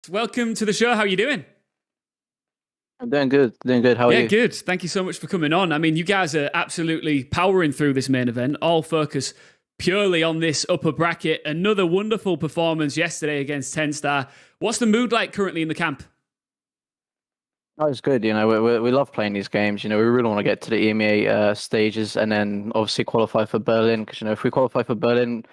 Welcome to the show. How are you doing? I'm doing good. Doing good. How are Yeah, you? good. Thank you so much for coming on. I mean, you guys are absolutely powering through this main event, all focus purely on this upper bracket. Another wonderful performance yesterday against 10 Star. What's the mood like currently in the camp? Oh, it's good. We love playing these games. We really want to get to the EMEA stages and then obviously qualify for Berlin. Because if we qualify for Berlin,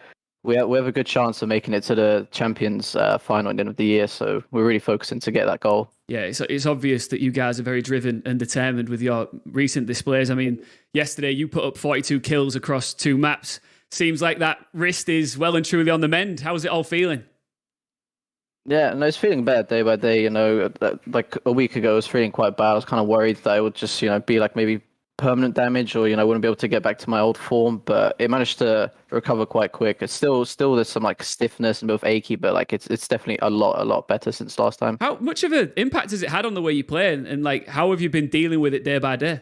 we have a good chance of making it to the Champions final at the end of the year. So we're really focusing to get that goal. Yeah, it's obvious that you guys are very driven and determined with your recent displays. I mean, yesterday you put up 42 kills across 2 maps. Seems like that wrist is well and truly on the mend. How's it all feeling? Yeah, no, it's feeling better day by day. Like a week ago, I was feeling quite bad. I was kind of worried that it would just, be like maybe permanent damage, or I wouldn't be able to get back to my old form. But it managed to recover quite quick. It's still there's some like stiffness and a bit of achy, but like it's definitely a lot better since last time. How much of an impact has it had on the way you play, and like how have you been dealing with it day by day?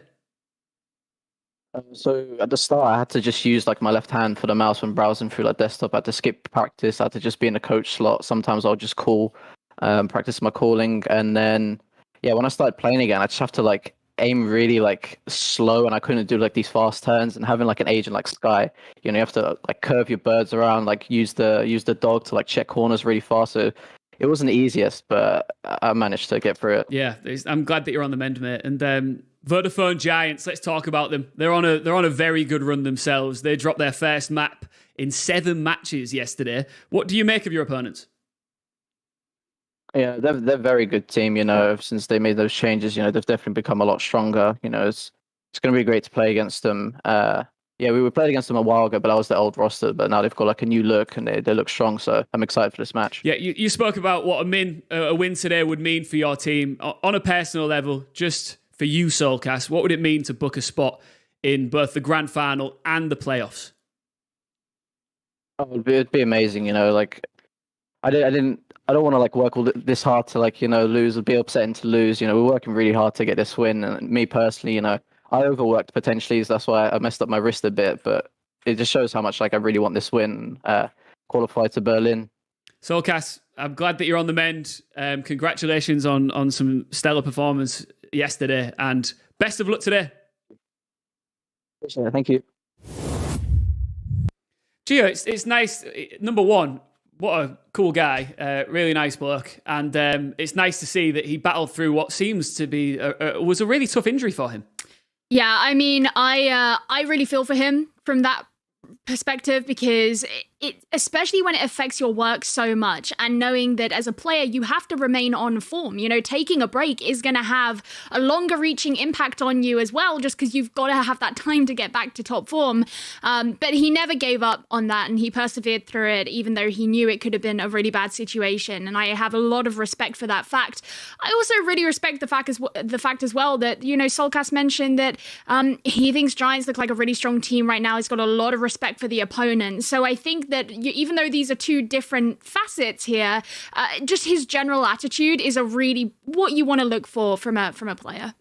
So at the start, I had to just use like my left hand for the mouse when browsing through like desktop. I had to skip practice. I had to just be in the coach slot. Sometimes I'll just call, practice my calling, and then yeah, when I started playing again, I just have to like aim really like slow, and I couldn't do like these fast turns. And having like an agent like Sky, you have to like curve your birds around, like use the dog to like check corners really fast. So it wasn't the easiest, but I managed to get through it. Yeah, I'm glad that you're on the mend, mate. And Vodafone Giants, let's talk about them. They're on a very good run themselves. They dropped their first map in 7 matches yesterday. What do you make of your opponents? Yeah, they're a very good team. Since they made those changes, they've definitely become a lot stronger. It's going to be great to play against them. Yeah, we played against them a while ago, but that was the old roster. But now they've got like a new look, and they look strong. So I'm excited for this match. Yeah, you spoke about what a win today would mean for your team on a personal level. Just for you, Soulcast, what would it mean to book a spot in both the grand final and the playoffs? Oh, it'd be amazing. Like I don't want to like work all this hard to like lose or be upsetting to lose. We're working really hard to get this win, and me personally, I overworked potentially, so that's why I messed up my wrist a bit. But it just shows how much like I really want this win, qualify to Berlin. Soulcast, I'm glad that you're on the mend. Congratulations on some stellar performance yesterday, and best of luck today. Appreciate it. Thank you. Gio, it's nice. Number one, what a cool guy, really nice bloke, and it's nice to see that he battled through what seems to be was a really tough injury for him. Yeah, I mean, I really feel for him from that perspective, because it especially when it affects your work so much, and knowing that as a player you have to remain on form. Taking a break is going to have a longer reaching impact on you as well, just because you've got to have that time to get back to top form. But he never gave up on that, and he persevered through it, even though he knew it could have been a really bad situation. And I have a lot of respect for that fact. I also really respect the fact as well that Soulcast mentioned that he thinks Giants look like a really strong team right now. He's got a lot of respect for the opponent. So I think that even though these are 2 different facets here, just his general attitude is a really what you want to look for from a player.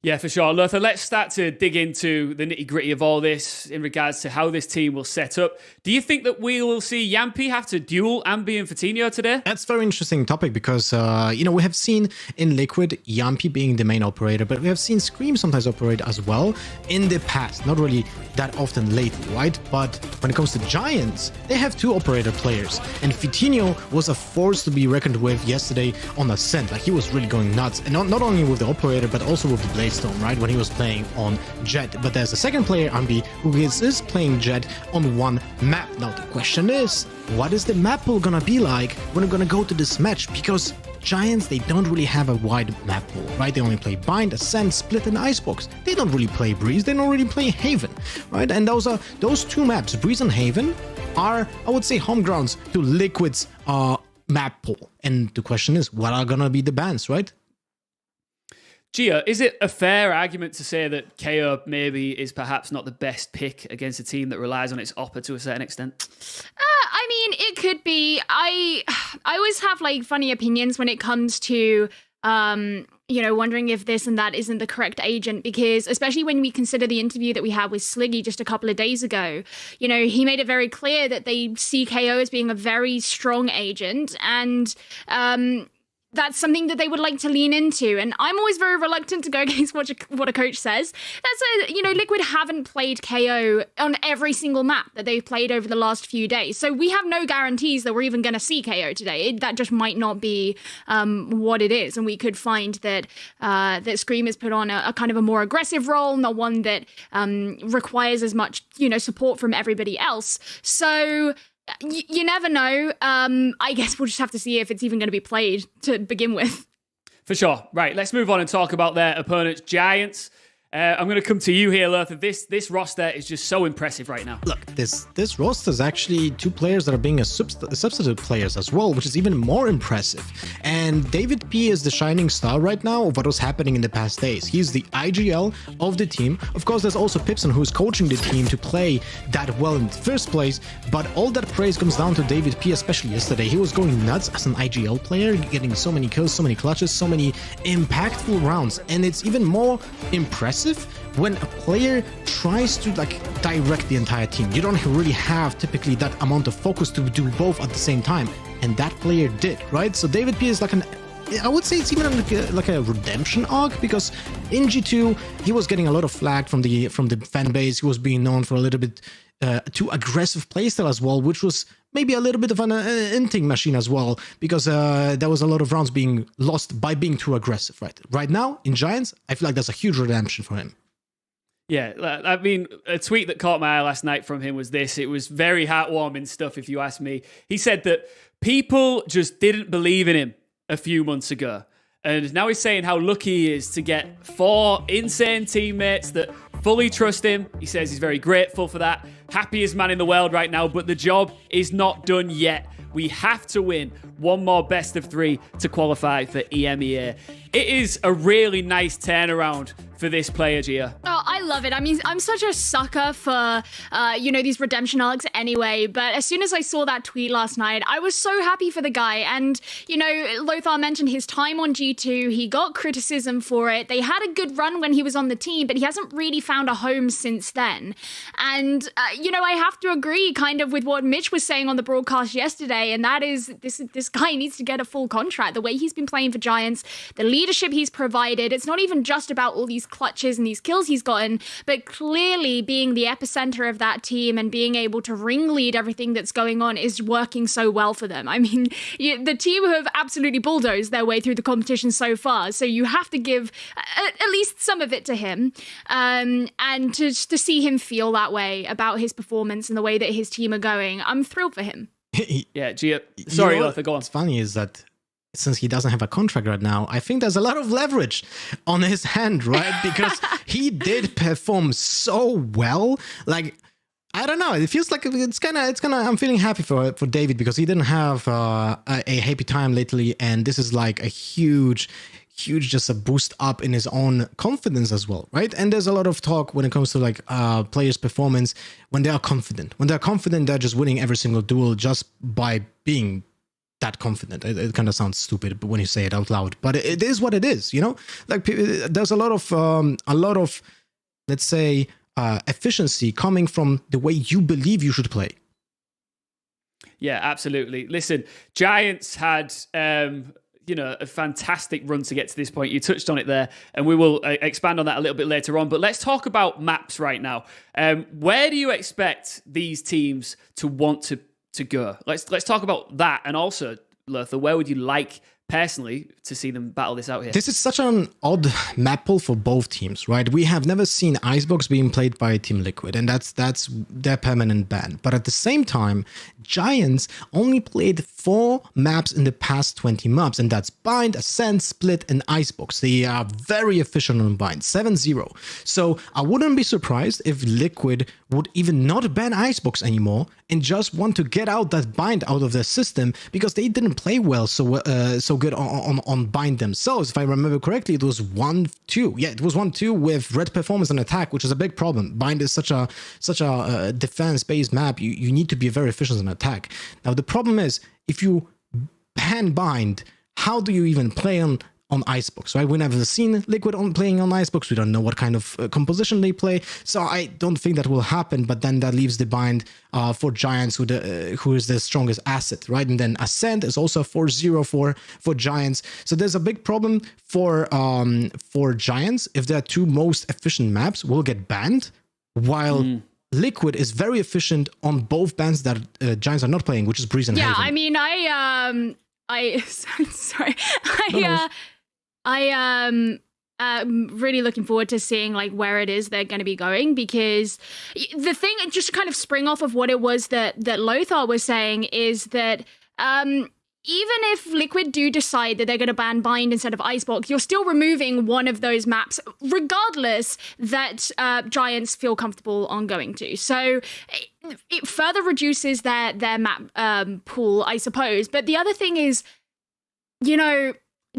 Yeah, for sure. Lothar, let's start to dig into the nitty-gritty of all this in regards to how this team will set up. Do you think that we will see Yampi have to duel Ambi and Fatinho today? That's a very interesting topic because, we have seen in Liquid Yampi being the main operator, but we have seen Scream sometimes operate as well in the past. Not really that often lately, right? But when it comes to Giants, they have 2 operator players, and Fatinho was a force to be reckoned with yesterday on Ascent. Like, he was really going nuts, and not only with the operator, but also with the Blaze Stone, right, when he was playing on Jet. But there's a second player, Ambi, who is playing Jet on 1 map. Now the question is, what is the map pool gonna be like when we're gonna go to this match? Because Giants, they don't really have a wide map pool, right? They only play Bind, Ascent, Split, and Icebox. They don't really play Breeze, they don't really play Haven, right? And those 2 maps, Breeze and Haven, are, I would say, home grounds to Liquid's map pool. And the question is, what are gonna be the bans, right? Gia, is it a fair argument to say that KO maybe is perhaps not the best pick against a team that relies on its opper to a certain extent? I mean, it could be. I always have like funny opinions when it comes to wondering if this and that isn't the correct agent, because especially when we consider the interview that we had with Sliggy just a couple of days ago, he made it very clear that they see KO as being a very strong agent, and that's something that they would like to lean into. And I'm always very reluctant to go against what a coach says. Liquid haven't played KO on every single map that they've played over the last few days. So we have no guarantees that we're even going to see KO today. That just might not be what it is. And we could find that that Scream has put on a kind of a more aggressive role, not one that requires as much, support from everybody else. So you never know. I guess we'll just have to see if it's even going to be played to begin with. For sure. Right, let's move on and talk about their opponents, Giants. I'm going to come to you here, Lurther. This roster is just so impressive right now. Look, this roster is actually 2 players that are being substitute players as well, which is even more impressive. And David P is the shining star right now of what was happening in the past days. He's the IGL of the team. Of course, there's also Pipson, who's coaching the team to play that well in the first place. But all that praise comes down to David P, especially yesterday. He was going nuts as an IGL player, getting so many kills, so many clutches, so many impactful rounds. And it's even more impressive when a player tries to direct the entire team. You don't really have typically that amount of focus to do both at the same time, and that player did, right? So David P is I would say it's even like a redemption arc, because in G2 he was getting a lot of flack from the fan base. He was being known for a little bit too aggressive playstyle as well, which was maybe a little bit of an inting machine as well, because there was a lot of rounds being lost by being too aggressive. Right now in Giants, I feel like there's a huge redemption for him. Yeah, I mean, a tweet that caught my eye last night from him was this. It was very heartwarming stuff, if you ask me. He said that people just didn't believe in him a few months ago. And now he's saying how lucky he is to get 4 insane teammates that fully trust him. He says he's very grateful for that. Happiest man in the world right now, but the job is not done yet. We have to win one more best of 3 to qualify for EMEA. It is a really nice turnaround for this player, Gia. Oh, I love it. I mean, I'm such a sucker for, these redemption arcs anyway. But as soon as I saw that tweet last night, I was so happy for the guy. And, Lothar mentioned his time on G2. He got criticism for it. They had a good run when he was on the team, but he hasn't really found a home since then. And, I have to agree kind of with what Mitch was saying on the broadcast yesterday. And that is, this guy needs to get a full contract. The way he's been playing for Giants, the leadership he's provided, it's not even just about all these clutches and these kills he's gotten, but clearly being the epicenter of that team and being able to ringlead everything that's going on is working so well for them. I mean, the team have absolutely bulldozed their way through the competition so far, so you have to give at least some of it to him, and to see him feel that way about his performance and the way that his team are going, I'm thrilled for him. Yeah, Gia. Sorry, Lothar, go on. What's funny is that since he doesn't have a contract right now, I think there's a lot of leverage on his hand, right? Because he did perform so well. I don't know. It feels like it's kind of. I'm feeling happy for David, because he didn't have a happy time lately, and this is like a huge just a boost up in his own confidence as well, right? And there's a lot of talk when it comes to players' performance when they are confident. When they're confident, they're just winning every single duel just by being that confident. It kind of sounds stupid, but when you say it out loud, but it is what it is, there's a lot of let's say efficiency coming from the way you believe you should play. Yeah, absolutely. Listen, Giants had a fantastic run to get to this point. You touched on it there, and we will expand on that a little bit later on. But let's talk about maps right now. Where do you expect these teams to want to go? Let's talk about that. And also, Lothar, where would you like personally to see them battle this out here? This is such an odd map pool for both teams, right? We have never seen Icebox being played by Team Liquid, and that's their permanent ban. But at the same time, Giants only played 4 maps in the past 20 maps, and that's Bind, Ascent, Split, and Icebox. They are very efficient on Bind, 7-0. So I wouldn't be surprised if Liquid would even not ban Icebox anymore and just want to get out that Bind out of their system, because they didn't play well so good on Bind themselves. If I remember correctly, it was 1-2. Yeah, it was 1-2 with red performance and attack, which is a big problem. Bind is such a defense-based map. You need to be very efficient in attack. Now the problem is, if you ban Bind, how do you even play on on Icebox, right? We've never seen Liquid playing on Icebox. We don't know what kind of composition they play. So I don't think that will happen, but then that leaves the bind for Giants, who is the strongest asset, right? And then Ascent is also 4-0 for Giants. So there's a big problem for Giants if their two most efficient maps will get banned, while Liquid is very efficient on both bans that Giants are not playing, which is Breeze and Haven. I mean, sorry. I'm really looking forward to seeing like where it is they're going to be going, because the thing, just to kind of spring off of what it was that Lothar was saying, is that even if Liquid do decide that they're going to ban Bind instead of Icebox, you're still removing one of those maps, regardless, that Giants feel comfortable on going to. So it further reduces their map pool, I suppose. But the other thing is, you know,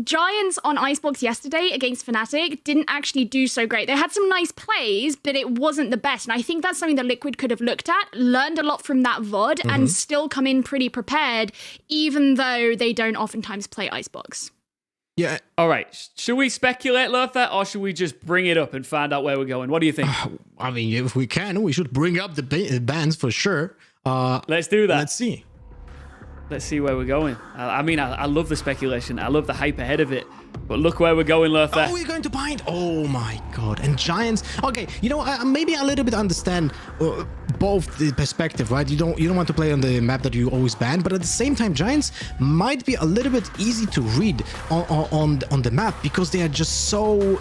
Giants on Icebox yesterday against FNATIC didn't actually do so great. They had some nice plays, but it wasn't the best. And I think that's something that Liquid could have looked at, learned a lot from that VOD, and still come in pretty prepared, even though they don't oftentimes play Icebox. Yeah. All right. Should we speculate, Lothar, or should we just bring it up and find out where we're going? What do you think? I mean, if we can, we should bring up the bans for sure. Let's do that. Let's see. Let's see where we're going. I mean, I love the speculation. I love the hype ahead of it. But look where we're going, Lothar. Oh, we're going to Bind. Oh my god. And Giants. Okay, you know, maybe a little bit understand both the perspective, right? You don't want to play on the map that you always ban, but at the same time, Giants might be a little bit easy to read on the map, because they are just so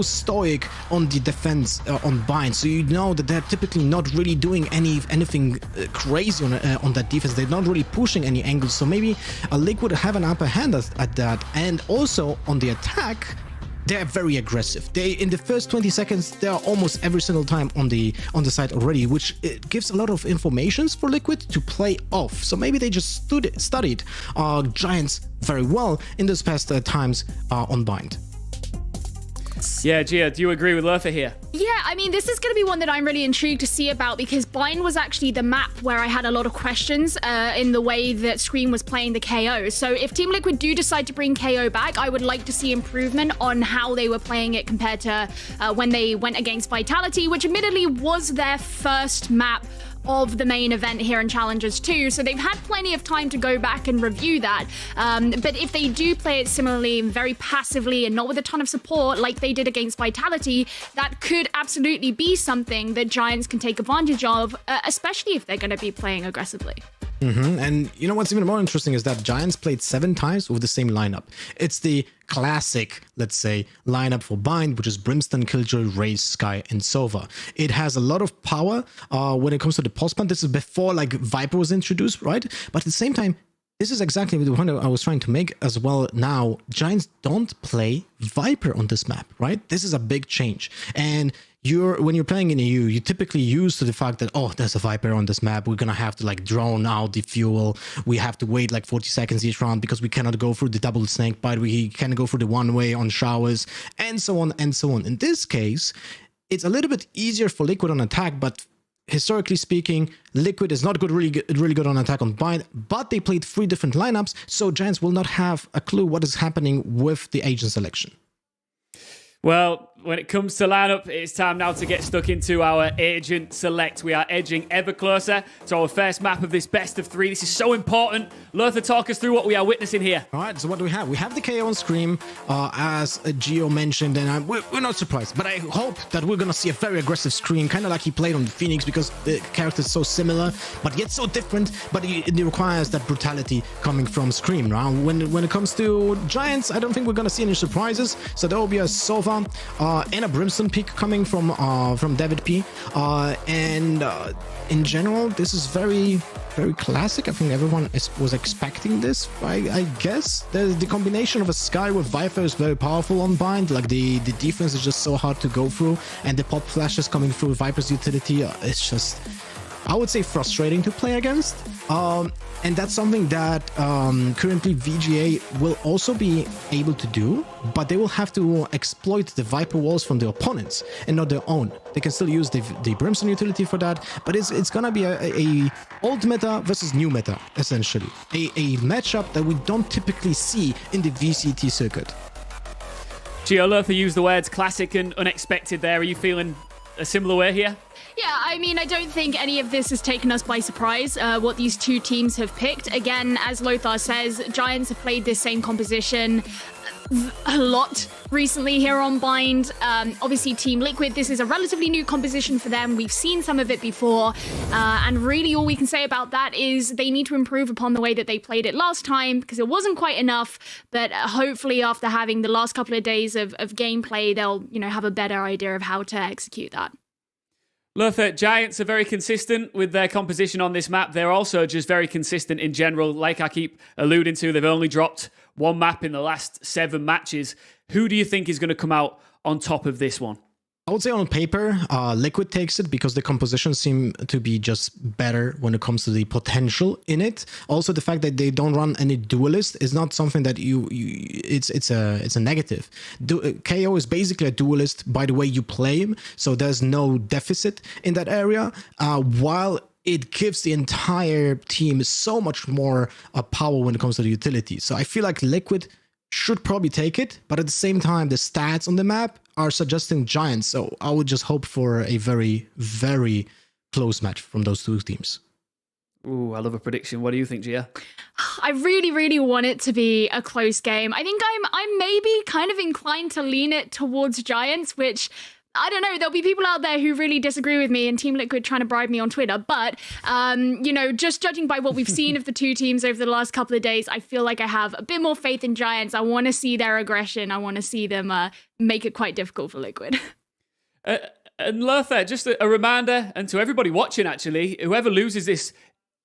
stoic on the defense on Bind. So you know that they're typically not really doing anything crazy on that defense. They're not really pushing any angles. So maybe a Liquid have an upper hand at that. And also on the attack, they're very aggressive. They, in the first 20 seconds, they are almost every single time on the side already, which gives a lot of informations for Liquid to play off. So maybe they just studied Giants very well in those past times on Bind. Yeah, Gia, do you agree with Lothar here? Yeah, I mean, this is going to be one that I'm really intrigued to see about, because Bind was actually the map where I had a lot of questions in the way that Scream was playing the KO. So if Team Liquid do decide to bring KO back, I would like to see improvement on how they were playing it compared to when they went against Vitality, which admittedly was their first map of the main event here in Challengers 2, so they've had plenty of time to go back and review that. But if they do play it similarly, very passively, and not with a ton of support like they did against Vitality, that could absolutely be something that Giants can take advantage of, especially if they're going to be playing aggressively. And you know what's even more interesting is that Giants played 7 times with the same lineup. It's the classic, let's say, lineup for Bind, which is Brimstone, Killjoy, Raze, Skye, and Sova. It has a lot of power when it comes to the pulse plant. This is before like Viper was introduced, right? But at the same time, this is exactly the point I was trying to make as well. Now, Giants don't play Viper on this map, right? This is a big change. And when you're playing in EU, you're typically used to the fact that, oh, there's a Viper on this map. We're going to have to like drone out the fuel. We have to wait like 40 seconds each round because we cannot go through the double snake bite. We can go through the one way on showers, and so on and so on. In this case, it's a little bit easier for Liquid on attack, but historically speaking, Liquid is not really good on attack on Bind, but they played 3 different lineups, so Giants will not have a clue what is happening with the agent selection. Well, when it comes to lineup, it's time now to get stuck into our agent select. We are edging ever closer to our first map of this best of 3. This is so important. Lothar, talk us through what we are witnessing here. All right, so what do we have? We have the KO on Scream, as Gio mentioned, and we're not surprised, but I hope that we're going to see a very aggressive Scream, kind of like he played on Phoenix, because the character is so similar, but yet so different, but it requires that brutality coming from Scream. Right? When it comes to Giants, I don't think we're going to see any surprises, so there will be a Sova and a Brimstone pick coming from David P. And in general, this is very classic. I think everyone was expecting this. I guess the combination of a Skye with Viper is very powerful on Bind. Like the defense is just so hard to go through, and the pop flashes coming through Viper's utility, it's just, I would say, frustrating to play against. And that's something that currently VGA will also be able to do, but they will have to exploit the Viper walls from their opponents and not their own. They can still use the Brimstone utility for that, but it's gonna be a old meta versus new meta, essentially. A matchup that we don't typically see in the VCT circuit. Giolurtha used the words classic and unexpected there. Are you feeling a similar way here? Yeah, I mean, I don't think any of this has taken us by surprise, what these two teams have picked. Again, as Lothar says, Giants have played this same composition a lot recently here on Bind. Obviously, Team Liquid, this is a relatively new composition for them. We've seen some of it before, and really all we can say about that is they need to improve upon the way that they played it last time, because it wasn't quite enough, but hopefully after having the last couple of days of gameplay, they'll, have a better idea of how to execute that. Lothar, Giants are very consistent with their composition on this map. They're also just very consistent in general. Like I keep alluding to, they've only dropped one map in the last 7 matches. Who do you think is going to come out on top of this one? I would say on paper, Liquid takes it because the composition seem to be just better when it comes to the potential in it. Also, the fact that they don't run any duelist is not something that it's a negative. KO is basically a duelist by the way you play him, so there's no deficit in that area. While it gives the entire team so much more power when it comes to the utility. So I feel like Liquid should probably take it, but at the same time, the stats on the map are suggesting Giants. So I would just hope for a very, very close match from those two teams. Ooh, I love a prediction. What do you think, Gia? I really, really want it to be a close game. I think I'm maybe kind of inclined to lean it towards Giants, which I don't know, there'll be people out there who really disagree with me and Team Liquid trying to bribe me on Twitter. But, just judging by what we've seen of the two teams over the last couple of days, I feel like I have a bit more faith in Giants. I want to see their aggression. I want to see them make it quite difficult for Liquid. And Lothar, just a reminder, and to everybody watching actually, whoever loses this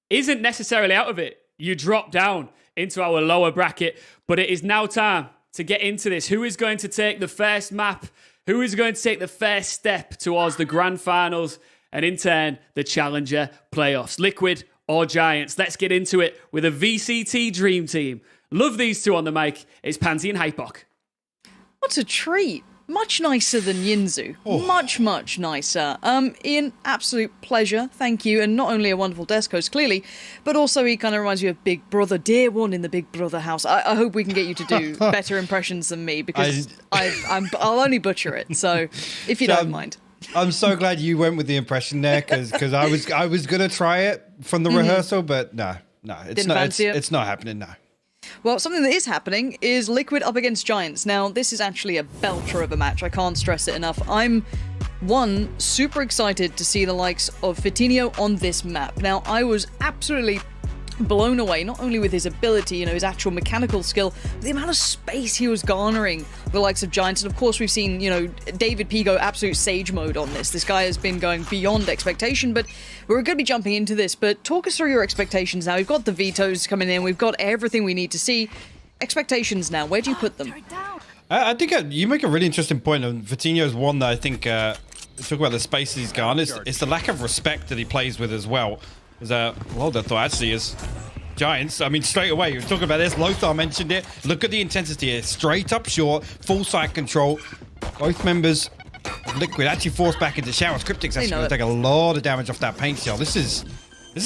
isn't necessarily out of it. You drop down into our lower bracket, but it is now time to get into this. Who is going to take the first map? Who is going to take the first step towards the grand finals and in turn the challenger playoffs? Liquid or Giants? Let's get into it with a VCT dream team. Love these two on the mic. It's Pansy and Hypok. What a treat. Much nicer than Yinzu. Oh. Much, much nicer. Ian, absolute pleasure. Thank you. And not only a wonderful desk host, clearly, but also he kind of reminds you of Big Brother, dear one in the Big Brother house. I hope we can get you to do better impressions than me, because I'll only butcher it. So, if you don't mind. I'm so glad you went with the impression there, because I was going to try it from the rehearsal, but no, it's not happening now. Well, something that is happening is Liquid up against Giants. Now, this is actually a belter of a match. I can't stress it enough. I'm, super excited to see the likes of Vitinho on this map. Now, I was absolutely blown away, not only with his ability, his actual mechanical skill, but the amount of space he was garnering the likes of Giants. And of course, we've seen, David P go absolute sage mode on this. This guy has been going beyond expectation, but we're going to be jumping into this. But talk us through your expectations now. We've got the vetoes coming in. We've got everything we need to see. Expectations now. Where do you put them? I think you make a really interesting point. And Vitinho's one that I think, talk about the space he's garnered. It's the lack of respect that he plays with as well. Their thought actually is Giants. I mean, straight away, you were talking about this. Lothar mentioned it. Look at the intensity here. Straight up short, full side control. Both members of Liquid actually forced back into showers. Cryptic's actually going to take a lot of damage off that paint shell. This is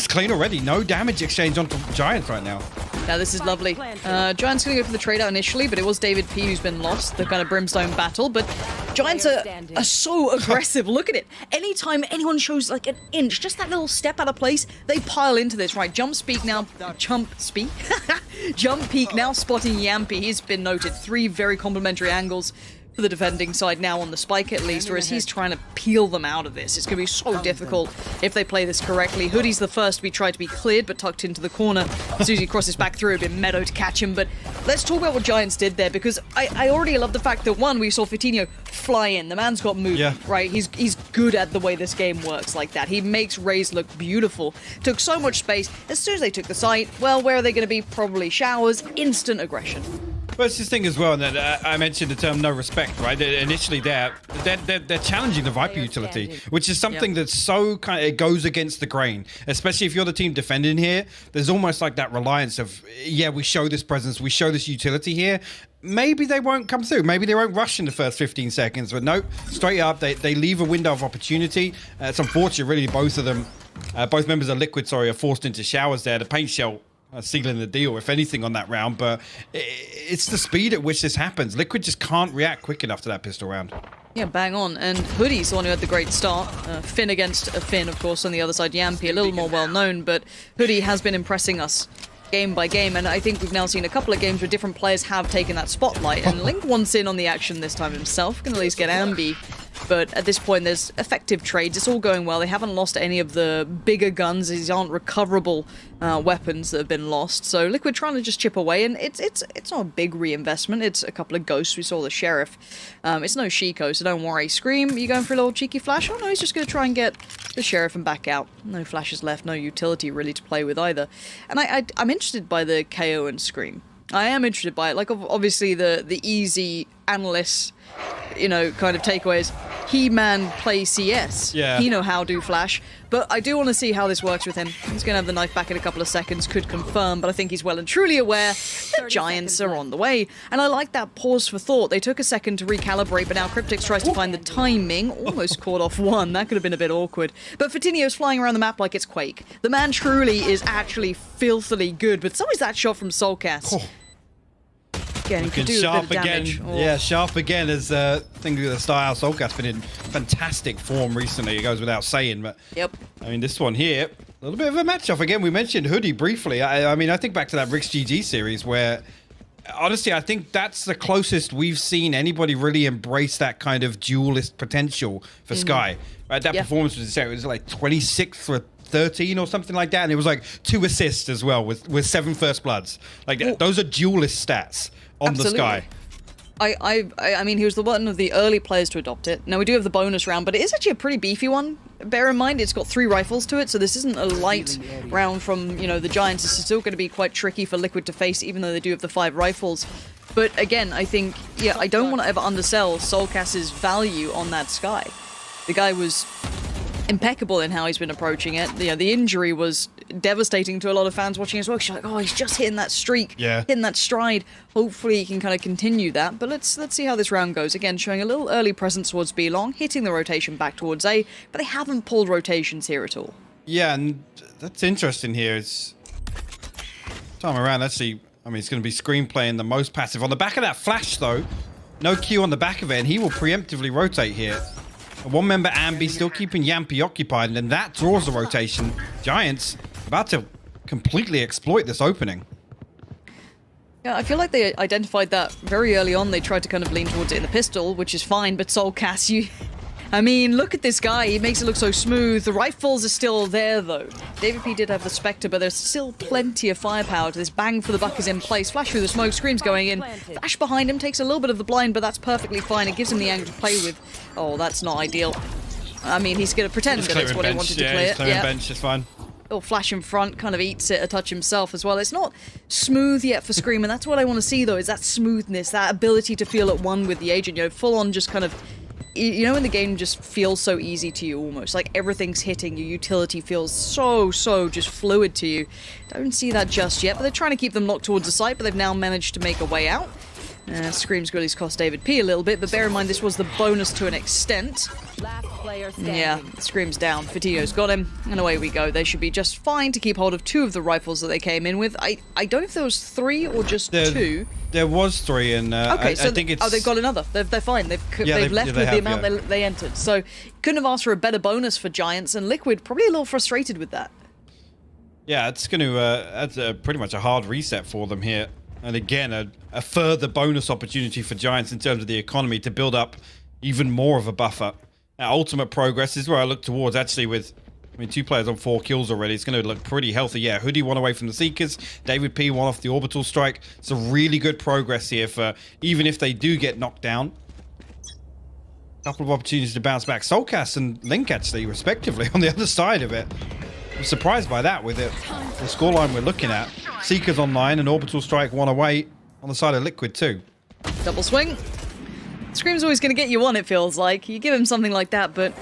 clean already. No damage exchange onto Giants right now. Now, this is lovely. Giants going to go for the trade out initially, but it was David P who's been lost, the kind of brimstone battle. But Giants are so aggressive. Look at it. Anytime anyone shows like an inch, just that little step out of place, they pile into this. Right, Jump Peak now spotting Yampy. He's been noted. 3 very complimentary angles for the defending side now on the spike at least, whereas he's trying to peel them out of this. It's going to be so difficult if they play this correctly. Hoodie's the first to be tried to be cleared, but tucked into the corner. As soon as he crosses back through, a bit meadow to catch him. But let's talk about what Giants did there, because I already love the fact that, we saw Vitinho fly in. The man's got movement, right? He's good at the way this game works like that. He makes Raze look beautiful. Took so much space. As soon as they took the site, well, where are they going to be? Probably showers. Instant aggression. But it's this thing as well, and I mentioned the term no respect, right? Initially they're challenging the Viper utility, which is something that's so it goes against the grain, especially if you're the team defending here. There's almost like that reliance of, we show this presence, we show this utility here. Maybe they won't come through. Maybe they won't rush in the first 15 seconds, but nope, straight up, they leave a window of opportunity. It's unfortunate, really, both members of Liquid, are forced into showers there. The paint shell sealing the deal, if anything, on that round. But it's the speed at which this happens. Liquid just can't react quick enough to that pistol round. Yeah, bang on. And Hoodie's the one who had the great start. Finn against a Finn, of course, on the other side. Yampy, a little more well-known, but Hoodie has been impressing us game by game, and I think we've now seen a couple of games where different players have taken that spotlight, and Link wants in on the action this time himself, can at least get Ambi. But at this point, there's effective trades. It's all going well. They haven't lost any of the bigger guns. These aren't recoverable weapons that have been lost. So Liquid trying to just chip away, and it's not a big reinvestment. It's a couple of ghosts. We saw the Sheriff. It's no Shiko, so don't worry. Scream, you going for a little cheeky flash? Oh no, he's just going to try and get the Sheriff and back out. No flashes left, no utility really to play with either. And I'm interested by the KO and Scream. I am interested by it. Like, obviously, the easy analyst, kind of takeaways. He-Man play CS. Yeah. He know how to flash. But I do want to see how this works with him. He's going to have the knife back in a couple of seconds, could confirm, but I think he's well and truly aware that Giants are on the way. And I like that pause for thought. They took a second to recalibrate, but now Cryptix tries to find the timing. Almost caught off one. That could have been a bit awkward. But Fatinho's flying around the map like it's Quake. The man truly is actually filthily good, but so is that shot from Soulcast. Oh. Again, he could do a bit of damage. Again. Yeah, sharp again as thing of the style. Soulcast's been in fantastic form recently. It goes without saying, but Yep. I mean, this one here, a little bit of a match-off. Again, we mentioned Hoodie briefly. I mean, I think back to that Rick's GG series where, honestly, I think that's the closest we've seen anybody really embrace that kind of duelist potential for Sky. Right? That performance was like 26th for 13 or something like that, and it was like 2 assists as well with 7 first bloods. Like those are duelist stats on Absolutely. the Sky. I mean, he was one of the early players to adopt it. Now, we do have the bonus round, but it is actually a pretty beefy one. Bear in mind, it's got 3 rifles to it, so this isn't a light round from, the Giants. This is still going to be quite tricky for Liquid to face, even though they do have the 5 rifles. But again, I think, I don't want to ever undersell Soulcast's value on that Sky. The guy was impeccable in how he's been approaching it. The injury was devastating to a lot of fans watching as well. She's like, oh, he's just hitting that streak, hitting that stride. Hopefully he can kind of continue that. But let's see how this round goes. Again, showing a little early presence towards B long, hitting the rotation back towards A, but they haven't pulled rotations here at all. Yeah, and that's interesting here. It's time around. Let's see. I mean, it's going to be Scream playing the most passive. On the back of that flash, though, no Q on the back of it, and he will preemptively rotate here. One member Ambi still keeping Yampy occupied, and then that draws the rotation. Giants about to completely exploit this opening. Yeah, I feel like they identified that very early on. They tried to kind of lean towards it in the pistol, which is fine, but Soulcast, I mean, look at this guy. He makes it look so smooth. The rifles are still there, though. David P did have the Spectre, but there's still plenty of firepower to this. Bang for the buck is in place. Flash through the smoke. Scream's going in. Flash behind him takes a little bit of the blind, but that's perfectly fine. It gives him the angle to play with. Oh, that's not ideal. I mean, he's going to pretend that that's what he wanted to clear. He's clearing bench, it's fine. Little flash in front, kind of eats it a touch himself as well. It's not smooth yet for Scream, and that's what I want to see, though, is that smoothness, that ability to feel at one with the agent. Full on just kind of... when the game just feels so easy to you almost, like everything's hitting, your utility feels so just fluid to you. Don't see that just yet, but they're trying to keep them locked towards the site, but they've now managed to make a way out. Scream's really cost David P a little bit, but bear in mind this was the bonus to an extent. Yeah, Scream's down. Fatinho's got him, and away we go. They should be just fine to keep hold of 2 of the rifles that they came in with. I don't know if there was 3 or just 2. There was 3, and okay, so I think it's... Oh, they've got another. They're fine. They've left with the amount they entered. So couldn't have asked for a better bonus for Giants, and Liquid probably a little frustrated with that. Yeah, it's going to... that's pretty much a hard reset for them here. And again, a further bonus opportunity for Giants in terms of the economy to build up even more of a buffer. Now, ultimate progress is where I look towards, actually, with 2 players on 4 kills already. It's going to look pretty healthy. Yeah, Hoodie 1 away from the Seekers. David P 1 off the orbital strike. It's a really good progress here for even if they do get knocked down. A couple of opportunities to bounce back. Soulcast and Link, actually, respectively, on the other side of it. I'm surprised by that with it. The scoreline we're looking at. Seekers online and orbital strike 1 away on the side of Liquid too. Double swing. Scream's always going to get you one, it feels like. You give him something like that, but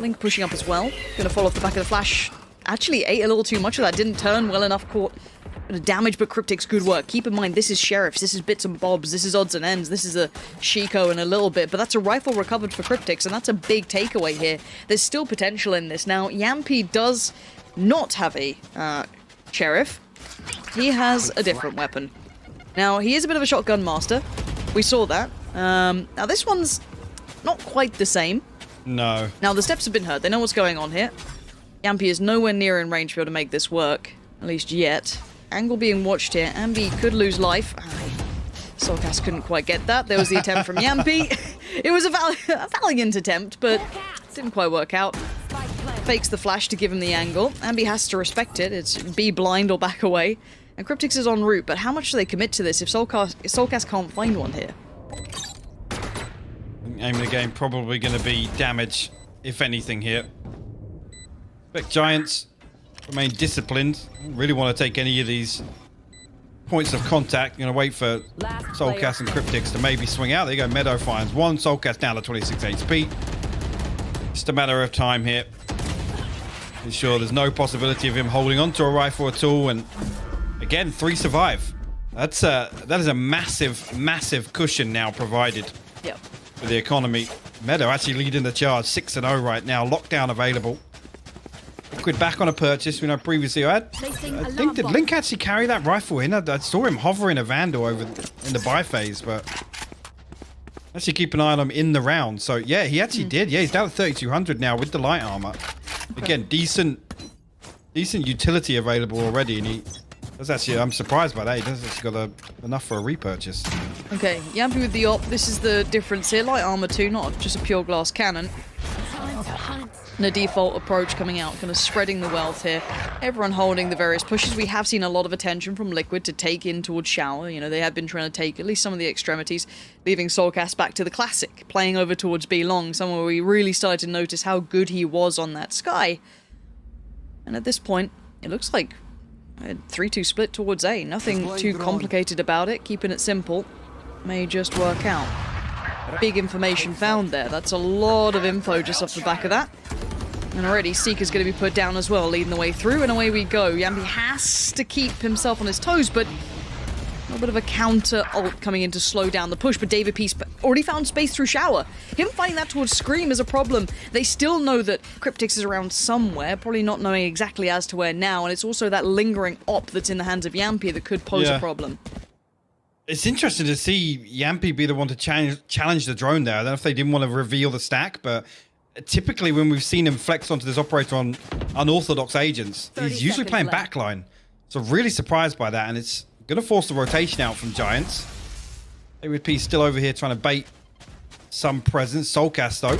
Link pushing up as well. Going to fall off the back of the flash. Actually ate a little too much of that. Didn't turn well enough. Caught a bit of damage, but Cryptic's good work. Keep in mind, this is Sheriffs. This is bits and bobs. This is odds and ends. This is a Shiko and a little bit. But that's a rifle recovered for Cryptics, and that's a big takeaway here. There's still potential in this. Now, Yampy does not have a Sheriff. he has a different weapon. Now, he is a bit of a shotgun master. We saw that. Now, this one's not quite the same. No. Now, the steps have been heard. They know what's going on here. Yampy is nowhere near in range to be able to make this work. At least yet. Angle being watched here. Ambi could lose life. Soulcast couldn't quite get that. There was the attempt from Yampy. It was a valiant attempt, but it didn't quite work out. Fakes the flash to give him the angle. Ambi has to respect it. It's be blind or back away. And Cryptix is en route, but how much do they commit to this if Soulcast can't find one here? Aim of the game probably going to be damage, if anything, here. Expect Giants remain disciplined. Really want to take any of these points of contact. Going to wait for Soulcast and Cryptix to maybe swing out. There you go. Meadow finds one. Soulcast down to 26 HP. Just a matter of time here. Ensure there's no possibility of him holding onto a rifle at all. And again, 3 survive. That is a massive cushion now provided. Yep. For the economy. Meadow actually leading the charge, 6-0 right now. Lockdown available. Liquid back on a purchase. We know previously I think did Link actually carry that rifle in? I saw him hovering a Vandal over in the buy phase, but actually keep an eye on him in the round. So yeah, he actually did. Yeah, he's down to 3,200 now with the light armor. Again, decent utility available already, and he does actually. I'm surprised by that. He does actually got enough for a repurchase. Okay, Yampy with the op. This is the difference here. Light armor too, not just a pure glass cannon. And a default approach coming out, kind of spreading the wealth here. Everyone holding the various pushes. We have seen a lot of attention from Liquid to take in towards Shower. You know, they have been trying to take at least some of the extremities, leaving Soulcast back to the classic, playing over towards B Long, somewhere we really started to notice how good he was on that Sky. And at this point, it looks like a 3-2 split towards A. Nothing too complicated about it, keeping it simple. May just work out. Big information found there. That's a lot of info just off the back of that. And already Seeker's going to be put down as well, leading the way through, and away we go. Yampy has to keep himself on his toes, but a little bit of a counter ult coming in to slow down the push, but David P already found space through Shower. Him fighting that towards Scream is a problem. They still know that Cryptix is around somewhere, probably not knowing exactly as to where now, and it's also that lingering op that's in the hands of Yampy that could pose a problem. It's interesting to see Yampy be the one to challenge the drone there. I don't know if they didn't want to reveal the stack, but typically when we've seen him flex onto this operator on unorthodox agents, he's usually playing backline. So really surprised by that, and it's going to force the rotation out from Giants. David P still over here trying to bait some presence. Soulcast though.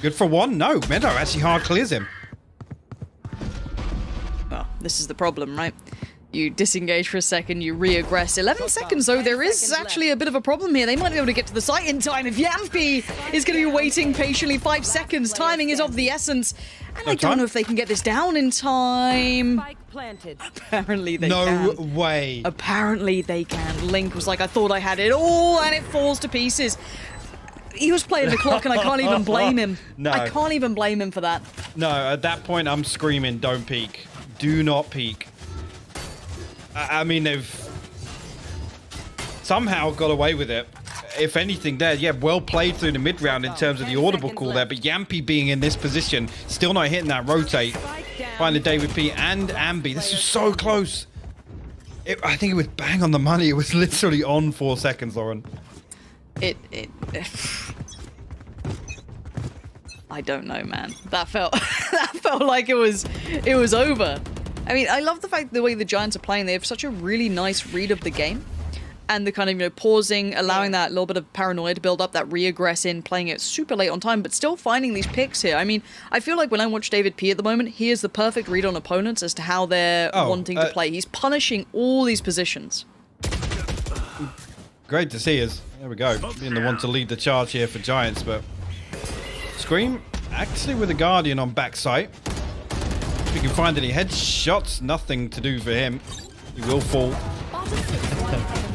Good for one. No, Meadow actually hard clears him. Well, this is the problem, right? You disengage for a second, you re-aggress. 11 seconds, though. There is actually a bit of a problem here. They might be able to get to the site in time if Yampy is going to be waiting patiently. 5 seconds. Timing is of the essence. And I don't know if they can get this down in time. Apparently they can. No way. Apparently they can. Link was like, I thought I had it all, and it falls to pieces. He was playing the clock, and I can't even blame him. No. I can't even blame him for that. No, at that point, I'm screaming, don't peek. Do not peek. I mean, they've somehow got away with it. If anything there, yeah, well played through the mid-round in terms of the audible call there, but Yampy being in this position, still not hitting that rotate. Finding David P and Ambi. This is so close. I think it was bang on the money. It was literally on 4 seconds, Lauren. I don't know, man. That felt like it was over. I mean, I love the way the Giants are playing. They have such a really nice read of the game. And the kind of, pausing, allowing that little bit of paranoia to build up, that re-aggress in, playing it super late on time, but still finding these picks here. I mean, I feel like when I watch David P at the moment, he is the perfect read on opponents as to how they're wanting to play. He's punishing all these positions. Great to see us. There we go. Being the one to lead the charge here for Giants, but Scream actually with a Guardian on backside. If he can find any headshots, nothing to do for him. He will fall.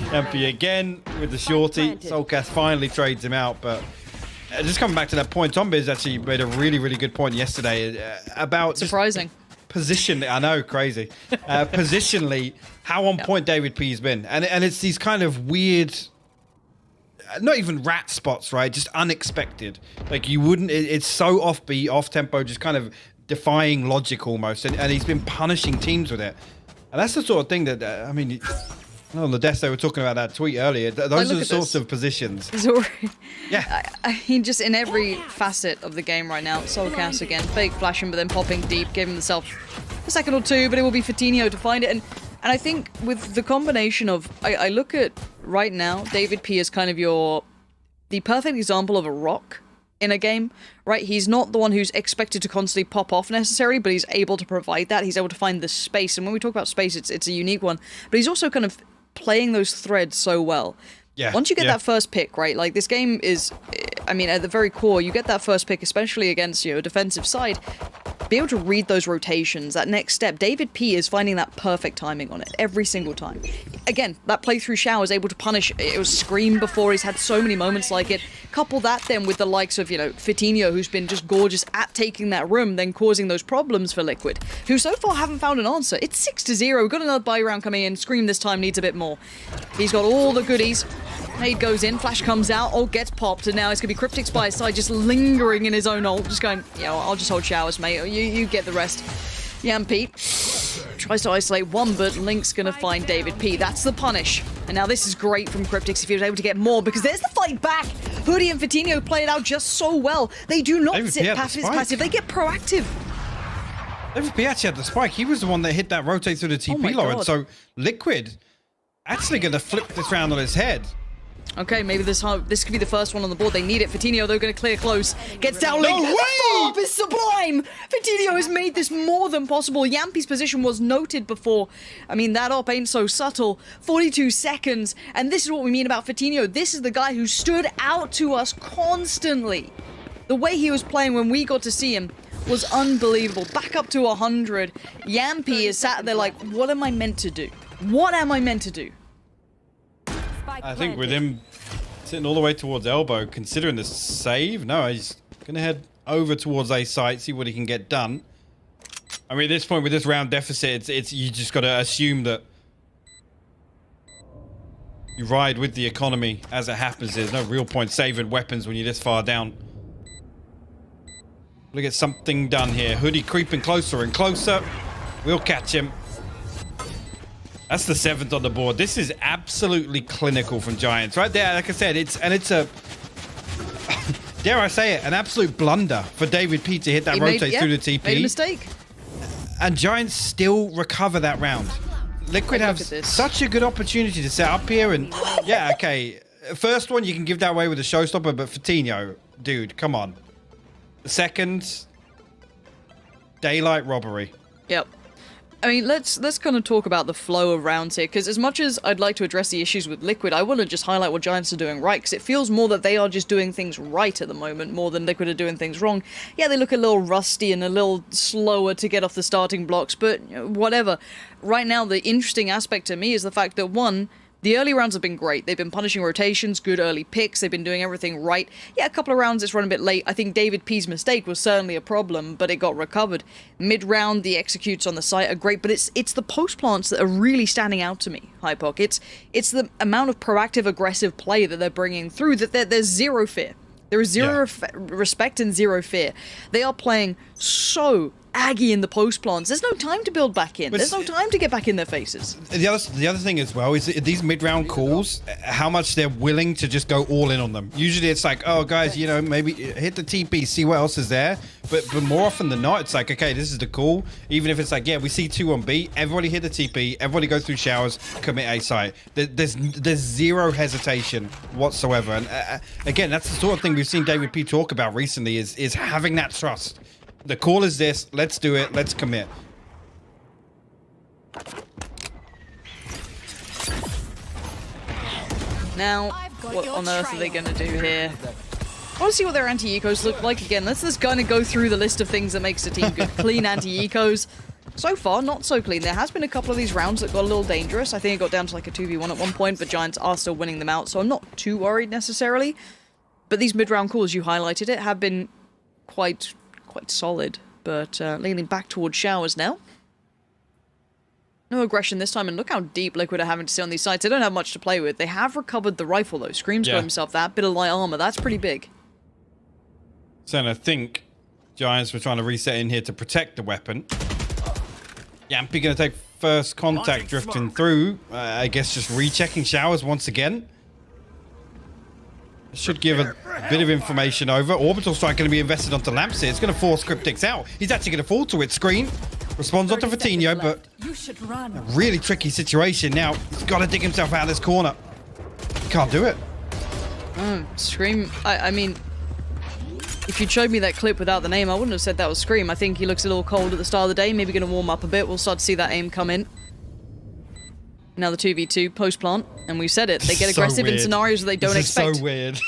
Yampy again with the shorty. Soulcast finally trades him out, but just coming back to that point, Tom Biz actually made a really, really good point yesterday about surprising position. I know, crazy. Positionally, how on point David P's been, and it's these kind of weird, not even rat spots, right? Just unexpected. Like you wouldn't. It's so offbeat, off tempo, just kind of defying logic almost, and he's been punishing teams with it. And that's the sort of thing that, I mean, on the desk they were talking about that tweet earlier. Those are the sorts of positions. Yeah. I mean, just in every facet of the game right now. Soulcast again, fake flashing, but then popping deep, giving himself a second or two, but it will be Fatinho to find it. And I think with the combination of, I look at right now, David P is kind of the perfect example of a rock in a game, right? He's not the one who's expected to constantly pop off necessarily, but he's able to provide that. He's able to find the space. And when we talk about space, it's a unique one, but he's also kind of playing those threads so well. Yeah. Once you get that first pick, right? Like this game is, I mean, at the very core, you get that first pick, especially against, a defensive side, be able to read those rotations, that next step. David P is finding that perfect timing on it every single time. Again, that playthrough Shao is able to punish. It was Scream before. He's had so many moments like it. Couple that then with the likes of, Fatinho, who's been just gorgeous at taking that room, then causing those problems for Liquid, who so far haven't found an answer. It's 6-0. We've got another buy round coming in. Scream this time needs a bit more. He's got all the goodies. Nade goes in, flash comes out, ult gets popped, and now it's going to be Cryptix by his side, just lingering in his own ult, just going, I'll just hold showers, mate. You get the rest. Yampy tries to isolate one, but Link's going to find David P. That's the punish. And now this is great from Cryptix if he was able to get more, because there's the fight back. Hoodie and Fatinho play it out just so well. They do not sit passive, they get proactive. David P actually had the spike. He was the one that hit that rotate through the TP, Lauren. So Liquid actually going to flip this round on his head. Okay, maybe this could be the first one on the board. They need it. Fatinho, they're going to clear close. Gets down Link. No way! The follow-up is sublime! Fatinho has made this more than possible. Yampy's position was noted before. I mean, that op ain't so subtle. 42 seconds. And this is what we mean about Fatinho. This is the guy who stood out to us constantly. The way he was playing when we got to see him was unbelievable. Back up to 100. Yampy is sat there like, what am I meant to do? What am I meant to do? I think with him sitting all the way towards elbow, considering the save, no, he's going to head over towards A site, see what he can get done. I mean, at this point with this round deficit, it's you just got to assume that you ride with the economy as it happens. There's no real point saving weapons when you're this far down. We'll get something done here. Hoodie creeping closer and closer. We'll catch him. That's the 7th on the board. This is absolutely clinical from Giants. Right there, like I said, it's a, dare I say it, an absolute blunder for David P to hit that rotate through the TP. Made a mistake. And Giants still recover that round. Liquid have such a good opportunity to set up here. And yeah, okay. First one, you can give that away with a showstopper, but Fatinho, dude, come on. The second, daylight robbery. Yep. I mean, let's kind of talk about the flow of rounds here, because as much as I'd like to address the issues with Liquid, I want to just highlight what Giants are doing right, because it feels more that they are just doing things right at the moment, more than Liquid are doing things wrong. Yeah, they look a little rusty and a little slower to get off the starting blocks, but whatever. Right now, the interesting aspect to me is the fact that, one, the early rounds have been great. They've been punishing rotations, good early picks. They've been doing everything right. Yeah, a couple of rounds it's run a bit late. I think David P's mistake was certainly a problem, but it got recovered. Mid-round, the executes on the site are great, but it's the post-plants that are really standing out to me, Hypoc. It's the amount of proactive, aggressive play that they're bringing through, that there's zero fear. There is zero respect and zero fear. They are playing so aggy in the post plants. There's no time to build back in. There's no time to get back in their faces. The other thing as well is these mid-round calls, how much they're willing to just go all in on them. Usually it's like, oh guys, maybe hit the TP, see what else is there. But more often than not, it's like, okay, this is the call. Even if it's like, yeah, we see 2 on B, everybody hit the TP, everybody go through showers, commit A site. There's zero hesitation whatsoever. And again, that's the sort of thing we've seen David P talk about recently is having that trust. The call is this. Let's do it. Let's commit. Now, what on earth are they going to do here? I want to see what their anti-ecos look like again. Let's just kind of go through the list of things that makes a team good. Clean anti-ecos. So far, not so clean. There has been a couple of these rounds that got a little dangerous. I think it got down to like a 2v1 at one point, but Giants are still winning them out, so I'm not too worried necessarily. But these mid-round calls, you highlighted it, have been quite solid, but leaning back towards showers now. No aggression this time, and look how deep Liquid are having to sit on these sides. They don't have much to play with. They have recovered the rifle, though. Scream's got himself that bit of light armor. That's pretty big. So I think Giants were trying to reset in here to protect the weapon. Yampy going to take first contact drifting through. I guess just rechecking showers once again. Should give a bit of information over. Orbital strike going to be invested onto Lamps here. It's going to force Cryptix out. He's actually going to fall to it. Screen responds onto Vitinho, but a really tricky situation now. He's got to dig himself out of this corner. He can't do it. Scream. I mean, if you'd showed me that clip without the name, I wouldn't have said that was Scream. I think he looks a little cold at the start of the day. Maybe going to warm up a bit. We'll start to see that aim come in. Now the 2v2 post plant, and we've said it. They get aggressive in scenarios where they don't expect. This is so weird.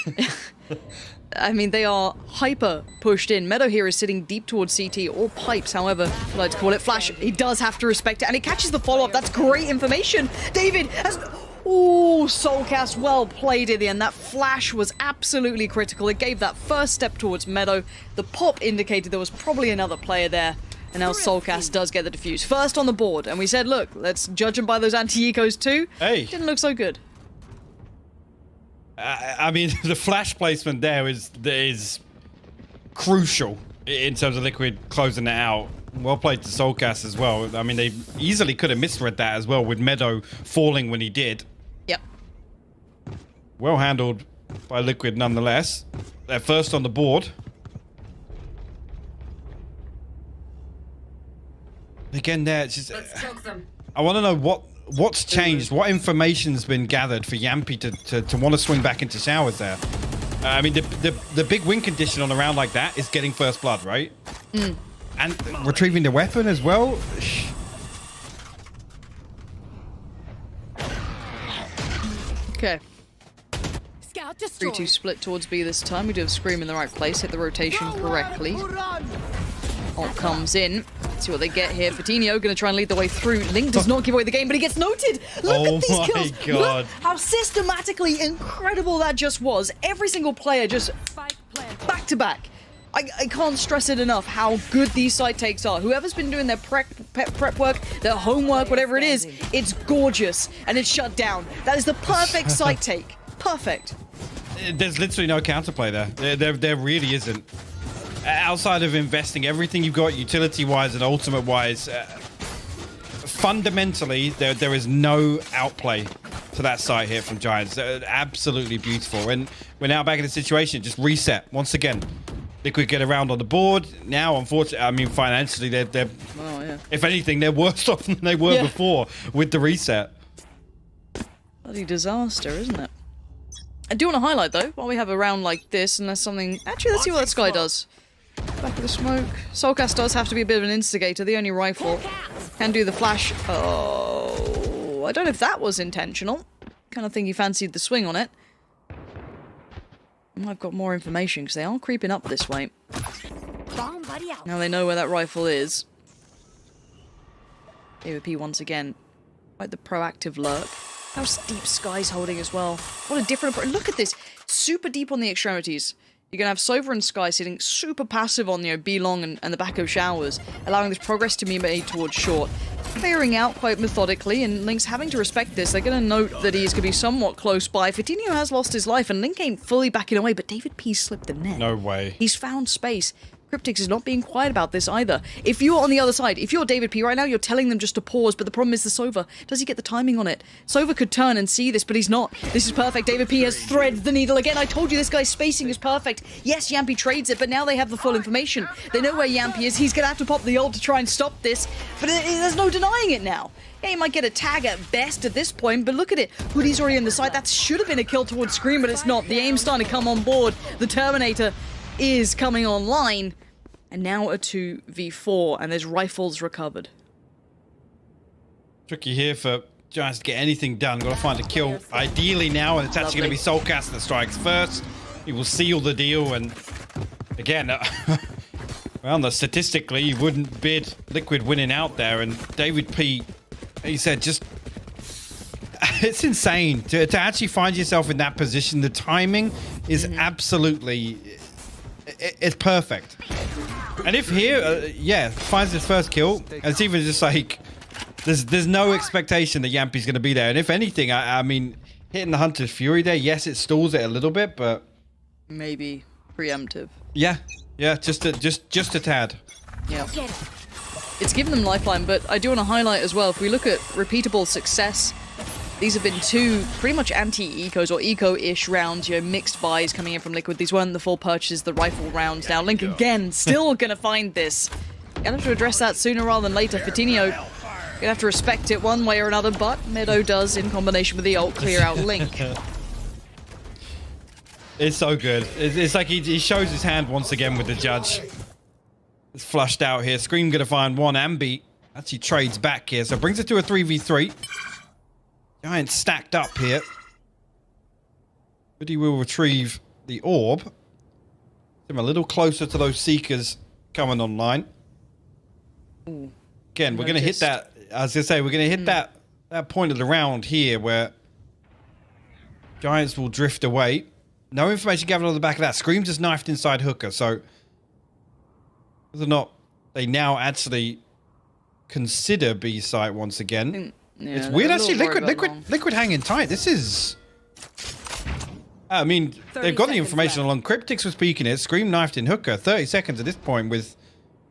I mean, they are hyper pushed in. Meadow here is sitting deep towards CT, or pipes, however you like to call it. Flash, he does have to respect it, and he catches the follow-up. That's great information. David has... Ooh, Soulcast, well played in the end. That flash was absolutely critical. It gave that first step towards Meadow. The pop indicated there was probably another player there. And now Soulcast does get the defuse. First on the board. And we said, look, let's judge him by those anti-ecos too. Hey. Didn't look so good. I mean, the flash placement there is crucial in terms of Liquid closing it out. Well played to Soulcast as well. I mean, they easily could have misread that as well with Meadow falling when he did. Yep. Well handled by Liquid nonetheless. They're first on the board. Again, there, it's just, I want to know what's changed, what information's been gathered for Yampy to want to swing back into showers there. I mean, the big win condition on a round like that is getting first blood, right? And retrieving the weapon as well. Okay. Scout destroyed. 3-2 split towards B this time. We do have Scream in the right place, hit the rotation correctly. Ult comes in. Let's see what they get here. Vitinho going to try and lead the way through. Link does not give away the game, but he gets noted. Look at these kills. God. Look how systematically incredible that just was. Every single player just back to back. I can't stress it enough how good these side takes are. Whoever's been doing their prep work, their homework, whatever it is, it's gorgeous and it's shut down. That is the perfect side take. Perfect. There's literally no counterplay there. There really isn't. Outside of investing everything you've got utility-wise and ultimate-wise, fundamentally, there is no outplay to that side here from Giants. They're absolutely beautiful. And we're now back in a situation, just reset once again. Liquid get around on the board. Now, unfortunately, I mean, financially, they're Oh, yeah. if anything, they're worse off than they were before with the reset. Bloody disaster, isn't it? I do want to highlight, though, while we have a round like this, and there's something... Actually, let's see what that Sky does. Back of the smoke. Soulcast does have to be a bit of an instigator. The only rifle can do the flash. Oh, I don't know if that was intentional. Kind of think he fancied the swing on it. I've got more information because they are creeping up this way. Now they know where that rifle is. AWP once again. Quite the proactive lurk. How deep Sky's holding as well. What a different approach. Look at this. Super deep on the extremities. You're going to have Sova and Sky sitting super passive on, B-long and the back of showers, allowing this progress to be made towards short. Clearing out quite methodically, and Link's having to respect this. They're going to note that he's going to be somewhat close by. Vitinho has lost his life, and Link ain't fully backing away, but David P slipped the net. No way. He's found space. Cryptix is not being quiet about this either. If you're on the other side, if you're David P right now, you're telling them just to pause, but the problem is the Sova. Does he get the timing on it? Sova could turn and see this, but he's not. This is perfect. David P has threaded the needle again. I told you this guy's spacing is perfect. Yes, Yampy trades it, but now they have the full information. They know where Yampy is. He's going to have to pop the ult to try and stop this, but there's no denying it now. Yeah, he might get a tag at best at this point, but look at it. Hoodie's already on the side. That should have been a kill towards Scream, but it's not. The aim's starting to come on board. The Terminator is coming online. And now a 2v4, and there's rifles recovered. Tricky here for Giants to get anything done. Got to find a kill. Ideally now, and it's actually going to be Soulcast that strikes first. He will seal the deal, and again, well, statistically, you wouldn't bid Liquid winning out there, and David P, he said, just... It's insane to actually find yourself in that position. The timing is absolutely... It's perfect. And if here, finds his first kill, it's even just like, there's no expectation that Yampy's going to be there. And if anything, I mean, hitting the Hunter's Fury there, yes, it stalls it a little bit, but... Maybe preemptive. Yeah, just a tad. Yeah. it's given them lifeline, but I do want to highlight as well, if we look at repeatable success, these have been two pretty much anti-ecos or eco-ish rounds, you know, mixed buys coming in from Liquid. These weren't the full purchases, the rifle rounds. Now Link again, still gonna find this. Gonna have to address that sooner rather than later. Fitinho gonna have to respect it one way or another, but Meadow does, in combination with the ult, clear out Link. It's so good. It's like he shows his hand once again with the judge. It's flushed out here. Scream gonna find one. Ambi actually trades back here, so brings it to a 3v3. Giants stacked up here. Hoodie will retrieve the orb. Him a little closer to those Seekers coming online. Ooh, Again, we're gonna hit that. I was gonna say we're gonna hit that point of the round here where Giants will drift away. No information gathered on the back of that. Scream just knifed inside Hooker, so whether or not they now actually consider B site once again. Yeah, It's weird actually. Liquid Liquid hanging tight. This is. I mean, they've got the information along. Cryptics was peeking it. Scream knifed in Hooker. 30 seconds at this point with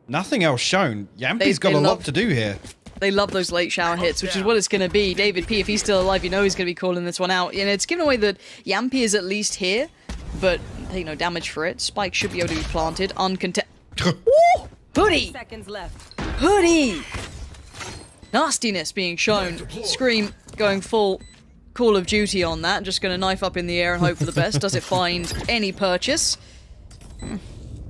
nothing else shown. Yampi's got a lot to do here. They love those late shower hits, which is what it's going to be. David P, if he's still alive, you know he's going to be calling this one out. You know, it's given away that Yampy is at least here, but take no damage for it. Spike should be able to be planted. Hoodie! Seconds left. Hoodie! Nastiness being shown. Scream going full Call of Duty on that. Just going to knife up in the air and hope for the best. Does it find any purchase?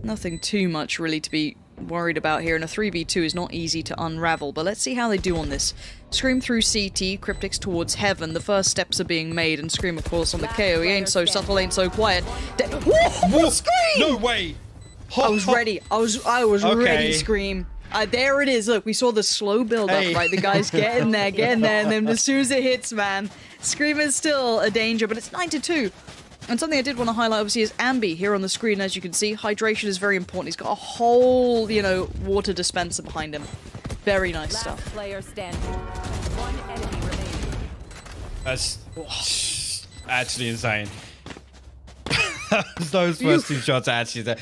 Nothing too much really to be worried about here, and a 3v2 is not easy to unravel, but let's see how they do on this. Scream through CT, Cryptics towards Heaven. The first steps are being made, and Scream, of course, on the KO. He ain't so subtle, ain't so quiet. Whoa, Scream! No way! I was ready. I was Okay. ready, Scream. There it is. Look, we saw the slow build up, right? The guy's getting there, and then as soon as it hits, man, Scream is still a danger, but it's 9-2. And something I did want to highlight, obviously, is Ambi here on the screen. As you can see, hydration is very important. He's got a whole, you know, water dispenser behind him. Very nice Last stuff. player standing. One enemy remaining. That's actually insane. Those first two shots are actually there.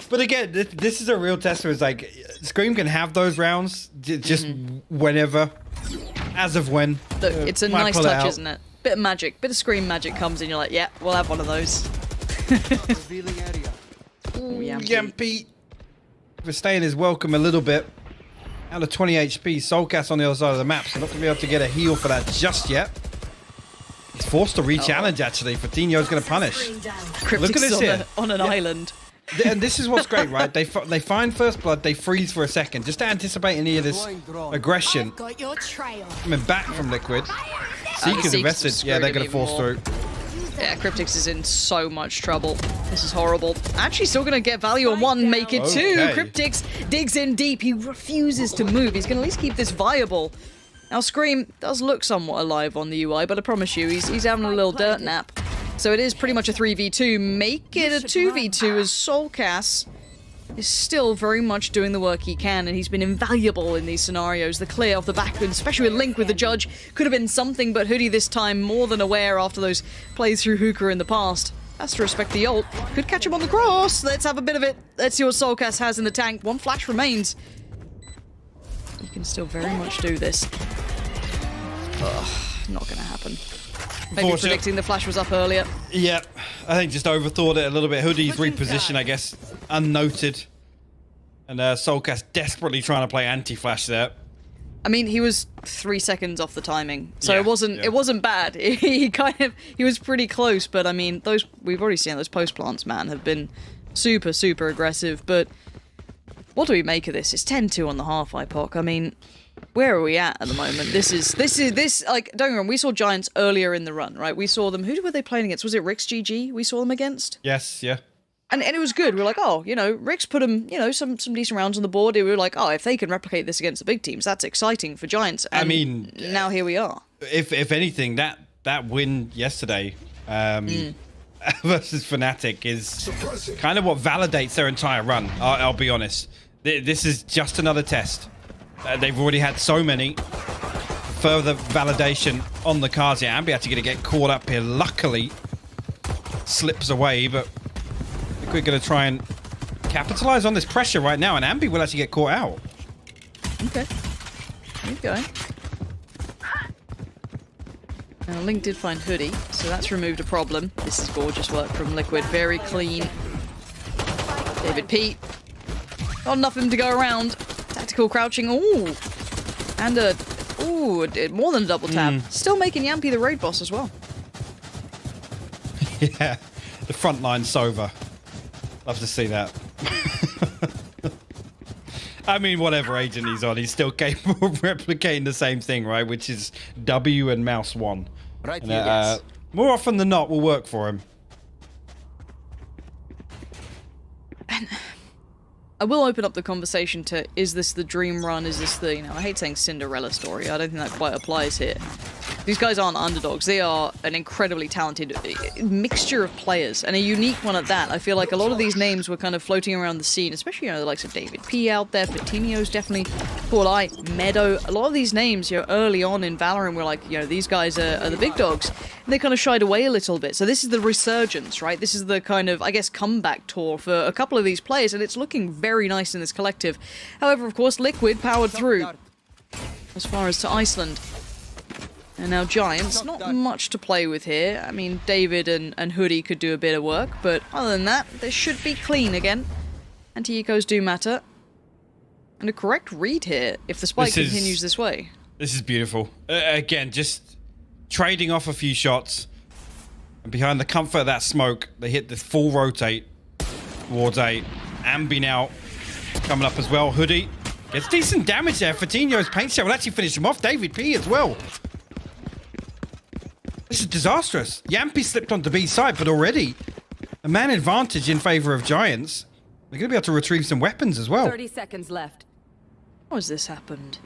But again, this is a real test where it's like, Scream can have those rounds just whenever, as of when. Look, it's a nice touch, isn't it? Bit of magic, bit of Scream magic comes in, you're like, yeah, we'll have one of those. Ooh, Yampy. We're staying his welcome a little bit. Out of 20 HP, Soulcast on the other side of the map, so not going to be able to get a heal for that just yet. It's forced to re-challenge, actually. Fatinho's going to punish. Look at this here. On an island. And this is what's great, right? They find first blood, they freeze for a second, just to anticipate any of this aggression. Got your trail. Coming back from Liquid. Seekers invested. Yeah, they're going to force through. Yeah, Cryptics is in so much trouble. This is horrible. Actually, still going to get value on one, make it two. Okay. Cryptics digs in deep. He refuses to move. He's going to at least keep this viable. Now, Scream does look somewhat alive on the UI, but I promise you, he's having a little dirt nap. So it is pretty much a 3v2. Make it a 2v2 as Soulcast is still very much doing the work he can, and he's been invaluable in these scenarios. The clear off the back, especially with Link with the judge, could have been something, but Hoodie this time more than aware after those plays through Hookah in the past. Has to respect the ult. Could catch him on the cross. Let's have a bit of it. Let's see what Soulcast has in the tank. One flash remains. You can still very much do this. Ugh, not gonna happen. Maybe predicting the flash was up earlier. Yeah, I think just overthought it a little bit. Hoodie's reposition, I guess, unnoted. And Soulcast desperately trying to play anti-flash there. I mean, he was 3 seconds off the timing, so Yeah, it wasn't bad. He was pretty close, but I mean, those we've already seen those post plants, man, have been super aggressive. But what do we make of this? It's 10-2 on the half, IPOC. I mean, where are we at the moment? This like, don't get me wrong, we saw Giants earlier in the run, right? We saw them. Who were they playing against? Was it Rick's GG we saw them against? Yes, yeah. And it was good. We were like, oh, you know, Rick's put them, you know, some decent rounds on the board. We were like, oh, if they can replicate this against the big teams, that's exciting for Giants. And I mean, now here we are. If anything, that win yesterday versus FNATIC is kind of what validates their entire run. I'll be honest. This is just another test. They've already had so many. Further validation on the cards here. Ambi actually going to get caught up here. Luckily, slips away, but we're going to try and capitalize on this pressure right now, and Ambi will actually get caught out. Okay. Keep going. Now, Link did find Hoodie, so that's removed a problem. This is gorgeous work from Liquid. Very clean. David P. Not enough of him to go around. Tactical crouching. Ooh. And a... Ooh, it did more than a double tap. Still making Yampy the raid boss as well. Yeah. The front line Sova. Love to see that. I mean, whatever agent he's on, he's still capable of replicating the same thing, right? Which is W and mouse 1. Right And, here, yes. more often than not, will work for him. I will open up the conversation to, is this the dream run? Is this the, I hate saying Cinderella story. I don't think that quite applies here. These guys aren't underdogs. They are an incredibly talented mixture of players, and a unique one at that. I feel like a lot of these names were kind of floating around the scene, especially, the likes of David P out there. Fatinho's definitely caught eye. Meadow. A lot of these names, early on in Valorant were like, these guys are the big dogs. And they kind of shied away a little bit. So this is the resurgence, right? This is the kind of, I guess, comeback tour for a couple of these players, and it's looking very nice in this collective. However, of course, Liquid powered through as far as to Iceland. And now Giants, not much to play with here. I mean, David and Hoodie could do a bit of work, but other than that, they should be clean again. Anti-ecos do matter. And a correct read here, if the spike continues this way. This is beautiful. Again, just trading off a few shots. And behind the comfort of that smoke, they hit the full rotate towards A. Ambi now coming up as well. Hoodie gets decent damage there. Fatinho's paint shot will actually finish him off. David P as well. This is disastrous. Yampy slipped onto B side, but already a man advantage in favor of Giants. They're going to be able to retrieve some weapons as well. 30 seconds left. How has this happened?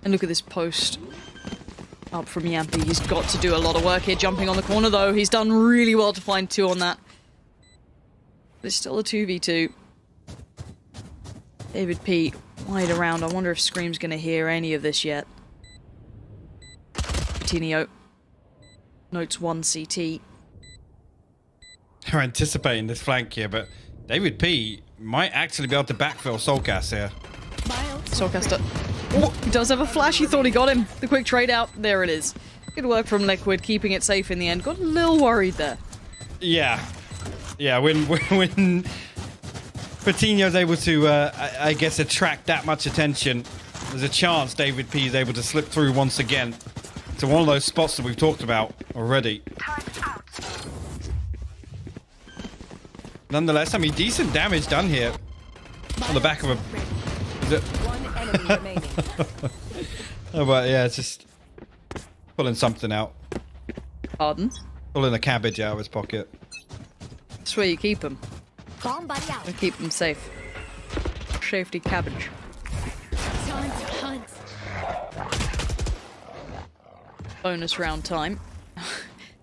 And look at this post up from Yampy. He's got to do a lot of work here. Jumping on the corner, though. He's done really well to find 2 on that. There's still a 2v2. David P wide around. I wonder if Scream's going to hear any of this yet. Fatinho notes 1 CT. They're anticipating this flank here, but David P might actually be able to backfill Soulcast here. Soulcaster. Oh, he does have a flash. He thought he got him. The quick trade out. There it is. Good work from Liquid, keeping it safe in the end. Got a little worried there. Yeah. Yeah, when Fatinho's able to, I guess, attract that much attention, there's a chance David P is able to slip through once again to one of those spots that we've talked about already. Nonetheless, I mean, decent damage done here on the back of a... Is it? One enemy remaining. Oh, but yeah, it's just pulling something out. Pardon? Pulling a cabbage out of his pocket. That's where you keep them. Bomb buddy out. You keep them safe. Safety cabbage. Time to hunt. Bonus round time.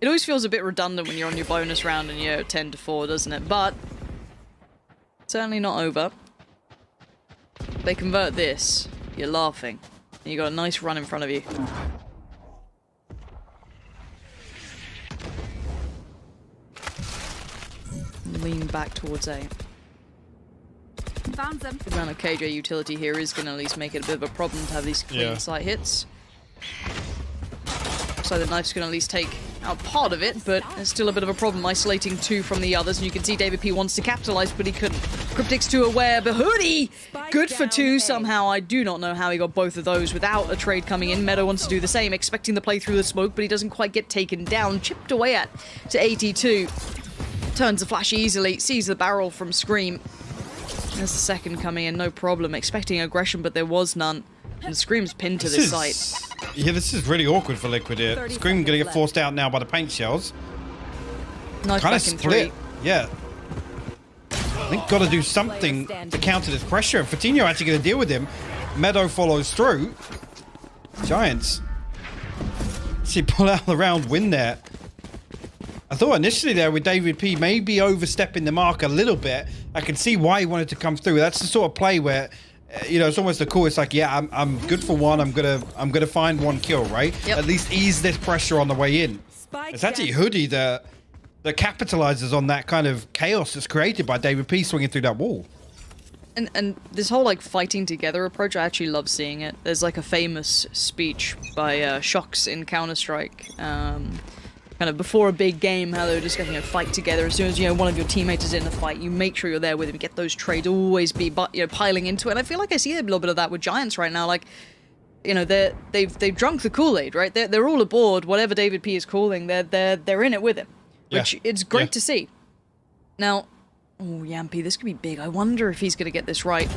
It always feels a bit redundant when you're on your bonus round and you're 10 to 4, doesn't it? But certainly not over. If they convert this, you're laughing. And you got a nice run in front of you. Lean back towards A. Found them. The amount of KJ utility here is going to at least make it a bit of a problem to have these clean sight hits. So the knife's going to at least take out part of it, but there's still a bit of a problem isolating 2 from the others. And you can see David P wants to capitalize, but he couldn't. Cryptic's 2 aware, but Hoodie! Good for 2 somehow. I do not know how he got both of those without a trade coming in. Meadow wants to do the same, expecting the play through the smoke, but he doesn't quite get taken down. Chipped away at to 82. Turns the flash easily, sees the barrel from Scream. There's the second coming in, no problem. Expecting aggression, but there was none. And Scream's pinned to this site. Yeah, this is really awkward for Liquid here. Scream gonna get forced out now by the paint shells. Nice Kind of back in split. 3. Yeah. I think got to do something to counter this pressure. Fatinho actually going to deal with him. Meadow follows through. Giants. See, pull out the round win there. I thought initially there with David P maybe overstepping the mark a little bit. I can see why he wanted to come through. That's the sort of play where, it's almost the call. It's like, yeah, I'm good for one. I'm gonna find 1 kill, right? Yep. At least ease this pressure on the way in. Spike It's actually down. Hoodie that capitalizes on that kind of chaos that's created by David P swinging through that wall. And this whole like fighting together approach, I actually love seeing it. There's like a famous speech by Shocks in Counter-Strike, kind of before a big game, how they were just going to fight together. As soon as one of your teammates is in the fight, you make sure you're there with him. Get those trades, always be piling into it. And I feel like I see a little bit of that with Giants right now. Like, they've drunk the Kool-Aid, right? They're all aboard whatever David P is calling. They're in it with him, which it's great to see. Now. Oh, Yampy, this could be big. I wonder if he's going to get this right.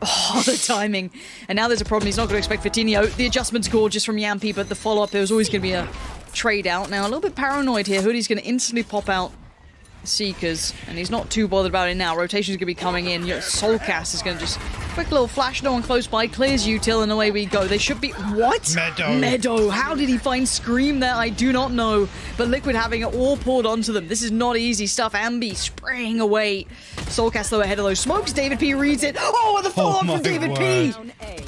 Oh, the timing. And now there's a problem. He's not going to expect Vitinho. The adjustment's gorgeous from Yampy, but the follow-up, there was always going to be a trade out. Now, a little bit paranoid here. Hoodie's going to instantly pop out Seekers, and he's not too bothered about it now. Rotation's going to be coming in. Soulcast is going to just... Quick little flash, no one close by. Clears Util, and away we go. They should be... What? Meadow. How did he find Scream there? I do not know. But Liquid having it all poured onto them. This is not easy stuff. Ambi spraying away. Soulcast, though, ahead of those smokes. David P reads it. Oh, and the follow-up from David P.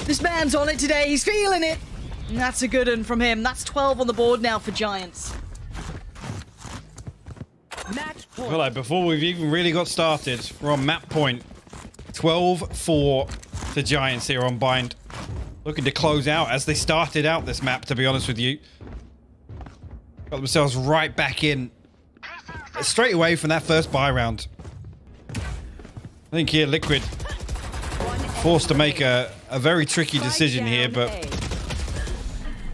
This man's on it today. He's feeling it. And that's a good one from him. That's 12 on the board now for Giants. Well, like, before we've even really got started, we're on map point. 12-4 to Giants here on Bind. Looking to close out as they started out this map, to be honest with you. Got themselves right back in. Straight away from that first buy round. I think here Liquid forced to make a very tricky decision here, but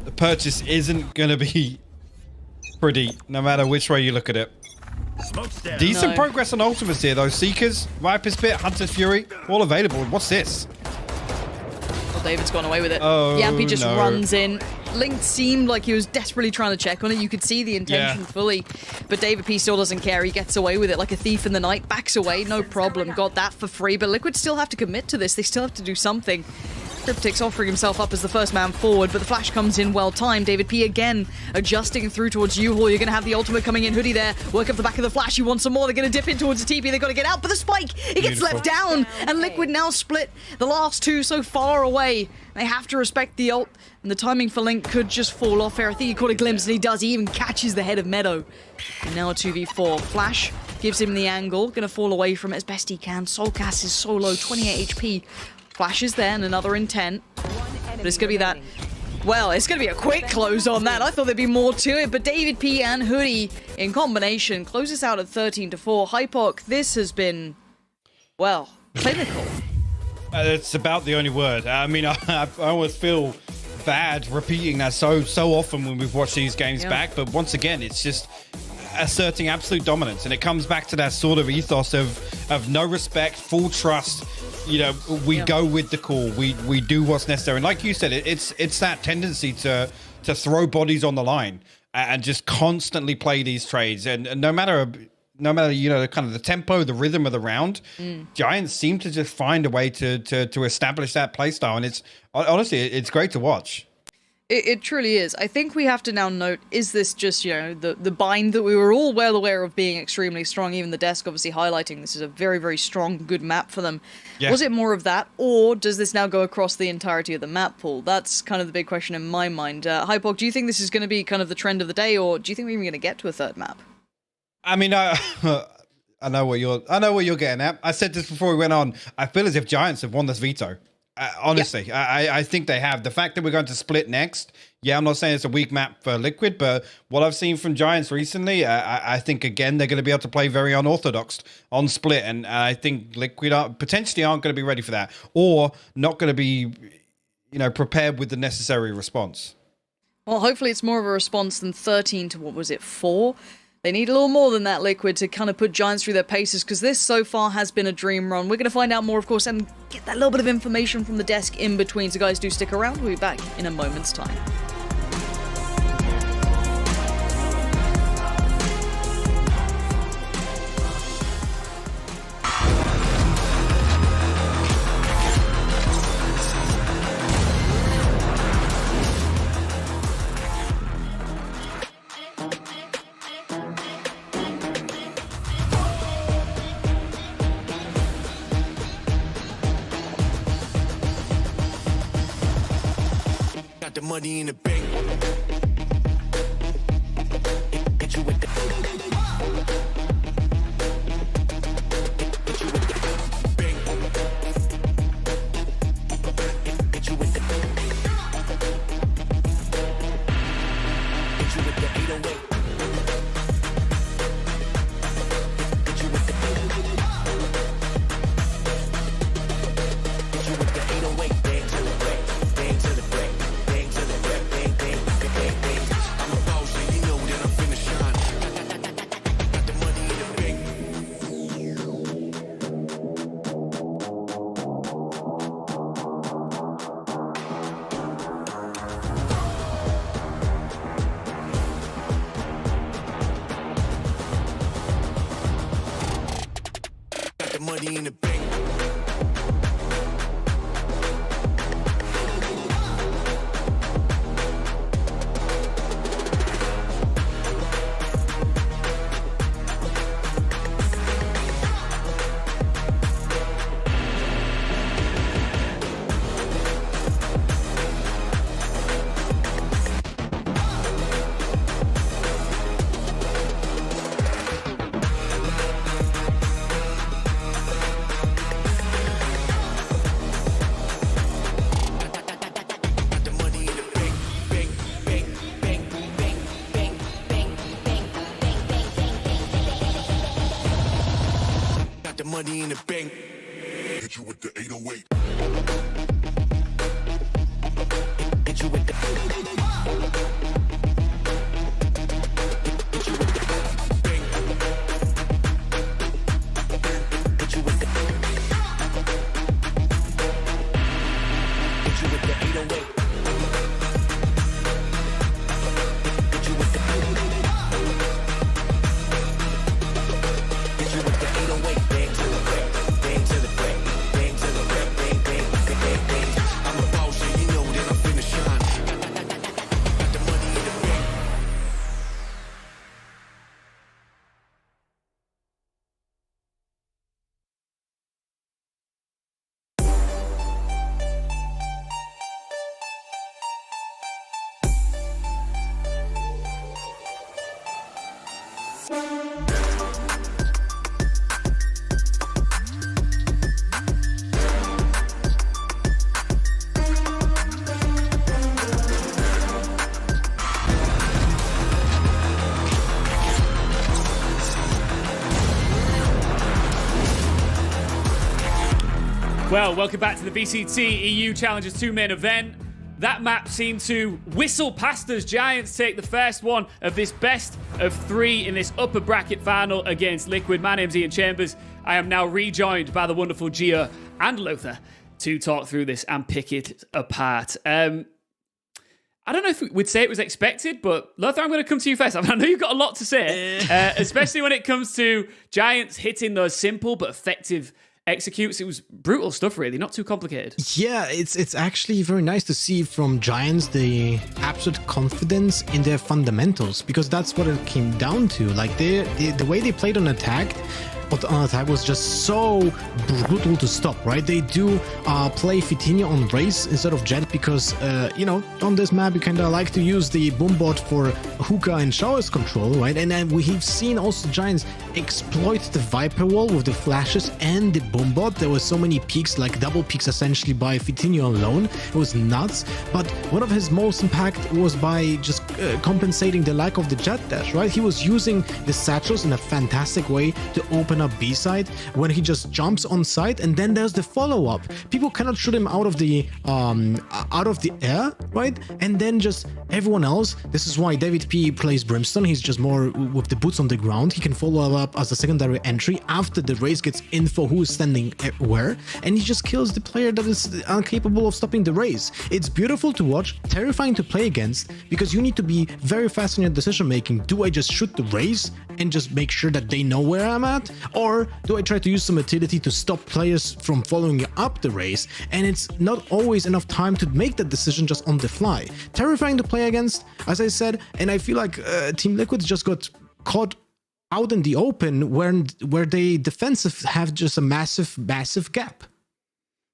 the purchase isn't going to be pretty, no matter which way you look at it. Decent progress on ultimates here, though. Seekers, Viper's Pit, Hunter's Fury, all available. What's this? Well, David's gone away with it. Oh, Yampy just runs in. Link seemed like he was desperately trying to check on it. You could see the intention fully. But David P still doesn't care. He gets away with it like a thief in the night. Backs away, no problem. Got that for free. But Liquid still have to commit to this. They still have to do something. Cryptic's offering himself up as the first man forward, but the flash comes in well timed. David P again adjusting through towards U-Haul. You're going to have the ultimate coming in. Hoodie there. Work up the back of the flash. You want some more. They're going to dip in towards the TP. They've got to get out, but the spike, it gets left down. And Liquid now split. The last two so far away. They have to respect the ult, and the timing for Link could just fall off here. I think he caught a glimpse, and he does. He even catches the head of Meadow. And now a 2v4. Flash gives him the angle. Going to fall away from it as best he can. Soulcast is so low, 28 HP. Flash is there, and another intent. But it's going to be that... Well, it's going to be a quick close on that. I thought there'd be more to it, but David P and Hoodie in combination closes out at 13-4. Hypoc, this has been, well, clinical. It's about the only word. I mean, I always feel bad repeating that so often when we've watched these games back, but once again, it's just asserting absolute dominance, and it comes back to that sort of ethos of no respect, full trust. You know, we go with the call. We do what's necessary. And like you said, it's that tendency to throw bodies on the line and just constantly play these trades. And no matter you know, kind of the tempo, the rhythm of the round, Giants seem to just find a way to establish that play style. And it's honestly, it's great to watch. It truly is. I think we have to now note, is this just, you know, the bind that we were all well aware of being extremely strong, even the desk obviously highlighting this is a very, very strong, good map for them. Yeah. Was it more of that, or does this now go across the entirety of the map pool? That's kind of the big question in my mind. Hypok, do you think this is going to be kind of the trend of the day, or do you think we're even going to get to a third map? I mean, I know what you're getting at. I said this before we went on. I feel as if Giants have won this veto. Honestly, I think they have. The fact that we're going to split next, I'm not saying it's a weak map for Liquid, but what I've seen from Giants recently, I think, again, they're going to be able to play very unorthodox on split, and I think Liquid potentially aren't going to be ready for that, or not going to be, you know, prepared with the necessary response. Well, hopefully it's more of a response than 13 to, what was it, 4? They need a little more than that, Liquid, to kind of put Giants through their paces, because this so far has been a dream run. We're going to find out more, of course, and get that little bit of information from the desk in between. So guys, do stick around. We'll be back in a moment's time. The money in the bank. Hit you with the bank. the money in the bank. Money in the bank. Hit you with the 808. Hit you with the. Hit you with the bank. Hit you with the. Hit you with the 808. Hit you with the. Hit you with the 808. Well, welcome back to the VCT EU Challengers 2 main event. That map seemed to whistle past us. Giants take the first one of this best of 3 in this upper bracket final against Liquid. My name's Ian Chambers. I am now rejoined by the wonderful Gio and Lothar to talk through this and pick it apart. I don't know if we'd say it was expected, but Lothar, I'm going to come to you first. I know you've got a lot to say, especially when it comes to Giants hitting those simple but effective executes. It was brutal stuff, really, not too complicated. Yeah, it's actually very nice to see from Giants the absolute confidence in their fundamentals, because that's what it came down to. Like the way they played on attack was just so brutal to stop, right? They do play Fitinho on Race instead of Jet because, on this map you kind of like to use the boom bot for hookah and showers control, right? And then we've seen also Giants exploit the Viper wall with the flashes and the boom bot. There were so many peaks, like double peaks essentially by Fitinho alone. It was nuts. But one of his most impact was by just compensating the lack of the Jet dash, right? He was using the satchels in a fantastic way to open up B side when he just jumps on site, and then there's the follow-up. People cannot shoot him out of the air, right? And then just everyone else. This is why David P plays Brimstone. He's just more with the boots on the ground. He can follow up as a secondary entry after the race gets info who is standing where, and he just kills the player that is incapable of stopping the race. It's beautiful to watch, terrifying to play against, because you need to be very fast in your decision making. Do I just shoot the race and just make sure that they know where I'm at, or do I try to use some utility to stop players from following up the race? And it's not always enough time to make that decision just on the fly. Terrifying to play against, as I said, and I feel like Team Liquid just got caught out in the open where they defensive have just a massive gap.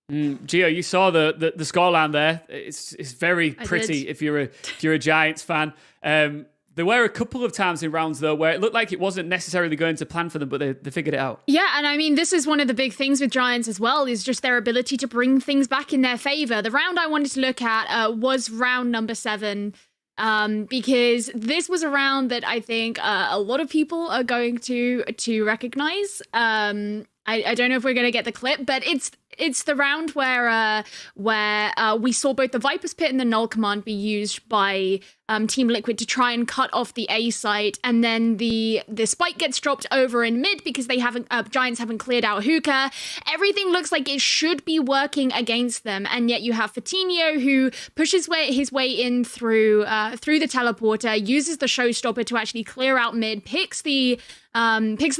Gio, you saw the scoreline there. It's very pretty if you're a Giants fan. There were a couple of times in rounds, though, where it looked like it wasn't necessarily going to plan for them, but they figured it out. Yeah, and I mean, this is one of the big things with Giants as well, is just their ability to bring things back in their favor. The round I wanted to look at was round number 7, because this was a round that I think a lot of people are going to recognize. I don't know if we're going to get the clip, but it's it's the round where we saw both the Viper's Pit and the Null Command be used by Team Liquid to try and cut off the A site, and then the spike gets dropped over in mid because they haven't Giants haven't cleared out hookah. Everything looks like it should be working against them, and yet you have Fatinho who pushes his way in through the teleporter, uses the showstopper to actually clear out mid, picks the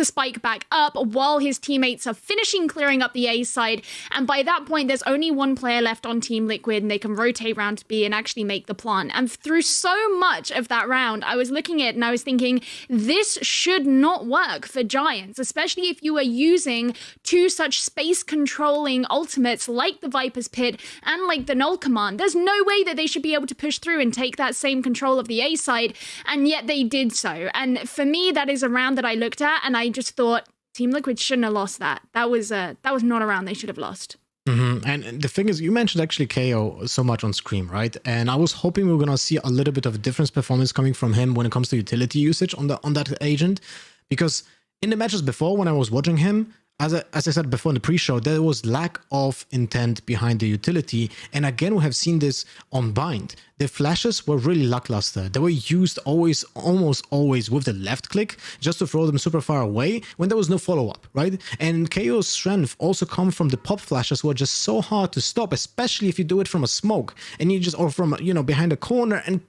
spike back up while his teammates are finishing clearing up the A side. And by that point, there's only one player left on Team Liquid, and they can rotate round to B and actually make the plant. And through so much of that round, I was looking at it and I was thinking, this should not work for Giants, especially if you are using two such space controlling ultimates like the Viper's Pit and like the Null Command. There's no way that they should be able to push through and take that same control of the A side, and yet they did so. And for me, that is a round that I looked at and I just thought Team Liquid shouldn't have lost that. That was not a round they should have lost. Mm-hmm. And the thing is, you mentioned actually KO so much on Scream, right? And I was hoping we were gonna see a little bit of a different performance coming from him when it comes to utility usage on that agent, because in the matches before, when I was watching him, as I said before in the pre-show, there was lack of intent behind the utility. And again, we have seen this on Bind. The flashes were really lackluster. They were used almost always with the left click, just to throw them super far away when there was no follow-up, right? And KO's strength also comes from the pop flashes, who are just so hard to stop, especially if you do it from a smoke and or from, behind a corner, and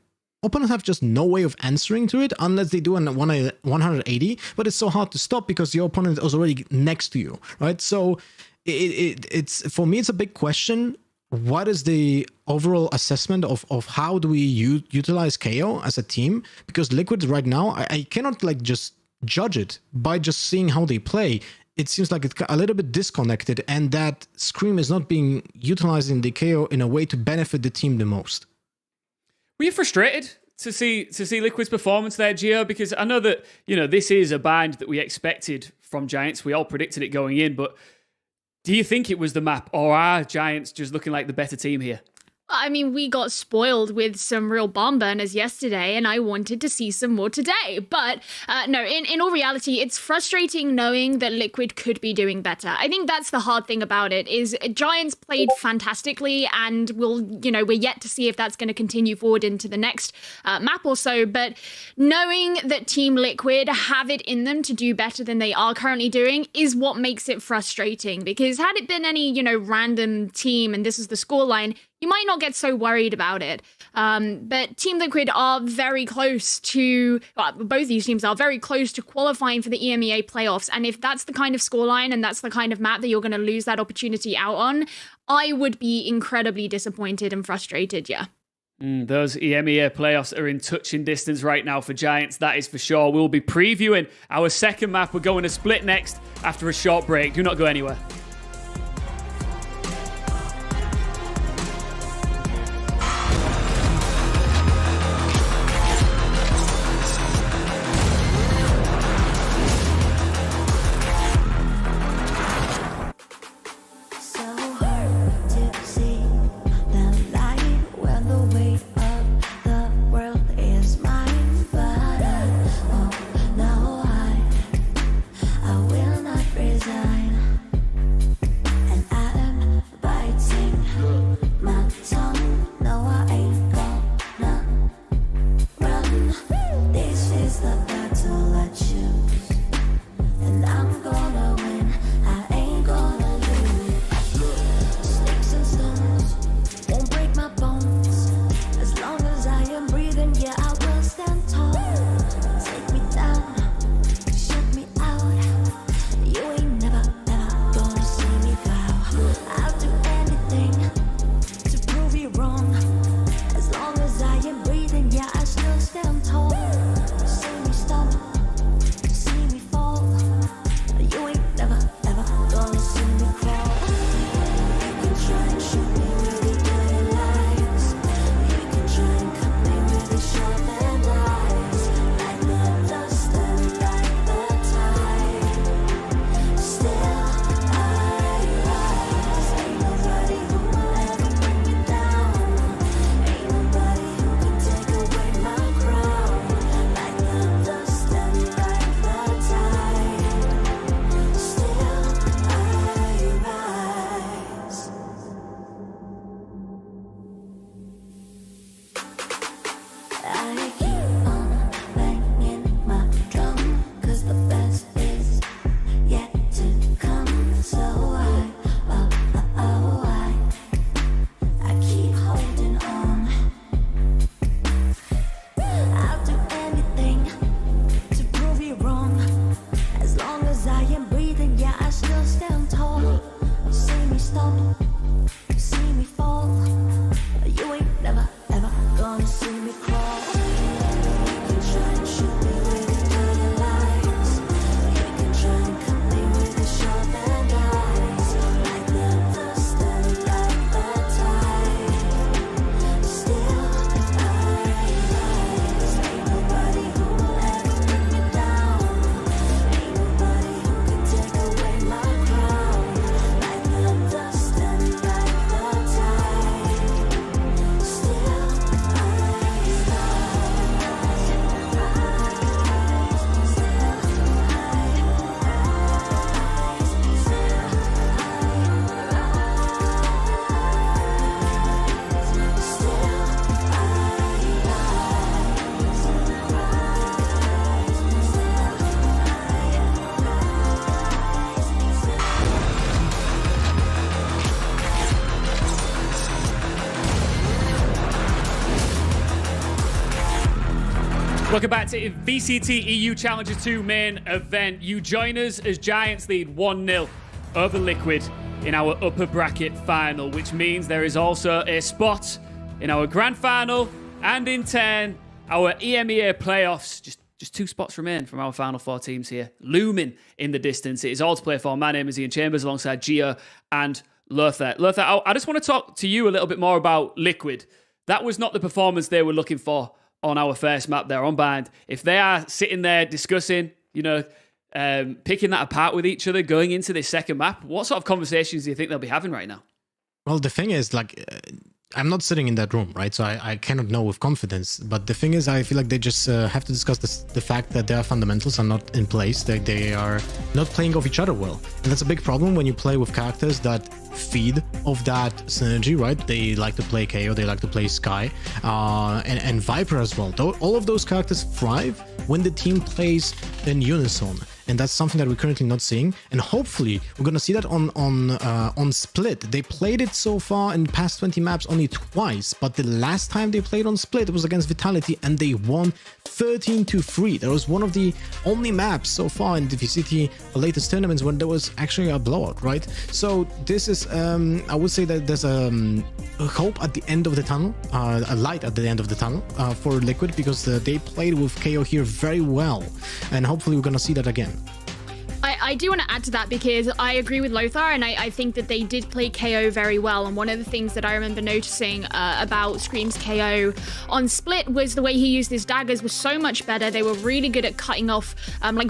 opponents have just no way of answering to it unless they do a 180, but it's so hard to stop because your opponent is already next to you, right? So it's for me, it's a big question. What is the overall assessment of how do we utilize KO as a team? Because Liquid right now, I cannot just judge it by just seeing how they play. It seems like it's a little bit disconnected, and that Scream is not being utilized in the KO in a way to benefit the team the most. Were you frustrated to see Liquid's performance there, Gio? Because I know that, this is a bind that we expected from Giants. We all predicted it going in, but do you think it was the map, or are Giants just looking like the better team here? I mean, we got spoiled with some real bomb burners yesterday, and I wanted to see some more today. But no, in all reality, it's frustrating knowing that Liquid could be doing better. I think that's the hard thing about it, is Giants played fantastically, and we're yet to see if that's going to continue forward into the next map or so. But knowing that Team Liquid have it in them to do better than they are currently doing is what makes it frustrating. Because had it been any, random team and this is the scoreline, you might not get so worried about it. But Team Liquid are very close to, both these teams are very close to qualifying for the EMEA playoffs. And if that's the kind of scoreline and that's the kind of map that you're going to lose that opportunity out on, I would be incredibly disappointed and frustrated, yeah. Those EMEA playoffs are in touching distance right now for Giants, that is for sure. We'll be previewing our second map. We're going to split next after a short break. Do not go anywhere. stop to see me fall. You ain't never, ever gonna see me crawl. You can try and shoot me with your dirty lies. You can try and cut me with your sharp and eyes. Like the dust and like the tide. Still, I rise. Ain't nobody who will ever bring me down. Ain't nobody who can take away my crown. Like the dust and like the tide. Still, Welcome back to VCT EU Challenger 2 main event. You join us as Giants lead 1-0 over Liquid in our upper bracket final, which means there is also a spot in our grand final and in turn our EMEA playoffs. Just 2 spots remain from our final 4 teams here, looming in the distance. It is all to play for. My name is Ian Chambers alongside Gia and Lothar. Lothar, I just want to talk to you a little bit more about Liquid. That was not the performance they were looking for on our first map there on Bind. If they are sitting there discussing, picking that apart with each other going into this second map, what sort of conversations do you think they'll be having right now? Well, the thing is, I'm not sitting in that room, right? So I cannot know with confidence. But the thing is, I feel like they just have to discuss the fact that their fundamentals are not in place. They are not playing off each other well. And that's a big problem when you play with characters that feed off that synergy, right? They like to play KO, they like to play Sky, and Viper as well. All of those characters thrive when the team plays in unison. And that's something that we're currently not seeing. And hopefully we're going to see that on Split. They played it so far in past 20 maps only twice, but the last time they played on Split, it was against Vitality and they won 13-3. That was one of the only maps so far in the VCT latest tournaments when there was actually a blowout, right? So this is, I would say that there's a hope at the end of the tunnel, a light at the end of the tunnel for Liquid, because they played with KO here very well. And hopefully we're going to see that again. I do want to add to that because I agree with Lothar, and I think that they did play KO very well. And one of the things that I remember noticing about Scream's KO on Split was the way he used his daggers was so much better. They were really good at cutting off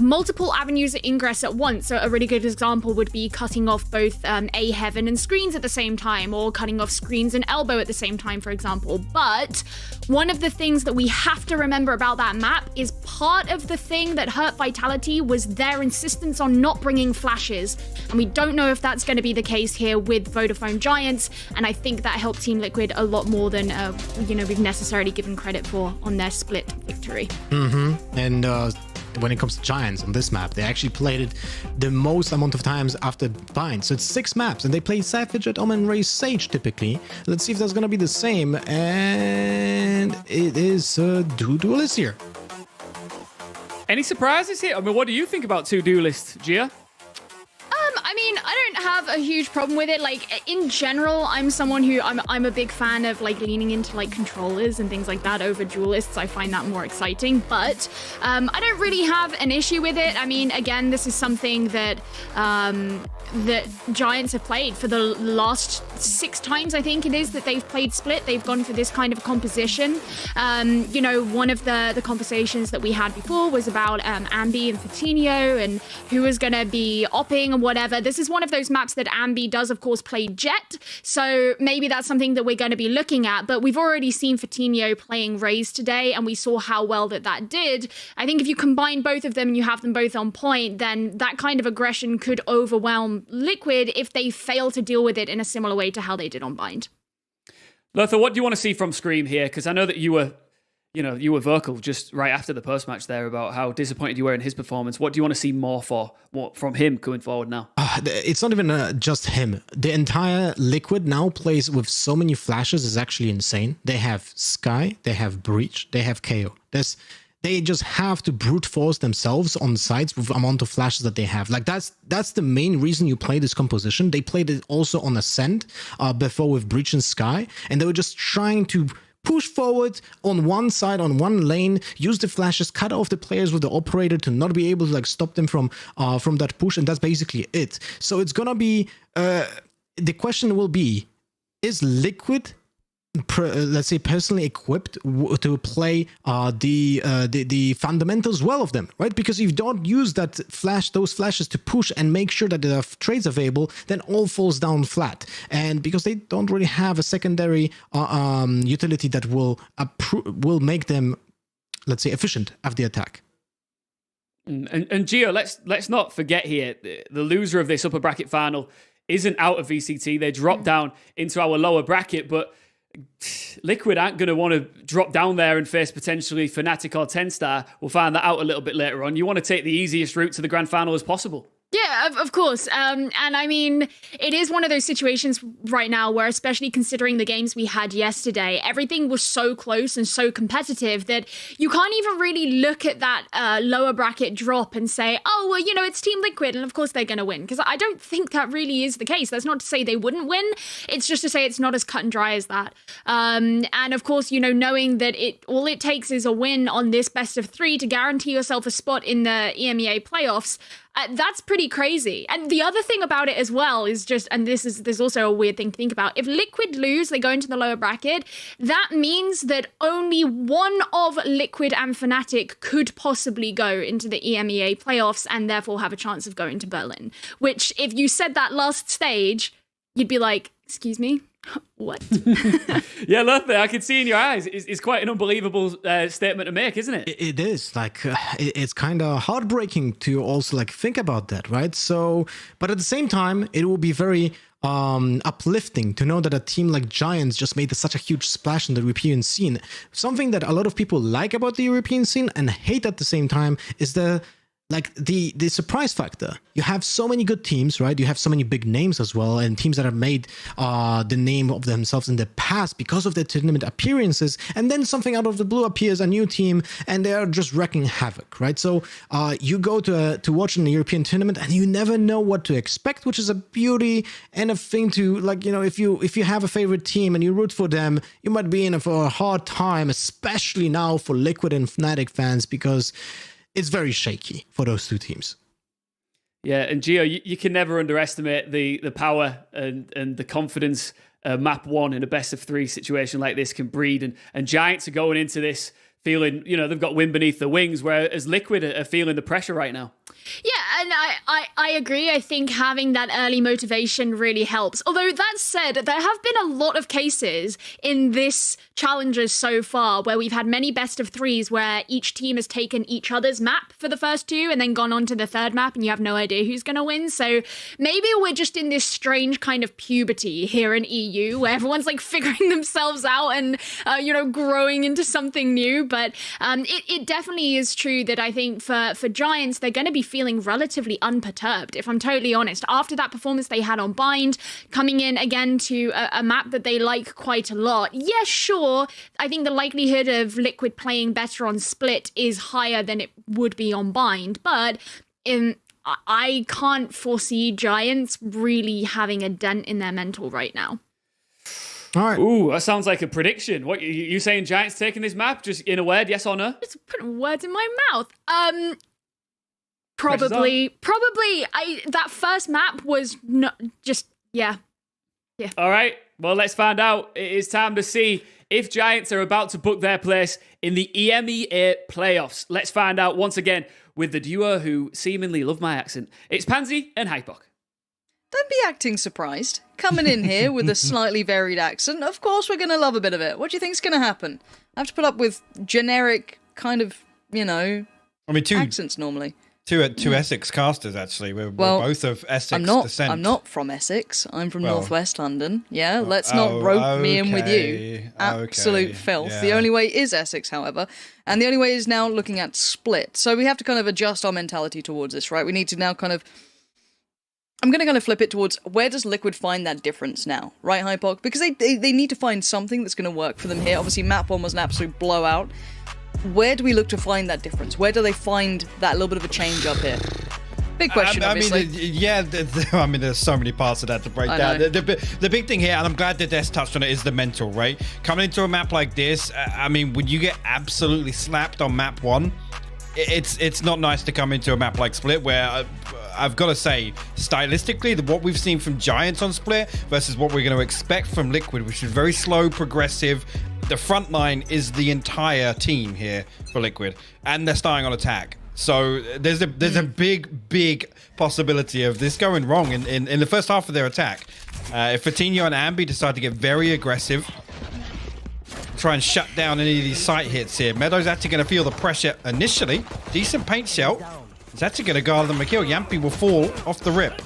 multiple avenues of ingress at once. So a really good example would be cutting off both A Heaven and screens at the same time, or cutting off screens and elbow at the same time, for example. But one of the things that we have to remember about that map is part of the thing that hurt Vitality was their insistence on not bringing flashes, and we don't know if that's going to be the case here with Vodafone Giants, and I think that helped Team Liquid a lot more than we've necessarily given credit for on their Split victory. And when it comes to Giants on this map, they actually played it the most amount of times after Bind. So it's 6 maps, and they play Savage at Omen, Ray, Sage typically. Let's see if that's going to be the same. And it is 2 duelists here. Any surprises here? I mean, what do you think about 2 duelists, Gia? I mean, I don't have a huge problem with it. Like, in general, I'm someone who I'm a big fan of leaning into controllers and things like that over duelists. I find that more exciting, but I don't really have an issue with it. I mean, again, this is something that that Giants have played for the last 6 times, I think it is, that they've played Split. They've gone for this kind of composition. One of the conversations that we had before was about Ambi and Fatinho and who was going to be opping and whatever. This is one of those maps that Ambi does, of course, play Jet. So maybe that's something that we're going to be looking at. But we've already seen Fatinho playing Raze today, and we saw how well that did. I think if you combine both of them and you have them both on point, then that kind of aggression could overwhelm Liquid if they fail to deal with it in a similar way to how they did on Bind. Lothar, what do you want to see from Scream here? Because I know that you were vocal just right after the post-match there about how disappointed you were in his performance. What do you want to see more from him going forward now? It's not even just him. The entire Liquid now plays with so many flashes is actually insane. They have Sky, they have Breach, they have KO. they just have to brute force themselves on sites with the amount of flashes that they have. Like that's the main reason you play this composition. They played it also on Ascent before with Breach and Sky, and they were just trying to push forward on one side, on one lane, use the flashes, cut off the players with the operator to not be able to like stop them from that push, and that's basically it. So it's gonna be the question will be, is Liquid let's say personally equipped to play the fundamentals well of them, right? Because if you don't use those flashes to push and make sure that there are trades available, then all falls down flat. And because they don't really have a secondary utility that will make them, let's say, efficient of the attack. And Gio, let's not forget here, the loser of this upper bracket final isn't out of VCT. They dropped down into our lower bracket, but Liquid aren't going to want to drop down there and face potentially Fnatic or 10-Star. We'll find that out a little bit later on. You want to take the easiest route to the grand final as possible. Yeah, of course. And I mean, it is one of those situations right now where, especially considering the games we had yesterday, everything was so close and so competitive that you can't even really look at that lower bracket drop and say, oh, well, you know, it's Team Liquid and of course they're going to win. Because I don't think that really is the case. That's not to say they wouldn't win. It's just to say it's not as cut and dry as that. And of course, you know, knowing that all it takes is a win on this best of 3 to guarantee yourself a spot in the EMEA playoffs. That's pretty crazy. And the other thing about it as well is just, and there's also a weird thing to think about. If Liquid lose, they go into the lower bracket. That means that only one of Liquid and Fnatic could possibly go into the EMEA playoffs and therefore have a chance of going to Berlin. Which, if you said that last stage, you'd be like, excuse me? What? Yeah, Luther, I can see in your eyes. It's quite an unbelievable statement to make, isn't it? It is. Like, it's kind of heartbreaking to also like think about that, right? So, but at the same time, it will be very uplifting to know that a team like Giants just made such a huge splash in the European scene. Something that a lot of people like about the European scene and hate at the same time is the surprise factor. You have so many good teams, right? You have so many big names as well, and teams that have made the name of themselves in the past because of their tournament appearances, and then something out of the blue appears, a new team, and they are just wrecking havoc, right? So you go to watch in the European tournament, and you never know what to expect, which is a beauty and a thing to, like, you know, if you have a favorite team and you root for them, you might be in for a hard time, especially now for Liquid and Fnatic fans, because it's very shaky for those two teams. Yeah, and Gio, you can never underestimate the power and the confidence map 1 in a best of 3 situation like this can breed. And Giants are going into this feeling, you know, they've got wind beneath their wings, whereas Liquid are feeling the pressure right now. Yeah, and I agree. I think having that early motivation really helps. Although that said, there have been a lot of cases in this challenges so far where we've had many best of 3s where each team has taken each other's map for the first 2 and then gone on to the third map and you have no idea who's going to win. So maybe we're just in this strange kind of puberty here in EU where everyone's like figuring themselves out and, you know, growing into something new. But it definitely is true that I think for Giants, they're going to be feeling relatively unperturbed, if I'm totally honest. After that performance they had on Bind, coming in again to a map that they like quite a lot. Yeah, sure, I think the likelihood of Liquid playing better on Split is higher than it would be on Bind, but I can't foresee Giants really having a dent in their mental right now. All right. Ooh, that sounds like a prediction. What, you saying Giants taking this map? Just in a word, yes or no? Just putting words in my mouth. Probably. That first map was not just, yeah. All right. Well, let's find out. It is time to see if Giants are about to book their place in the EMEA playoffs. Let's find out once again with the duo who seemingly love my accent. It's Pansy and Hypok. Don't be acting surprised. Coming in here with a slightly varied accent, of course we're going to love a bit of it. What do you think's going to happen? I have to put up with generic kind of, you know, accents normally. Two Essex casters, actually. We're both of Essex descent. I'm not from Essex. I'm from Northwest London. Yeah, let's not rope me in with you. Absolute filth. Yeah. The only way is Essex, however. And the only way is now looking at Split. So we have to kind of adjust our mentality towards this, right? We need to now kind of... I'm going to kind of flip it towards where does Liquid find that difference now, right, Hypok? Because they need to find something that's going to work for them here. Obviously, map 1 was an absolute blowout. where do we look to find that difference? Where do they find that little bit of a change up here? Big question, obviously. I mean, there's so many parts of that to break down. know. The big thing here, and I'm glad that Des touched on it, is the mental, right? Coming into a map like this, I mean, when you get absolutely slapped on map 1, it's not nice to come into a map like Split, where I've got to say, stylistically, what we've seen from Giants on Split versus what we're going to expect from Liquid, which is very slow, progressive. The front line is the entire team here for Liquid, and they're starting on attack. So there's a big possibility of this going wrong in the first half of their attack. If Fatinho and Ambi decide to get very aggressive, try and shut down any of these site hits here, Meadows actually going to feel the pressure initially. Decent paint shell. He's actually going to guard them a kill. Yampi will fall off the rip.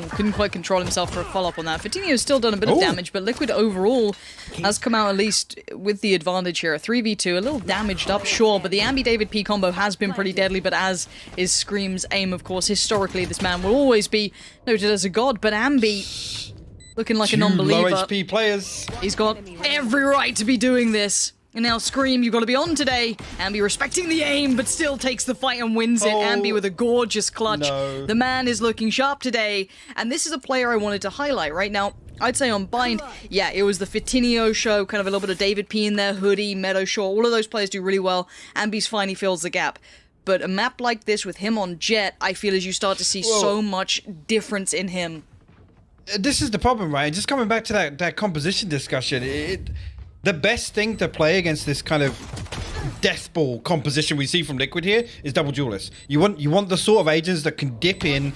Couldn't quite control himself for a follow-up on that. Fatinho's still done a bit of damage, but Liquid overall has come out at least with the advantage here. A 3v2, a little damaged up, sure, but the Ambi-David P combo has been pretty deadly, but as is Scream's aim, of course, historically this man will always be noted as a god, but Ambi looking like a non-believer. Low HP players. He's got every right to be doing this. And now Scream, you've got to be on today. Ambi respecting the aim, but still takes the fight and wins it. Ambi with a gorgeous clutch. No. The man is looking sharp today. And this is a player I wanted to highlight right now. I'd say on Bind, yeah, it was the Fatinho show, kind of a little bit of David P in there, Hoodie, Meadow Shaw, all of those players do really well. Ambi's finally fills the gap. But a map like this with him on Jet, I feel as you start to see so much difference in him. This is the problem, right? Just coming back to that composition discussion, the best thing to play against this kind of death ball composition we see from Liquid here is double duelists. You want the sort of agents that can dip in.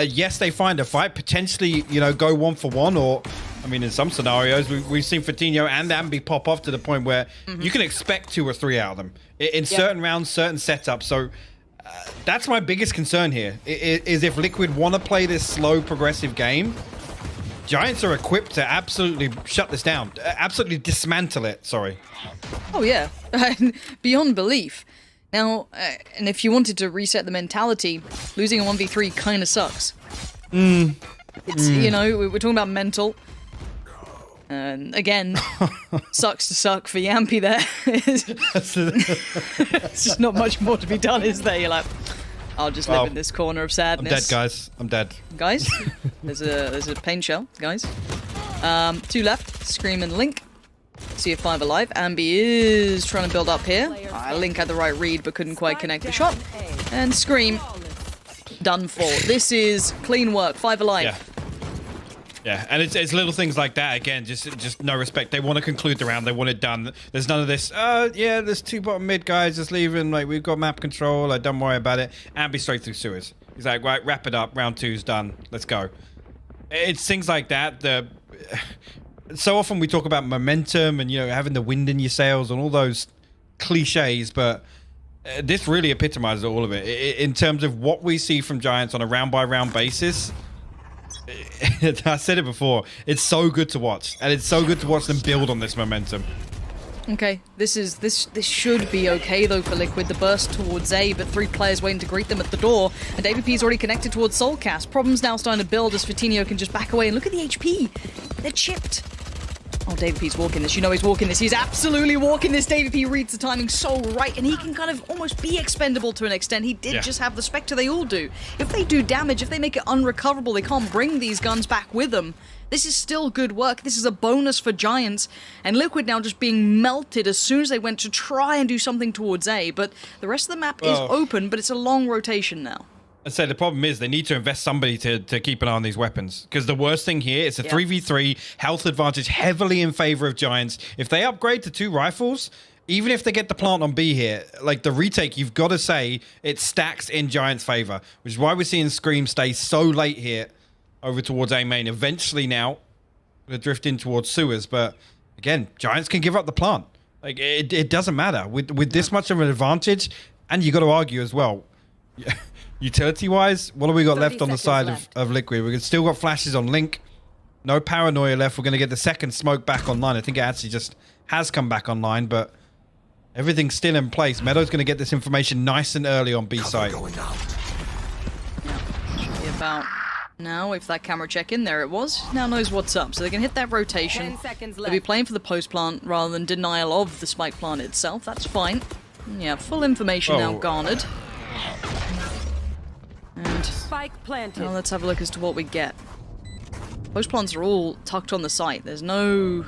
Yes, they find a fight, potentially, go 1-for-1, or I mean, in some scenarios, we've seen Fatinho and Ambi pop off to the point where you can expect 2 or 3 out of them in certain rounds, certain setups. So that's my biggest concern here. Is if Liquid want to play this slow, progressive game. Giants are equipped to absolutely shut this down, absolutely dismantle it. Sorry. Oh yeah, beyond belief. Now, and if you wanted to reset the mentality, losing a 1v3 kind of sucks. It's we're talking about mental. And again, sucks to suck for Yampi there. It's just not much more to be done, is there? You're like, I'll just live in this corner of sadness. I'm dead, guys. I'm dead. Guys, there's a pain shell, guys. 2 left, Scream and Link. See if 5 alive. Ambi is trying to build up here. Link had the right read, but couldn't quite connect the shot. And Scream, done for. This is clean work. 5 alive. Yeah, and it's little things like that, again, just no respect. They want to conclude the round, they want it done. There's none of this, there's 2 bottom mid guys just leaving, like, we've got map control, like, don't worry about it. Ambi straight through sewers. He's like, right, wrap it up, round 2's done, let's go. It's things like that. So often we talk about momentum and, having the wind in your sails and all those cliches, but this really epitomizes all of it. In terms of what we see from Giants on a round-by-round basis, I said it before, it's so good to watch, and it's so good to watch them build on this momentum. Okay, this should be okay though for Liquid. The burst towards A, but 3 players waiting to greet them at the door, and David P's already connected towards Soulcast. Problems now starting to build as Fatinho can just back away, and look at the HP. They're chipped. Oh, David P's walking this. He's walking this. He's absolutely walking this. David P reads the timing so right, and he can kind of almost be expendable to an extent. He did just have the Spectre. They all do. If they do damage, if they make it unrecoverable, they can't bring these guns back with them. This is still good work. This is a bonus for Giants. And Liquid now just being melted as soon as they went to try and do something towards A. But the rest of the map is open, but it's a long rotation now. I'd say the problem is they need to invest somebody to keep an eye on these weapons. Because the worst thing here is a 3v3, health advantage heavily in favor of Giants. If they upgrade to 2 rifles, even if they get the plant on B here, like the retake, you've got to say it stacks in Giants' favor. Which is why we're seeing Scream stay so late here over towards A main. Eventually now, they're drifting towards sewers. But again, Giants can give up the plant. Like it doesn't matter. With this much of an advantage, and you got to argue as well. Utility-wise, what have we got left on the side of Liquid? We've still got flashes on Link. No paranoia left. We're going to get the second smoke back online. I think it actually just has come back online, but everything's still in place. Meadow's going to get this information nice and early on B site. Should be about Now, if that camera check in, there it was, now knows what's up. So they can hit that rotation. 10 seconds They'll be left. playing for the post plant rather than denial of the spike plant itself. That's fine. Yeah, full information now Oh. garnered. And Spike planted. now let's have a look as to what we get. Post plants are all tucked on the site. There's no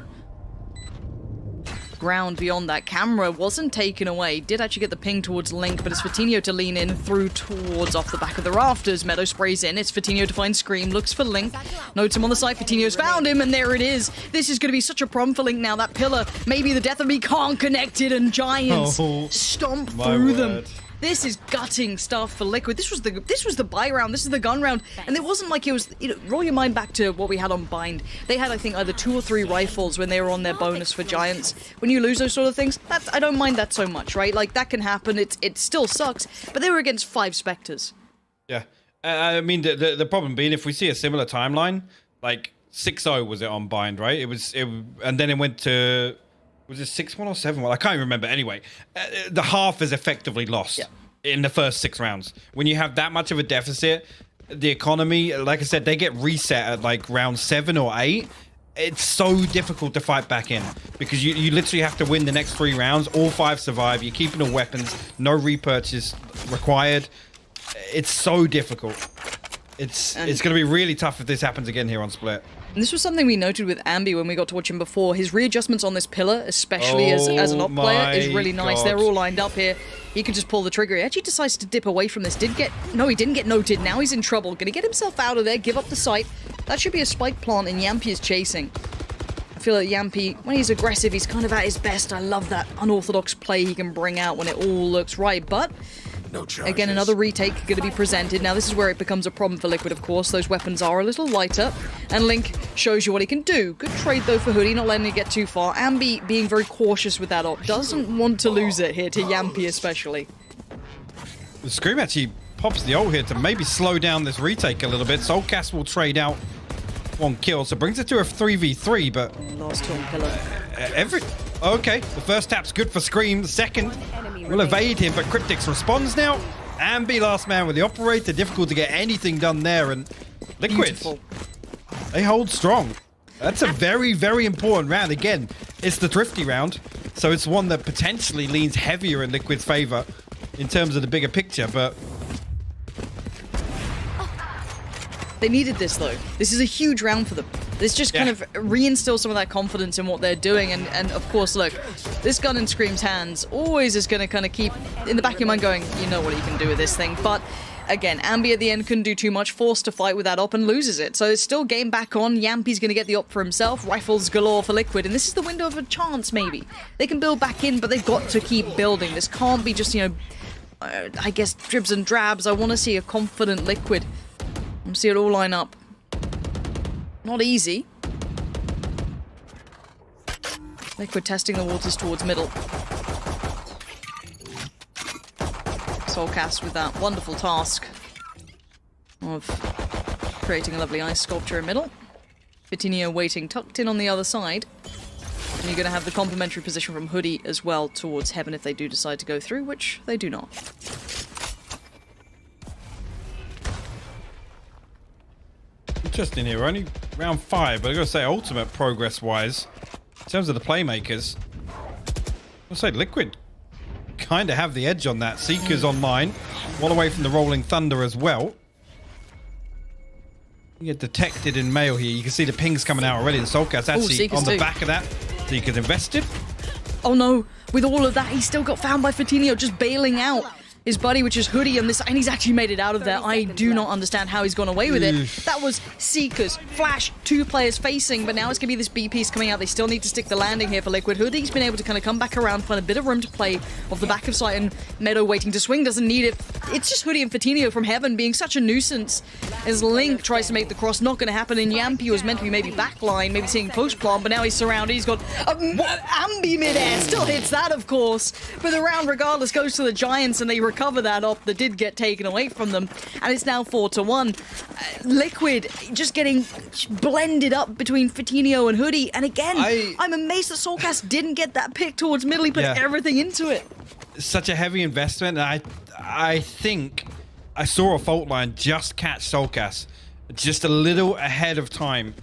ground beyond that. Camera wasn't taken away. Did actually get the ping towards Link, but it's Fatinho to lean in through towards off the back of the rafters. Meadow sprays in. It's Fatinho to find Scream. Looks for Link. Notes him on the side. Fatinho's found him, and there it is. This is going to be such a problem for Link now. That pillar, maybe the death of me can't connect it, and Giants Oh, stomp my through them. word. This is gutting stuff for Liquid. This was the buy round. This is the gun round, and it wasn't like it was. Roll your mind back to what we had on Bind. They had, I think, either 2 or 3 rifles when they were on their bonus for Giants. When you lose those sort of things, I don't mind that so much, right? Like that can happen. It still sucks, but they were against 5 Spectres. Yeah. I mean, the problem being, if we see a similar timeline, like 6-0 was it on Bind, right? And then it went to, was it 6-1 or 7-1? I can't remember. Anyway, the half is effectively lost in the first 6 rounds. When you have that much of a deficit, the economy, like I said, they get reset at like round 7 or 8. It's so difficult to fight back in because you literally have to win the next 3 rounds. All 5 survive. You're keeping the weapons. No repurchase required. It's so difficult. It's going to be really tough if this happens again here on Split. And this was something we noted with Ambi when we got to watch him before. His readjustments on this pillar, especially as an op player, is really nice. God. They're all lined up here. He could just pull the trigger. He actually decides to dip away from this. He didn't get noted. Now he's in trouble. Gonna get himself out of there, give up the site. That should be a spike plant, and Yampy is chasing. I feel like Yampy, when he's aggressive, he's kind of at his best. I love that unorthodox play he can bring out when it all looks right. But again, another retake going to be presented. Now, this is where it becomes a problem for Liquid, of course. Those weapons are a little lighter, and Link shows you what he can do. Good trade, though, for Hoodie, not letting it get too far. Ambi being very cautious with that op. Doesn't want to lose it here, to Yampy especially. The Scream actually pops the ult here to maybe slow down this retake a little bit. Soulcast will trade out 1 kill, so brings it to a 3v3, but Last 2 on pillar. Okay, the first tap's good for Scream. The second will evade him, but Cryptix responds now. Ambi last man with the operator. Difficult to get anything done there, and Liquid, Beautiful. they hold strong. That's a very, very important round. Again, it's the thrifty round, so it's one that potentially leans heavier in Liquid's favor in terms of the bigger picture, but They needed this, though. This is a huge round for them. This just kind of reinstills some of that confidence in what they're doing. And of course, look, this gun in Scream's hands always is going to kind of keep in the back of your mind going, you know what you can do with this thing. But again, Ambi at the end couldn't do too much, forced to fight with that op and loses it. So it's still game back on. Yampy's going to get the op for himself. Rifles galore for Liquid. And this is the window of a chance, maybe. They can build back in, but they've got to keep building. This can't be just, I guess, dribs and drabs. I want to see a confident Liquid. I want to see it all line up. Not easy. Liquid testing the waters towards middle. Soulcast with that wonderful task of creating a lovely ice sculpture in middle. Vitinho waiting tucked in on the other side. And you're going to have the complementary position from Hoodie as well towards Heaven if they do decide to go through, which they do not. interesting here. We're only round 5, but I gotta say, ultimate progress-wise, in terms of the playmakers, I'll say Liquid kind of have the edge on that. Seeker's online, one away from the Rolling Thunder as well. You get detected in mail here. You can see the pings coming out already. The Soulcast actually Seekers on the too. back of that. Seeker's invested. Oh no, with all of that, he still got found by Fatinho, just bailing out his buddy, which is Hoodie, and he's actually made it out of there. I do not understand how he's gone away with it. That was Seekers, Flash, 2 players facing, but now it's going to be this B piece coming out. They still need to stick the landing here for Liquid. Hoodie's been able to kind of come back around, find a bit of room to play off the back of sight, and Meadow waiting to swing, doesn't need it. It's just Hoodie and Fatinho from Heaven being such a nuisance as Link tries to make the cross. Not going to happen, and Yampy was meant to be maybe backline, maybe seeing post plant, but now he's surrounded. He's got Ambi mid-air, still hits that, of course. But the round, regardless, goes to the Giants, and they recover that off that did get taken away from them, and it's now 4-1. Liquid just getting blended up between Fatinho and Hoodie, and again, I'm amazed that Soulcast didn't get that pick towards middle. He put everything into it. Such a heavy investment. And I think I saw a fault line just catch Soulcast, just a little ahead of time,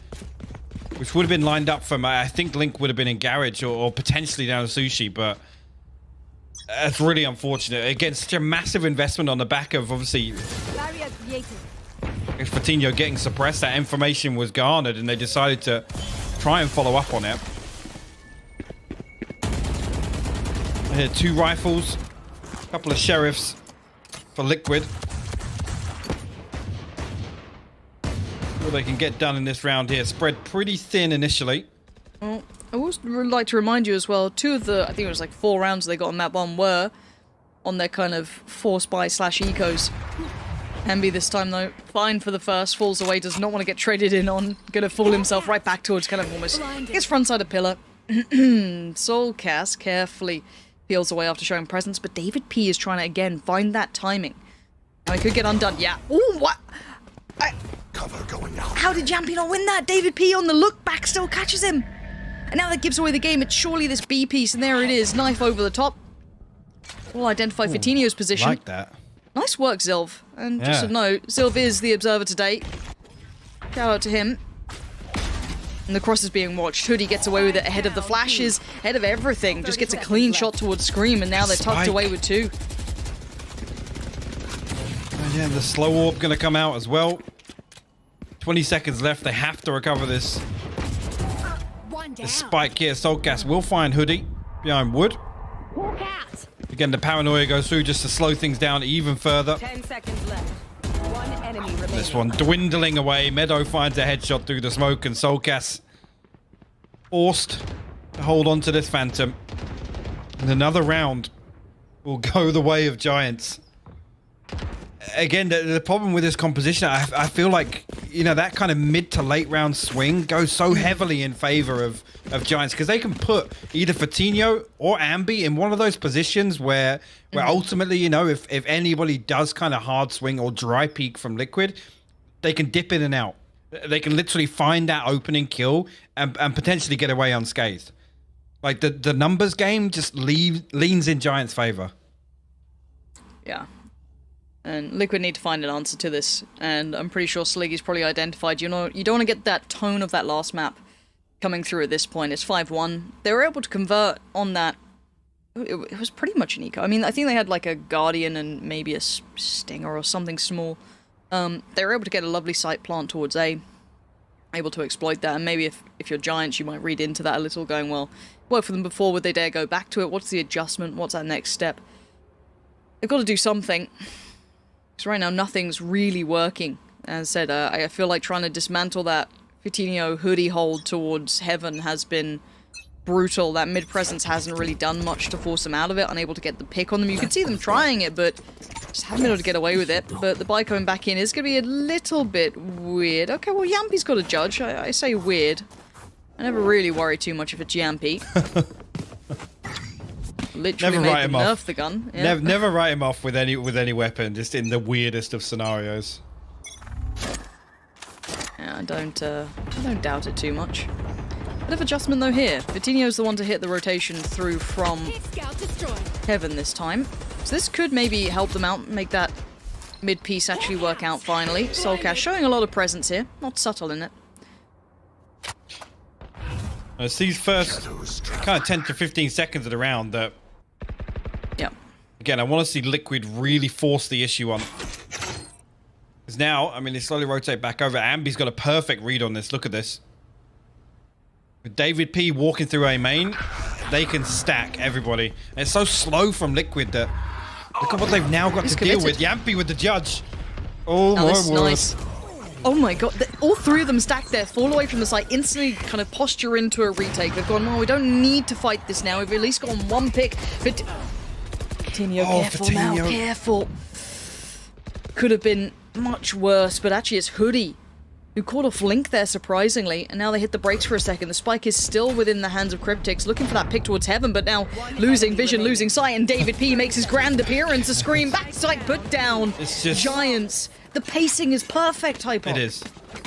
which would have been lined up for, I think Link would have been in Garage or potentially down to Sushi, but that's really unfortunate. Again, such a massive investment on the back of, obviously, Barrier created. Coutinho getting suppressed. That information was garnered, and they decided to try and follow up on it. Here, 2 rifles, a couple of sheriffs for Liquid. What they can get done in this round here. Spread pretty thin initially. Well, I would like to remind you as well, 2 of the, I think it was like 4 rounds they got on map 1 were on their kind of force buy / ecos. Ambi this time though, fine for the first, falls away, does not want to get traded in on, gonna fall himself right back towards kind of almost, gets frontside a pillar. Soulcast carefully peels away after showing presence, but David P is trying to again find that timing. Now he could get undone, yeah. Ooh, what? Cover going out. How did Jampy not win that? David P on the look back still catches him. And now that gives away the game. It's surely this B piece, and there it is. Knife over the top. We'll identify Fitinio's position. Like that. Nice work, Zilv. And just Yeah. a note, Zilv is the observer today. Shout out to him. And the cross is being watched. Hoodie gets away with it ahead of the flashes, ahead of everything. Just gets a clean shot towards Scream, and now they're tucked Spike. away with 2. And yeah, the slow orb gonna come out as well. 20 seconds left. They have to recover this. One down. The spike here. Soulcast will find Hoodie behind wood. Walk out. Again, the paranoia goes through just to slow things down even further. 10 seconds left. One enemy remaining. This one dwindling away. Meadow finds a headshot through the smoke, and Soulcast forced to hold on to this Phantom. And another round will go the way of Giants. Again, the problem with this composition, I feel like, you know, that kind of mid to late round swing goes so heavily in favor of Giants, because they can put either Fitinho or Ambi in one of those positions where ultimately, you know, if anybody does kind of hard swing or dry peek from Liquid, they can dip in and out. They can literally find that opening kill and potentially get away unscathed. Like the numbers game just leans in Giants' favor. Yeah. And Liquid need to find an answer to this, and I'm pretty sure Sliggy's probably identified, you know, you don't want to get that tone of that last map coming through at this point. It's 5-1. They were able to convert on that. It was pretty much an eco. I mean, I think they had like a Guardian and maybe a Stinger or something small. They were able to get a lovely site plant towards A, able to exploit that, and maybe if you're Giants, you might read into that a little, going, well, worked for them before, would they dare go back to it? What's the adjustment? What's that next step? They've got to do something. Because right now, nothing's really working. As I said, I feel like trying to dismantle that Fitinho Hoodie hold towards Heaven has been brutal. That mid-presence hasn't really done much to force them out of it, unable to get the pick on them. You can see them trying it, but just haven't been able to get away with it. But the buy coming back in is going to be a little bit weird. Okay, well, Yampy's got to judge. I say weird. I never really worry too much if it's Yampy. Literally Never write him nerf off. the gun. Yeah. Never write him off with any weapon, just in the weirdest of scenarios. Yeah, I don't doubt it too much. Bit of adjustment though here. Vitinho's the one to hit the rotation through from Scout destroyed. Heaven this time. So this could maybe help them out, make that mid-piece actually work out finally. Soulcast showing a lot of presence here. Not subtle in it. It's these first kind of 10 to 15 seconds of the round that, Yeah. again, I want to see Liquid really force the issue on. Because now, I mean, they slowly rotate back over. Ambi's got a perfect read on this. Look at this. With David P walking through A main, they can stack everybody. And it's so slow from Liquid that look at what they've now got He's to deal with. committed. Yampy with the judge. Oh Now my this is word. nice. Oh my god, all three of them stacked there, fall away from the site, instantly kind of posture into a retake. They've gone, well, we don't need to fight this now. We've at least gotten one pick. Fitinho, Oh, careful now, Fitinho. careful. Could have been much worse, but actually it's Hoodie who caught off Link there, surprisingly, and now they hit the brakes for a second. The spike is still within the hands of Cryptix, looking for that pick towards Heaven, but now losing vision, losing sight, and David P makes his grand appearance. A scream, backside put down. It's just- Giants. The pacing is perfect, Hyper. It is.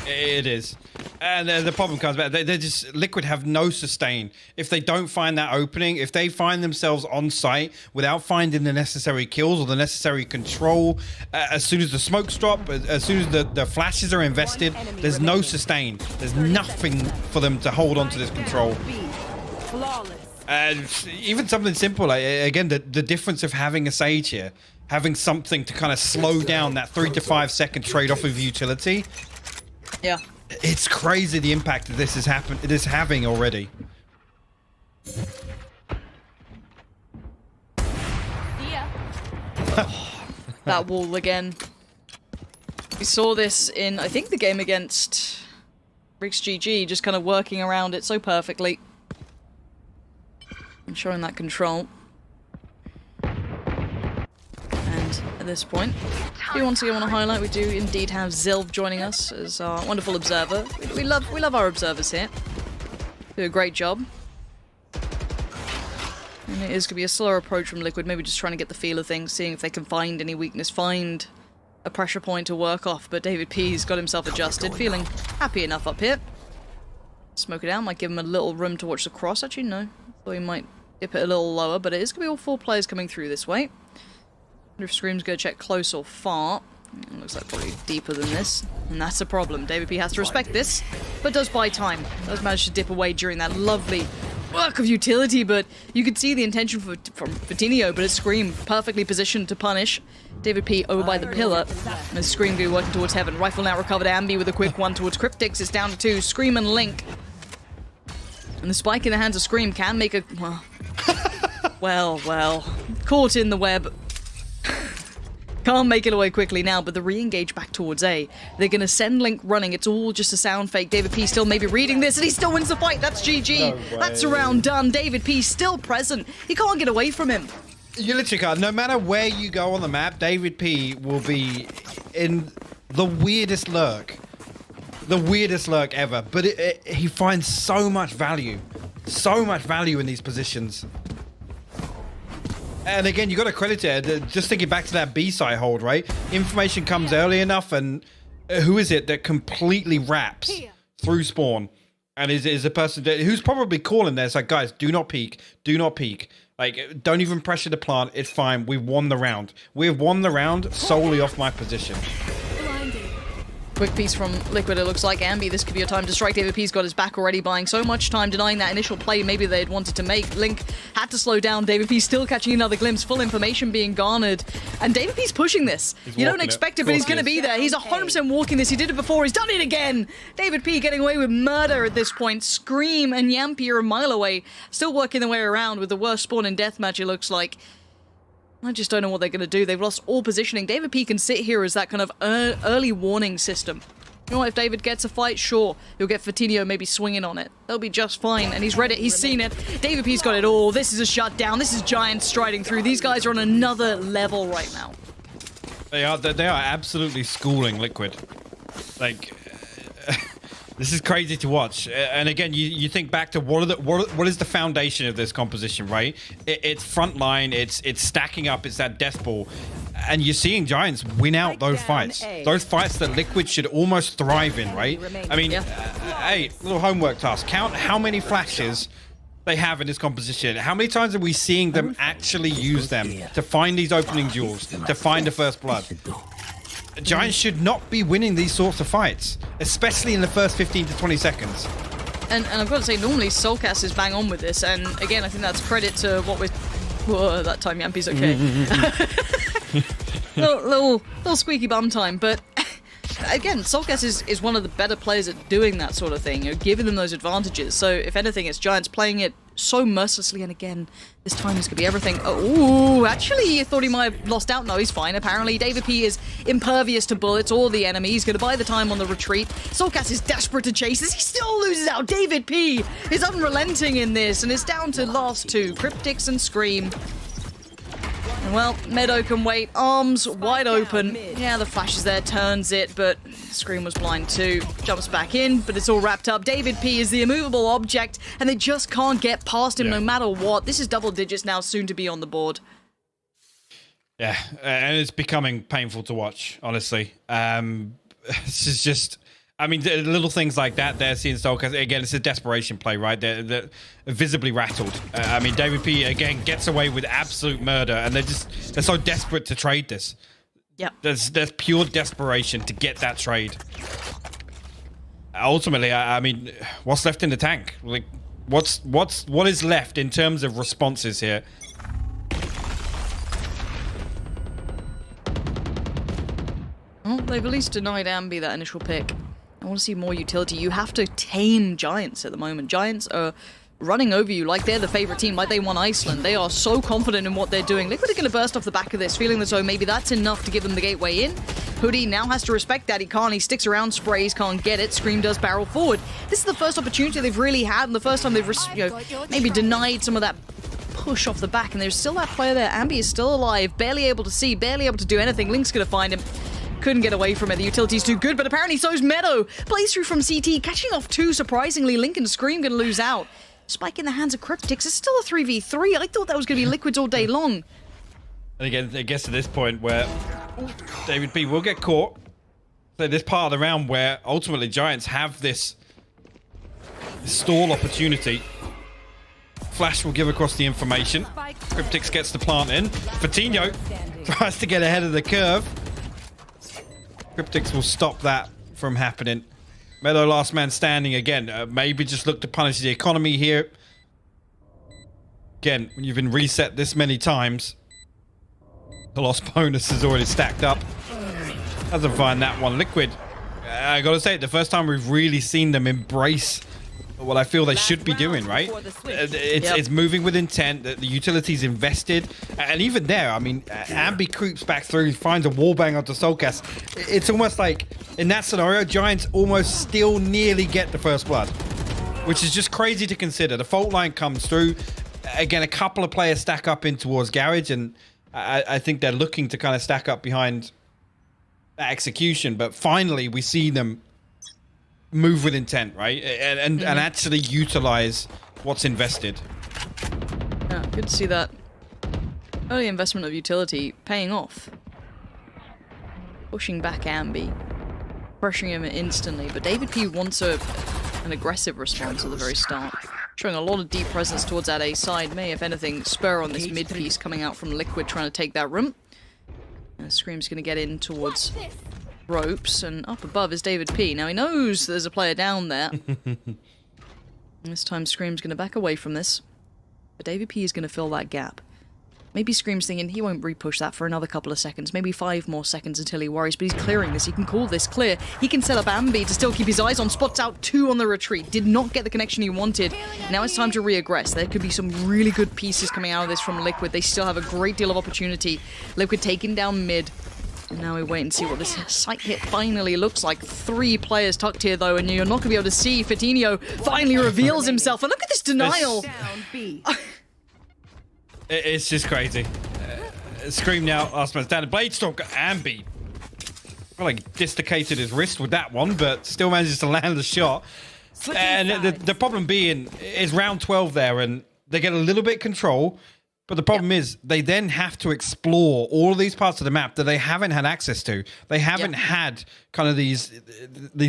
It is. And the problem comes back. They're just Liquid have no sustain. If they don't find that opening, if they find themselves on site without finding the necessary kills or the necessary control, as soon as the smokes drop, as soon as the flashes are invested, there's no sustain. There's nothing for them to hold on to this control. And even something simple, like, again, the difference of having a Sage here, having something to kind of slow down that 3 to 5 second trade-off of utility. Yeah. It's crazy the impact that this is having already. That wall again. We saw this in, I think, the game against VGIA, just kind of working around it so perfectly. And showing that control. And at this point, we once again want to highlight, we do indeed have Zilv joining us as our wonderful observer. We love our observers here. Do a great job. And it is going to be a slower approach from Liquid, maybe just trying to get the feel of things, seeing if they can find any weakness, find a pressure point to work off. But David P's got himself adjusted, feeling happy enough up here. Smoke it out, might give him a little room to watch the cross. Actually, no. Thought he might dip it a little lower, but it is going to be all 4 players coming through this way. Wonder if Scream's going to check close or far. It looks like probably deeper than this, and that's a problem. David P has to respect this, but does buy time. Does manage to dip away during that lovely work of utility, but you could see the intention from Vitinho, but it's Scream perfectly positioned to punish. David P over by the pillar, and Scream going to be working towards heaven. Rifle now recovered. Ambi with a quick one towards Cryptix. It's down to 2. Scream and Link. And the spike in the hands of Scream can make a... Well. Caught in the web. Can't make it away quickly now, but the re-engage back towards A. They're going to send Link running. It's all just a sound fake. David P still maybe reading this, and he still wins the fight. That's GG. No That's a round done. David P still present. He can't get away from him. You literally can't. No matter where you go on the map, David P will be in the weirdest lurk. The weirdest lurk ever. But he finds so much value. So much value in these positions. And again, you got to credit it. Just thinking back to that B-side hold, right? Information comes early enough, and who is it that completely wraps through spawn? And is a person who's probably calling there. It's like, guys, do not peek. Do not peek. Like, don't even pressure the plant. It's fine. We've won the round. We've won the round solely off my position. Quick piece from Liquid, it looks like. Ambi, this could be your time to strike. David P's got his back already, buying so much time, denying that initial play maybe they'd wanted to make. Link had to slow down. David P still catching another glimpse, full information being garnered. And David P's pushing this. You don't expect it, but he's going to be there. He's 100% walking this. He did it before. He's done it again. David P getting away with murder at this point. Scream and Yampi are a mile away. Still working their way around with the worst spawn in deathmatch, it looks like. I just don't know what they're going to do. They've lost all positioning. David P can sit here as that kind of early warning system. You know what, if David gets a fight, sure, he'll get Vitinho maybe swinging on it. They'll be just fine, and he's read it, he's seen it. David P's got it all. This is a shutdown. This is Giants striding through. These guys are on another level right now. They are absolutely schooling Liquid. Like, this is crazy to watch. And again, you think back to what is the foundation of this composition, right? It's front line, it's stacking up, it's that death ball. And you're seeing Giants win out those fights. Those fights that Liquid should almost thrive in, right? I mean, hey, little homework task. Count how many flashes they have in this composition. How many times are we seeing them actually use them to find these opening duels, to find the first blood? Giants should not be winning these sorts of fights, especially in the first 15 to 20 seconds. And I've got to say, normally Soulcast is bang on with this, and again, I think that's credit to what we're... Whoa, that time Yampi's okay. little squeaky bum time, but again, Soulcast is one of the better players at doing that sort of thing, giving them those advantages. So if anything, it's Giants playing it so mercilessly, and again, this time is going to be everything. Oh, actually, he thought he might have lost out. No, he's fine. Apparently, David P is impervious to bullets or the enemy. He's going to buy the time on the retreat. Soulcast is desperate to chase this. He still loses out. David P is unrelenting in this, and it's down to last 2, Cryptix and Scream. And well, Meadow can wait, arms wide open. Yeah, the flash is there, turns it, but Scream was blind too. Jumps back in, but it's all wrapped up. David P is the immovable object, and they just can't get past him no matter what. This is double digits now, soon to be on the board. Yeah, and it's becoming painful to watch, honestly. This is just... I mean, the little things like that, they're seeing SoulCast. Again, it's a desperation play, right? They're visibly rattled. I mean, David P, again, gets away with absolute murder, and they're so desperate to trade this. Yeah. There's pure desperation to get that trade. Ultimately, I mean, what's left in the tank? Like, what is left in terms of responses here? Well, they've at least denied Ambi that initial pick. I want to see more utility. You have to tame Giants at the moment. Giants are running over you like they're the favorite team, like they won Iceland. They are so confident in what they're doing. Liquid are going to burst off the back of this, feeling as though maybe that's enough to give them the gateway in. Hoodie now has to respect that. He can't. He sticks around, sprays, can't get it. Scream does barrel forward. This is the first opportunity they've really had, and the first time they've maybe denied some of that push off the back. And there's still that player there. Ambi is still alive, barely able to see, barely able to do anything. Link's going to find him. Couldn't get away from it. The utility's too good, but apparently so's Meadow. Plays through from CT, catching off two, surprisingly. Link and Scream gonna lose out. Spike in the hands of Cryptix. It's still a 3v3. I thought that was gonna be Liquids all day long. And again, it gets to this point where David P will get caught. So this part of the round where ultimately Giants have this stall opportunity. Flash will give across the information. Cryptix gets the plant in. Fatinho tries to get ahead of the curve. Cryptix will stop that from happening. Meadow last man standing again. Maybe just look to punish the economy here. Again, when you've been reset this many times, the loss bonus is already stacked up. Doesn't find that one. Liquid, I gotta say, the first time we've really seen them embrace what I feel they should be doing, right? It's moving with intent. The utility's invested, and even there, I mean, Ambi creeps back through, finds a wallbang onto SoulCast. It's almost like in that scenario, Giants almost still nearly get the first blood, which is just crazy to consider. The fault line comes through. Again, a couple of players stack up in towards Garage, and I think they're looking to kind of stack up behind that execution. But finally, we see them move with intent, right? And actually utilize what's invested. Yeah, good to see that early investment of utility paying off. Pushing back Ambi, pressuring him instantly, but David P wants an aggressive response at the very start. Showing a lot of deep presence towards that A side, may, if anything, spur on this mid piece coming out from Liquid trying to take that room. And Scream's going to get in towards ropes, and up above is David P. Now he knows there's a player down there. This time Scream's going to back away from this, but David P is going to fill that gap. Maybe Scream's thinking he won't repush that for another couple of seconds, maybe 5 more seconds until he worries, but he's clearing this. He can call this clear. He can set up Ambi to still keep his eyes on. Spots out 2 on the retreat. Did not get the connection he wanted. Now it's time to re-aggress. There could be some really good pieces coming out of this from Liquid. They still have a great deal of opportunity. Liquid taking down mid. And now we wait and see what this site hit finally looks like. 3 players tucked here, though, and you're not going to be able to see. Fatinho finally reveals himself. And look at this denial. It's just crazy. Scream now, last man standing. Bladestorm got Ambi. Well, like dislocated his wrist with that one, but still manages to land the shot. And the problem being is round 12 there, and they get a little bit control. But the problem is they then have to explore all of these parts of the map that they haven't had access to. They haven't had kind of these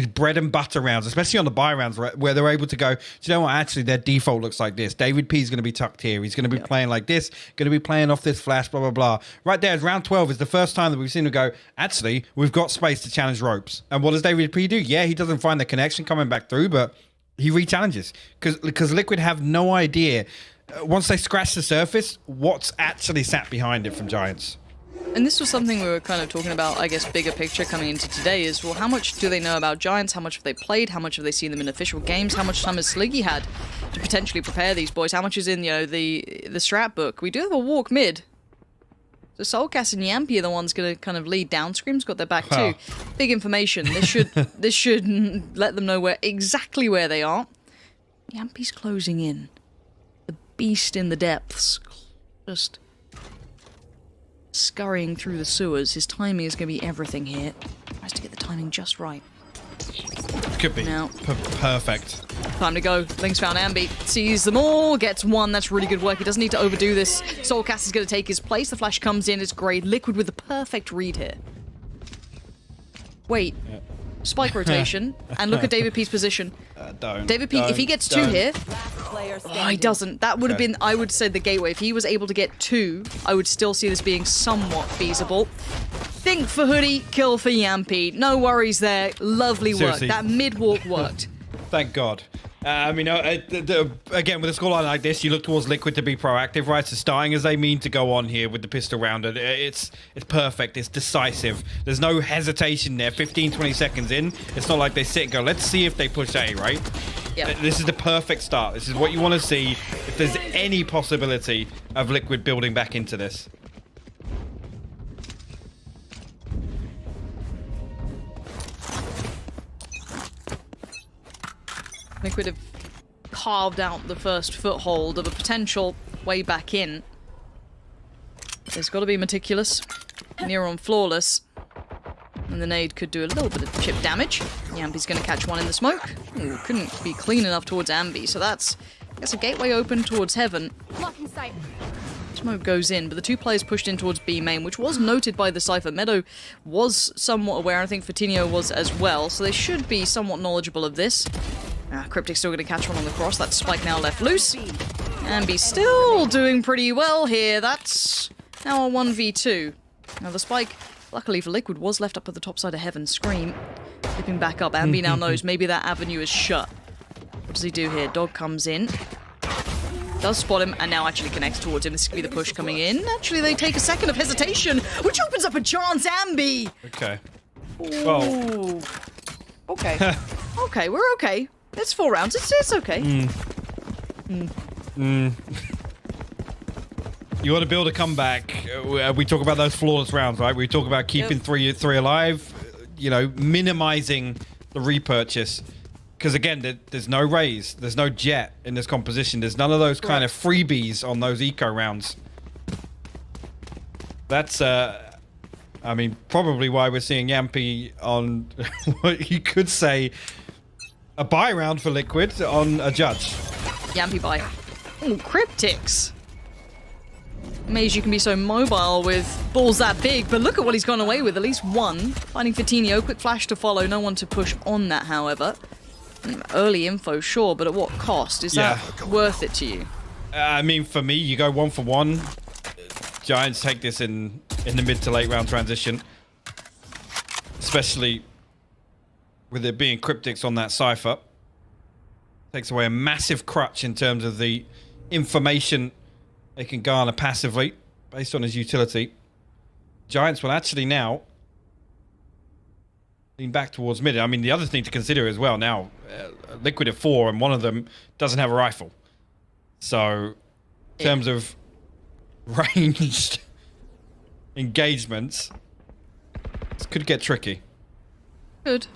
bread and butter rounds, especially on the buy rounds, where they're able to go, do you know what, actually their default looks like this. David P is going to be tucked here. He's going to be playing like this, going to be playing off this flash, blah, blah, blah. Right there, round 12 is the first time that we've seen them go, actually, we've got space to challenge ropes. And what does David P do? Yeah, he doesn't find the connection coming back through, but he re-challenges. Because Liquid have no idea, once they scratch the surface, what's actually sat behind it from Giants. And this was something we were kind of talking about, I guess, bigger picture coming into today is, well, how much do they know about Giants? How much have they played? How much have they seen them in official games? How much time has Sliggy had to potentially prepare these boys? How much is in, the strat book? We do have a walk mid. So SoulCast and Yampy are the ones going to kind of lead down. Scream's got their back too. Big information. This should let them know exactly where they are. Yampy's closing in. The beast in the depths. Just scurrying through the sewers. His timing is going to be everything here. Tries to get the timing just right. Could be. Now, perfect. Time to go. Link's found Ambi. Sees them all. Gets one. That's really good work. He doesn't need to overdo this. SoulCast is going to take his place. The flash comes in. It's great. Liquid with the perfect read here. Wait. spike rotation, and look at David P's position. Don't. David P, if he gets two don't. here, Player oh, he standing. doesn't. That would have Okay. been, I would say, the gateway. If he was able to get two, I would still see this being somewhat feasible. Think for Hoodie, kill for Yampy. No worries there. Lovely work. Seriously. That mid-walk worked. Thank God. I mean, again, with a scoreline like this, you look towards Liquid to be proactive, right? So starting as they mean to go on here with the pistol round, it's perfect. It's decisive. There's no hesitation there. 15, 20 seconds in. It's not like they sit and go, let's see if they push A, right? Yeah. This is the perfect start. This is what you want to see if there's any possibility of Liquid building back into this. Liquid have carved out the first foothold of a potential way back in. There's got to be meticulous, near on flawless, and the nade could do a little bit of chip damage. Yampy's going to catch one in the smoke. Ooh, couldn't be clean enough towards Ambi, so that's a gateway open towards heaven. Blocking sight. Smoke goes in, but the two players pushed in towards B main, which was noted by the Cypher. Meadow was somewhat aware, and I think Fatinho was as well, so they should be somewhat knowledgeable of this. Cryptic's still going to catch one on the cross. That spike now left loose. Ambi still doing pretty well here. That's now a 1v2. Now the spike, luckily for Liquid, was left up at the top side of heaven. Scream. Flipping back up. Ambi now knows maybe that avenue is shut. What does he do here? Dog comes in. Does spot him and now actually connects towards him. This could be the push coming in. Actually, they take a second of hesitation, which opens up a chance. Ambi! Okay. Well, Ooh. Okay. Okay, we're okay. It's 4 rounds. It's okay. you want to build a comeback. We talk about those flawless rounds, right? We talk about keeping three alive, you know, minimizing the repurchase. Because again, there's no raise, there's no jet in this composition. There's none of those kind of freebies on those eco rounds. That's, I mean, probably why we're seeing Yampy on what you could say a buy round for Liquid on a judge. Yampy buy. Ooh, Cryptics. Amazed you can be so mobile with balls that big, but look at what he's gone away with. At least one. Finding Fatinho, quick flash to follow. No one to push on that, however. Early info, sure, but at what cost? Is that worth it to you? I mean, for me, you go 1 for 1. Giants take this in the mid to late round transition. Especially with it being Cryptics on that Cypher. Takes away a massive crutch in terms of the information they can garner passively based on his utility. Giants will actually now lean back towards mid. I mean, the other thing to consider as well now, Liquid at 4 and one of them doesn't have a rifle. So, in terms of ranged engagements, this could get tricky. Good.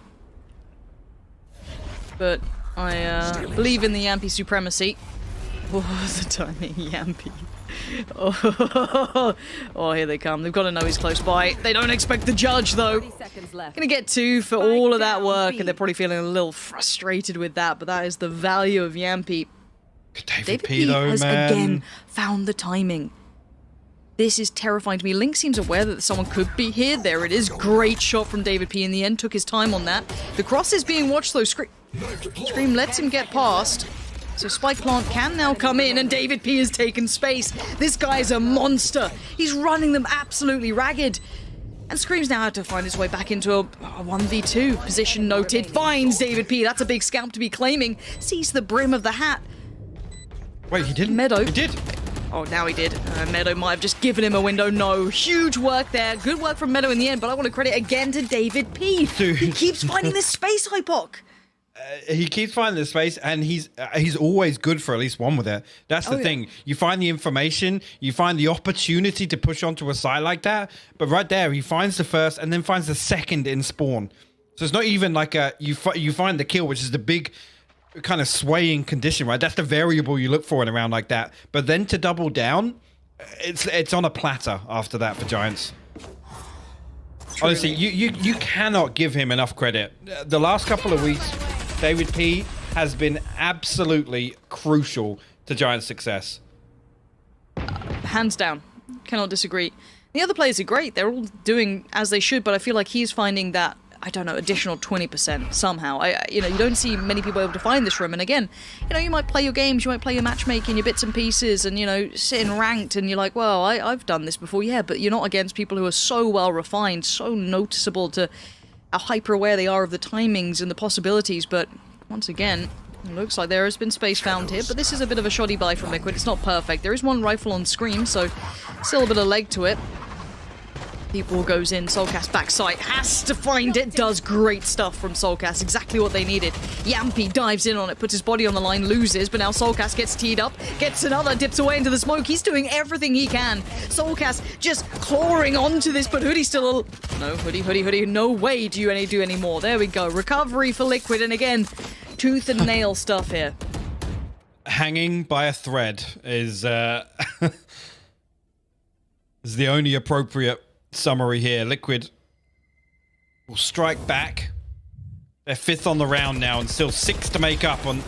But I believe in the Yampy supremacy. Oh, the timing, Yampy. Oh, here they come. They've got to know he's close by. They don't expect the judge, though. 30 seconds left. Gonna get 2 for all of that work, and they're probably feeling a little frustrated with that, but that is the value of Yampy. David P, though, has man. again found the timing. This is terrifying to me. Link seems aware that someone could be here. There it is. Great shot from David P in the end. Took his time on that. The cross is being watched, though. Scream lets him get past. So Spike Plant can now come in, and David P has taken space. This guy's a monster. He's running them absolutely ragged. And Scream's now had to find his way back into a 1v2. Position noted. Finds David P. That's a big scalp to be claiming. Sees the brim of the hat. Wait, he didn't? Meadow. He did. Oh, now he did. Meadow might have just given him a window. No, huge work there. Good work from Meadow in the end, but I want to credit again to David P. Dude. He keeps finding this space, Hypoc. He keeps finding the space, and he's always good for at least one with it. That's the thing. You find the information, you find the opportunity to push onto a side like that, but right there, he finds the first and then finds the second in spawn. So it's not even like you find the kill, which is the big kind of swaying condition, right? That's the variable you look for in a round like that. But then to double down, it's on a platter after that for Giants. Honestly, you cannot give him enough credit. The last couple of weeks, David P has been absolutely crucial to Giants' success. Hands down. Cannot disagree. The other players are great. They're all doing as they should, but I feel like he's finding that I don't know, additional 20% somehow. You don't see many people able to find this room. And again, you might play your games, you might play your matchmaking, your bits and pieces, and sit in ranked, and you're like, well, I've done this before, yeah, but you're not against people who are so well refined, so noticeable to how hyper aware they are of the timings and the possibilities. But once again, it looks like there has been space found here, but this is a bit of a shoddy buy from Liquid. It's not perfect. There is one rifle on Scream, so still a bit of leg to it. Deep ball goes in, Soulcast backside, has to find it, does great stuff from Soulcast, exactly what they needed. Yampy dives in on it, puts his body on the line, loses, but now Soulcast gets teed up, gets another, dips away into the smoke. He's doing everything he can. Soulcast just clawing onto this, but Hoodie still... No, Hoodie, no way do you do any more. There we go, recovery for Liquid, and again, tooth and nail stuff here. Hanging by a thread is is the only appropriate summary here. Liquid will strike back. They're 5th on the round now and still 6 to make up on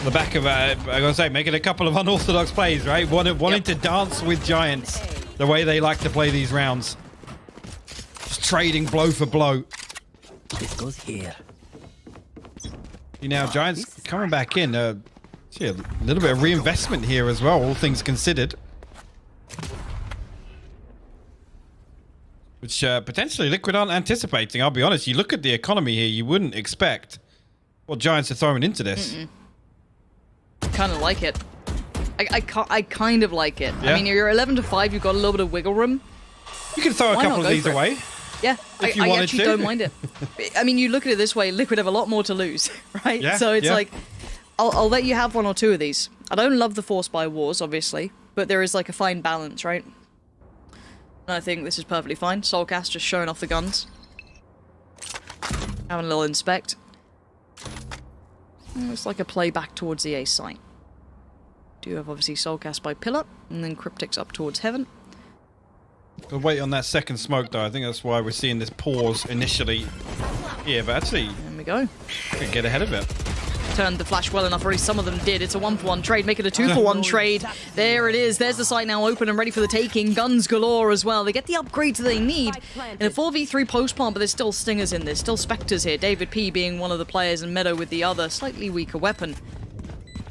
the back of, I'm going to say, making a couple of unorthodox plays, right? Wanting to dance with Giants the way they like to play these rounds. Just trading blow for blow. This goes here. Now, Giants coming back in. See, a little bit of reinvestment here as well, all things considered. Which potentially Liquid aren't anticipating. I'll be honest, you look at the economy here, you wouldn't expect what Giants are throwing into this. Kind of like it. I kind of like it. Yeah. I mean, you're 11 to 5, you've got a little bit of wiggle room. You can throw a Why couple not of go these for it? away. Yeah, If you I wanted actually to. don't mind it. I mean, you look at it this way, Liquid have a lot more to lose, right? Yeah, So it's yeah. like, I'll let you have 1 or 2 of these. I don't love the force buy wars, obviously, but there is like a fine balance, right? And I think this is perfectly fine. Soulcast just showing off the guns. Having a little inspect. It's like a play back towards the A site. Do have obviously Soulcast by pillar, and then Cryptic's up towards heaven. We'll wait on that second smoke though. I think that's why we're seeing this pause initially here, but actually There we go. could get ahead of it. Turned the flash well enough, already some of them did. It's a 1-for-1 trade, make it a 2-for-1 trade. There it is, there's the site now open and ready for the taking. Guns galore as well. They get the upgrades they need in a 4v3 post plant, but there's still stingers in this, still specters here. David P being one of the players and Meadow with the other, slightly weaker weapon.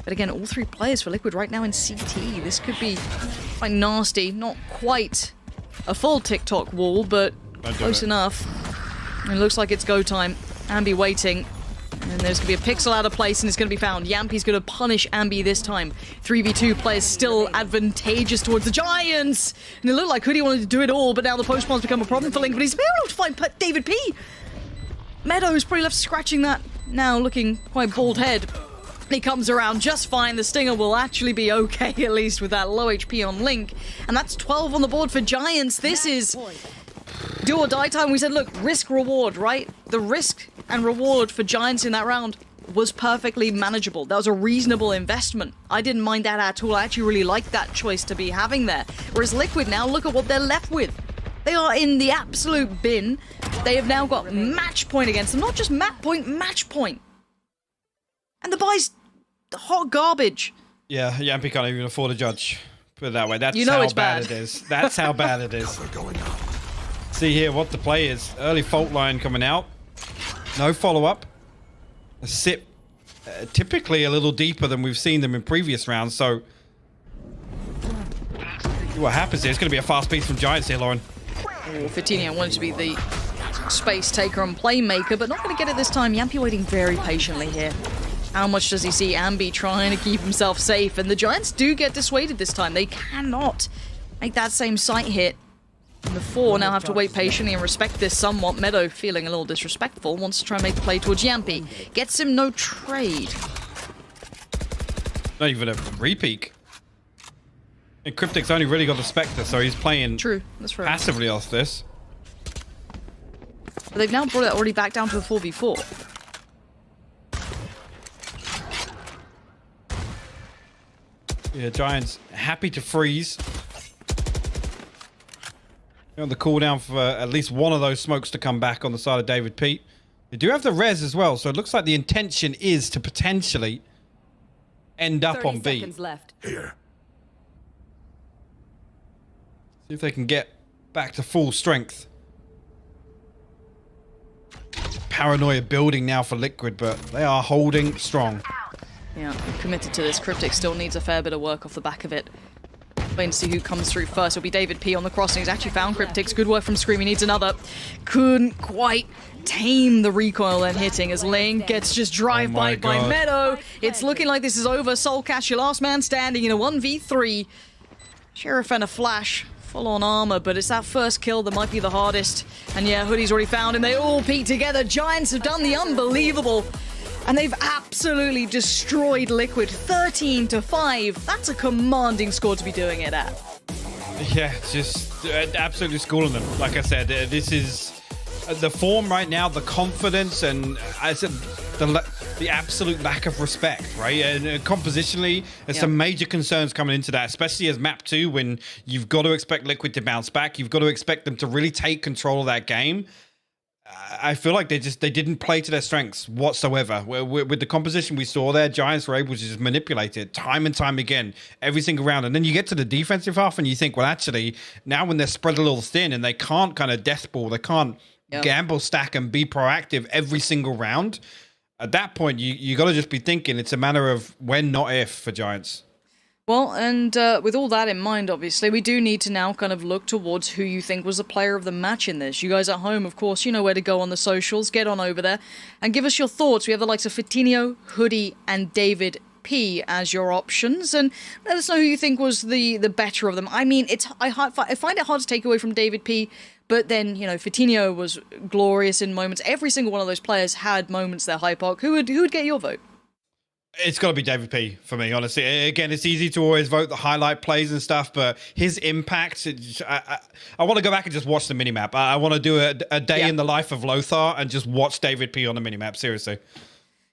But again, all 3 players for Liquid right now in CT. This could be quite nasty, not quite a full TikTok wall, but close enough. It looks like it's go time. Ambi waiting. And there's going to be a pixel out of place and it's going to be found. Yampy's going to punish Ambi this time. 3v2 players still advantageous towards the Giants. And it looked like Hoodie wanted to do it all, but now the post plant's become a problem for Link, but he's been able to find David P. Meadows probably left scratching that, now looking quite bald head. He comes around just fine. The Stinger will actually be okay, at least with that low HP on Link. And that's 12 on the board for Giants. This is do or die time. We said, look, risk reward, right? The risk and reward for Giants in that round was perfectly manageable. That was a reasonable investment. I didn't mind that at all. I actually really liked that choice to be having there. Whereas Liquid now, look at what they're left with. They are in the absolute bin. They have now got match point against them. Not just map point, match point. And the buy's hot garbage. Yeah, Yampy can't even afford a judge. Put it that way. That's You know how it's bad bad. it is. That's how bad it is. Cover going out. See here what the play is. Early fault line coming out. No follow-up. A sip typically a little deeper than we've seen them in previous rounds, so see what happens here. It's going to be a fast piece from Giants here, Lauren. Oh, Fitinho wanted to be the space taker and playmaker, but not going to get it this time. Yampy waiting very patiently here. How much does he see Ambi trying to keep himself safe? And the Giants do get dissuaded this time. They cannot make that same sight hit. And the 4 now have to wait patiently and respect this somewhat. Meadow feeling a little disrespectful, wants to try and make the play towards Yampy. Gets him no trade. Not even a repeat. And Cryptic's only really got the Spectre, so he's playing True, that's right. passively off this. But they've now brought it already back down to a 4v4. Yeah, Giants happy to freeze. On the cooldown for at least one of those smokes to come back on the side of David Pete. They do have the res as well, so it looks like the intention is to potentially end up 30 on B. seconds left. Here. See if they can get back to full strength. paranoia building now for Liquid, but they are holding strong. Yeah, committed to this. Cryptic still needs a fair bit of work off the back of it. Waiting to see who comes through first. It'll be David P on the crossing. He's actually found Cryptics. Good work from Scream. He needs another. Couldn't quite tame the recoil then hitting as Ling gets just drive-by by Meadow. It's looking like this is over. Soulcast, your last man standing in a 1v3. Sheriff and a Flash. Full-on armor, but it's that first kill that might be the hardest. And yeah, Hoodie's already found him. They all peek together. Giants have done the unbelievable. And they've absolutely destroyed Liquid 13-5. That's a commanding score to be doing it at. Yeah, just absolutely schooling them. Like I said, this is the form right now, the confidence, and I said the absolute lack of respect, right? And compositionally, there's some major concerns coming into that, especially as map 2, when you've got to expect Liquid to bounce back. You've got to expect them to really take control of that game. I feel like they didn't play to their strengths whatsoever. With the composition we saw there, Giants were able to just manipulate it time and time again, every single round. And then you get to the defensive half and you think, well, actually, now when they're spread a little thin and they can't kind of death ball, they can't gamble, stack, and be proactive every single round. At that point, you got to just be thinking it's a matter of when, not if, for Giants. Well, and with all that in mind, obviously, we do need to now kind of look towards who you think was the player of the match in this. You guys at home, of course, you know where to go on the socials. Get on over there and give us your thoughts. We have the likes of Fitinho, Hoodie, and David P as your options, and let us know who you think was the better of them. I mean, I find it hard to take away from David P, but then, you know, Fitinho was glorious in moments. Every single one of those players had moments there. Hypoc, who would get your vote? It's got to be David P for me, honestly. Again, it's easy to always vote the highlight plays and stuff, but his impact, I want to go back and just watch the minimap. I want to do a day in the life of Lothar and just watch David P on the minimap, seriously.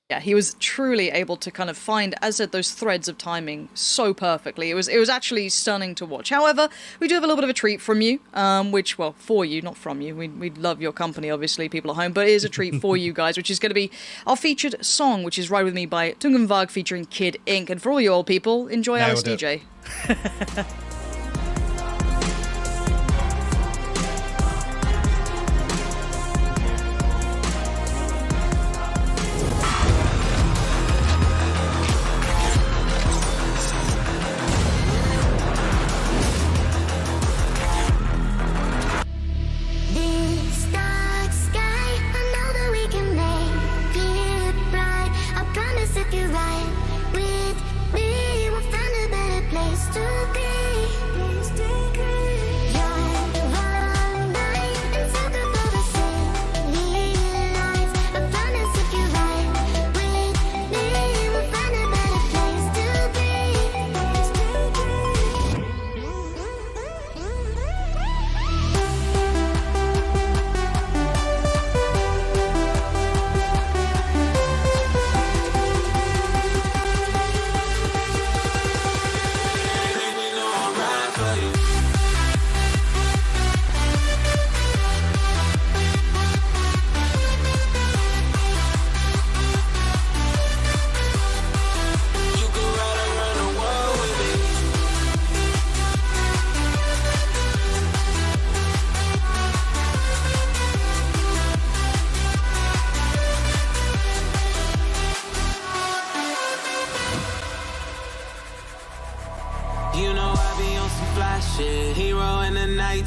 Yeah, he was truly able to kind of find, as I said, those threads of timing so perfectly. It was actually stunning to watch. However, we do have a little bit of a treat from you, which, well, for you, not from you. We love your company, obviously, people at home, but it is a treat for you guys, which is going to be our featured song, which is Ride With Me by Tungam Vag featuring Kid Ink. And for all you old people, enjoy Alice DJ.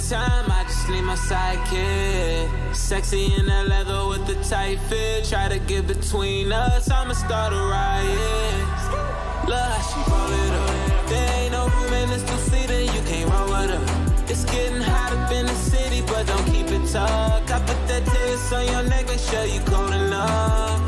Time, I just need my sidekick. Sexy in that leather with the tight fit. Try to get between us, I'ma start a riot. Look, she roll it up. There ain't no room in this two-seater, you can't roll with her. It's getting hot up in the city, but don't keep it tucked. I put that taste on your neck, make sure you cold enough.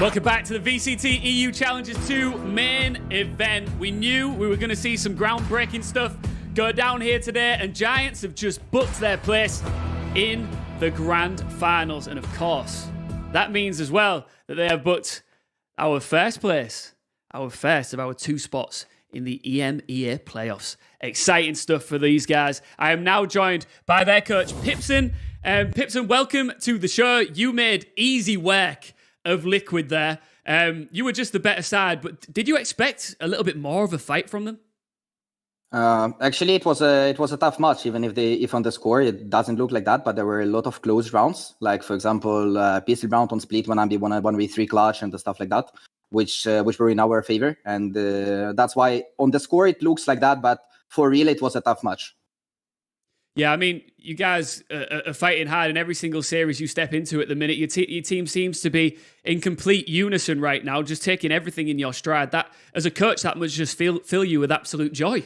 Welcome back to the VCT EU Challengers 2 main event. We knew we were going to see some groundbreaking stuff go down here today, and Giants have just booked their place in the grand finals. And of course, that means as well that they have booked our first place, our first of our 2 spots in the EMEA playoffs. Exciting stuff for these guys. I am now joined by their coach, Pipson. Pipson, welcome to the show. You made easy work of Liquid there. You were just the better side, but did you expect a little bit more of a fight from them? Actually, it was a tough match, even if on the score it doesn't look like that. But there were a lot of close rounds, like for example, pistol round on split 1v1v3 clutch and the stuff like that, which were in our favor, and that's why on the score it looks like that. But for real, it was a tough match. Yeah, I mean, you guys are fighting hard in every single series you step into at the minute. Your team seems to be in complete unison right now, just taking everything in your stride. That, as a coach, that must just fill you with absolute joy.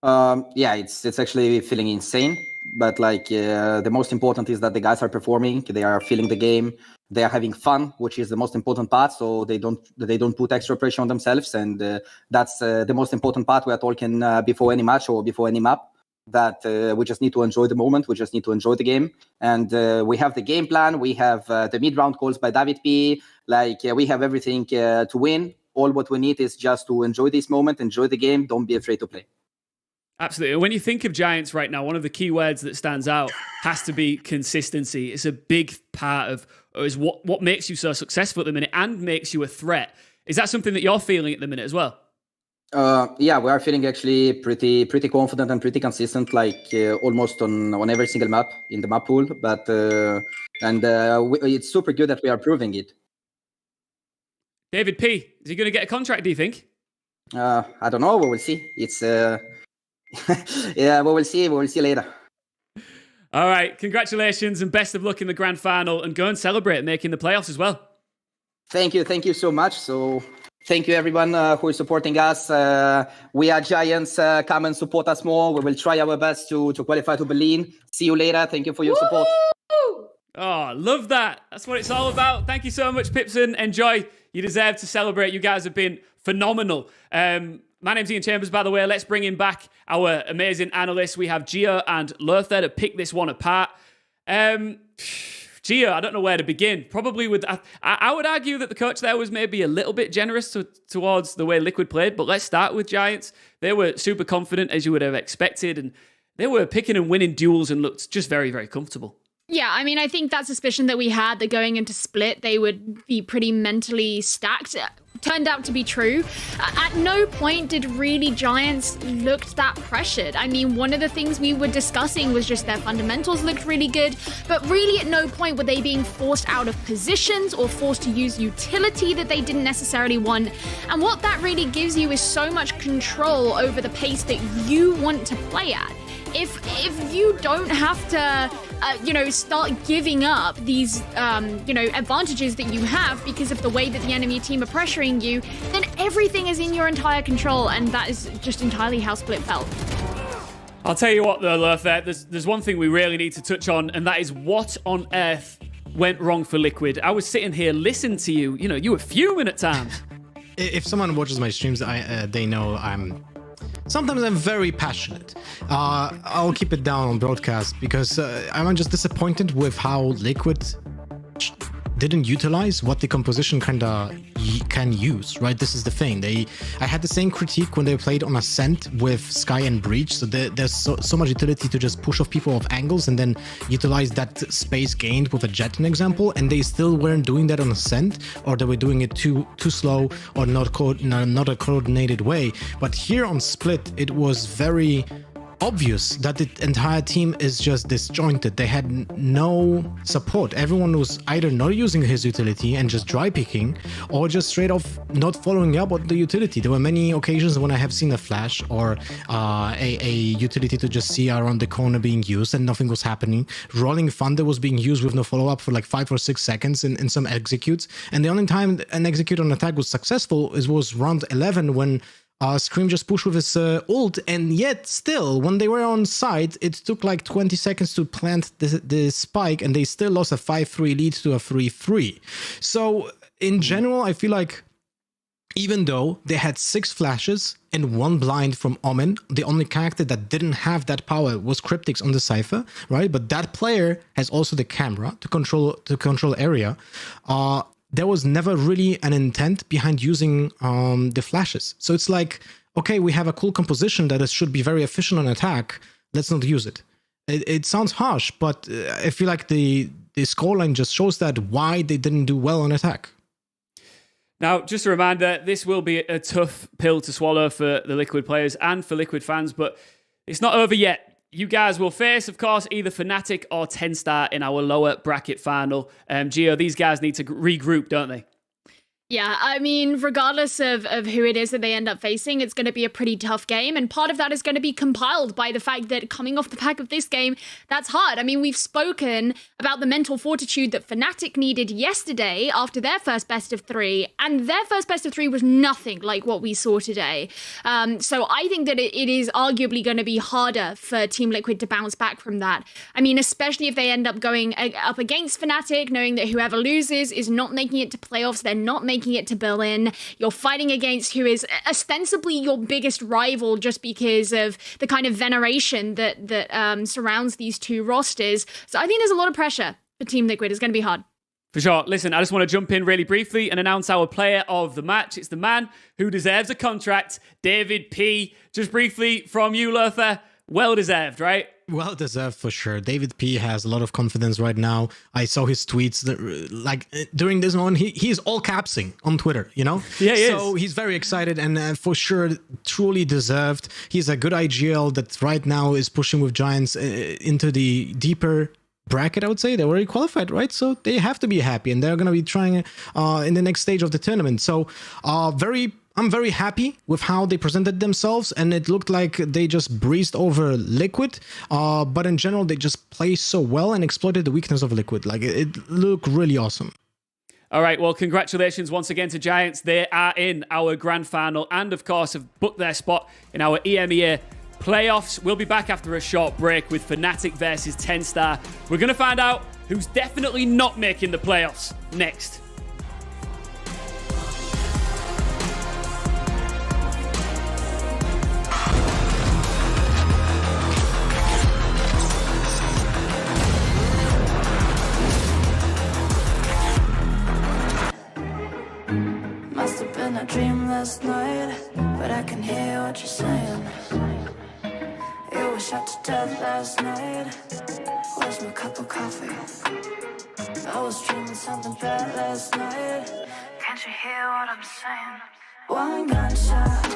Yeah, it's actually feeling insane. But like the most important is that the guys are performing. They are feeling the game. They are having fun, which is the most important part. So they don't put extra pressure on themselves, and that's the most important part. We are talking before any match or before any map. That we just need to enjoy the moment. We just need to enjoy the game. And we have the game plan. We have the mid-round calls by David P. We have everything to win. All what we need is just to enjoy this moment, enjoy the game. Don't be afraid to play. Absolutely. When you think of Giants right now, one of the key words that stands out has to be consistency. It's a big part of is what makes you so successful at the minute and makes you a threat. Is that something that you're feeling at the minute as well? Yeah, we are feeling actually pretty confident and pretty consistent, almost on every single map in the map pool. But it's super good that we are proving it. David P, is he going to get a contract, do you think? I don't know. We will see. It's yeah, we will see. We will see later. All right, congratulations and best of luck in the grand final, and go and celebrate making the playoffs as well. Thank you so much. So thank you everyone who is supporting us. We are Giants. Come and support us more. We will try our best to qualify to Berlin. See you later. Thank you for your support. Oh, love that. That's what it's all about. Thank you so much, Pipson. Enjoy. You deserve to celebrate. You guys have been phenomenal. My name's Ian Chambers, by the way. Let's bring in back our amazing analysts. We have Gio and Lothar to pick this one apart. Gio, I don't know where to begin. Probably with... I would argue that the coach there was maybe a little bit generous towards the way Liquid played, but let's start with Giants. They were super confident, as you would have expected, and they were picking and winning duels and looked just very, very comfortable. Yeah, I mean, I think that suspicion that we had that going into Split, they would be pretty mentally stacked, turned out to be true. At no point did really Giants looked that pressured. I mean, one of the things we were discussing was just their fundamentals looked really good, but really at no point were they being forced out of positions or forced to use utility that they didn't necessarily want. And what that really gives you is so much control over the pace that you want to play at. If you don't have to, start giving up these, advantages that you have because of the way that the enemy team are pressuring you, then everything is in your entire control, and that is just entirely how Split felt. I'll tell you what, though, Lothar, there's one thing we really need to touch on, and that is what on earth went wrong for Liquid. I was sitting here listening to you. You were fuming at times. If someone watches my streams, they know sometimes I'm very passionate. I'll keep it down on broadcast because I'm just disappointed with how Liquid didn't utilize what the composition can use, right? This is the thing. I had the same critique when they played on Ascent with Sky and Breach. So there's so much utility to just push off people off angles and then utilize that space gained with a Jet, an example. And they still weren't doing that on Ascent, or they were doing it too slow or not a coordinated way. But here on Split, it was very obvious that the entire team is just disjointed. They had no support. Everyone was either not using his utility and just dry picking, or just straight off not following up on the utility. There were many occasions when I have seen a flash or a utility to just see around the corner being used and nothing was happening. Rolling Thunder was being used with no follow-up for like 5 or 6 seconds in some executes, and the only time an execute on attack was successful was round 11 when Scream just pushed with his ult, and yet still, when they were on site, it took like 20 seconds to plant the spike, and they still lost a 5-3 lead to a 3-3. So in general, I feel like even though they had 6 flashes and 1 blind from Omen, the only character that didn't have that power was Cryptix on the Cypher, right? But that player has also the camera to control area. There was never really an intent behind using the flashes. So it's like, okay, we have a cool composition that should be very efficient on attack. Let's not use it. It sounds harsh, but I feel like the scoreline just shows that why they didn't do well on attack. Now, just a reminder, this will be a tough pill to swallow for the Liquid players and for Liquid fans, but it's not over yet. You guys will face, of course, either Fnatic or TenStar in our lower bracket final. Gio, these guys need to regroup, don't they? Yeah, I mean, regardless of who it is that they end up facing, it's going to be a pretty tough game. And part of that is going to be compiled by the fact that coming off the back of this game, that's hard. I mean, we've spoken about the mental fortitude that Fnatic needed yesterday after their first best of 3. And their first best of 3 was nothing like what we saw today. So I think that it is arguably going to be harder for Team Liquid to bounce back from that. I mean, especially if they end up going up against Fnatic, knowing that whoever loses is not making it to playoffs, they're not making it to Berlin. You're fighting against who is ostensibly your biggest rival just because of the kind of veneration that surrounds these two rosters. So I think there's a lot of pressure for Team Liquid. It's going to be hard. For sure. Listen, I just want to jump in really briefly and announce our player of the match. It's the man who deserves a contract, David P. Just briefly from you, Lothar. Well deserved, right? Well deserved for sure. David P has a lot of confidence right now. I saw his tweets during this one. He's all capsing on Twitter, you know? Yeah, he so is. He's very excited and for sure truly deserved. He's a good IGL that right now is pushing with Giants into the deeper bracket, I would say. They're already qualified, right? So they have to be happy and they're going to be trying in the next stage of the tournament. So I'm very happy with how they presented themselves, and it looked like they just breezed over Liquid. But in general, they just played so well and exploited the weakness of Liquid. Like it looked really awesome. All right, well, congratulations once again to Giants. They are in our grand final and, of course, have booked their spot in our EMEA playoffs. We'll be back after a short break with Fnatic versus TenStar. We're going to find out who's definitely not making the playoffs next. Must have been a dream last night, but I can hear what you're saying. You were shot to death last night. Where's my cup of coffee? I was dreaming something bad last night. Can't you hear what I'm saying? One gunshot,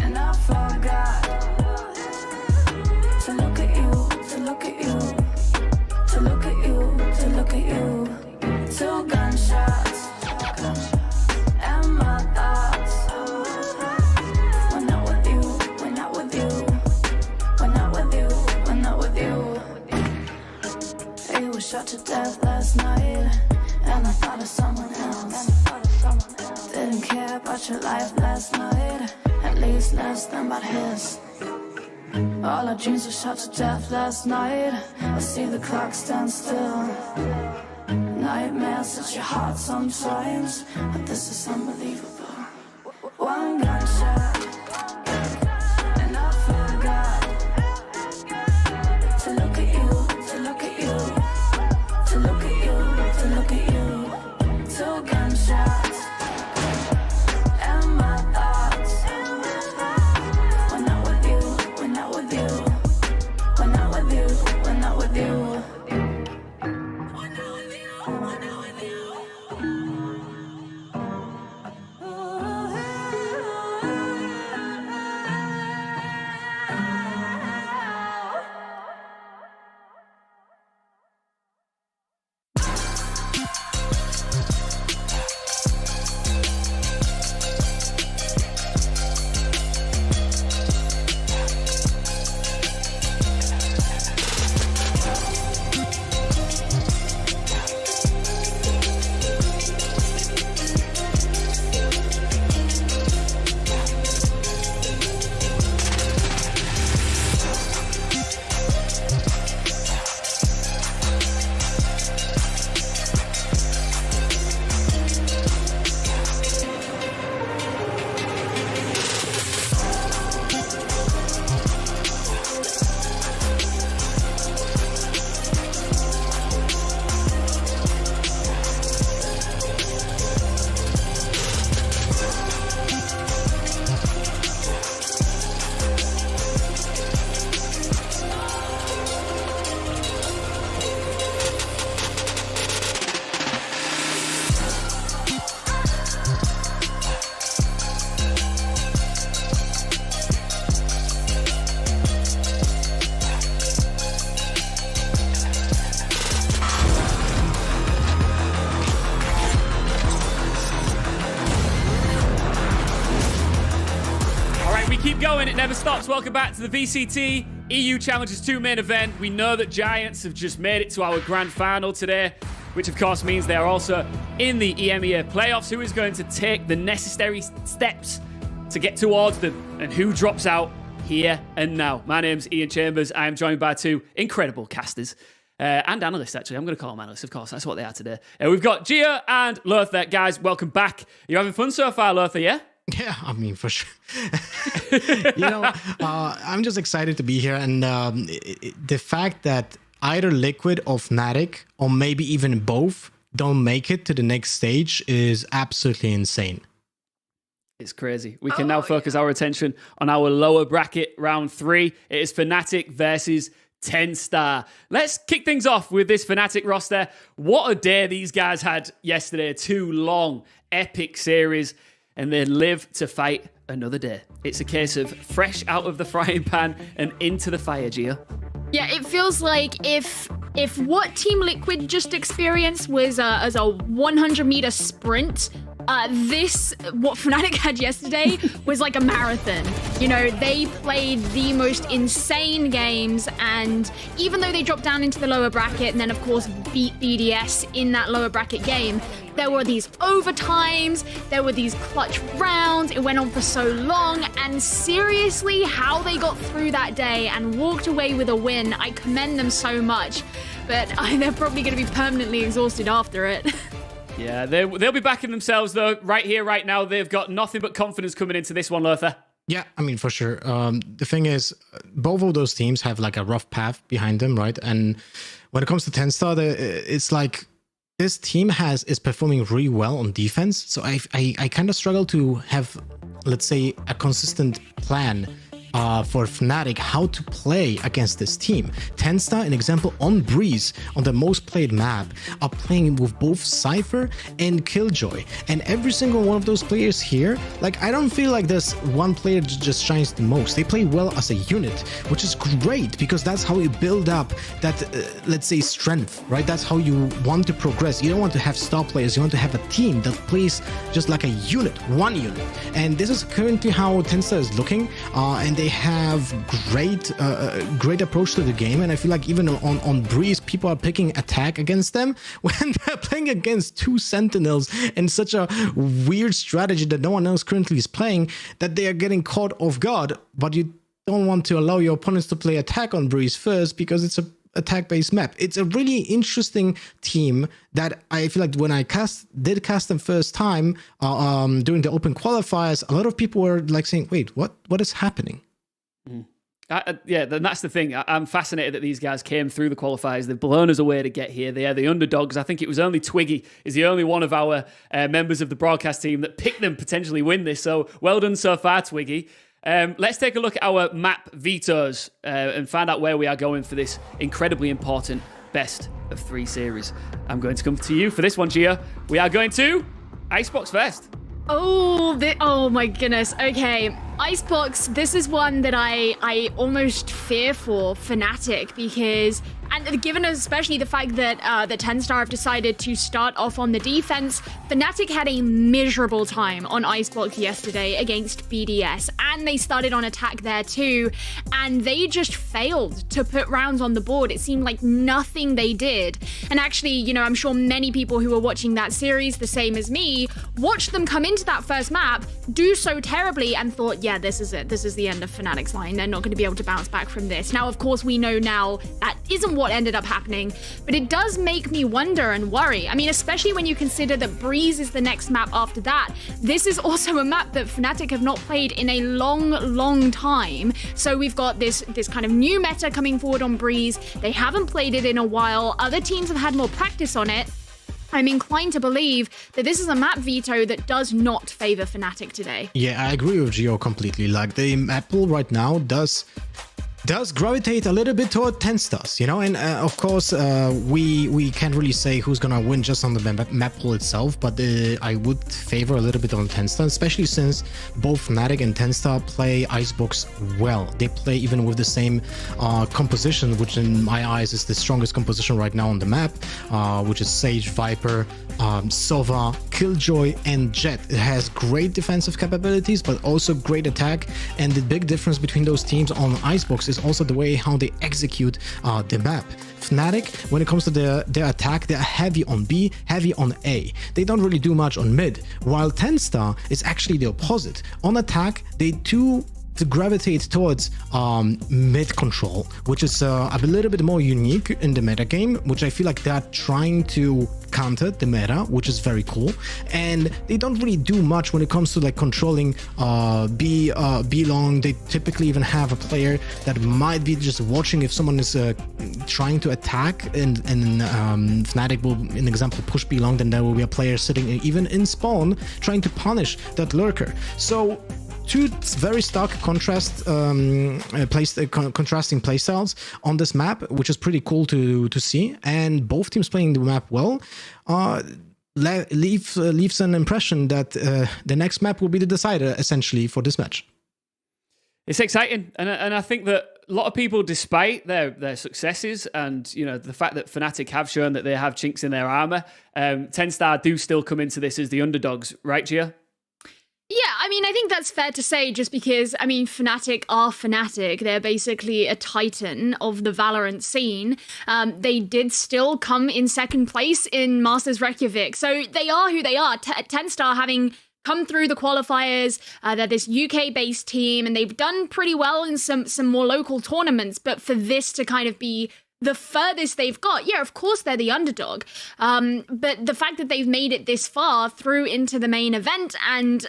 and I forgot to look at you, to look at you, to look at you, to look at you. 2 gunshots. And my thoughts, we're not with you, we're not with you, we're not with you, we're not with you. You were shot to death last night, and I thought of someone else. Didn't care about your life last night, at least less than about his. All our dreams were shot to death last night. I see the clock stand still. Nightmares at your heart sometimes, but this is unbelievable. One gunshot, and I forgot to look at you, to look at you, to look at you, to look at you. 2 gunshots, and my thoughts. We're not with you, we're not with you, we're not with you, we're not with you. going, it never stops. Welcome back to the VCT EU Challengers 2 main event. We know that Giants have just made it to our grand final today, which of course means they are also in the EMEA playoffs. Who is going to take the necessary steps to get towards them, and who drops out here and now? My name's Ian Chambers. I am joined by two incredible casters and analysts, actually. I'm going to call them analysts, of course. That's what they are today. We've got Gia and Lothar. Guys, welcome back. You're having fun so far, Lothar, yeah? Yeah, I mean, for sure. I'm just excited to be here. And the fact that either Liquid or FNATIC, or maybe even both, don't make it to the next stage is absolutely insane. It's crazy. We can now focus our attention on our lower bracket, round 3. It is FNATIC versus TenStar. Let's kick things off with this FNATIC roster. What a day these guys had yesterday. 2 long, epic series, and they live to fight another day. It's a case of fresh out of the frying pan and into the fire, Gia. Yeah, it feels like if what Team Liquid just experienced was as a 100-meter sprint, what FNATIC had yesterday was like a marathon. You know, they played the most insane games, and even though they dropped down into the lower bracket and then of course beat BDS in that lower bracket game, there were these overtimes, there were these clutch rounds, it went on for so long, and seriously, how they got through that day and walked away with a win, I commend them so much, but they're probably going to be permanently exhausted after it. Yeah, they'll be backing themselves, though. Right here, right now, they've got nothing but confidence coming into this one, Lothar. Yeah, I mean, for sure. The thing is, both of those teams have like a rough path behind them, right? And when it comes to TenStar, it's like this team is performing really well on defense. So I kind of struggle to have, let's say, a consistent plan for FNATIC how to play against this team. TenStar, an example, on Breeze, on the most played map, are playing with both Cypher and Killjoy. And every single one of those players here, like, I don't feel like there's one player that just shines the most. They play well as a unit, which is great because that's how you build up that, let's say, strength, right? That's how you want to progress. You don't want to have star players. You want to have a team that plays just like a unit, one unit. And this is currently how TenStar is looking. And they have great approach to the game, and I feel like even on Breeze, people are picking attack against them when they're playing against 2 Sentinels and such a weird strategy that no one else currently is playing, that they are getting caught off guard. But you don't want to allow your opponents to play attack on Breeze first because it's a attack-based map. It's a really interesting team that I feel like when I did cast them first time during the open qualifiers, a lot of people were like saying, wait, what is happening? Yeah, then that's the thing. I'm fascinated that these guys came through the qualifiers. They've blown us away to get here. They are the underdogs. I think it was only Twiggy is the only one of our members of the broadcast team that picked them potentially win this. So well done so far, Twiggy. Let's take a look at our map vetoes and find out where we are going for this incredibly important best of 3 series. I'm going to come to you for this one, Gia. We are going to Icebox first. Oh my goodness. Okay, Icebox, this is one that I almost fear for FNATIC because, and given especially the fact that the TenStar have decided to start off on the defense, FNATIC had a miserable time on Icebox yesterday against BDS, and they started on attack there too, and they just failed to put rounds on the board. It seemed like nothing they did. And actually, you know, I'm sure many people who were watching that series, the same as me, watched them come into that first map, do so terribly, and thought, yeah, this is it. This is the end of FNATIC's line. They're not going to be able to bounce back from this. Now, of course, we know now that isn't what ended up happening, but it does make me wonder and worry. I mean, especially when you consider that Breeze is the next map after that. This is also a map that FNATIC have not played in a long time. So we've got this kind of new meta coming forward on Breeze. They haven't played it in a while. Other teams have had more practice on it. I'm inclined to believe that this is a map veto that does not favor FNATIC today. Yeah, I agree with Gio completely. Like, the map pool right now does gravitate a little bit toward TenStar, you know, and of course we can't really say who's gonna win just on the map pool itself, but I would favor a little bit on TenStar, especially since both FNATIC and TenStar play Icebox well. They play even with the same composition, which in my eyes is the strongest composition right now on the map, which is Sage, Viper, Sova, Killjoy, and Jet. It has great defensive capabilities, but also great attack. And the big difference between those teams on Icebox is also the way how they execute the map. FNATIC, when it comes to their attack, they're heavy on B, heavy on A. They don't really do much on mid, while TenStar is actually the opposite. On attack, they do to gravitate towards mid control, which is a little bit more unique in the meta game, which I feel like they're trying to counter the meta, which is very cool. And they don't really do much when it comes to like controlling B long. They typically even have a player that might be just watching if someone is trying to attack, and FNATIC will, in example, push B long, then there will be a player sitting even in spawn trying to punish that lurker. So two very stark contrasting playstyles on this map, which is pretty cool to see. And both teams playing the map well leaves an impression that the next map will be the decider, essentially, for this match. It's exciting, and I think that a lot of people, despite their successes and the fact that FNATIC have shown that they have chinks in their armor, TenStar do still come into this as the underdogs, right, Gia? Yeah, I mean, I think that's fair to say, just because, I mean, FNATIC are FNATIC. They're basically a titan of the Valorant scene. They did still come in second place in Masters Reykjavik, so they are who they are. TenStar having come through the qualifiers, they're this UK-based team, and they've done pretty well in some more local tournaments, but for this to kind of be the furthest they've got, yeah, of course they're the underdog. But the fact that they've made it this far through into the main event and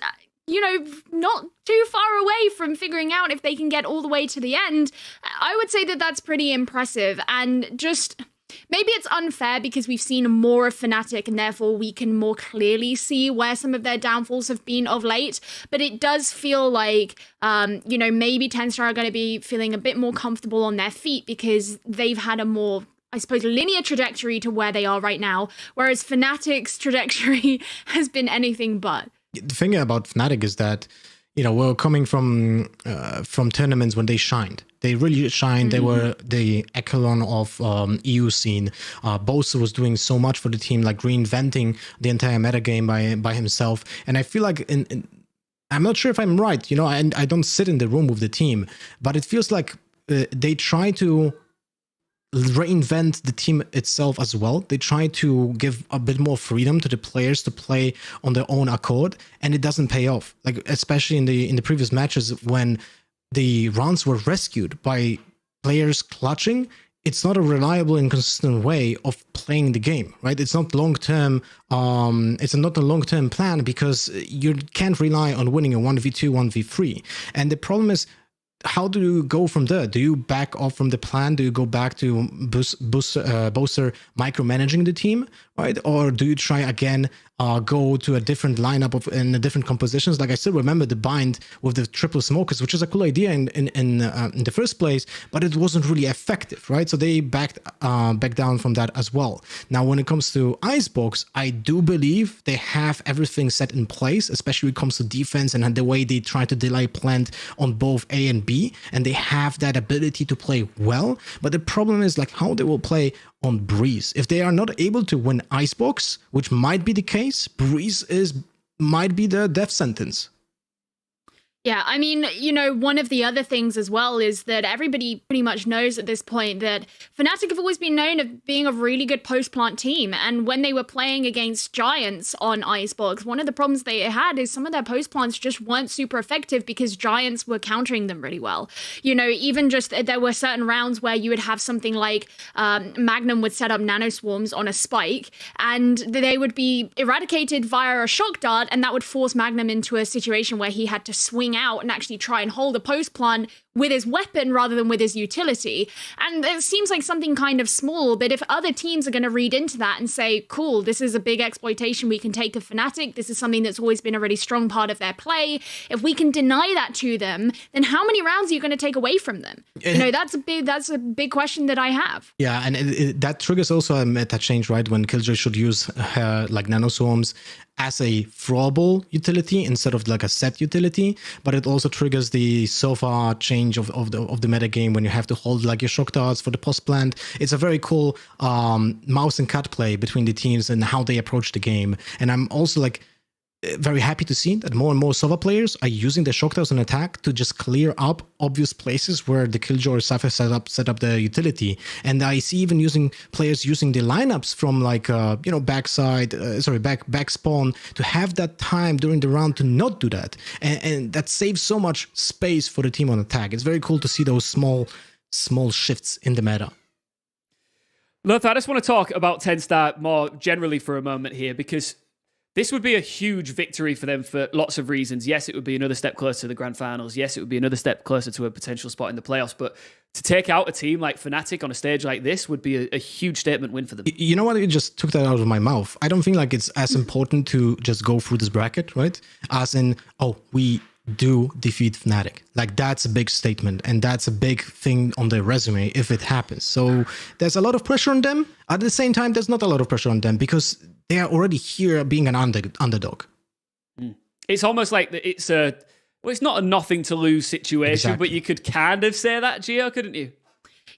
not too far away from figuring out if they can get all the way to the end, I would say that that's pretty impressive. And just maybe it's unfair because we've seen more of FNATIC and therefore we can more clearly see where some of their downfalls have been of late. But it does feel like, maybe TenStar are going to be feeling a bit more comfortable on their feet because they've had a more, I suppose, linear trajectory to where they are right now, whereas FNATIC's trajectory has been anything but. The thing about FNATIC is that, we're coming from tournaments when they shined. They really shined. They were the echelon of EU scene. Bosa was doing so much for the team, like reinventing the entire metagame by himself. And I feel like, I'm not sure if I'm right, and I don't sit in the room with the team, but it feels like they try to reinvent the team itself as well. They try to give a bit more freedom to the players to play on their own accord, and it doesn't pay off. Like, especially in the previous matches when the rounds were rescued by players clutching, it's not a reliable and consistent way of playing the game, right? It's not long-term. It's not a long-term plan because you can't rely on winning a 1v2, 1v3. And the problem is, how do you go from there? Do you back off from the plan? Do you go back to Boser micromanaging the team, right? Or do you try again, go to a different lineup in different compositions? Like, I still remember the bind with the triple smokers, which is a cool idea in the first place, but it wasn't really effective, right? So they backed down from that as well. Now, when it comes to Icebox, I do believe they have everything set in place, especially when it comes to defense and the way they try to delay plant on both A and B, and they have that ability to play well. But the problem is like how they will play on Breeze. If they are not able to win Icebox, which might be the case, Breeze might be the death sentence. Yeah, I mean, one of the other things as well is that everybody pretty much knows at this point that FNATIC have always been known of being a really good post-plant team. And when they were playing against Giants on Icebox, one of the problems they had is some of their post-plants just weren't super effective because Giants were countering them really well. Even just there were certain rounds where you would have something like Magnum would set up nanoswarms on a spike and they would be eradicated via a shock dart, and that would force Magnum into a situation where he had to swing out and actually try and hold a post plant with his weapon rather than with his utility. And it seems like something kind of small, but if other teams are going to read into that and say, cool, this is a big exploitation we can take of FNATIC, this is something that's always been a really strong part of their play, if we can deny that to them, then how many rounds are you going to take away from them? That's a big question that I have. Yeah, and that triggers also a meta change, right? When Killjoy should use her like nanoswarms as a throwable utility instead of like a set utility, but it also triggers the Sofa change change of the meta game when you have to hold like your shock darts for the post plant. It's a very cool mouse and cut play between the teams and how they approach the game. And I'm also like very happy to see that more and more Sova players are using the shock darts on attack to just clear up obvious places where the Killjoy or Cypher set up the utility. And I see even players using the lineups from like back spawn to have that time during the round to not do that, and that saves so much space for the team on attack. It's very cool to see those small shifts in the meta. Lothar, I just want to talk about TenStar more generally for a moment here, because this would be a huge victory for them for lots of reasons. Yes, it would be another step closer to the grand finals. Yes, it would be another step closer to a potential spot in the playoffs. But to take out a team like FNATIC on a stage like this would be a huge statement win for them. You know what? You just took that out of my mouth. I don't think like it's as important to just go through this bracket, right? As in, oh, we do defeat FNATIC. Like, that's a big statement, and that's a big thing on their resume if it happens. So there's a lot of pressure on them. At the same time, there's not a lot of pressure on them because they are already here being an underdog. It's almost like it's not a nothing to lose situation, Exactly. but you could kind of say that, Gio, couldn't you?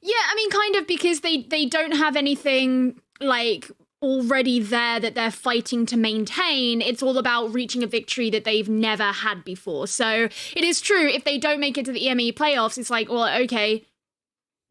Yeah, I mean, kind of, because they don't have anything like already there that they're fighting to maintain. It's all about reaching a victory that they've never had before. So it is true, if they don't make it to the EME playoffs, it's like, well, okay,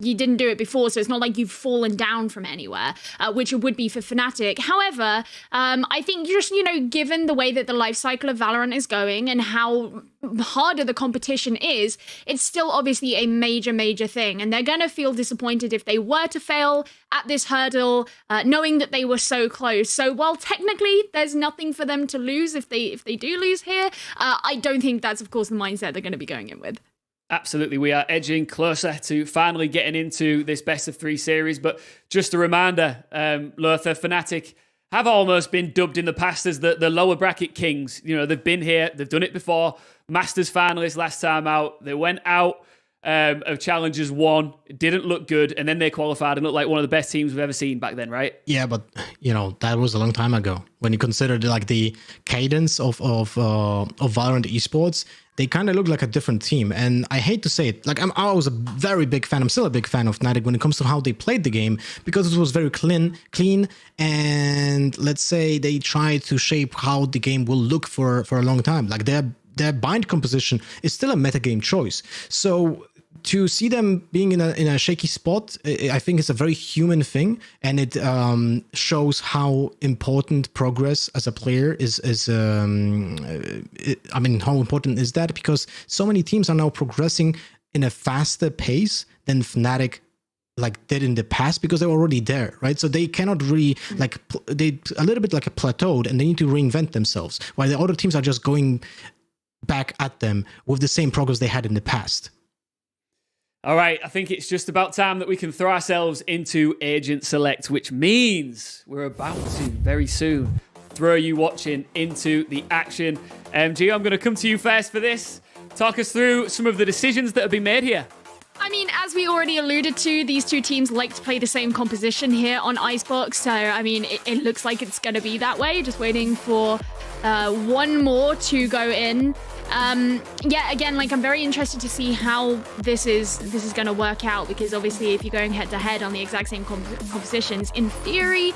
you didn't do it before, so it's not like you've fallen down from anywhere, which it would be for FNATIC. However, I think just, given the way that the life cycle of Valorant is going and how harder the competition is, it's still obviously a major, major thing. And they're going to feel disappointed if they were to fail at this hurdle, knowing that they were so close. So while technically there's nothing for them to lose if they do lose here, I don't think that's, of course, the mindset they're going to be going in with. Absolutely, we are edging closer to finally getting into this best of 3 series. But just a reminder, Lothar, FNATIC have almost been dubbed in the past as the lower bracket kings. They've been here, they've done it before. Masters finalists last time out, they went out of Challengers 1, it didn't look good, and then they qualified and looked like one of the best teams we've ever seen back then, right? Yeah, but that was a long time ago. When you consider like the cadence of Valorant esports, they kind of look like a different team. And I hate to say it, like I was a very big fan. I'm still a big fan of FNATIC when it comes to how they played the game, because it was very clean, and let's say they tried to shape how the game will look for a long time. Like their bind composition is still a metagame choice. So to see them being in a shaky spot, I think it's a very human thing, and it shows how important progress as a player is. How important is that? Because so many teams are now progressing in a faster pace than FNATIC like did in the past, because they're already there, right? So they cannot really they a little bit like a plateaued, and they need to reinvent themselves, while the other teams are just going back at them with the same progress they had in the past. All right, I think it's just about time that we can throw ourselves into Agent Select, which means we're about to, very soon, throw you watching into the action. Gio, I'm going to come to you first for this. Talk us through some of the decisions that have been made here. I mean, as we already alluded to, these two teams like to play the same composition here on Icebox. So, I mean, it looks like it's going to be that way. Just waiting for one more to go in. Again, like, I'm very interested to see how this is going to work out, because obviously if you're going head to head on the exact same compositions, in theory,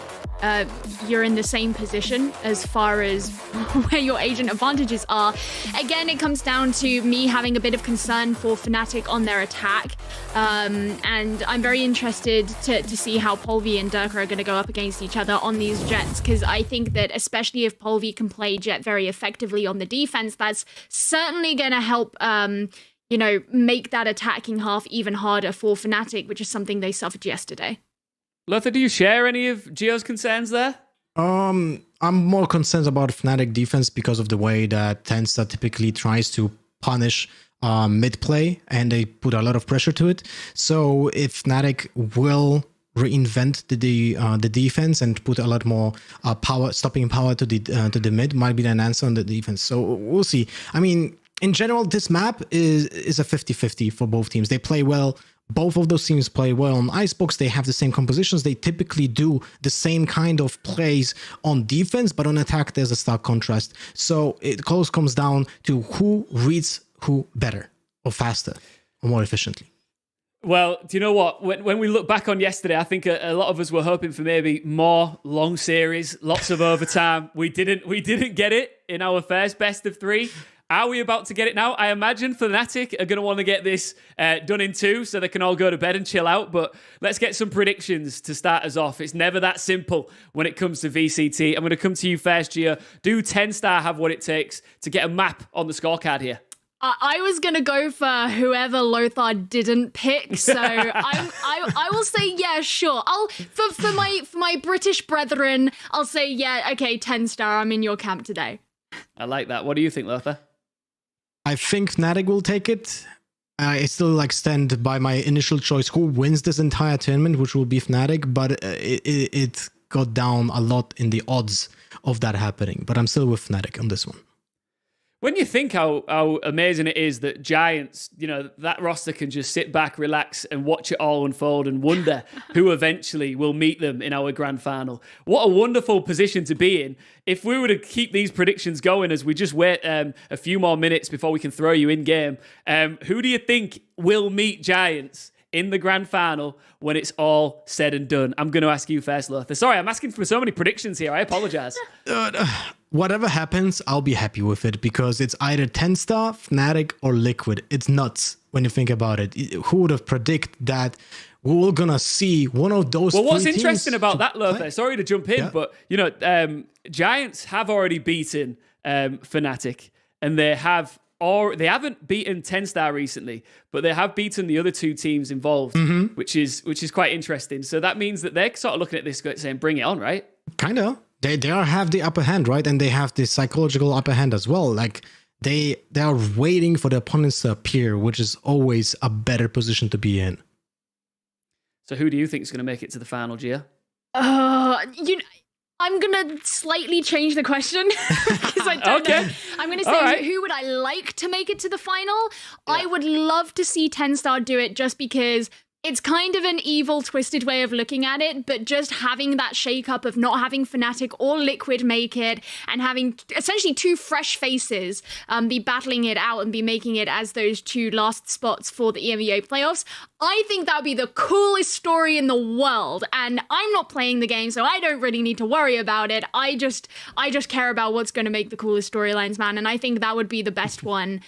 you're in the same position as far as where your agent advantages are. Again, it comes down to me having a bit of concern for FNATIC on their attack, and I'm very interested to see how Polvi and Durka are going to go up against each other on these Jets, because I think that especially if Polvi can play Jet very effectively on the defense, that's certainly going to help make that attacking half even harder for FNATIC, which is something they suffered yesterday. Lothar, do you share any of Gio's concerns there? I'm more concerned about FNATIC defense because of the way that TenStar typically tries to punish mid play, and they put a lot of pressure to it. So if FNATIC will reinvent the defense and put a lot more stopping power to the mid, might be an answer on the defense. So we'll see. I mean, in general, this map is a 50-50 for both teams. They play well. Both of those teams play well on Icebox. They have the same compositions. They typically do the same kind of plays on defense, but on attack, there's a stark contrast. So it comes down to who reads who better or faster more efficiently. Well, do you know what? When we look back on yesterday, I think a lot of us were hoping for maybe more long series, lots of overtime. We didn't get it in our first best of 3. Are we about to get it now? I imagine FNATIC are going to want to get this done in 2 so they can all go to bed and chill out. But let's get some predictions to start us off. It's never that simple when it comes to VCT. I'm going to come to you first, Gia. Do 10-star have what it takes to get a map on the scorecard here? I was gonna go for whoever Lothar didn't pick, so I will say yeah, sure. I'll for my British brethren, I'll say yeah, okay, 10-star. I'm in your camp today. I like that. What do you think, Lothar? I think FNATIC will take it. I still stand by my initial choice who wins this entire tournament, which will be FNATIC, but it got down a lot in the odds of that happening. But I'm still with FNATIC on this one. When you think how amazing it is that Giants, that roster can just sit back, relax, and watch it all unfold and wonder who eventually will meet them in our grand final. What a wonderful position to be in. If we were to keep these predictions going as we just wait a few more minutes before we can throw you in game, who do you think will meet Giants in the grand final when it's all said and done? I'm going to ask you first, Lothar. Sorry, I'm asking for so many predictions here. I apologize. Whatever happens, I'll be happy with it because it's either 10-star, FNATIC, or Liquid. It's nuts when you think about it. Who would have predicted that we're going to see one of those Well, what's teams interesting about that, Lothar, play? sorry to jump in, but, Giants have already beaten FNATIC, and they haven't beaten 10-star recently, but they have beaten the other 2 teams involved, which is quite interesting. So that means that they're sort of looking at this saying, bring it on, right? Kind of. They have the upper hand, right? And they have the psychological upper hand as well. They are waiting for the opponents to appear, which is always a better position to be in. So who do you think is going to make it to the final, Gia? I'm gonna slightly change the question because I don't know. I'm gonna say who would I like to make it to the final? Yeah. I would love to see 10-star do it just because it's kind of an evil, twisted way of looking at it, but just having that shake-up of not having FNATIC or Liquid make it and having essentially 2 fresh faces be battling it out and be making it as those 2 last spots for the EMEA playoffs, I think that would be the coolest story in the world. And I'm not playing the game, so I don't really need to worry about it. I just care about what's going to make the coolest storylines, man. And I think that would be the best one.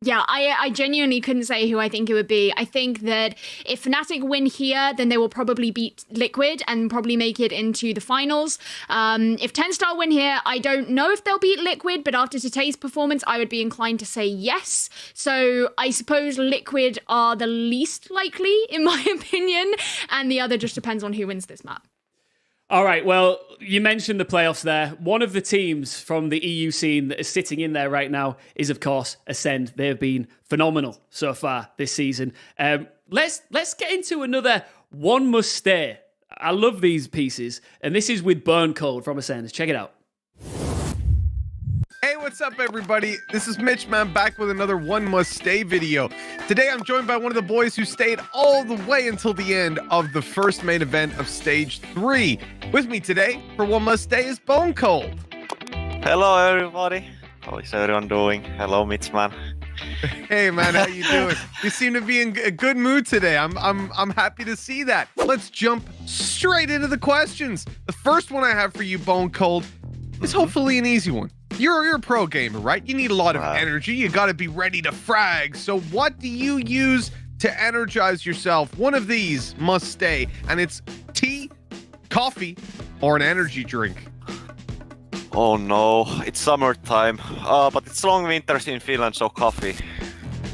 Yeah, I genuinely couldn't say who I think it would be. I think that if FNATIC win here, then they will probably beat Liquid and probably make it into the finals. If 10-star win here, I don't know if they'll beat Liquid, but after today's performance, I would be inclined to say yes. So I suppose Liquid are the least likely, in my opinion, and the other just depends on who wins this map. All right, well, you mentioned the playoffs there. One of the teams from the EU scene that is sitting in there right now is, of course, Ascend. They've been phenomenal so far this season. Let's get into another one must stay. I love these pieces, and this is with Burn Code from Ascend. Check it out. Hey, what's up, everybody? This is Mitch, man, back with another One Must Stay video. Today, I'm joined by one of the boys who stayed all the way until the end of the first main event of Stage 3. With me today for One Must Stay is Bone Cold. Hello, everybody. How is everyone doing? Hello, Mitch, man. Hey, man, how you doing? You seem to be in a good mood today. I'm happy to see that. Let's jump straight into the questions. The first one I have for you, Bone Cold, is hopefully an easy one. You're a pro gamer, right? You need a lot of energy. You got to be ready to frag. So what do you use to energize yourself? One of these must stay, and it's tea, coffee, or an energy drink. Oh no, it's summertime. But it's long winters in Finland, so coffee.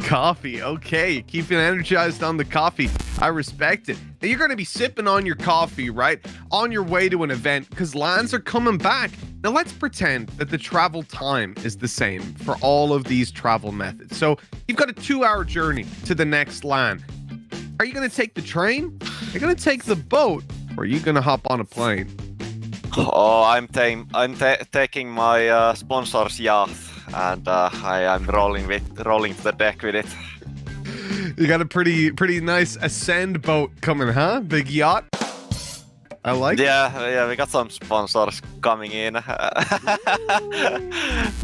Coffee, okay. Keeping energized on the coffee. I respect it. Now you're going to be sipping on your coffee, right? On your way to an event, because LANs are coming back. Now let's pretend that the travel time is the same for all of these travel methods. So you've got a 2-hour journey to the next LAN. Are you going to take the train? Are you going to take the boat? Or are you going to hop on a plane? Oh, I'm taking my sponsor's yacht, and I'm rolling to the deck with it. You got a pretty nice Ascend boat coming, huh? Big yacht. I like it. Yeah, we got some sponsors coming in.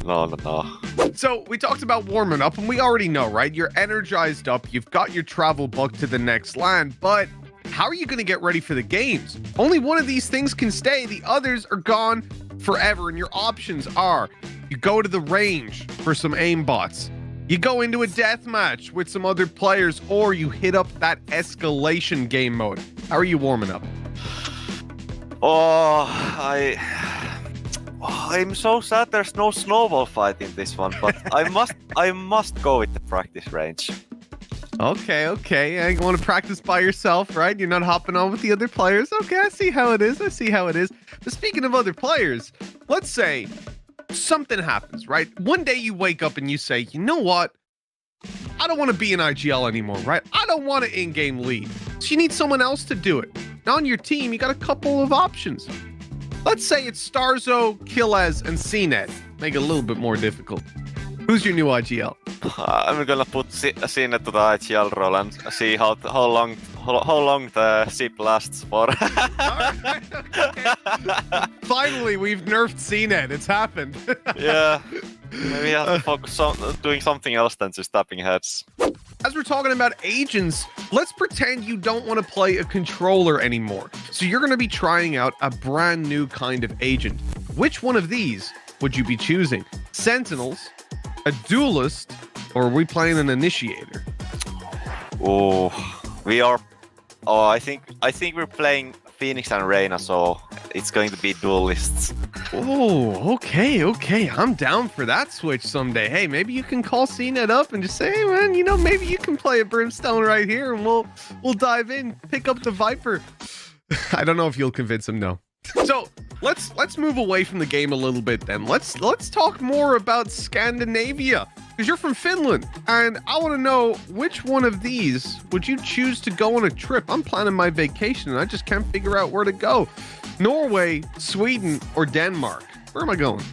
No. So we talked about warming up, and we already know, right? You're energized up. You've got your travel booked to the next land, but how are you going to get ready for the games? Only one of these things can stay. The others are gone forever, and your options are you go to the range for some aimbots, you go into a death match with some other players, or you hit up that escalation game mode. How are you warming up? I'm so sad there's no snowball fight in this one, but I must go with the practice range. Okay. You want to practice by yourself, right? You're not hopping on with the other players. Okay, I see how it is. But speaking of other players, let's say something happens, right? One day you wake up and you say, you know what? I don't want to be in IGL anymore, right? I don't want to in-game lead. So you need someone else to do it. Now on your team, you got a couple of options. Let's say it's Starzo, Killaz, and CNET. Make it a little bit more difficult. Who's your new IGL? I'm gonna put CNET to the IGL role and see how long the ship lasts for. Right, okay. Finally, we've nerfed CNET. It's happened. Yeah. Maybe I have to focus on doing something else than just tapping heads. As we're talking about agents, let's pretend you don't want to play a controller anymore. So you're going to be trying out a brand new kind of agent. Which one of these would you be choosing? Sentinels, a duelist, or are we playing an initiator? I think we're playing Phoenix and Reyna, so it's going to be duelists. Oh, okay. I'm down for that switch someday. Hey, maybe you can call CNET up and just say, hey man, maybe you can play a Brimstone right here, and we'll dive in, pick up the Viper. I don't know if you'll convince him, no. So let's move away from the game a little bit then. Let's talk more about Scandinavia, because you're from Finland, and I want to know which one of these would you choose to go on a trip. I'm planning my vacation and I just can't figure out where to go. Norway, Sweden, or Denmark? Where am I going?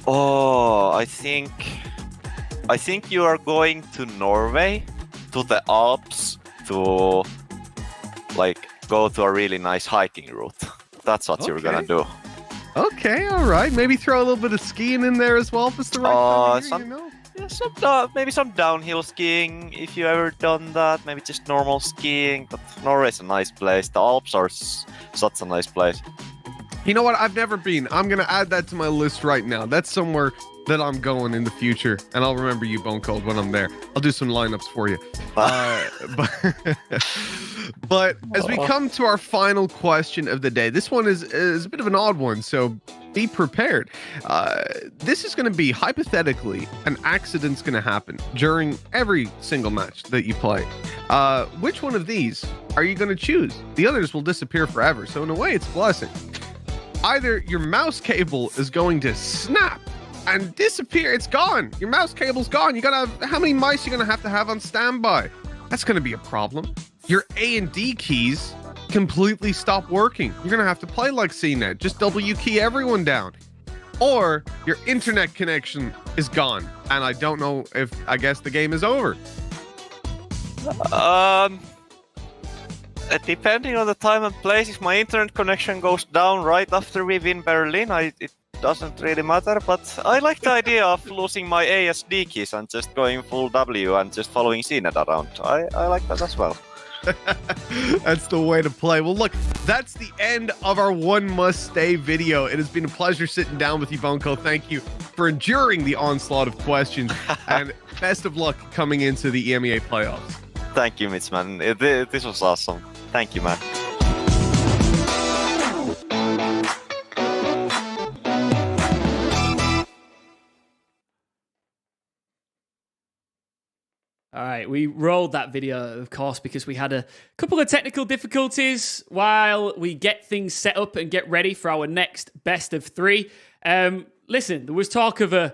I think you are going to Norway, to the Alps, to go to a really nice hiking route. That's what you're gonna do. Okay, all right. Maybe throw a little bit of skiing in there as well if it's the right time of year, maybe some downhill skiing if you ever done that. Maybe just normal skiing. But Norway's a nice place. The Alps are such a nice place. You know what? I've never been. I'm gonna add that to my list right now. That's somewhere that I'm going in the future, and I'll remember you, Bone Cold, when I'm there. I'll do some lineups for you. But as we come to our final question of the day, this one is a bit of an odd one, so be prepared. This is going to be, hypothetically, an accident's going to happen during every single match that you play. Which one of these are you going to choose? The others will disappear forever, so in a way, it's a blessing. Either your mouse cable is going to snap and disappear. It's gone. Your mouse cable's gone. How many mice you gonna have on standby? That's gonna be a problem. Your A and D keys completely stop working. You're gonna have to play like CNET. Just W key everyone down. Or your internet connection is gone. And I guess the game is over. Depending on the time and place, if my internet connection goes down right after we win Berlin, it doesn't really matter, but I like the idea of losing my ASD keys and just going full W and just following CNET around. I like that as well. That's the way to play. Well, look, that's the end of our One Must Stay video. It has been a pleasure sitting down with you, Bonko. Thank you for enduring the onslaught of questions, and best of luck coming into the EMEA playoffs. Thank you, Mitch, man. This was awesome. Thank you, man. All right, we rolled that video, of course, because we had a couple of technical difficulties while we get things set up and get ready for our next best of three. Listen, there was talk of a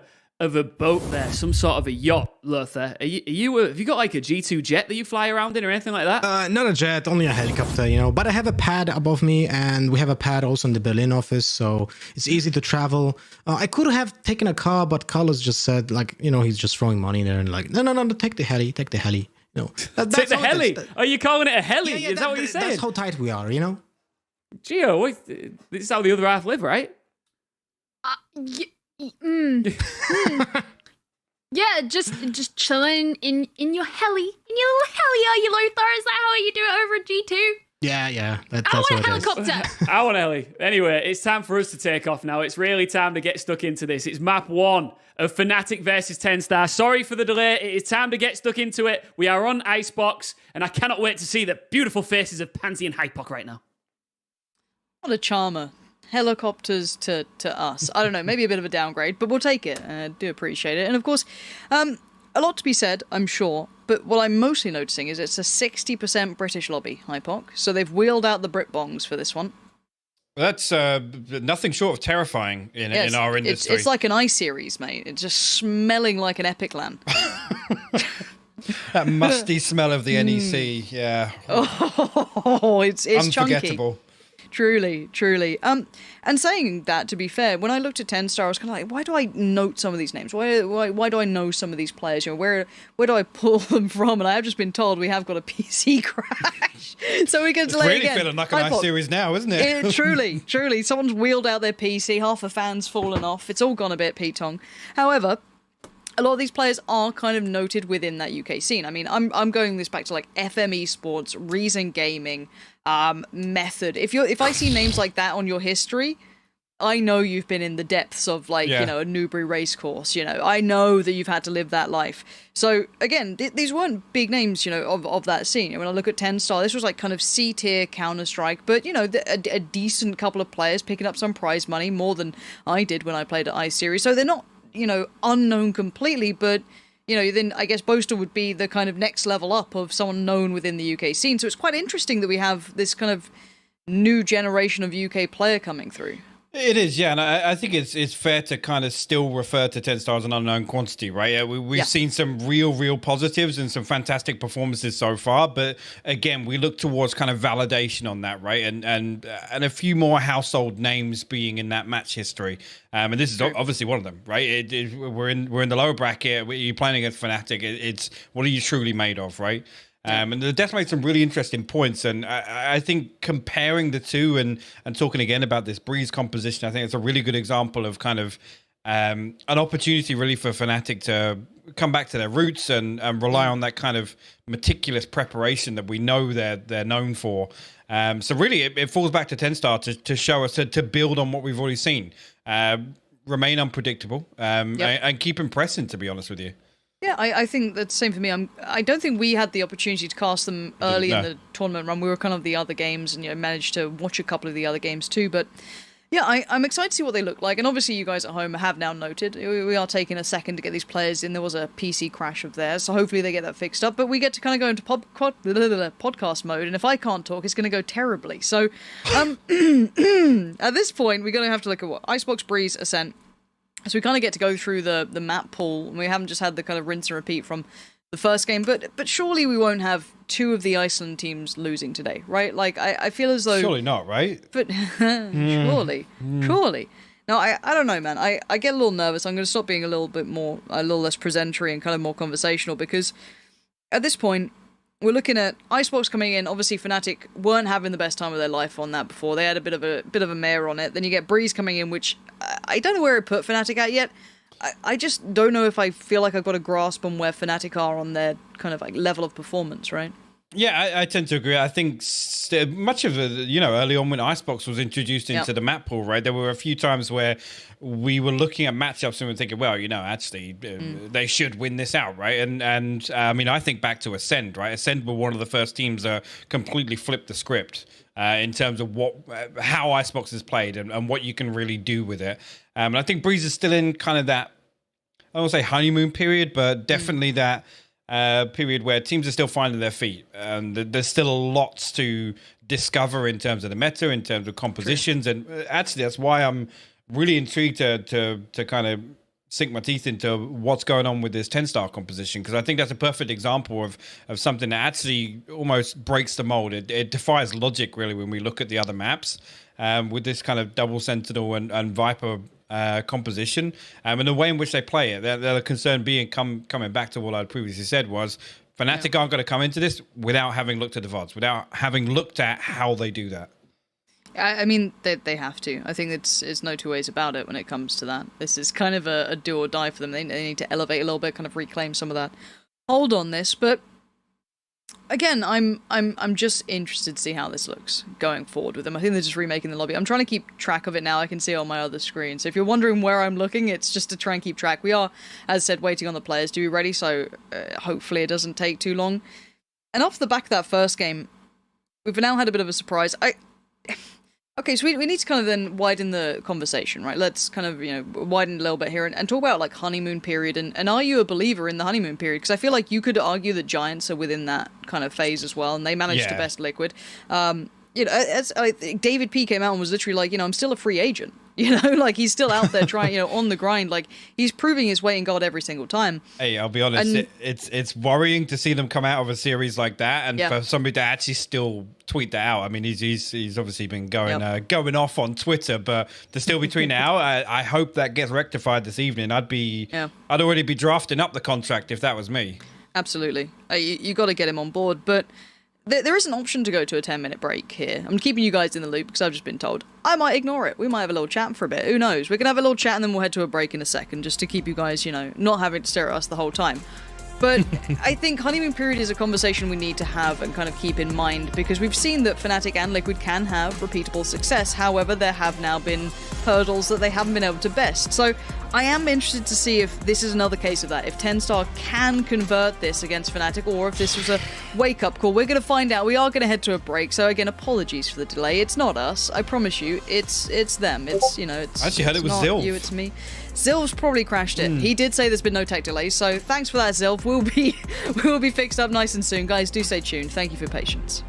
boat there, some sort of a yacht, Lothar. Have you got like a G2 jet that you fly around in or anything like that? Not a jet, only a helicopter, but I have a pad above me, and we have a pad also in the Berlin office, so it's easy to travel. I could have taken a car, but Carlos just said, he's just throwing money there and no, take the heli. Take the heli? Are you calling it a heli? Yeah, Is that what you're saying? That's how tight we are, Gio, this is how the other half live, right? Yeah, just chilling in your heli, in your little heli, are you, Lothar? Is that how you do it over at G2? Yeah. That's I what want a it is. helicopter. I want Ellie. Anyway, it's time for us to take off now. It's really time to get stuck into this. It's map 1 of Fnatic versus 10star. Sorry for the delay. It is time to get stuck into it. We are on Icebox, and I cannot wait to see the beautiful faces of Pansy and Hypok right now. What a charmer. Helicopters to us. I don't know, maybe a bit of a downgrade, but we'll take it. I do appreciate it. And of course, a lot to be said, I'm sure, but what I'm mostly noticing is it's a 60% British lobby, Hypok. So they've wheeled out the Brit bongs for this one. That's nothing short of terrifying in our industry. It's like an I-Series, mate. It's just smelling like an Epic LAN. That musty smell of the NEC, yeah. Oh, it's unforgettable. Chunky. Truly. And saying that, to be fair, when I looked at 10star, I was kind of like, why do I note some of these names? Why do I know some of these players? You know, where do I pull them from? And I have just been told we have got a PC crash, so we can delay again. It's really feeling like an I-Series now, isn't it? Truly. Someone's wheeled out their PC, half a fan's fallen off. It's all gone a bit P-tong. However, a lot of these players are kind of noted within that UK scene. I mean, I'm going this back to like FM Esports, Reason Gaming, Method. If I see names like that on your history, I know you've been in the depths of like, you know, a Newbury racecourse, you know. I know that you've had to live that life. So again, these weren't big names, you know, of that scene. You know, when I look at 10star, this was like kind of C-tier Counter-Strike, but you know, a decent couple of players picking up some prize money, more than I did when I played at I-Series. So they're not, you know, unknown completely, but, you know, then I guess Boaster would be the kind of next level up of someone known within the UK scene. So it's quite interesting that we have this kind of new generation of UK player coming through. It is, yeah, and I think it's fair to kind of still refer to 10star as an unknown quantity, right? We've seen some real positives and some fantastic performances so far, but again, we look towards kind of validation on that, right? And a few more household names being in that match history, and this is obviously one of them, right? We're in the lower bracket. You're playing against Fnatic. It's what are you truly made of, right? And they definitely made some really interesting points, and I think comparing the two and talking again about this Breeze composition, I think it's a really good example of kind of an opportunity really for Fnatic to come back to their roots and rely on that kind of meticulous preparation that we know they're known for. So really, it falls back to 10star to show us to build on what we've already seen, remain unpredictable, and keep impressing. To be honest with you. Yeah, I think that's the same for me. I don't think we had the opportunity to cast them early in the tournament run. We were kind of the other games and, you know, managed to watch a couple of the other games too. But yeah, I'm excited to see what they look like. And obviously you guys at home have now noted, we are taking a second to get these players in. There was a PC crash of theirs, so hopefully they get that fixed up. But we get to kind of go into podcast mode, and if I can't talk, it's going to go terribly. So at this point, we're going to have to look at what? Icebox, Breeze, Ascent. So we kind of get to go through the map pool, and we haven't just had the kind of rinse and repeat from the first game, but surely we won't have two of the Iceland teams losing today, right? Like, I feel as though... Surely not, right? But surely. No, I don't know, man. I get a little nervous. I'm going to stop being a little less presentary and kind of more conversational, because at this point, we're looking at Icebox coming in. Obviously, Fnatic weren't having the best time of their life on that before. They had a bit of a mare on it. Then you get Breeze coming in, which I don't know where it put Fnatic at yet. I just don't know if I feel like I've got a grasp on where Fnatic are on their kind of like level of performance, right? Yeah, I tend to agree. I think much of the, you know, early on when Icebox was introduced into the map pool, right, there were a few times where we were looking at matchups and we were thinking, well, you know, actually, they should win this out, right? And I mean, I think back to Ascend, right? Ascend were one of the first teams that completely flipped the script in terms of how Icebox is played and what you can really do with it. And I think Breeze is still in kind of that, I don't want to say honeymoon period, but definitely that period where teams are still finding their feet, and there's still lots to discover in terms of the meta, in terms of compositions, and actually that's why I'm really intrigued to kind of sink my teeth into what's going on with this 10-star composition, because I think that's a perfect example of something that actually almost breaks the mold. It defies logic really when we look at the other maps with this kind of double Sentinel and Viper composition, and the way in which they play it. The concern being coming back to what I'd previously said was Fnatic aren't going to come into this without having looked at the VODs, without having looked at how they do that. I mean, they have to. I think it's no two ways about it when it comes to that. This is kind of a do or die for them. They need to elevate a little bit, kind of reclaim some of that hold on this. But again, I'm just interested to see how this looks going forward with them. I think they're just remaking the lobby. I'm trying to keep track of it now. I can see it on my other screen. So if you're wondering where I'm looking, it's just to try and keep track. We are, as I said, waiting on the players to be ready. So hopefully it doesn't take too long. And off the back of that first game, we've now had a bit of a surprise. Okay, so we need to kind of then widen the conversation, right? Let's kind of, widen a little bit here and talk about, like, honeymoon period. And are you a believer in the honeymoon period? Because I feel like you could argue that Giants are within that kind of phase as well, and they managed to best Liquid. David P came out and was literally like, I'm still a free agent. Like, he's still out there trying, on the grind. Like, he's proving his weight in gold every single time. Hey, I'll be honest, it's worrying to see them come out of a series like that, and for somebody to actually still tweet that out. I mean, he's obviously been going off on Twitter, but to still be tweeting out, I hope that gets rectified this evening. I'd already be drafting up the contract if that was me. Absolutely. You got to get him on board, but there is an option to go to a 10-minute break here. I'm keeping you guys in the loop because I've just been told. I might ignore it. We might have a little chat for a bit. Who knows? We're going to have a little chat and then we'll head to a break in a second just to keep you guys, not having to stare at us the whole time. But I think honeymoon period is a conversation we need to have and kind of keep in mind because we've seen that FNATIC and Liquid can have repeatable success. However, there have now been hurdles that they haven't been able to best. So I am interested to see if this is another case of that. If 10-Star can convert this against FNATIC or if this was a wake-up call. We're going to find out. We are going to head to a break. So again, apologies for the delay. It's not us. I promise you. It's them. It's, it's I actually heard it was not Zilv. you, it's me. Zilv's probably crashed it. He did say there's been no tech delays, so thanks for that, Zilv. We'll be fixed up nice and soon. Guys, do stay tuned. Thank you for your patience.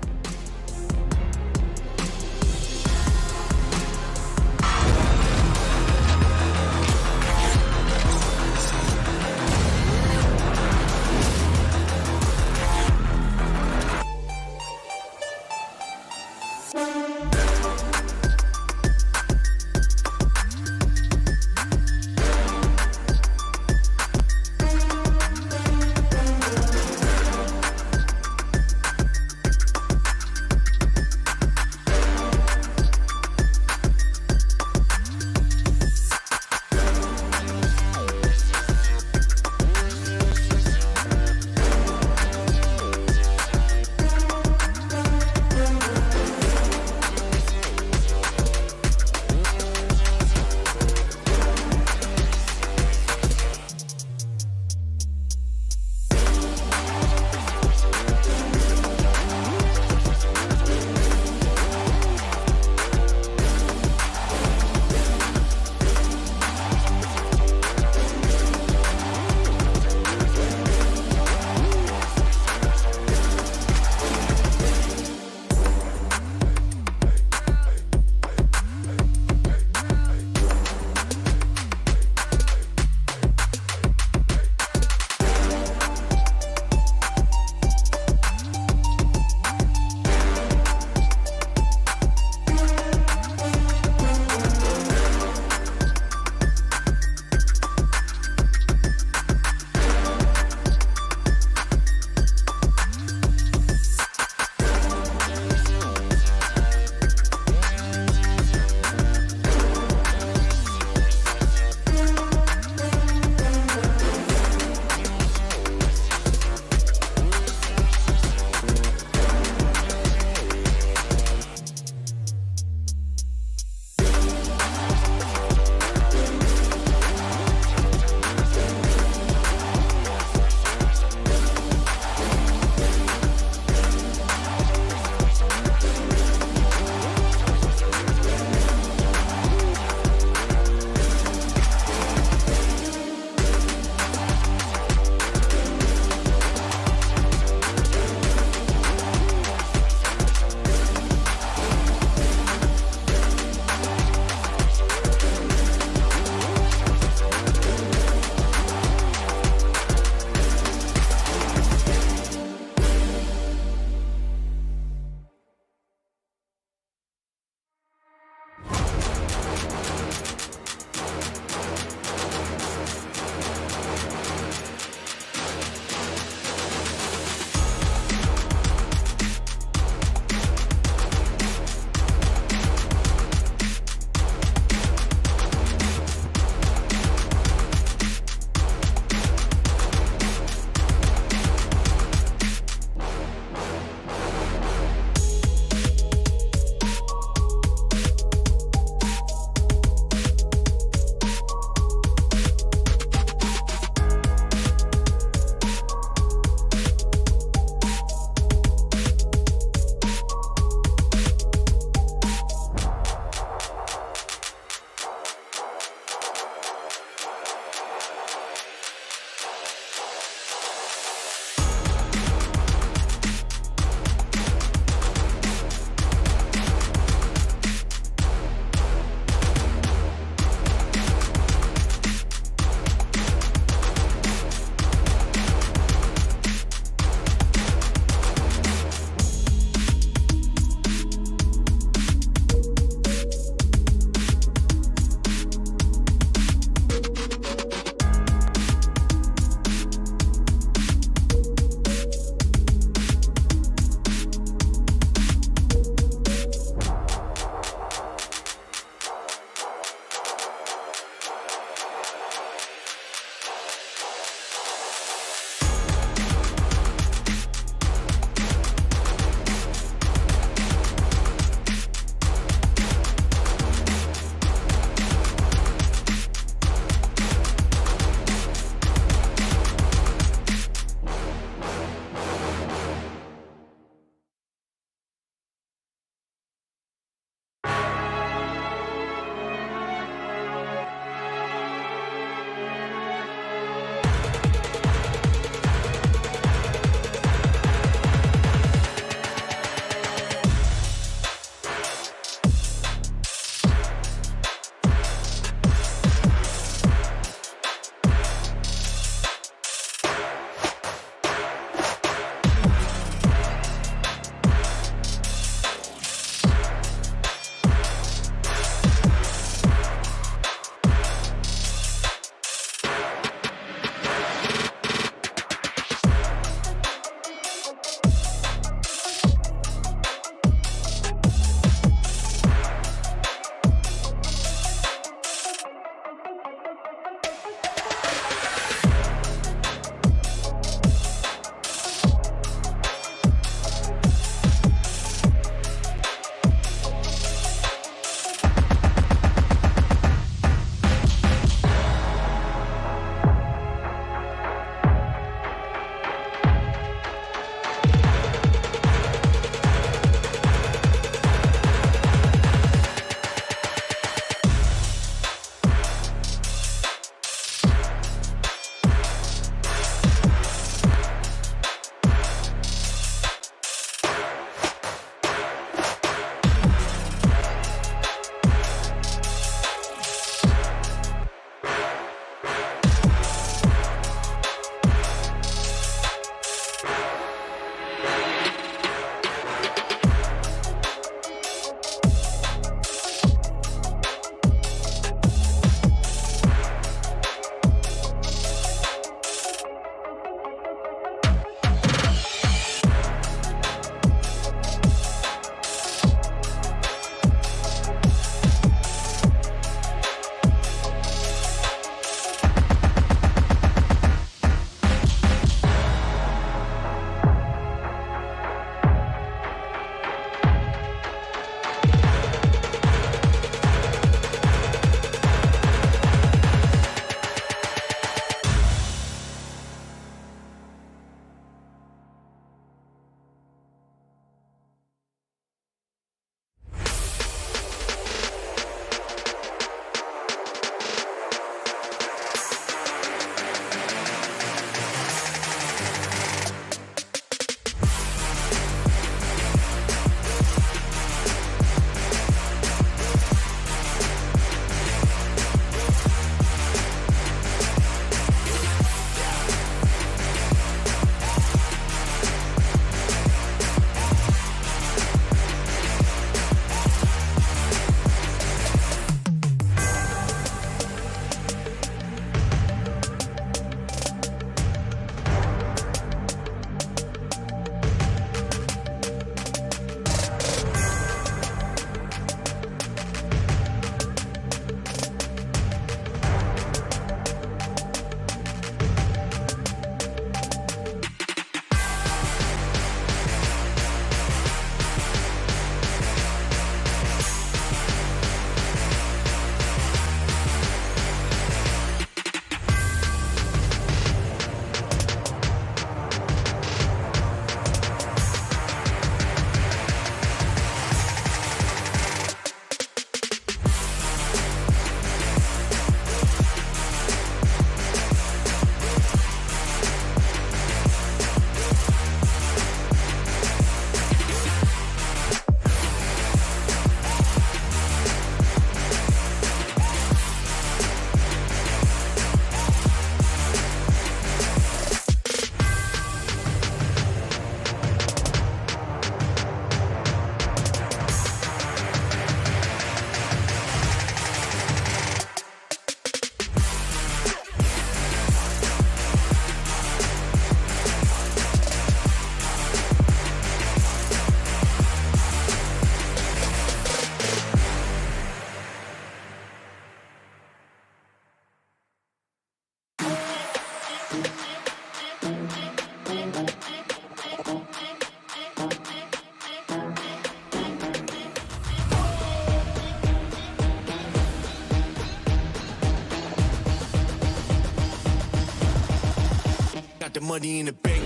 the money in the bank.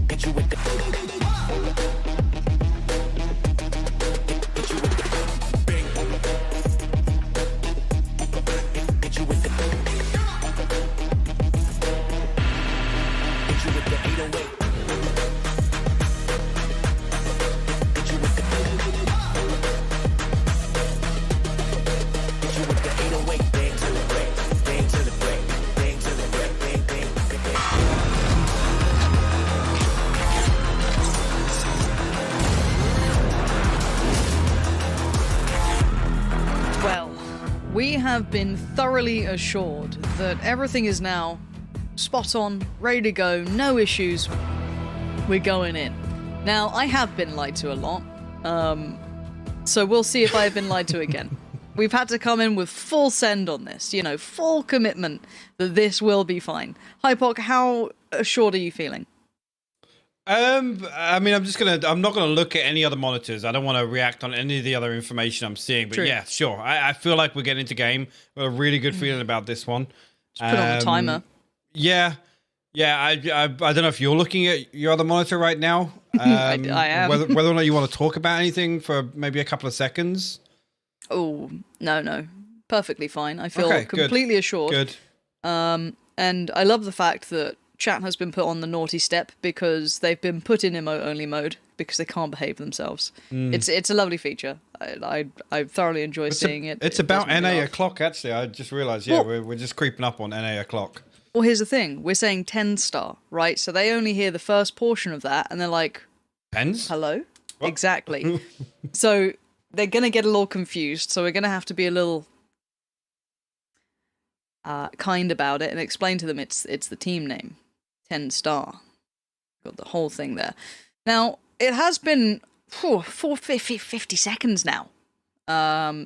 Hit you with the we have been thoroughly assured that everything is now spot on, ready to go, no issues. We're going in. Now, I have been lied to a lot, so we'll see if I have been lied to again. We've had to come in with full send on this, you know, full commitment that this will be fine. Hypok, how assured are you feeling? I mean, I'm not gonna look at any other monitors. I don't want to react on any of the other information I'm seeing. But True. yeah, sure. I feel like we're getting into game. We've got a really good feeling about this one. Just put on the timer. Yeah. I don't know if you're looking at your other monitor right now. I am. Whether or not you want to talk about anything for maybe a couple of seconds. Oh, no. Perfectly fine. I feel Okay, completely assured. Good. And I love the fact that chat has been put on the naughty step because they've been put in emote-only mode because they can't behave themselves. It's a lovely feature. I thoroughly enjoy seeing it. It's It about does make me NA laugh. o'clock, actually. I just realised, yeah, we're just creeping up on NA o'clock. Well, here's the thing. We're saying 10 star, right? So they only hear the first portion of that, and they're like... Pens? Hello? What? Exactly. So they're going to get a little confused, so we're going to have to be a little... kind about it and explain to them it's the team name. 10 star. Got the whole thing there. Now, it has been 50 seconds now.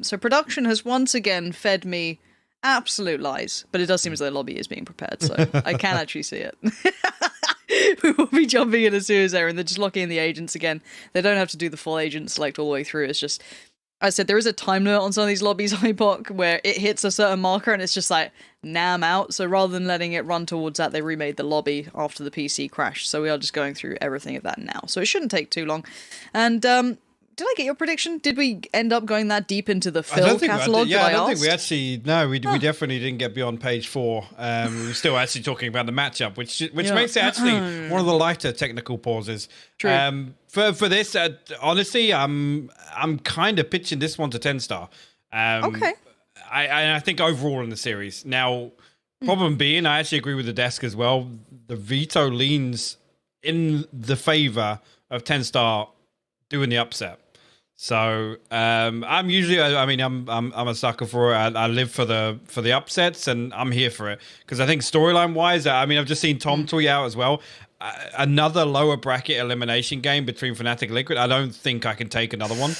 So production has once again fed me absolute lies, but it does seem as though the lobby is being prepared, so I can actually see it. We will be jumping in as soon as they're in. They're just locking in the agents again. They don't have to do the full agent select all the way through. It's just, I said, there is a time limit on some of these lobbies, Hypok, where it hits a certain marker and it's just like, nah, I'm out. So rather than letting it run towards that, they remade the lobby after the PC crashed. So we are just going through everything of that now. So it shouldn't take too long. And did I get your prediction? Did we end up going that deep into the fill catalogue? Yeah, I don't think we actually. No, we definitely didn't get beyond page 4. We were still actually talking about the matchup, which makes it actually one of the lighter technical pauses. True. For this, honestly, I'm kind of pitching this one to 10 star. Okay. I think overall in the series. Now, problem being, I actually agree with the desk as well. The veto leans in the favor of 10 star doing the upset. So I'm usually, I'm a sucker for it. I live for the upsets, and I'm here for it because I think storyline wise, I've just seen Tom tweet out as well. Another lower bracket elimination game between Fnatic and Liquid. I don't think I can take another one.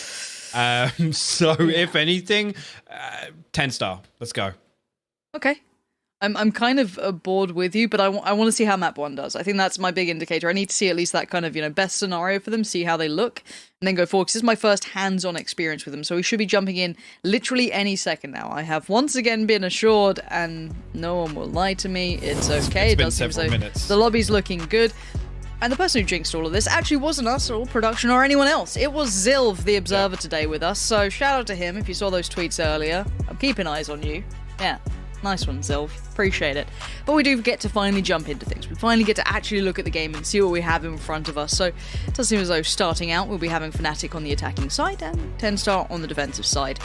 So if anything, 10 star. Let's go. Okay. I'm kind of bored with you, but I want to see how map 1 does. I think that's my big indicator. I need to see at least that kind of, best scenario for them, see how they look, and then go forward. 'Cause this is my first hands-on experience with them, so we should be jumping in literally any second now. I have once again been assured, and no one will lie to me. It's okay. It's been does seem several so. minutes. The lobby's looking good. And the person who jinxed all of this actually wasn't us or production or anyone else. It was Zilv, the observer, today with us. So shout out to him if you saw those tweets earlier. I'm keeping eyes on you. Yeah. Nice one, Zilv. Appreciate it. But we do get to finally jump into things. We finally get to actually look at the game and see what we have in front of us. So it does seem as though starting out, we'll be having Fnatic on the attacking side and 10 star on the defensive side.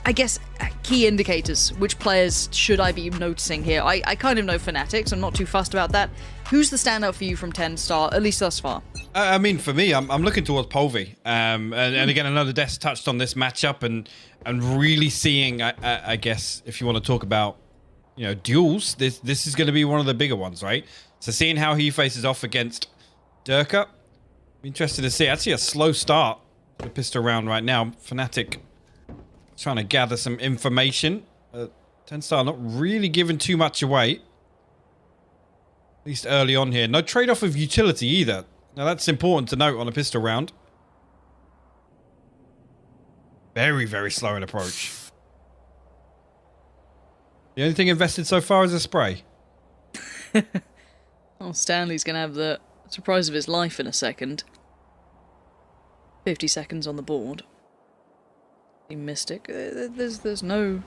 I guess key indicators. Which players should I be noticing here? I kind of know Fnatic, so I'm not too fussed about that. Who's the standout for you from 10 star, at least thus far? For me, I'm looking towards Polvi. And again, another Desk touched on this matchup and really seeing, I guess, if you want to talk about, duels, this is going to be one of the bigger ones, right? So seeing how he faces off against Durka, interested to see. Actually, a slow start to the pistol round right now. Fnatic trying to gather some information. 10 star not really giving too much away. At least early on here. No trade-off of utility either. Now that's important to note on a pistol round. Very, very slow in approach. The only thing invested so far is a spray. Oh, Stanley's going to have the surprise of his life in a second. 50 seconds on the board. Mystic. There's no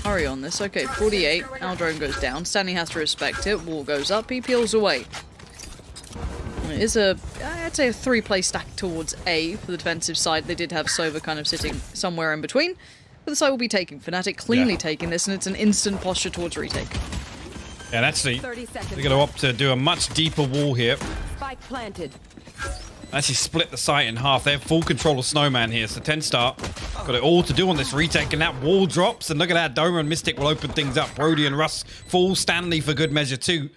hurry on this. Okay, 48. Our drone goes down. Stanley has to respect it. Wall goes up. He peels away. It is I'd say a 3-play stack towards A for the defensive side. They did have Sova kind of sitting somewhere in between. But the side will be taking. Fnatic cleanly taking this, and it's an instant posture towards retake. And actually, they're going to opt to do a much deeper wall here. Spike planted. Actually split the site in half. They have full control of Snowman here. So 10-Star got it all to do on this retake, and that wall drops. And look at that. Doma and Mystic will open things up. Brody and Russ fall. Stanley for good measure too.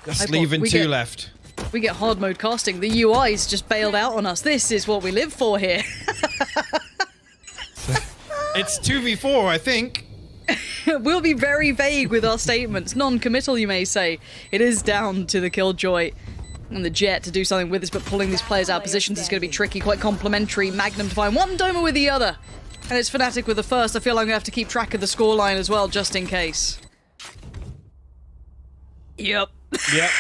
Just leaving 2 left. We get hard mode casting. The UI's just bailed out on us. This is what we live for here. It's 2v4, I think. We'll be very vague with our statements. Non-committal, you may say. It is down to the Killjoy and the Jet to do something with this, but pulling these players out of positions is going to be tricky. Quite complimentary. Magnum to find one, Doma with the other. And it's Fnatic with the first. I feel like I'm going to have to keep track of the scoreline as well, just in case. Yep. Yep.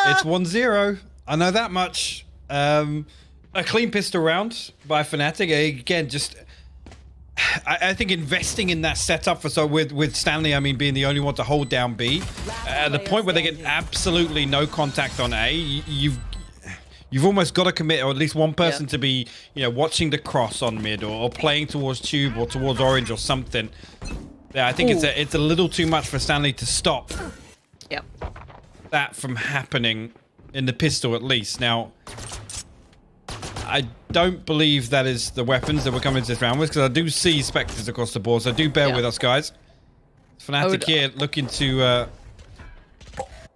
It's 1-0. I know that much. A clean pistol round by Fnatic. Again, just... I think investing in that setup for with Stanley, I mean, being the only one to hold down B, at the point where they get absolutely no contact on A, you've almost got to commit, or at least one person to be, watching the cross on mid, or playing towards tube or towards orange or something. Yeah, I think it's a little too much for Stanley to stop. That from happening in the pistol, at least. Now, I don't believe that is the weapons that we're coming to this round with, because I do see Spectres across the board, so do bear with us, guys. Fnatic here looking to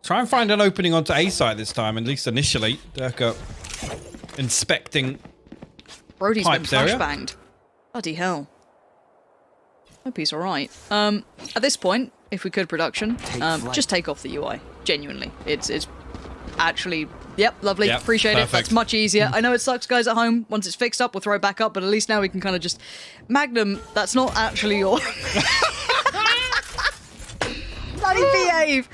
try and find an opening onto A side this time, at least initially. Durka inspecting Brody's been pipes area. flashbanged. Bloody hell. Hope he's alright. At this point, if we could, production, just take off the UI. Genuinely. It's actually... Yep, lovely. Yep, appreciate perfect. it. That's much easier. I know it sucks, guys, at home. Once it's fixed up, we'll throw it back up, but at least now we can kind of just... Magnum, that's not actually your... Bloody behave!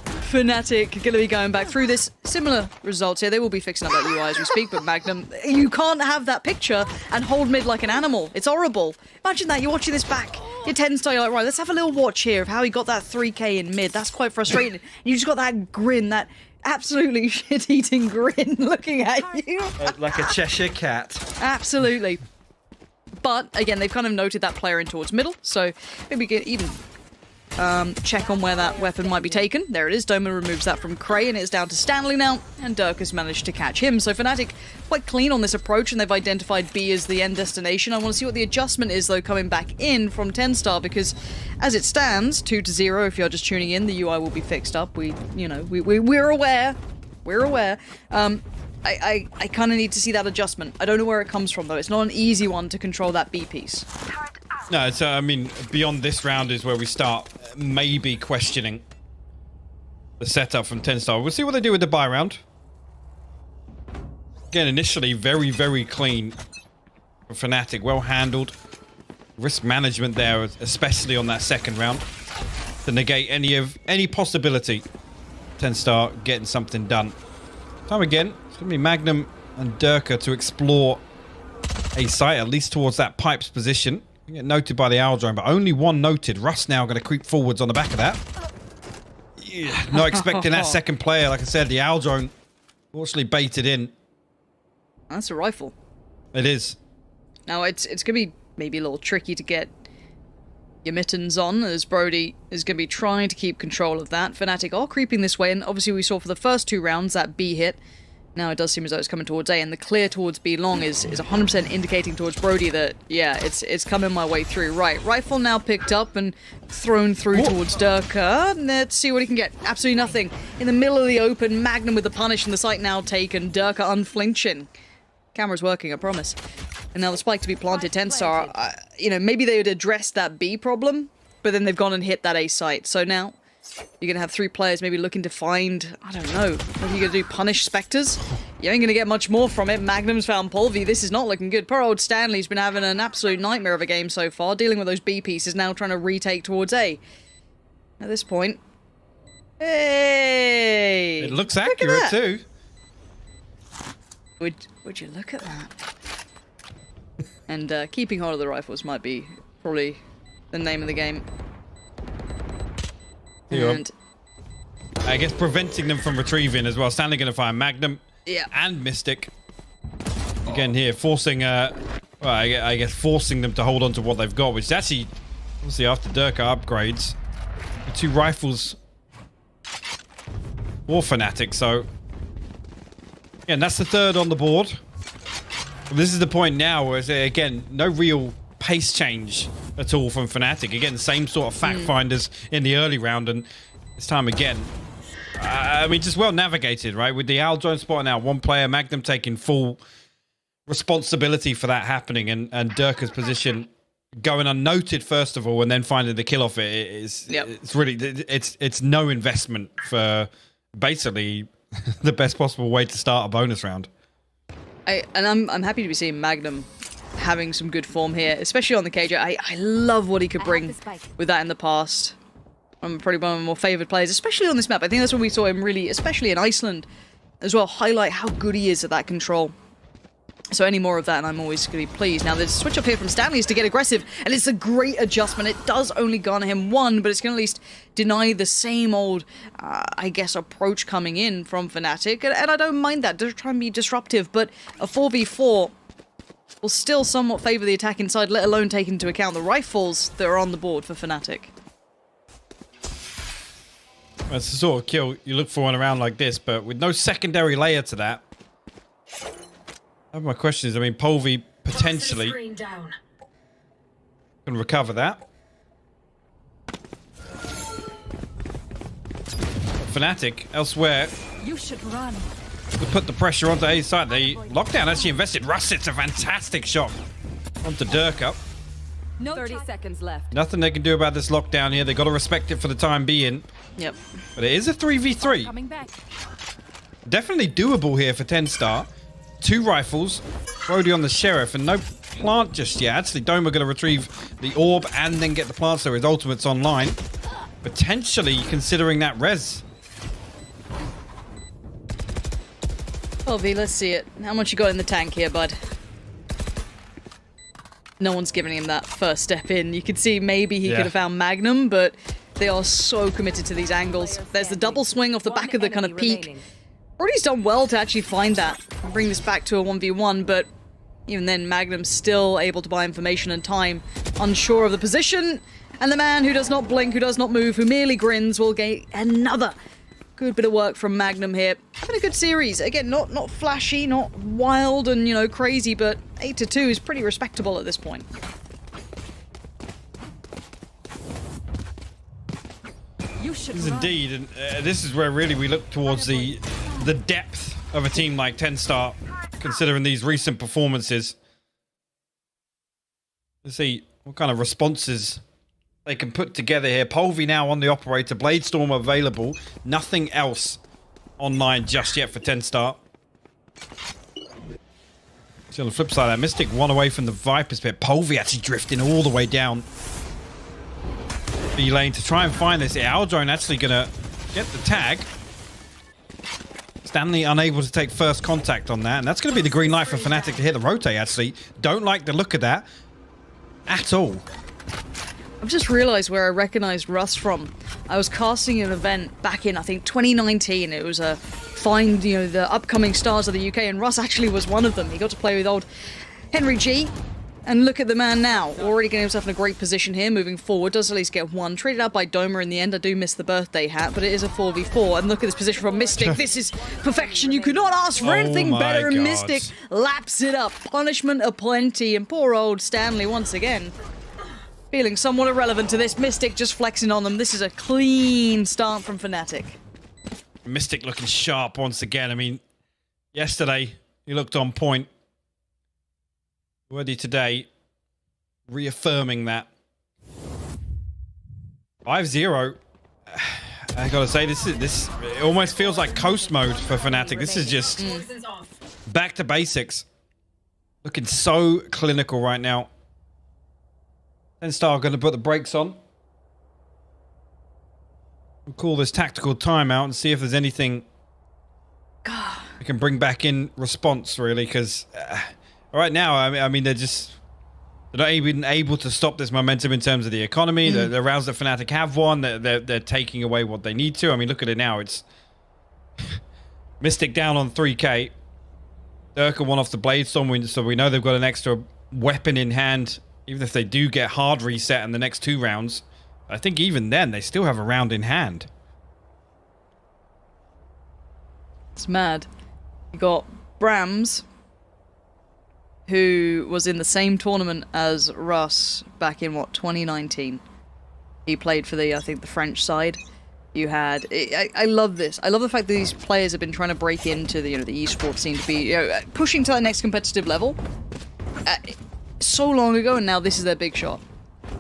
Fnatic are going to be going back through this. Similar results here. They will be fixing up that UI as we speak, but Magnum, you can't have that picture and hold mid like an animal. It's horrible. Imagine that, you're watching this back. Your 10-star, you're like, right, let's have a little watch here of how he got that 3k in mid. That's quite frustrating. And you just got that grin, that absolutely shit-eating grin looking at you. Like a Cheshire cat. Absolutely. But, again, they've kind of noted that player in towards middle, so maybe get even... check on where that weapon might be taken. There it is. Doma removes that from Cray, and it's down to Stanley now, and Dirk has managed to catch him. So Fnatic quite clean on this approach, and they've identified B as the end destination. I want to see what the adjustment is, though, coming back in from 10-star, because as it stands, 2-0, if you're just tuning in, the UI will be fixed up. We're aware. We're aware. I kind of need to see that adjustment. I don't know where it comes from, though. It's not an easy one to control that B piece. No, it's, I mean, beyond this round is where we start maybe questioning the setup from 10-star. We'll see what they do with the buy round. Again, initially very, very clean for Fnatic. Well handled. Risk management there, especially on that second round, to negate any possibility 10-star getting something done. Time again, it's going to be Magnum and Durka to explore a site, at least towards that pipes position. Get noted by the owl drone, but only one noted. Russ now going to creep forwards on the back of that. Yeah, not expecting that second player. Like I said, the owl drone fortunately baited in. That's a rifle. It is. Now, it's going to be maybe a little tricky to get your mittens on, as Brody is going to be trying to keep control of that. Fnatic are creeping this way, and obviously we saw for the first 2 rounds that B hit. Now it does seem as though it's coming towards A, and the clear towards B long is 100% indicating towards Brody that, yeah, it's coming my way through. Right, rifle now picked up and thrown through towards Durka. Let's see what he can get. Absolutely nothing. In the middle of the open, Magnum with the punish, and the site now taken. Durka unflinching. Camera's working, I promise. And now the spike to be planted, 10-star. Maybe they would address that B problem, but then they've gone and hit that A site. So now You're going to have 3 players maybe looking to find, I don't know, what are you going to do, punish Spectres? You ain't going to get much more from it. Magnum's found Polvi. This is not looking good. Poor old Stanley's been having an absolute nightmare of a game so far, dealing with those B pieces, now trying to retake towards A. At this point... Hey! It looks accurate too. Would you look at that? And keeping hold of the rifles might be probably the name of the game. And I guess preventing them from retrieving as well. Stanley going to find Magnum and Mystic. Again here, forcing, well, I guess forcing them to hold on to what they've got, which is actually, obviously after Durka upgrades, the 2 rifles for FNATIC, so... Yeah, and that's the 3rd on the board. This is the point now where, again, no real pace change at all from FNATIC. Again, same sort of fact finders in the early round, and this time again, I mean, just well navigated, right? With the Aljoin spotting out 1 player, Magnum taking full responsibility for that happening, and Durka's position going unnoted first of all, and then finding the kill off it's really it's no investment for basically the best possible way to start a bonus round. I'm happy to be seeing Magnum having some good form here, especially on the KJ. I love what he could bring with that in the past. I'm probably one of my more favoured players, especially on this map. I think that's when we saw him really, especially in Iceland as well, highlight how good he is at that control. So any more of that, and I'm always going to be pleased. Now, the switch up here from Stanley is to get aggressive, and it's a great adjustment. It does only garner him 1, but it's going to at least deny the same old, I guess, approach coming in from FNATIC. And I don't mind that. They're trying to be disruptive, but a 4v4 will still somewhat favour the attack inside, let alone take into account the rifles that are on the board for FNATIC. That's the sort of kill you look for in a round like this, but with no secondary layer to that. My question is, I mean, Polvi potentially can recover that. FNATIC elsewhere. You should run. To put the pressure onto A side. The lockdown actually invested. Russ, it's a fantastic shot onto Durka. No 30 seconds left. Nothing they can do about this lockdown here. They got to respect it for the time being. Yep. But it is a 3v3. Coming back. Definitely doable here for 10-star. 2 rifles, Brody on the Sheriff, and no plant just yet. Actually, Doma going to retrieve the orb and then get the plant so his ultimate's online. Potentially considering that res. Polvi, let's see it. How much you got in the tank here, bud? No one's giving him that first step in. You could see maybe he could have found Magnum, but they are so committed to these angles. There's the double swing off the back of the kind of peak. Brody's done well to actually find that and bring this back to a 1v1, but even then, Magnum's still able to buy information and time, unsure of the position, and the man who does not blink, who does not move, who merely grins will get another good bit of work from Magnum here. Been a good series. Again, not flashy, not wild and, you know, crazy, but 8-2 is pretty respectable at this point. Yes, indeed, and this is where really we look towards the depth of a team like 10-star, considering these recent performances. Let's see what kind of responses they can put together here. Polvi now on the operator, Bladestorm available, nothing else online just yet for 10-star. See on the flip side, that Mystic 1 away from the Viper's pit. Polvi actually drifting all the way down B lane to try and find this. Aljoin actually gonna get the tag. Stanley unable to take first contact on that, and that's going to be the green light for FNATIC to hit the rotate, actually. Don't like the look of that at all. I've just realised where I recognised Russ from. I was casting an event back in, I think, 2019. It was a find, you know, the upcoming stars of the UK, and Russ actually was one of them. He got to play with old Henry G. And look at the man now, already getting himself in a great position here, moving forward, does at least get 1. Traded out by Doma in the end. I do miss the birthday hat, but it is a 4v4. And look at this position from Mystic. This is perfection. You could not ask for anything better. And Mystic laps it up. Punishment aplenty. And poor old Stanley once again feeling somewhat irrelevant to this. Mystic just flexing on them. This is a clean start from FNATIC. Mystic looking sharp once again. I mean, yesterday he looked on point. Already today, reaffirming that. 5-0. I gotta say, this it almost feels like coast mode for Fnatic. This is just back to basics. Looking so clinical right now. TenStar gonna put the brakes on. We'll call this tactical timeout and see if there's anything we can bring back in response, really, because right now, I mean, they're not even able to stop this momentum in terms of the economy. The rounds that Fnatic have won, they're taking away what they need to. I mean, look at it now. It's Mystic down on 3k. Durka won off the Bladestorm, so we know they've got an extra weapon in hand. Even if they do get hard reset in the next 2 rounds, I think even then, they still have a round in hand. It's mad. You got Brams, who was in the same tournament as Russ back in, 2019. He played for I think the French side. You had... I love this. I love the fact that these players have been trying to break into the esports scene to be pushing to that next competitive level so long ago, and now this is their big shot.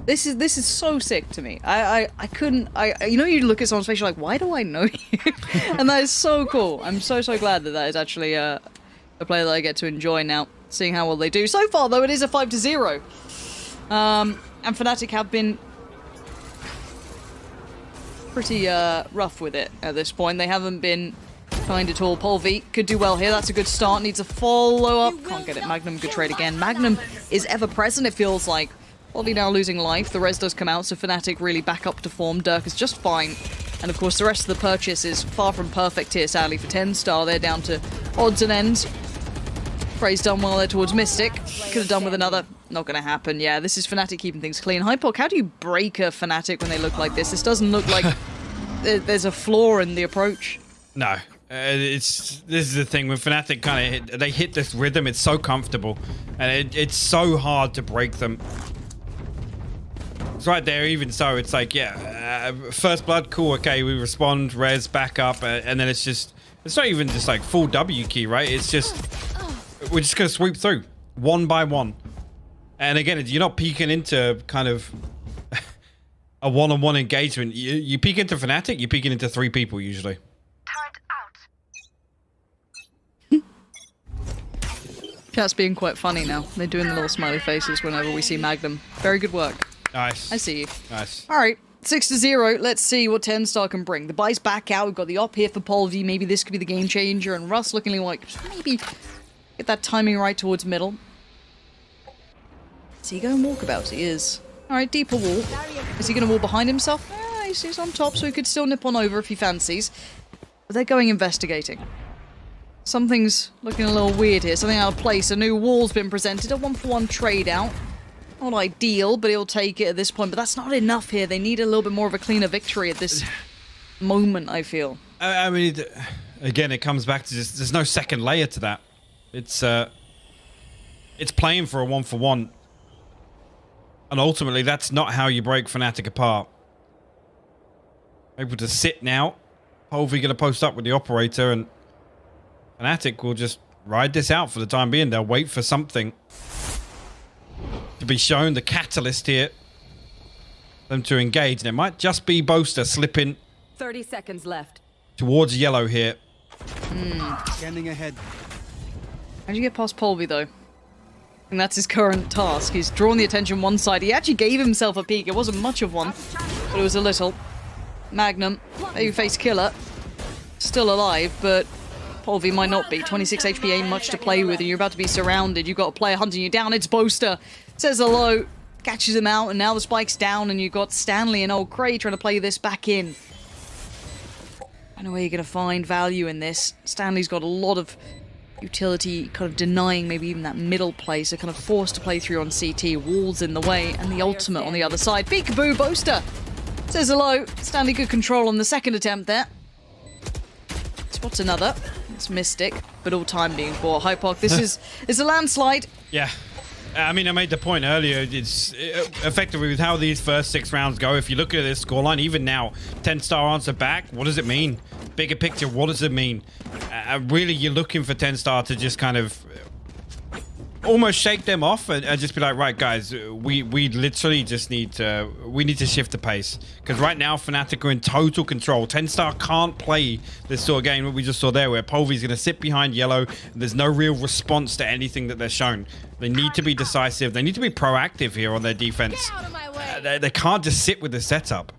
This is so sick to me. I couldn't... you look at someone's face, you're like, why do I know you? And that is so cool. I'm so glad that is actually a player that I get to enjoy now, seeing how well they do. So far, though, it is a 5-0. And Fnatic have been pretty rough with it at this point. They haven't been kind at all. Polvi could do well here. That's a good start. Needs a follow-up. Can't get it. Magnum, good trade again. Magnum is ever-present, it feels like. Polvi now losing life. The res does come out, so Fnatic really back up to form. Dirk is just fine. And of course, the rest of the purchase is far from perfect here, sadly, for TenStar. They're down to odds and ends. Frey's done well there towards Mystic. Could have done with another. Not going to happen. Yeah, this is Fnatic keeping things clean. Hypok, how do you break a Fnatic when they look like this? This doesn't look like there's a flaw in the approach. No. This is the thing with Fnatic, kind of they hit this rhythm. It's so comfortable, and it's so hard to break them. It's right there. Even so, it's like, yeah, first blood, cool, okay, we respond, res, back up, and then it's not even just like full W key, right? It's just we're just gonna sweep through one by one, and again, you're not peeking into kind of a one-on-one engagement. You peek into Fnatic, you're peeking into 3 people usually. Chat's being quite funny now. They're doing the little smiley faces whenever we see Magnum. Very good work. Nice. I see you. Nice. All right, 6-0. Let's see what TenStar can bring. The buy's back out. We've got the op here for Polvi. Maybe this could be the game changer. And Russ looking like maybe get that timing right towards middle. Is he going walkabout? He is. All right, deeper wall. Is he going to wall behind himself? He's on top, so he could still nip on over if he fancies. But they're going investigating. Something's looking a little weird here. Something out of place. A new wall's been presented. A 1-for-1 trade out. Not ideal, but he'll take it at this point. But that's not enough here. They need a little bit more of a cleaner victory at this moment, I feel. I mean, again, it comes back to just there's no second layer to that. It's playing for a 1-for-1. And ultimately, that's not how you break Fnatic apart. Able to sit now. Polvi going to post up with the operator, and Fnatic will just ride this out for the time being. They'll wait for something to be shown, the catalyst here, them to engage. And it might just be Boaster slipping 30 seconds left towards yellow here. Scanning ahead. How'd you get past Polvi, though? And that's his current task. He's drawn the attention one side. He actually gave himself a peek. It wasn't much of one, but it was a little. Magnum, face killer, still alive, but Polvi might not be. 26 HP ain't much to play with, and you're about to be surrounded. You've got a player hunting you down. It's Boaster. Says hello, catches him out, and now the spike's down, and you've got Stanley and old Cray trying to play this back in. I don't know where you're going to find value in this. Stanley's got a lot of utility, kind of denying maybe even that middle play, so kind of forced to play through on CT. Walls in the way, and the ultimate on the other side. Peekaboo, Boaster says hello. Stanley good control on the second attempt there. Spots another. It's Mystic, but all time being for Hypok. This is a landslide. Yeah. I mean, I made the point earlier. It's effectively with how these first 6 rounds go. If you look at this scoreline, even now, TenStar answer back. What does it mean? Bigger picture, what does it mean? Really, you're looking for TenStar to just kind of almost shake them off and just be like, right, guys, we literally just need to shift the pace, because right now Fnatic are in total control. TenStar can't play this sort of game that we just saw there, where Polvy's going to sit behind yellow. There's no real response to anything that they're shown. They need to be decisive. They need to be proactive here on their defense. They can't just sit with the setup.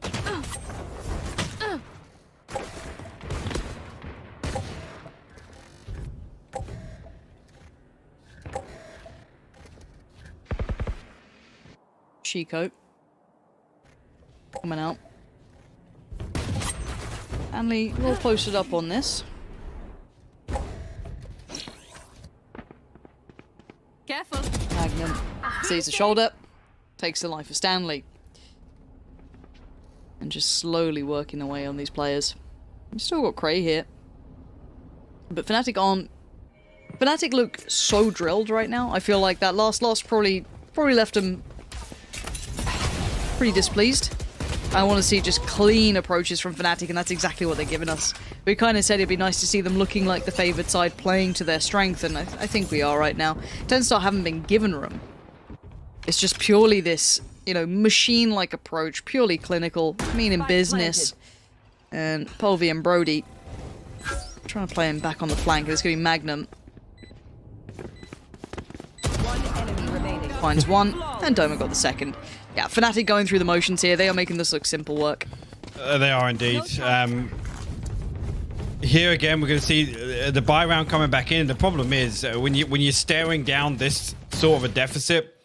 Chico coming out. Anley well posted up on this. Careful. Magnum sees the shoulder, takes the life of Stanley, and just slowly working away on these players. We've still got Cray here, but Fnatic aren't. Fnatic look so drilled right now. I feel like that last loss probably left them pretty displeased. I want to see just clean approaches from Fnatic, and that's exactly what they're giving us. We kind of said it'd be nice to see them looking like the favoured side, playing to their strength, and I think we are right now. TenStar haven't been given room. It's just purely this, you know, machine-like approach, purely clinical, mean in business. And Polvy and Brody trying to play him back on the flank. It's going to be Magnum. One enemy remaining. Finds one, and Doma got the second. Yeah, Fnatic going through the motions here. They are making this look simple work. They are indeed. Here again, we're going to see the buy round coming back in. The problem is when you're staring down this sort of a deficit,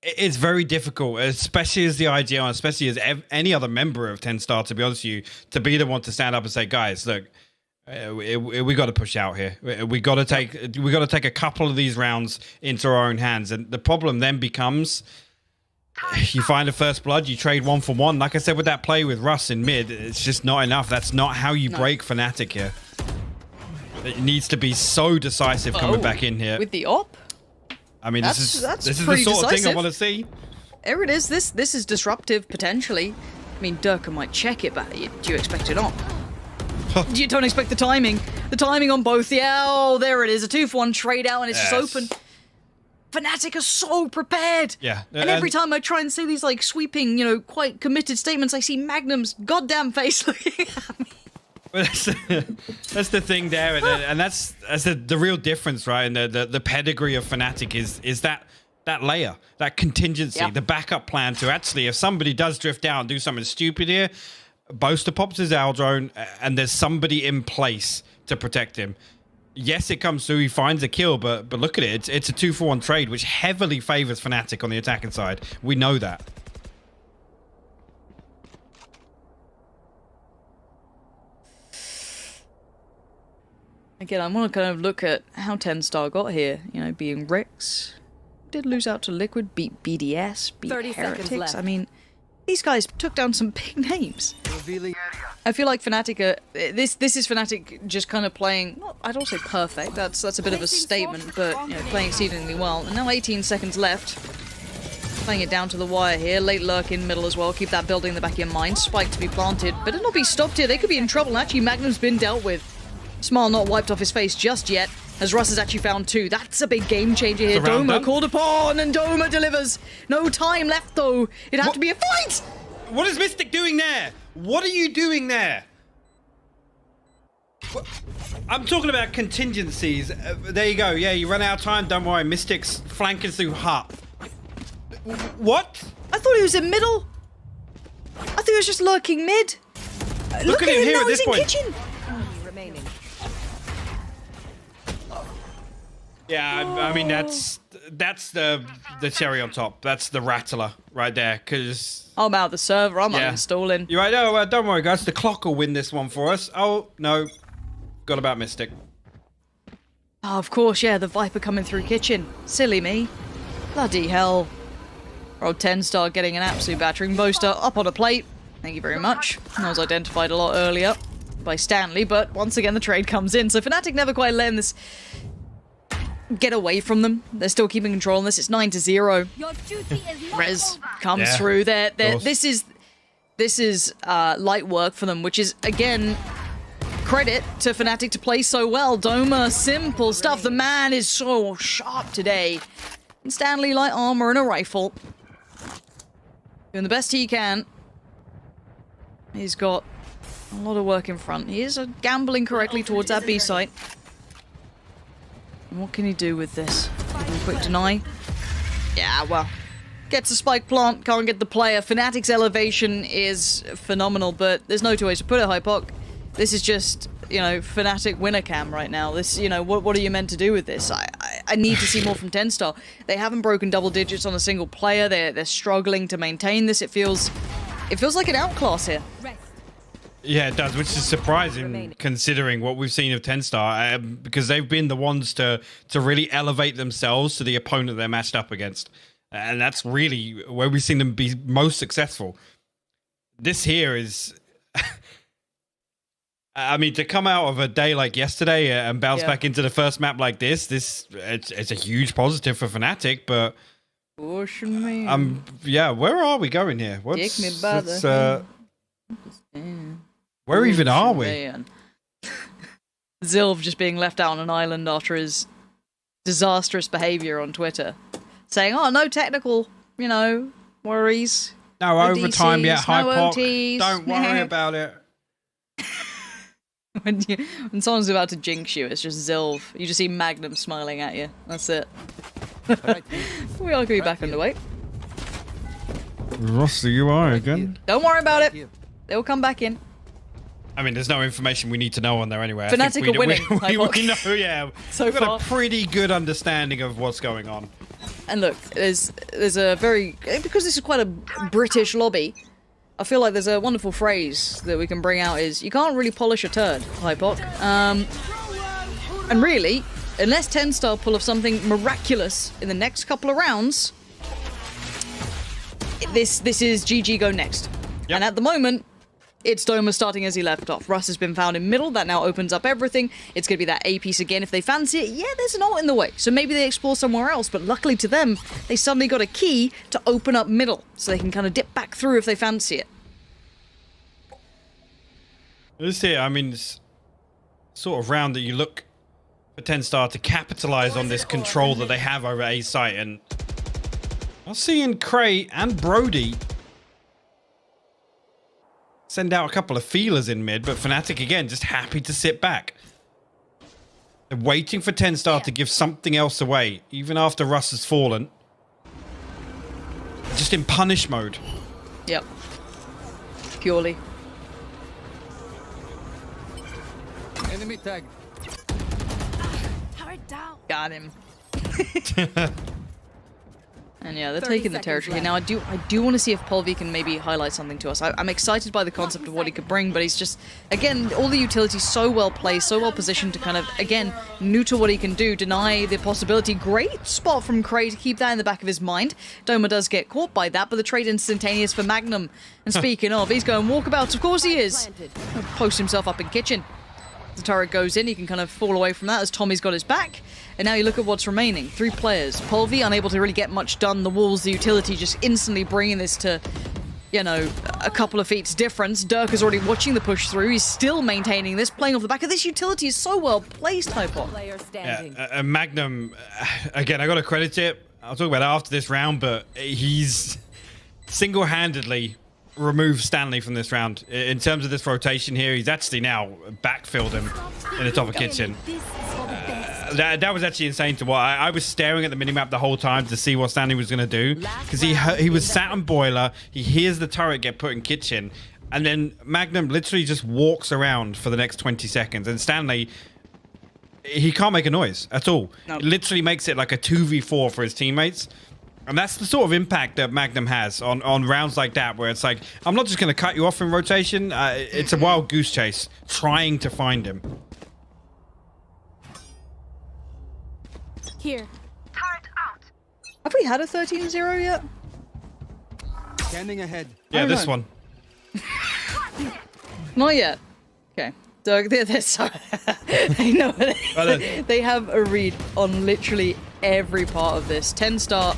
it's very difficult, especially as the IGL, especially as any other member of TenStar, to be honest with you, to be the one to stand up and say, guys, look, we got to push out here. We got to take a couple of these rounds into our own hands. And the problem then becomes, you find a first blood, you trade 1 for 1. Like I said with that play with Russ in mid, it's just not enough. That's not how you break Fnatic here. It needs to be so decisive coming back in here. With the op? I mean, this is the pretty sort of thing I decisive. want to see. There it is. This is disruptive, potentially. I mean, Durka might check it, but do you expect it on? You don't expect the timing. The timing on both. Yeah, oh, there it is. A 2 for 1 trade out, and it's just open. Fnatic are so prepared. Yeah. And every time I try and say these, like, sweeping, you know, quite committed statements, I see Magnum's goddamn face looking at me. That's the thing there, and that's the real difference, right? And the pedigree of Fnatic is that layer, that contingency, the backup plan to actually, if somebody does drift out and do something stupid here, Boaster pops his Owl drone, and there's somebody in place to protect him. Yes, it comes through, he finds a kill, but look at it. It's a 2 for 1 trade, which heavily favors Fnatic on the attacking side. We know that. Again, I want to kind of look at how TenStar got here. You know, being Rix, did lose out to Liquid, beat BDS, beat 30 seconds Heretics. left. I mean, these guys took down some big names. I feel like Fnatic are, this is Fnatic just kind of playing, not, I don't say perfect, that's a bit of a statement, but you know, playing exceedingly well. And now 18 seconds left. Playing it down to the wire here. Late lurk in middle as well. Keep that building in the back of your mind. Spike to be planted, but it'll not be stopped here. They could be in trouble. Actually, Magnum's been dealt with. Smile not wiped off his face just yet, as Russ has actually found 2. That's a big game changer here. Doma called upon, and Doma delivers. No time left, though. It'd have to be a fight! What is Mystic doing there? What are you doing there? I'm talking about contingencies. There you go. Yeah, you run out of time. Don't worry. Mystic's flanking through hut. What? I thought he was in middle. I thought he was just lurking mid. Look at him here now, at this he's in point. kitchen. Remaining. Yeah, I mean that's the cherry on top. That's the rattler right there. Cause I'm out of the server. I'm not installing. You're right. No, don't worry, guys. The clock will win this one for us. Oh no, forgot about Mystic. Oh, of course, yeah. The Viper coming through kitchen. Silly me. Bloody hell. Old TenStar getting an absolute battering. Boaster up on a plate. Thank you very much. That was identified a lot earlier by Stanley, but once again the trade comes in. So Fnatic never quite letting this get away from them. They're still keeping control on this. It's 9-0. Rez comes through. This is light work for them, which is again credit to Fnatic to play so well. Doma, simple stuff. The man is so sharp today. and Stanley light armor and a rifle. Doing the best he can. He's got a lot of work in front. He is gambling correctly towards that B site. And what can he do with this? Give him a quick deny. Yeah, well, gets a spike plant, can't get the player. FNATIC's elevation is phenomenal, but there's no two ways to put it, Hypoc. This is just, you know, FNATIC winner cam right now. This, you know, what are you meant to do with this? I need to see more from TenStar. They haven't broken double digits on a single player. They're struggling to maintain this. It feels like an outclass here. Yeah, it does, which is surprising considering what we've seen of TenStar, because they've been the ones to really elevate themselves to the opponent they're matched up against. And that's really where we've seen them be most successful. This here is... I mean, to come out of a day like yesterday and bounce back into the first map like this, it's a huge positive for FNATIC, but... yeah, where are we going here? Where even are we? Zilv just being left out on an island after his disastrous behavior on Twitter. Saying, oh, no technical, you know, worries. No overtime DCs, yet, Hypoc. OTs. Don't worry about it. When someone's about to jinx you, it's just Zilv. You just see Magnum smiling at you. That's it. We are going to be back underway. Ross, you are again. Don't worry about it. They'll come back in. I mean, there's no information we need to know on there anyway. FNATIC are winning. We know, yeah. So We've far. got a pretty good understanding of what's going on. And look, there's a very... Because this is quite a British lobby, I feel like there's a wonderful phrase that we can bring out is, you can't really polish a turd, Hypoc. And really, unless TenStar pull off something miraculous in the next couple of rounds, this is GG go next. Yep. And at the moment, it's Doma starting as he left off. Russ has been found in middle. That now opens up everything. It's going to be that A piece again. If they fancy it, yeah, there's an ult in the way. So maybe they explore somewhere else. But luckily to them, they suddenly got a key to open up middle. So they can kind of dip back through if they fancy it. This here, I mean, it's sort of round that you look for TenStar to capitalize on this control that they have over A site. And I'm seeing Cray and Brody send out a couple of feelers in mid, but FNATIC again just happy to sit back. They're waiting for TenStar to give something else away, even after Russ has fallen. Just in punish mode. Yep. Purely. Enemy tag. Turret down. Got him. And yeah, they're taking the territory. Now, I do want to see if Polvi can maybe highlight something to us. I'm excited by the concept of what he could bring, but he's just, again, all the utilities so well placed, so well positioned to kind of, again, neuter what he can do, deny the possibility. Great spot from Cray to keep that in the back of his mind. Doma does get caught by that, but the trade instantaneous for Magnum. And speaking of, he's going walkabouts. Of course he is. He'll post himself up in kitchen. The turret goes in, he can kind of fall away from that as Tommy's got his back. And now you look at what's remaining. 3 players. Polvi unable to really get much done. The walls, the utility just instantly bringing this to, you know, a couple of feet's difference. Dirk is already watching the push through. He's still maintaining this, playing off the back of this utility is so well placed, Hypoc. Yeah, Magnum, again, I got to credit it. I'll talk about it after this round, but he's single-handedly remove Stanley from this round. In terms of this rotation here, he's actually now backfilled him in the top of kitchen. That was actually insane to watch. I was staring at the minimap the whole time to see what Stanley was going to do, because he was sat on boiler, he hears the turret get put in kitchen, and then Magnum literally just walks around for the next 20 seconds, and Stanley, he can't make a noise at all. No. It literally makes it like a 2v4 for his teammates. And that's the sort of impact that Magnum has on rounds like that, where it's like, I'm not just going to cut you off in rotation. It's a wild goose chase, trying to find him. Here. Turret out. Have we had a 13-0 yet? Scanning ahead. Yeah, this one. Not yet. Okay. Doug, they're sorry. They know they have a read on literally every part of this. TenStar.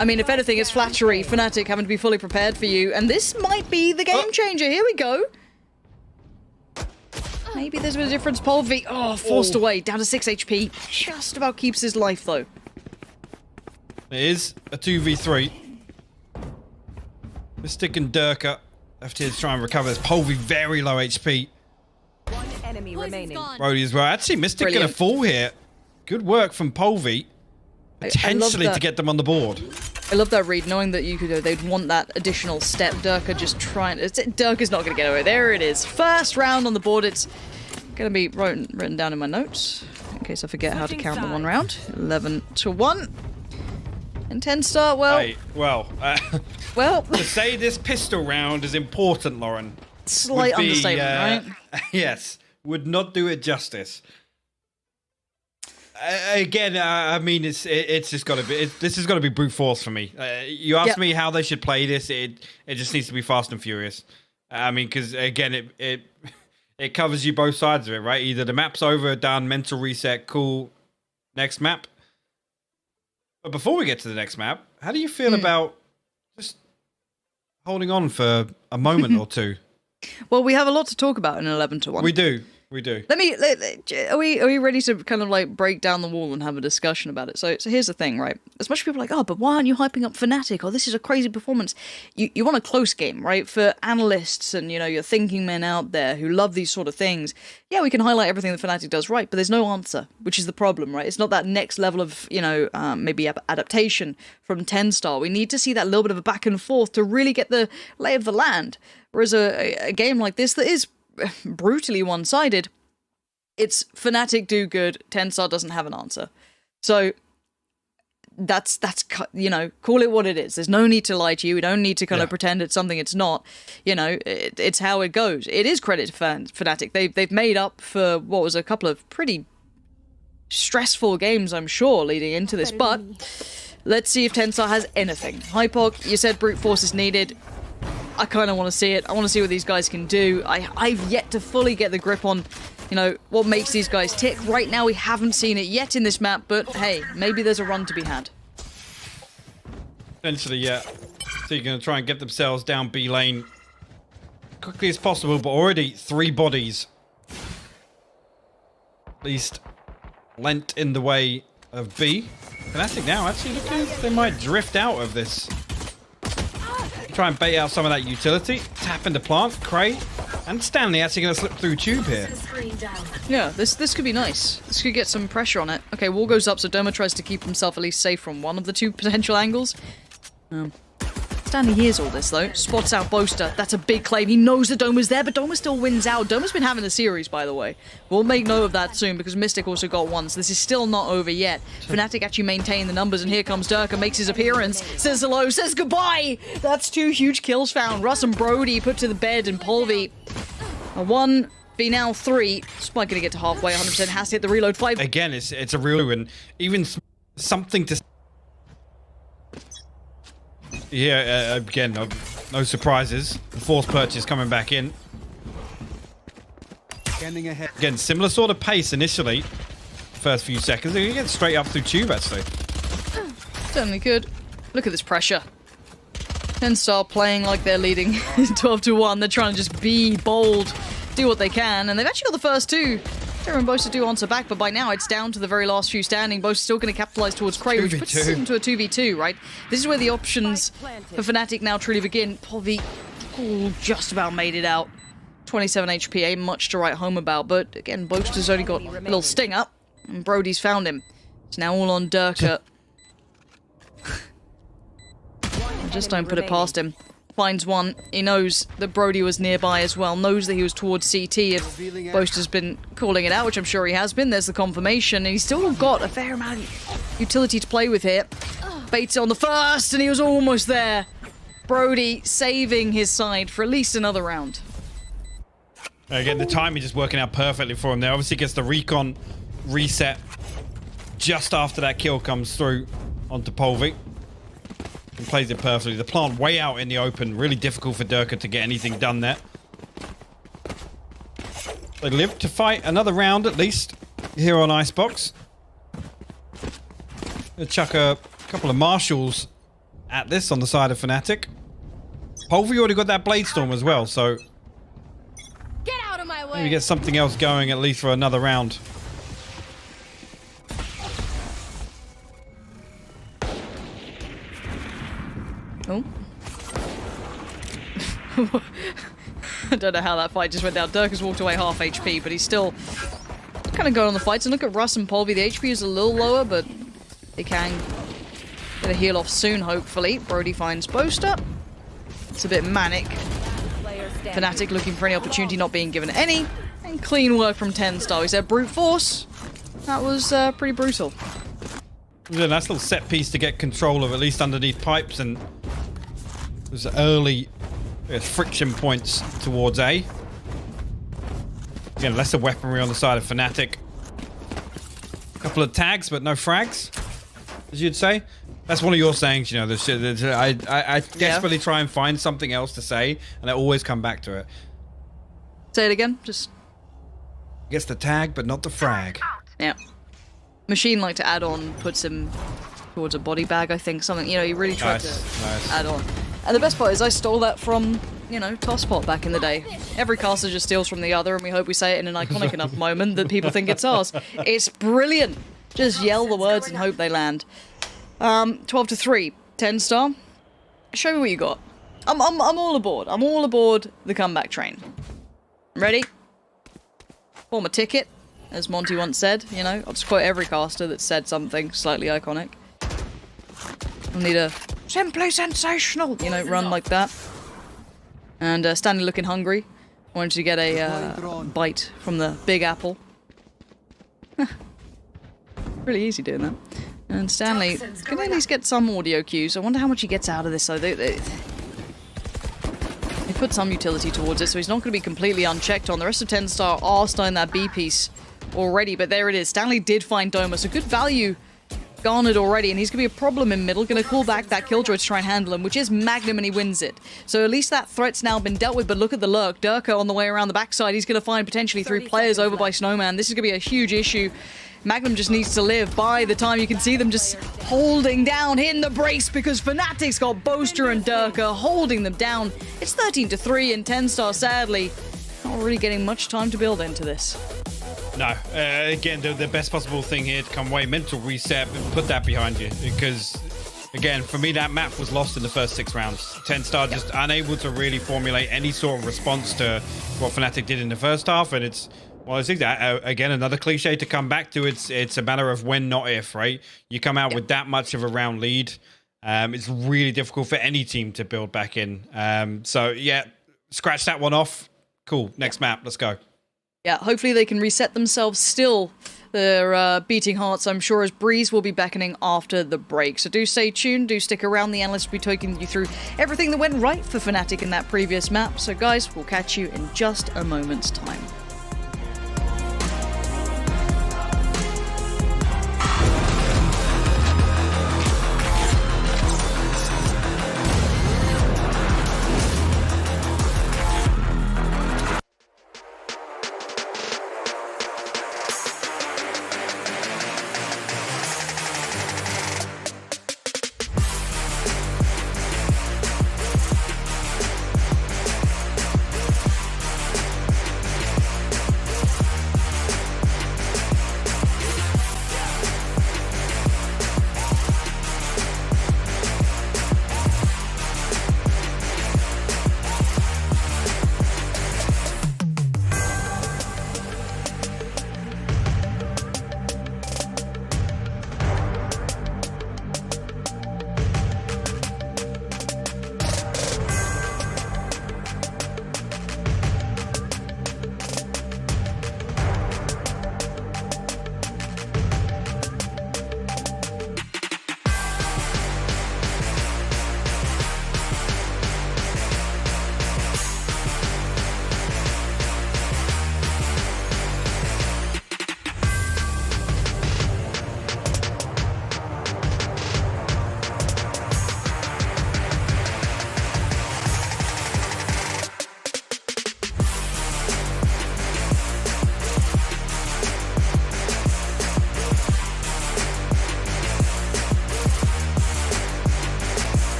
I mean, if anything, it's flattery. FNATIC having to be fully prepared for you, and this might be the game changer. Here we go. Maybe there's a bit of difference. Polvi, forced away, down to 6 HP. Just about keeps his life, though. It is a 2v3. Mystic and Durka left here to try and recover. There's Polvi very low HP. One enemy remaining. Brody as well. Actually, Mystic Brilliant. gonna fall here. Good work from Polvi. Potentially that. to get them on the board. I love that read, knowing that you could they'd want that additional step. Durka just trying. Durka's not going to get away. There it is. First round on the board. It's going to be written down in my notes in case I forget how to count the one round. 11-1. And 10-star. Well, Hey, well, well. to say this pistol round is important, Lauren. Slight would be, understatement, right? Yes, would not do it justice. Again, I mean, it's just got to be. This has got to be brute force for me. You asked me how they should play this. It just needs to be fast and furious. I mean, because again, it covers you both sides of it, right? Either the map's over, done, mental reset, cool, next map. But before we get to the next map, how do you feel about just holding on for a moment or two? Well, we have a lot to talk about in 11-1. We do. We do. Are we ready to kind of like break down the wall and have a discussion about it? So here's the thing, right? As much as people are like, oh, but why aren't you hyping up FNATIC? Oh, this is a crazy performance. You want a close game, right? For analysts and, you know, your thinking men out there who love these sort of things. Yeah, we can highlight everything that FNATIC does right, but there's no answer, which is the problem, right? It's not that next level of, you know, maybe adaptation from 10-star. We need to see that little bit of a back and forth to really get the lay of the land. Whereas a game like this that is brutally one-sided, it's FNATIC do good, 10-star doesn't have an answer. So that's you know, call it what it is. There's no need to lie to you. We don't need to kind of pretend it's something it's not. You know, it's how it goes. It is credit to FNATIC. They've made up for what was a couple of pretty stressful games, I'm sure, leading into this. But let's see if 10-star has anything. Hypok, you said brute force is needed. I kind of want to see it. I want to see what these guys can do. I've yet to fully get the grip on, you know, what makes these guys tick. Right now, we haven't seen it yet in this map, but hey, maybe there's a run to be had. Essentially, yeah. So you're going to try and get themselves down B lane quickly as possible, but already 3 bodies at least lent in the way of B. FNATIC now actually look as they might drift out of this. Try and bait out some of that utility. Tap into plant. Cray and Stanley actually going to slip through tube here. Yeah, this could be nice. This could get some pressure on it. Okay, wall goes up, so Doma tries to keep himself at least safe from one of the 2 potential angles. Stanley hears all this, though. Spots out Boaster. That's a big claim. He knows that Doma's there, but Doma still wins out. Doma's been having a series, by the way. We'll make note of that soon, because Mystic also got one, so this is still not over yet. FNATIC actually maintain the numbers, and here comes Durka, makes his appearance, says hello, says goodbye! That's 2 huge kills found. Russ and Brody put to the bed, and Polvi. A 1 v now 3. Spike gonna get to halfway, 100% has to hit the reload. 5. Again, it's a real and even something to... Yeah, again, no surprises. The force purchase coming back in. Scanning ahead. Again, similar sort of pace initially. First few seconds. You get straight up through tube, actually. Certainly could. Look at this pressure. 10-star playing like they're leading 12-1. They're trying to just be bold, do what they can, and they've actually got the first 2. Terra and Boaster do answer back, but by now it's down to the very last few standing. Boaster's still going to capitalize towards Cray, which puts us into a 2v2, right? This is where the options for FNATIC now truly begin. Polvi just about made it out. 27 HP, ain't much to write home about, but again, Boaster's only got a little sting up, and Brody's found him. It's now all on Durka. Just don't put it past him. Finds one. He knows that Brody was nearby as well. Knows that he was towards CT if Boaster's been calling it out, which I'm sure he has been. There's the confirmation. And he's still got a fair amount of utility to play with here. Baits it on the first, and he was almost there. Brody saving his side for at least another round. Again, the timing just working out perfectly for him there. Obviously gets the recon reset just after that kill comes through onto Polvi. And plays it perfectly. The plant way out in the open. Really difficult for Durka to get anything done there. They live to fight another round at least here on Icebox. Gonna chuck a couple of marshals at this on the side of FNATIC. Polvi already got that Bladestorm as well, so Get out of my way. maybe get something else going at least for another round. Oh. I don't know how that fight just went down. Dirk has walked away half HP, but he's still kind of going on the fights. And look at Russ and Polby. The HP is a little lower, but they can get a heal off soon, hopefully. Brody finds Boaster. It's a bit manic. FNATIC looking for any opportunity, not being given any. And clean work from 10-star. He said brute force. That was pretty brutal. It was a nice little set piece to get control of, at least underneath pipes, and there's early friction points towards A. Again, lesser weaponry on the side of FNATIC. A couple of tags, but no frags, as you'd say. That's one of your sayings, you know. I desperately try and find something else to say, and I always come back to it. Say it again, just... Gets the tag, but not the frag. Yeah. Machine like to add on, puts him towards a body bag, I think. Something, you know, he really tried to add on. And the best part is I stole that from, you know, Tosspot back in the day. Every caster just steals from the other, and we hope we say it in an iconic enough moment that people think it's ours. It's brilliant. Just yell the words and hope they land. 12-3, 10-star. Show me what you got. I'm all aboard. I'm all aboard the comeback train. Ready? Form a ticket, as Monty once said. You know, I'll just quote every caster that said something slightly iconic. I'll need a simply sensational, you know, run like that. And Stanley looking hungry. I wanted to get a bite from the big apple. Really easy doing that. And Stanley can at least get some audio cues. I wonder how much he gets out of this, though. They put some utility towards it, so he's not going to be completely unchecked on. The rest of 10-star are starting that B piece already, but there it is. Stanley did find Doma, so good value garnered already, and he's going to be a problem in middle. Going to call back that Killjoy to try and handle him, which is Magnum, and he wins it. So at least that threat's now been dealt with, but look at the lurk. Durka on the way around the backside. He's going to find potentially 3 players over by Snowman. This is going to be a huge issue. Magnum just needs to live. By the time you can see them just holding down in the brace, because FNATIC's got Boaster and Durka holding them down. It's 13-3, and 10-star, sadly, not really getting much time to build into this. No, again, the best possible thing here to come away, mental reset, put that behind you, because, again, for me, that map was lost in the first 6 rounds. 10-star just unable to really formulate any sort of response to what FNATIC did in the first half, and it's, well, I think that, again, another cliche to come back to. It's a matter of when, not if, right? You come out with that much of a round lead, it's really difficult for any team to build back in. So, yeah, scratch that one off. Cool, next map, let's go. Yeah, hopefully they can reset themselves. Still, their beating hearts, I'm sure, as Breeze will be beckoning after the break. So do stay tuned, do stick around. The analysts will be taking you through everything that went right for FNATIC in that previous map. So guys, we'll catch you in just a moment's time.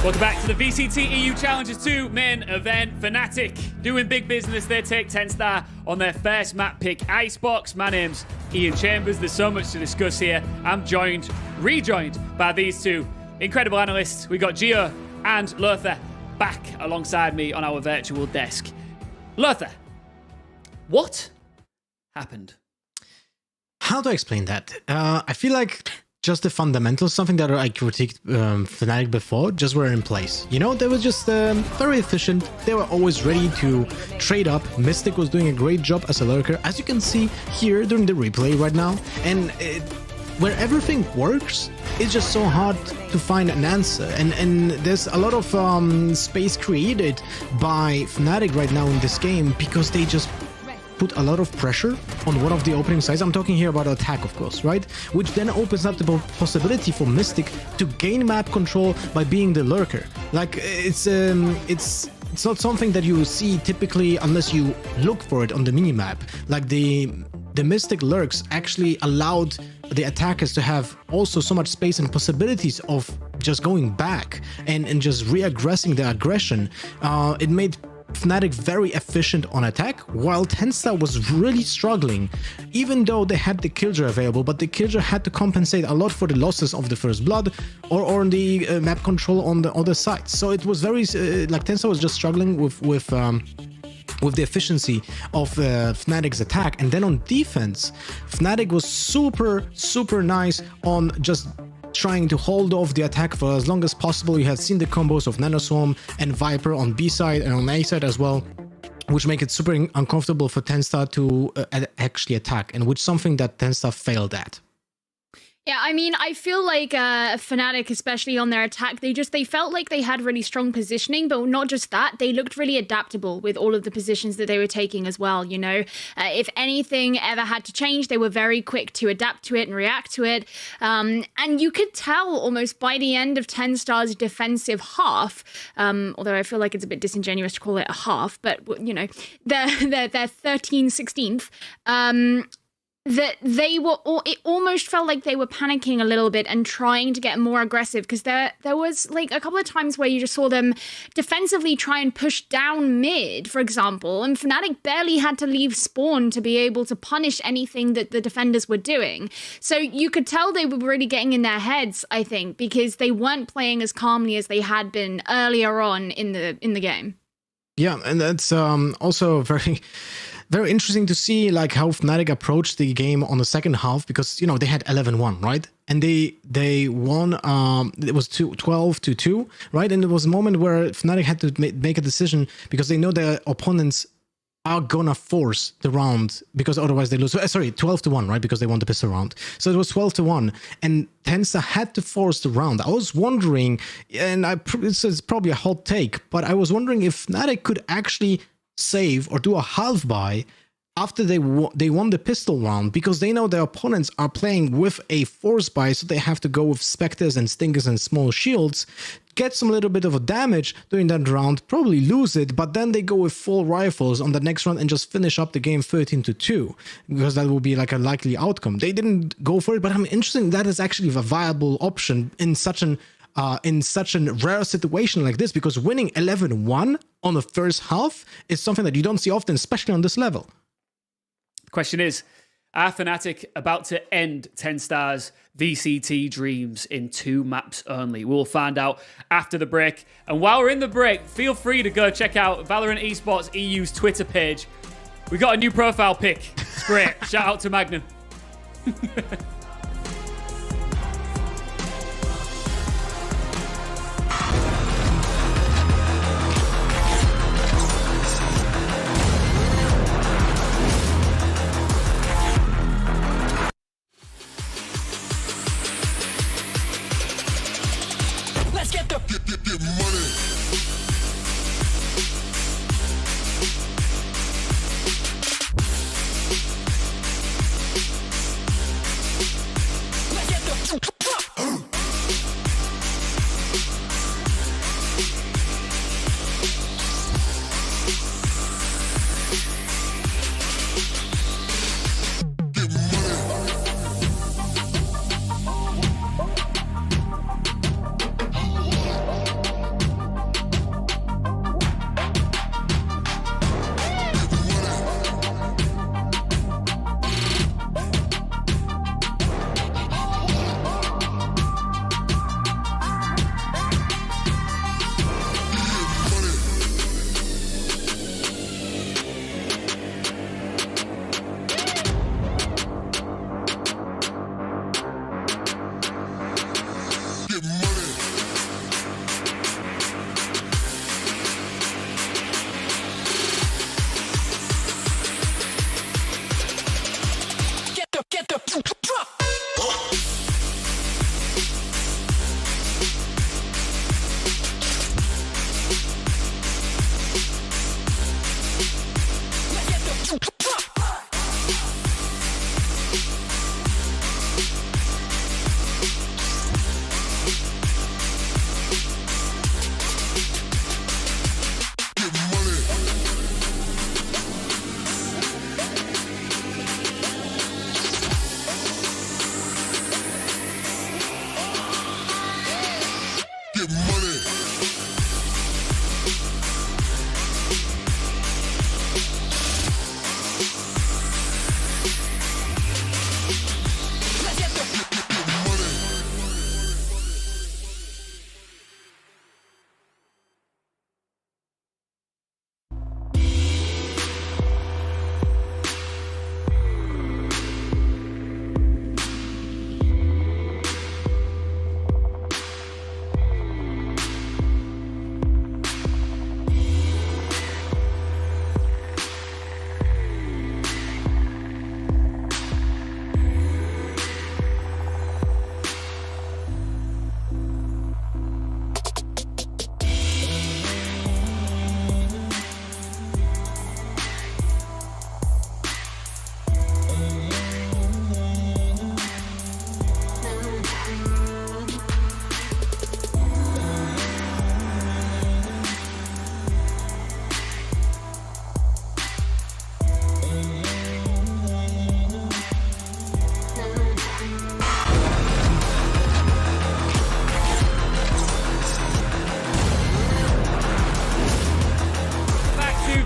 Welcome back to the VCT EU Challengers 2 main event. FNATIC doing big business. They take 10-star on their first map pick, Icebox. My name's Ian Chambers. There's so much to discuss here. I'm rejoined by these two incredible analysts. We got Gio and Lothar back alongside me on our virtual desk. Lothar, what happened? How do I explain that? I feel like just the fundamentals, something that I critiqued FNATIC before, just were in place. You know, they were just very efficient. They were always ready to trade up. Mystic was doing a great job as a lurker, as you can see here during the replay right now. And where everything works, it's just so hard to find an answer. And there's a lot of space created by FNATIC right now in this game because they just put a lot of pressure on one of the opening sides. I'm talking here about attack, of course, right? Which then opens up the possibility for Mystic to gain map control by being the lurker. Like, it's not something that you see typically unless you look for it on the minimap. Like the Mystic lurks actually allowed the attackers to have also so much space and possibilities of just going back and just re-aggressing the aggression. It made FNATIC very efficient on attack, while TenStar was really struggling, even though they had the Killjoy available, but the Killjoy had to compensate a lot for the losses of the First Blood or on the map control on the other sides. So it was very, like TenStar was just struggling with the efficiency of FNATIC's attack. And then on defense, FNATIC was super nice on just trying to hold off the attack for as long as possible. You have seen the combos of Nanoswarm and Viper on B side and on A side as well, which make it super uncomfortable for TenStar to actually attack, and which something that TenStar failed at. Yeah, I mean, I feel like FNATIC, especially on their attack, they felt like they had really strong positioning, but not just that, they looked really adaptable with all of the positions that they were taking as well, you know? If anything ever had to change, they were very quick to adapt to it and react to it. And you could tell almost by the end of TenStar's defensive half, although I feel like it's a bit disingenuous to call it a half, but, you know, their 13/16th, that they were it almost felt like they were panicking a little bit and trying to get more aggressive, because there was like a couple of times where you just saw them defensively try and push down mid, for example, and FNATIC barely had to leave spawn to be able to punish anything that the defenders were doing. So you could tell they were really getting in their heads, I think, because they weren't playing as calmly as they had been earlier on in the game. Yeah, and that's also very interesting to see like how FNATIC approached the game on the second half, because, you know, they had 11-1, right? And they won, it was 12-2, right? And there was a moment where FNATIC had to make a decision because they know their opponents are gonna force the round, because otherwise they lose. Sorry, 12-1, right? Because they won the pistol round. So it was 12-1, and TenStar had to force the round. I was wondering, and it's probably a hot take, but I was wondering if FNATIC could actually save or do a half buy after they won the pistol round, because they know their opponents are playing with a force buy, so they have to go with Spectres and Stinkers and small shields, get some little bit of a damage during that round, probably lose it, but then they go with full rifles on the next round and just finish up the game 13-2, because that will be like a likely outcome. They didn't go for it, but I'm interested, that is actually a viable option in such a rare situation like this, because winning 11-1 on the first half is something that you don't see often, especially on this level. The question is, are FNATIC about to end TenStar's VCT dreams in 2 maps only? We'll find out after the break. And while we're in the break, feel free to go check out Valorant Esports EU's Twitter page. We got a new profile pic. It's great. Shout out to Magnum. Get money.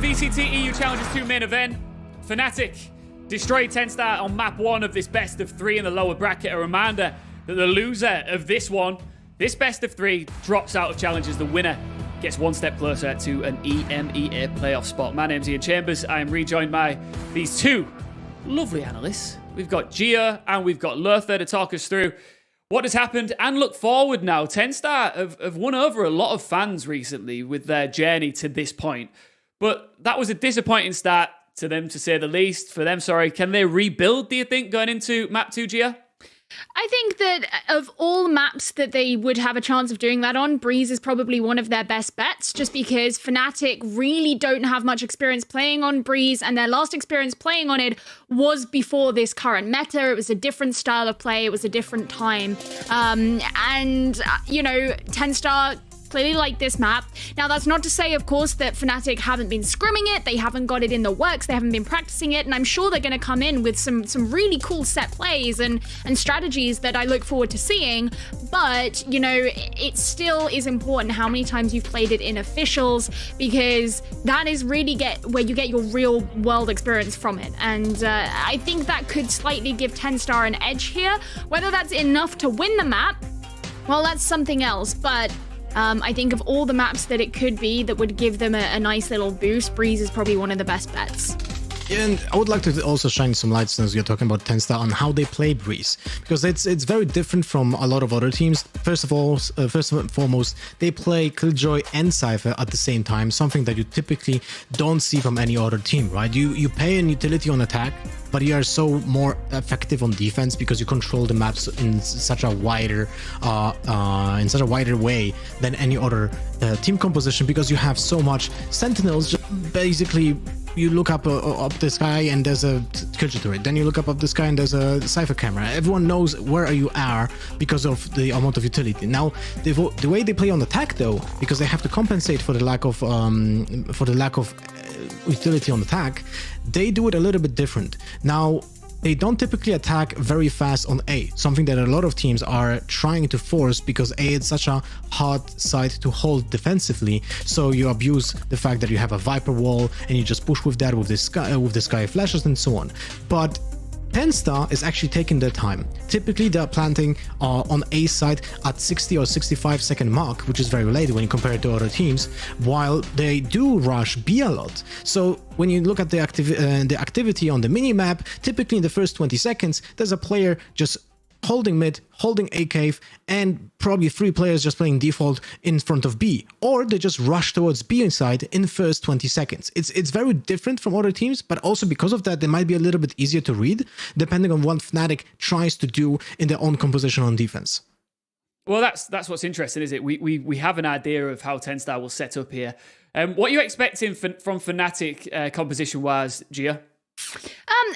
VCT EU Challengers 2 main event. FNATIC destroyed TenStar on map 1 of this best of 3 in the lower bracket. A reminder that the loser of this one, this best of 3, drops out of challenges. The winner gets one step closer to an EMEA playoff spot. My name's Ian Chambers. I am rejoined by these two lovely analysts. We've got Gia and we've got Lothar to talk us through what has happened and look forward now. TenStar have won over a lot of fans recently with their journey to this point. But that was a disappointing start to them, to say the least. For them, sorry. Can they rebuild, do you think, going into map 2, Gia? I think that of all maps that they would have a chance of doing that on, Breeze is probably one of their best bets, just because FNATIC really don't have much experience playing on Breeze, and their last experience playing on it was before this current meta. It was a different style of play, it was a different time. You know, TenStar clearly like this map. Now, that's not to say, of course, that FNATIC haven't been scrimming it, they haven't got it in the works, they haven't been practicing it, and I'm sure they're going to come in with some really cool set plays and strategies that I look forward to seeing. But, you know, it still is important how many times you've played it in officials, because that is really where you get your real world experience from it. And I think that could slightly give TenStar an edge here. Whether that's enough to win the map, well, that's something else. But I think of all the maps that it could be that would give them a nice little boost, Breeze is probably one of the best bets. And I would like to also shine some light, since you're talking about TenStar, on how they play Breeze, because it's very different from a lot of other teams. First and foremost, they play Killjoy and Cypher at the same time, something that you typically don't see from any other team, right? You pay an utility on attack, but you are so more effective on defense because you control the maps in such a wider way than any other team composition, because you have so much sentinels. Just basically, you look up the sky and there's a Killjoy turret. Then you look up the sky and there's a Cypher camera. Everyone knows where you are because of the amount of utility. Now, the way they play on attack, though, because they have to compensate for the lack of utility on attack, they do it a little bit different. Now, they don't typically attack very fast on A, something that a lot of teams are trying to force, because A is such a hard site to hold defensively. So you abuse the fact that you have a Viper wall and you just push with that, with the sky flashes and so on. But TenStar is actually taking their time. Typically, they're planting on A side at 60 or 65 second mark, which is very late when you compare it to other teams, while they do rush B a lot. So when you look at the activity on the mini-map, typically in the first 20 seconds, there's a player just holding mid, holding A cave, and probably 3 players just playing default in front of B, or they just rush towards B inside in the first 20 seconds. It's very different from other teams, but also because of that, they might be a little bit easier to read, depending on what FNATIC tries to do in their own composition on defense. Well, that's what's interesting, is it? We have an idea of how TenStar will set up here. What are you expecting from FNATIC composition-wise, Gia?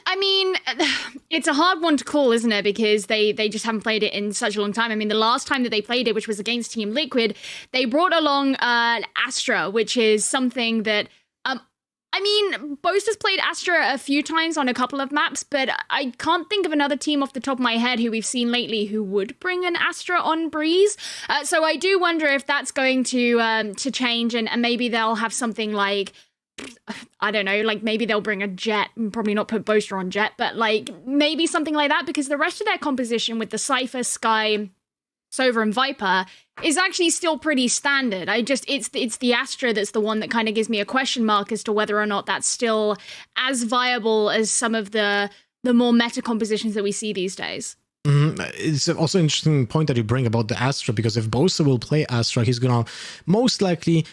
I mean, it's a hard one to call, isn't it? Because they just haven't played it in such a long time. I mean, the last time that they played it, which was against Team Liquid, they brought along Astra, which is something that, I mean, Boast has played Astra a few times on a couple of maps, but I can't think of another team off the top of my head who we've seen lately who would bring an Astra on Breeze. So I do wonder if that's going to change, and maybe they'll have something like, I don't know, like maybe they'll bring a Jet, and probably not put Boaster on Jet, but like maybe something like that, because the rest of their composition with the Cypher, Sky, Sova, and Viper is actually still pretty standard. It's the Astra that's the one that kind of gives me a question mark as to whether or not that's still as viable as some of the more meta compositions that we see these days. It's also an interesting point that you bring about the Astra, because if Boaster will play Astra, he's gonna most likely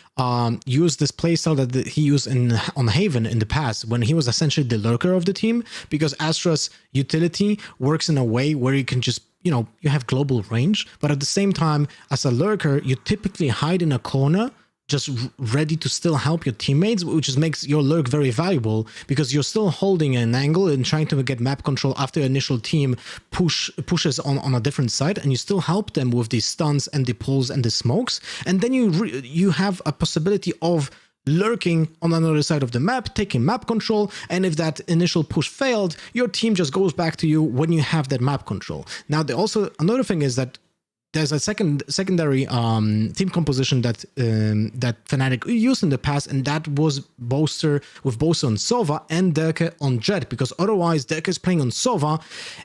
use this playstyle that he used on Haven in the past, when he was essentially the lurker of the team, because Astra's utility works in a way where you can just, you know, you have global range, but at the same time, as a lurker, you typically hide in a corner, just ready to still help your teammates, which makes your lurk very valuable, because you're still holding an angle and trying to get map control after your initial team pushes on a different side, and you still help them with the stuns and the pulls and the smokes, and then you have a possibility of lurking on another side of the map, taking map control, and if that initial push failed, your team just goes back to you when you have that map control. Now, also another thing is that there's a secondary team composition that that Fnatic used in the past, and that was Boaster on Sova and Derke on Jet, because otherwise Derke is playing on Sova,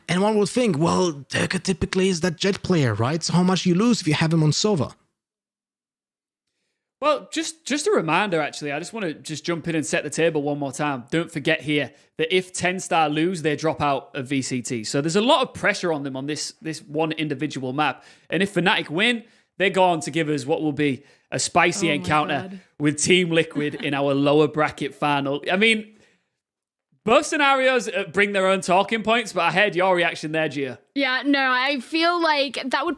and one would think, well, Derke typically is that Jet player, right? So how much you lose if you have him on Sova? Well, just a reminder, actually, I just want to just jump in and set the table one more time. Don't forget here that if 10-star lose, they drop out of VCT. So there's a lot of pressure on them on this one individual map. And if Fnatic win, they're going to give us what will be a spicy encounter with Team Liquid in our lower bracket final. I mean, both scenarios bring their own talking points, but I heard your reaction there, Gia. Yeah, no, I feel like that would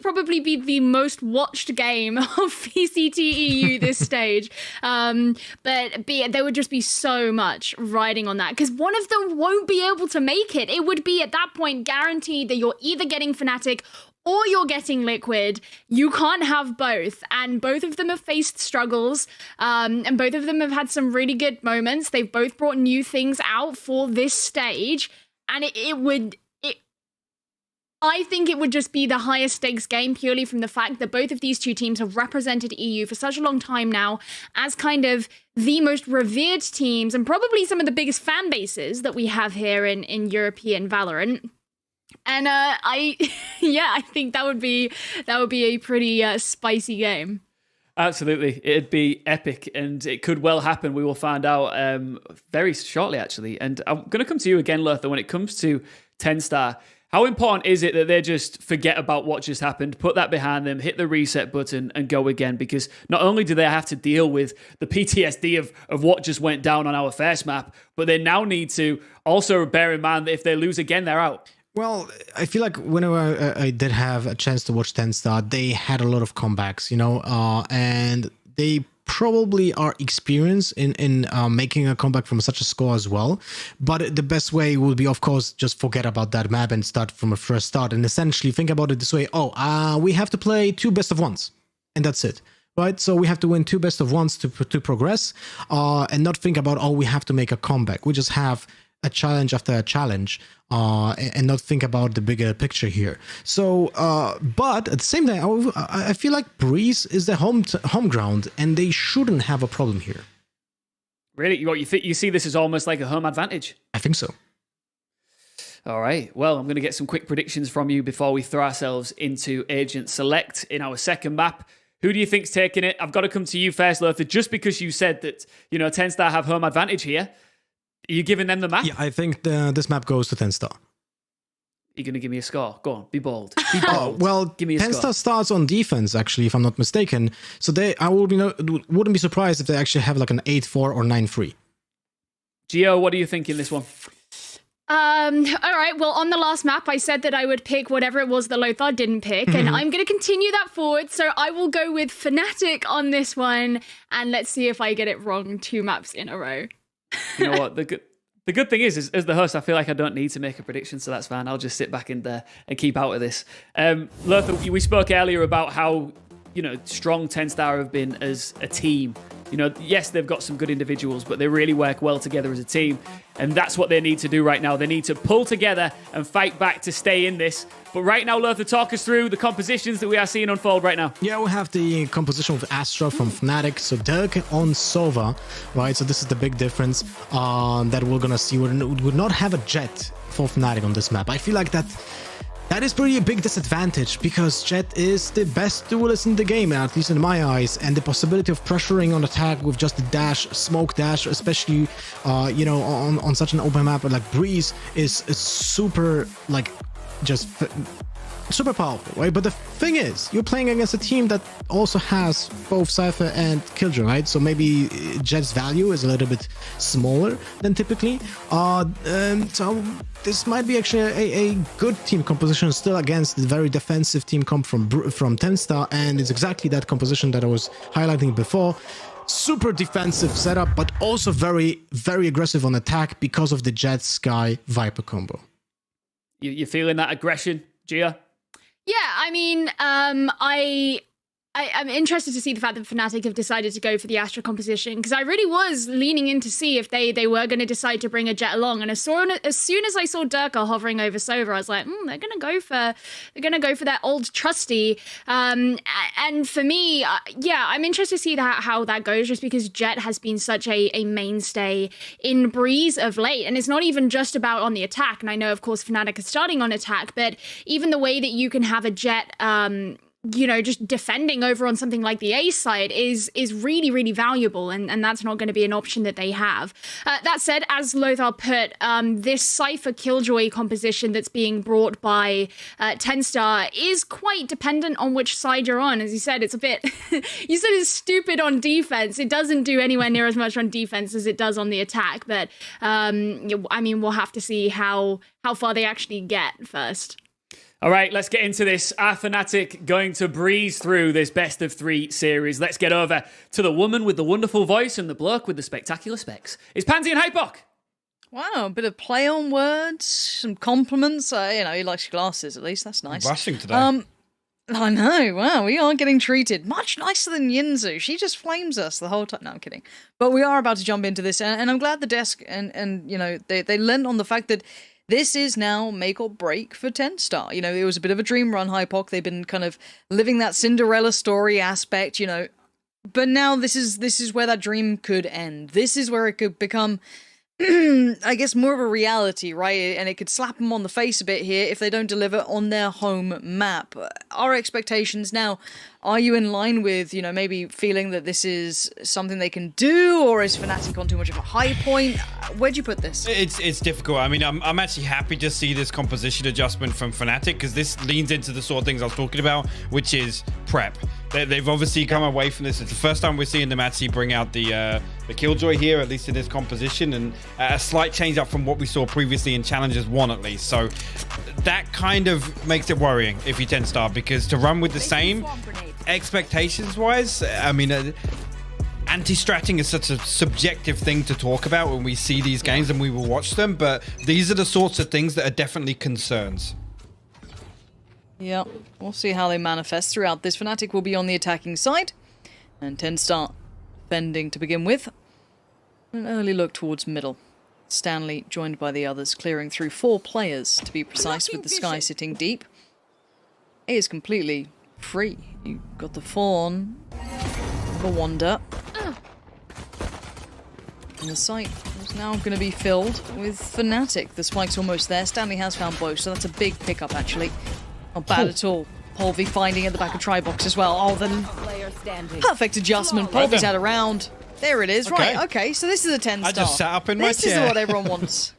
probably be the most watched game of VCT EU this stage. But B, there would just be so much riding on that, because one of them won't be able to make it. It would be at that point guaranteed that you're either getting Fnatic or you're getting Liquid. You can't have both. And both of them have faced struggles. And both of them have had some really good moments. They've both brought new things out for this stage. And I think it would just be the highest stakes game, purely from the fact that both of these two teams have represented EU for such a long time now as kind of the most revered teams and probably some of the biggest fan bases that we have here in European Valorant. And I think that would be a pretty spicy game. Absolutely. It'd be epic, and it could well happen. We will find out very shortly, actually. And I'm going to come to you again, Lertha, when it comes to 10-star. How important is it that they just forget about what just happened, put that behind them, hit the reset button and go again? Because not only do they have to deal with the PTSD of what just went down on our first map, but they now need to also bear in mind that if they lose again, they're out. Well, I feel like whenever I did have a chance to watch 10-star, they had a lot of comebacks, and they probably are experienced in making a comeback from such a score as well. But the best way would be, of course, just forget about that map and start from a fresh start, and essentially think about it this way. We have to play 2 best of 1s, and that's it. Right, so we have to win 2 best of 1s to progress, and not think about, we have to make a comeback. We just have a challenge after a challenge, and not think about the bigger picture here. So, but at the same time, I feel like Breeze is the home ground, and they shouldn't have a problem here. Really? You see this as almost like a home advantage? I think so. All right. Well, I'm going to get some quick predictions from you before we throw ourselves into Agent Select in our second map. Who do you think's taking it? I've got to come to you first, Lertha, just because you said that 10-star have home advantage here. Are you giving them the map? Yeah, I think this map goes to 10-star. You're going to give me a score. Go on, be bold. Be bold. Well, give me a 10-star starts on defense, actually, if I'm not mistaken. So I wouldn't be surprised if they actually have like an 8-4 or 9-3. Gio, what do you think in this one? All right, well, on the last map, I said that I would pick whatever it was that Lothar didn't pick, and I'm going to continue that forward, so I will go with Fnatic on this one, and let's see if I get it wrong 2 maps in a row. You know what? The good thing is, as the host, I feel like I don't need to make a prediction, so that's fine. I'll just sit back in there and keep out of this. Lertha, we spoke earlier about how strong 10-star have been as a team. Yes, they've got some good individuals, but they really work well together as a team. And that's what they need to do right now. They need to pull together and fight back to stay in this. But right now, Lertha, talk us through the compositions that we are seeing unfold right now. Yeah, we have the composition of Astra from Fnatic. So Derke on Sova, right? So this is the big difference that we're going to see. We would not have a Jet for Fnatic on this map. I feel like that is pretty a big disadvantage, because Jet is the best duelist in the game, at least in my eyes, and the possibility of pressuring on attack with just the dash, smoke dash, especially on such an open map like Breeze is super super powerful, right? But the thing is, you're playing against a team that also has both Cypher and Killjoy, right? So maybe Jet's value is a little bit smaller than typically. So this might be actually a good team composition still against the very defensive team comp from 10-star, and it's exactly that composition that I was highlighting before. Super defensive setup, but also very, very aggressive on attack because of the Jet Sky Viper combo. You feeling that aggression, Gia? Yeah, I mean, I'm interested to see the fact that Fnatic have decided to go for the Astra composition, because I really was leaning in to see if they were going to decide to bring a Jet along. And as soon as I saw Durka hovering over Sova, I was like, they're going to go for that old trusty. And for me, yeah, I'm interested to see how that goes, just because Jet has been such a mainstay in Breeze of late. And it's not even just about on the attack. And I know, of course, Fnatic is starting on attack, but even the way that you can have a Jet, just defending over on something like the A side is really, really valuable, and that's not going to be an option that they have. That said, as Lothar put, this Cypher Killjoy composition that's being brought by Tenstar is quite dependent on which side you're on. As you said, it's a bit, you said it's stupid on defense. It doesn't do anywhere near as much on defense as it does on the attack, but I mean, we'll have to see how far they actually get first. All right, let's get into this. Are Fnatic going to breeze through this best of 3 series? Let's get over to the woman with the wonderful voice and the bloke with the spectacular specs. It's Pansy and Hypok. Wow, a bit of play on words, some compliments. He likes your glasses at least. That's nice. Rushing today. I know. Wow, we are getting treated much nicer than Yinzu. She just flames us the whole time. No, I'm kidding. But we are about to jump into this, and I'm glad the desk and they lent on the fact that this is now make or break for Tenstar. It was a bit of a dream run, Hypok. They've been kind of living that Cinderella story aspect, but now this is where that dream could end. This is where it could become, I guess, more of a reality, right? And it could slap them on the face a bit here if they don't deliver on their home map. Our expectations now, are you in line with, maybe feeling that this is something they can do, or is Fnatic on too much of a high point? Where'd you put this? It's difficult. I mean, I'm actually happy to see this composition adjustment from Fnatic, because this leans into the sort of things I was talking about, which is prep. They've obviously come away from this. It's the first time we're seeing them actually bring out the Killjoy here, at least in this composition, and a slight change up from what we saw previously in Challengers 1 at least. So that kind of makes it worrying if you Tenstar, because to run with the same expectations-wise, I mean, anti-stratting is such a subjective thing to talk about when we see these games and we will watch them, but these are the sorts of things that are definitely concerns. Yeah, we'll see how they manifest throughout this. Fnatic will be on the attacking side, and Tenstar defending to begin with. An early look towards middle. Stanley joined by the others, clearing through 4 players, to be precise, with the Sky sitting deep. A is completely free. You got the Fawn, the Wanda. And the site is now going to be filled with Fnatic. The spike's almost there. Stanley has found both, so that's a big pickup, actually. Not bad at all. Polvy finding at the back of Tribox as well. Oh, the perfect adjustment. Polvy's had a round. There it is. Okay. Right, okay, so this is a 10-star. I just sat up in my chair. This is what everyone wants.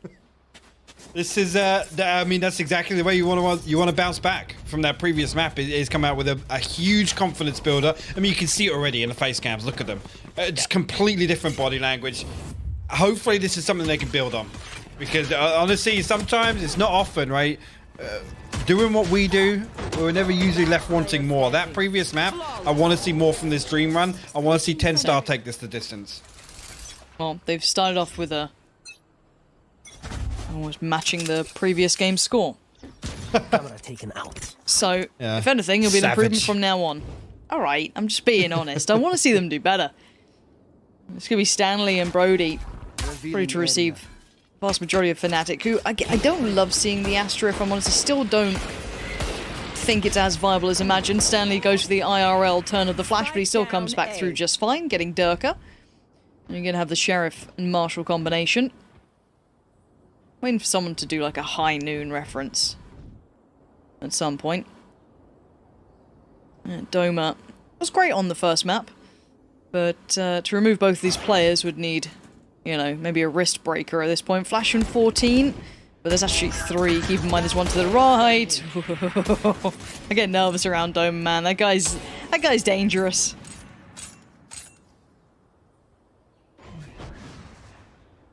This is, I mean, that's exactly the way you want to bounce back from that previous map. It's come out with a huge confidence builder. I mean, you can see it already in the face cams. Look at them. It's completely different body language. Hopefully, this is something they can build on. Because, honestly, sometimes, it's not often, right? Doing what we do, we're never usually left wanting more. That previous map, I want to see more from this dream run. I want to see Tenstar take this the distance. Well, they've started off with a... almost matching the previous game's score. Camera taken out. So, if anything, it'll be an improvement from now on. Alright, I'm just being honest. I want to see them do better. It's going to be Stanley and Brody ready to receive the vast majority of Fnatic, who I don't love seeing the Astra, if I'm honest. I still don't think it's as viable as imagined. Stanley goes for the IRL turn of the flash, but he still comes back through just fine, getting Durka. And you're going to have the Sheriff and Marshall combination. Waiting for someone to do like a high noon reference at some point. Doma was great on the first map, but to remove both these players would need, maybe a wrist breaker at this point. Flash and 14, but there's actually 3. Keep in mind there's one to the right. I get nervous around Doma, man. That guy's dangerous.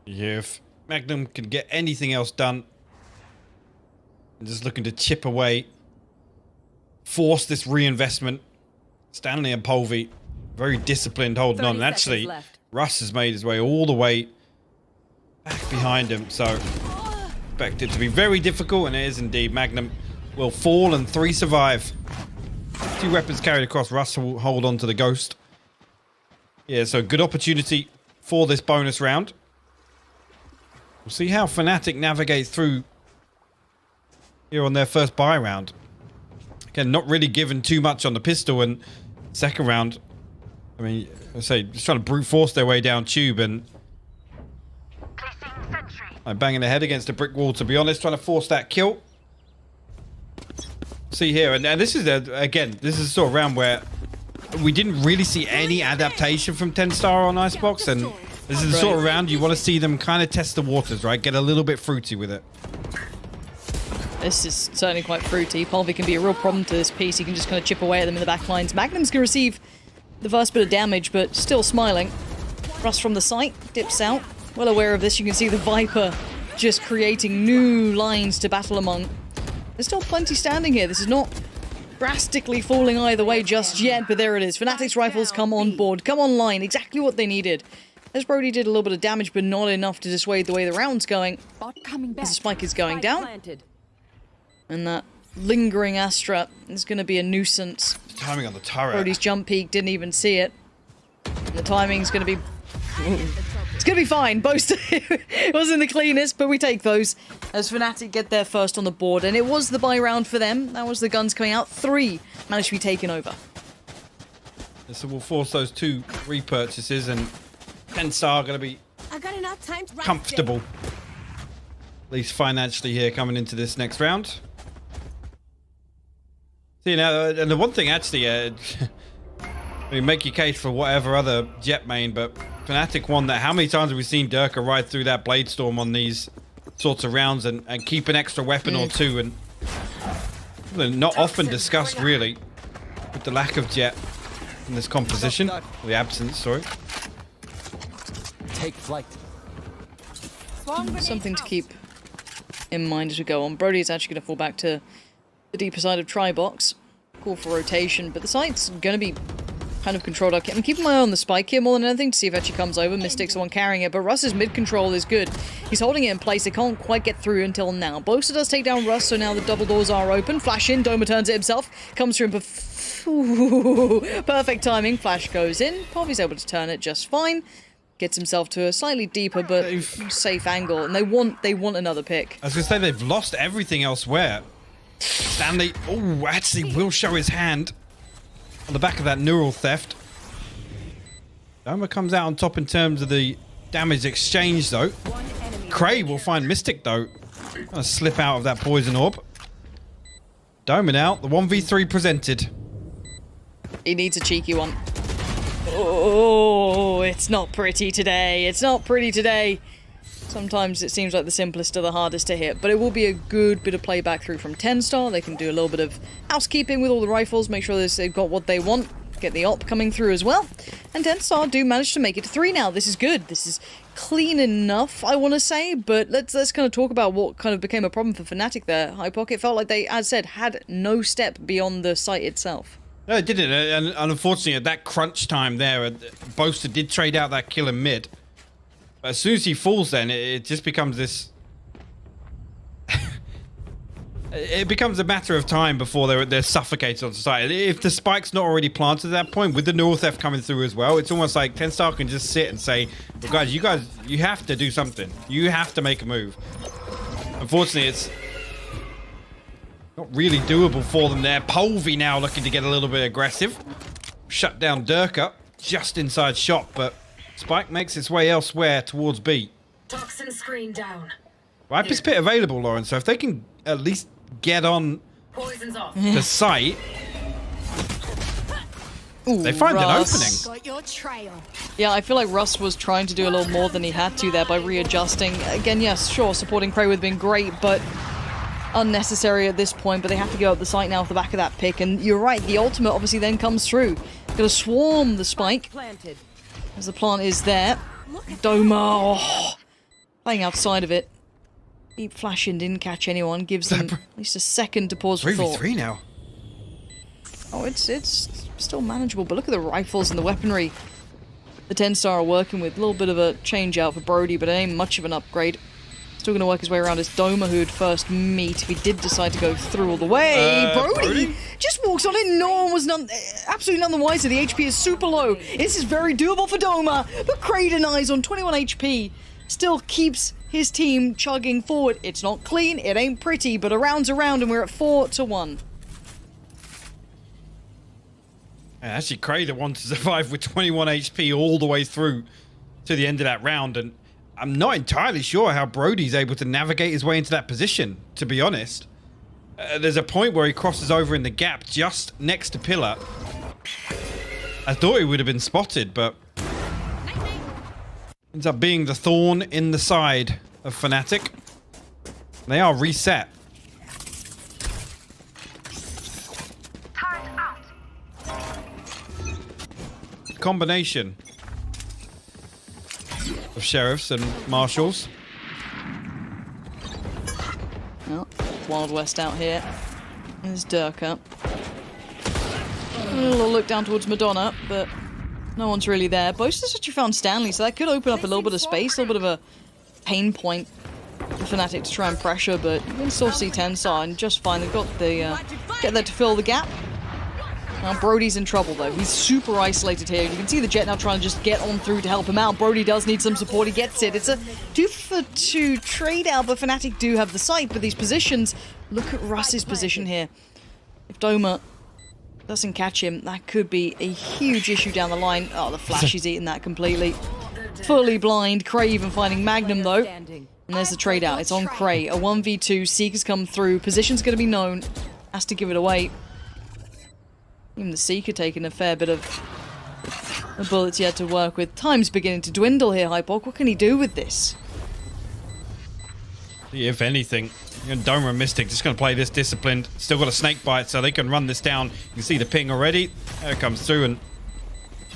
Yeah, if Magnum can get anything else done, and just looking to chip away, force this reinvestment. Stanley and Polvy, very disciplined, holding on. And actually, Russ has made his way all the way back behind him, so expect it to be very difficult, and it is indeed. Magnum will fall and 3 survive. 2 weapons carried across. Russ will hold on to the Ghost. Yeah, so good opportunity for this bonus round. We'll see how Fnatic navigates through here on their first buy round. Again, not really given too much on the pistol, and second round, I mean, I say, just trying to brute force their way down tube, and I'm banging their head against a brick wall, to be honest, trying to force that kill. See here, and this is, again, this is a sort of round where we didn't really see any adaptation from TenStar on Icebox, and this is the sort of round you want to see them kind of test the waters, right? Get a little bit fruity with it. This is certainly quite fruity. Polvi can be a real problem to this piece. He can just kind of chip away at them in the back lines. Magnum's going to receive the first bit of damage, but still smiling. Russ from the site, dips out. Well aware of this, you can see the Viper just creating new lines to battle among. There's still plenty standing here. This is not drastically falling either way just yet, but there it is. Fnatic's rifles come on board, come online, exactly what they needed. As Brody did a little bit of damage, but not enough to dissuade the way the round's going. As the spike is going down. And that lingering Astra is going to be a nuisance. The timing on the turret. Brody's jump peak, didn't even see it. And the timing's going to be... It's going to be fine. Boast it wasn't the cleanest, but we take those as Fnatic get there first on the board. And it was the buy round for them. That was the guns coming out. 3 managed to be taken over. So we'll force those 2 repurchases, and TenStar are going to be comfortable. At least financially here coming into this next round. See, now, and the one thing actually, I mean, make your case for whatever other Jet main, but Fnatic won that. How many times have we seen Durka ride through that Blade Storm on these sorts of rounds and keep an extra weapon or 2? And they're not often discussed, really, with the lack of Jet in this composition. Or the absence, sorry. Take flight. Something to keep in mind as we go on. Brody is actually going to fall back to the deeper side of Tri-Box. Call for rotation, but the site's going to be kind of controlled. I'm keeping my eye on the spike here more than anything to see if it actually comes over. Mystic's the one carrying it, but Russ's mid-control is good. He's holding it in place. They can't quite get through until now. Boaster does take down Russ, so now the double doors are open. Flash in, Doma turns it himself. Comes through and perfect timing. Flash goes in. Povy's able to turn it just fine. Gets himself to a slightly deeper but safe angle, and they want another pick. I was going to say, they've lost everything elsewhere. Stanley, oh, actually will show his hand on the back of that neural theft. Doma comes out on top in terms of the damage exchange, though. Cray will find Mystic, though. Gonna slip out of that poison orb. Doma now, the 1v3 presented. He needs a cheeky one. Oh, it's not pretty today. It's not pretty today. Sometimes it seems like the simplest are the hardest to hit, but it will be a good bit of playback through from TenStar. They can do a little bit of housekeeping with all the rifles, make sure they've got what they want, get the op coming through as well. And TenStar do manage to make it to 3 now. This is good. This is clean enough, I want to say, but let's kind of talk about what kind of became a problem for Fnatic there. High Pocket felt like they, as said, had no step beyond the site itself. No, it didn't, and unfortunately at that crunch time there, Boaster did trade out that kill in mid. But as soon as he falls, then it just becomes this. It becomes a matter of time before they're suffocated on site. If the spike's not already planted at that point, with the neural theft coming through as well, it's almost like TenStar can just sit and say, well, guys, you have to do something. You have to make a move. Unfortunately, it's not really doable for them there. Polvi now looking to get a little bit aggressive. Shut down Durka just inside shot, but Spike makes its way elsewhere towards B. Toxin screen down. Viper's Pit available, Lauren, so if they can at least get on the site, they find an opening. Got your trail. Yeah, I feel like Russ was trying to do a little more than he had to there by readjusting. Again, yes, sure, supporting Prey would have been great, but unnecessary at this point. But they have to go up the site now off the back of that pick, and you're right, the ultimate obviously then comes through. Gonna swarm the spike. As the plant is there. Doma, playing outside of it. Deep flashing didn't catch anyone. Gives them at least a second to pause for thought. 3v3 now. Oh, it's still manageable, but look at the rifles and the weaponry the TenStar are working with. A little bit of a change out for Brody, but it ain't much of an upgrade. Still going to work his way around his Doma, who would first meet if he did decide to go through all the way. Brody just walks on it. No one was absolutely none the wiser. The HP is super low. This is very doable for Doma, but Cray denies on 21 HP. Still keeps his team chugging forward. It's not clean, it ain't pretty, but a round's a round, and we're at 4-1. Actually, Cray the one to survive with 21 HP all the way through to the end of that round, and I'm not entirely sure how Brody's able to navigate his way into that position, to be honest. There's a point where he crosses over in the gap just next to Pillar. I thought he would have been spotted, but ends up being the thorn in the side of Fnatic. They are reset. Combination of sheriffs and marshals. Well, Wild West out here. There's Durka. A little look down towards Madonna, but no one's really there. Boaster's actually found Stanley, so that could open up a little bit of space, a little bit of a pain point for Fnatic to try and pressure, but you can still see Tenstar and just fine. They've got the get there to fill the gap. Now Brody's in trouble though. He's super isolated here. You can see the Jet now trying to just get on through to help him out. Brody does need some support. He gets it. It's a 2-for-2 trade out, but Fnatic do have the site. But these positions, look at Russ's position here. If Doma doesn't catch him, that could be a huge issue down the line. Oh, the Flash is eating that completely. Fully blind. Cray even finding Magnum though. And there's the trade out. It's on Cray. A 1v2. Seeker's come through. Position's going to be known. Has to give it away. Even the Seeker taking a fair bit of bullets yet to work with. Time's beginning to dwindle here, Hypok. What can he do with this? If anything, Doma and Mystic just going to play this disciplined. Still got a snake bite, so they can run this down. You can see the ping already. There it comes through and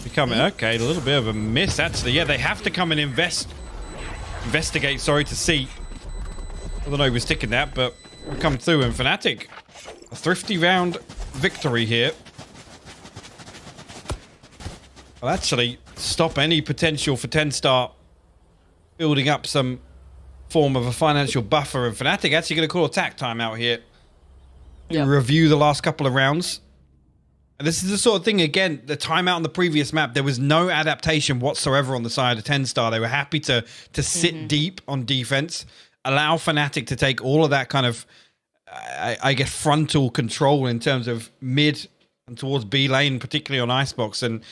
becoming okay. A little bit of a miss, actually. Yeah, they have to come and investigate. Sorry to see. I don't know who was sticking that, but we'll come through. And Fnatic, a thrifty round victory here. Will actually stop any potential for Tenstar building up some form of a financial buffer, and Fnatic actually going to call attack time out here. Yep. Review the last couple of rounds. And this is the sort of thing, again, the timeout on the previous map, there was no adaptation whatsoever on the side of Tenstar. They were happy to sit deep on defense, allow Fnatic to take all of that kind of, I guess, frontal control in terms of mid and towards B lane, particularly on Icebox. And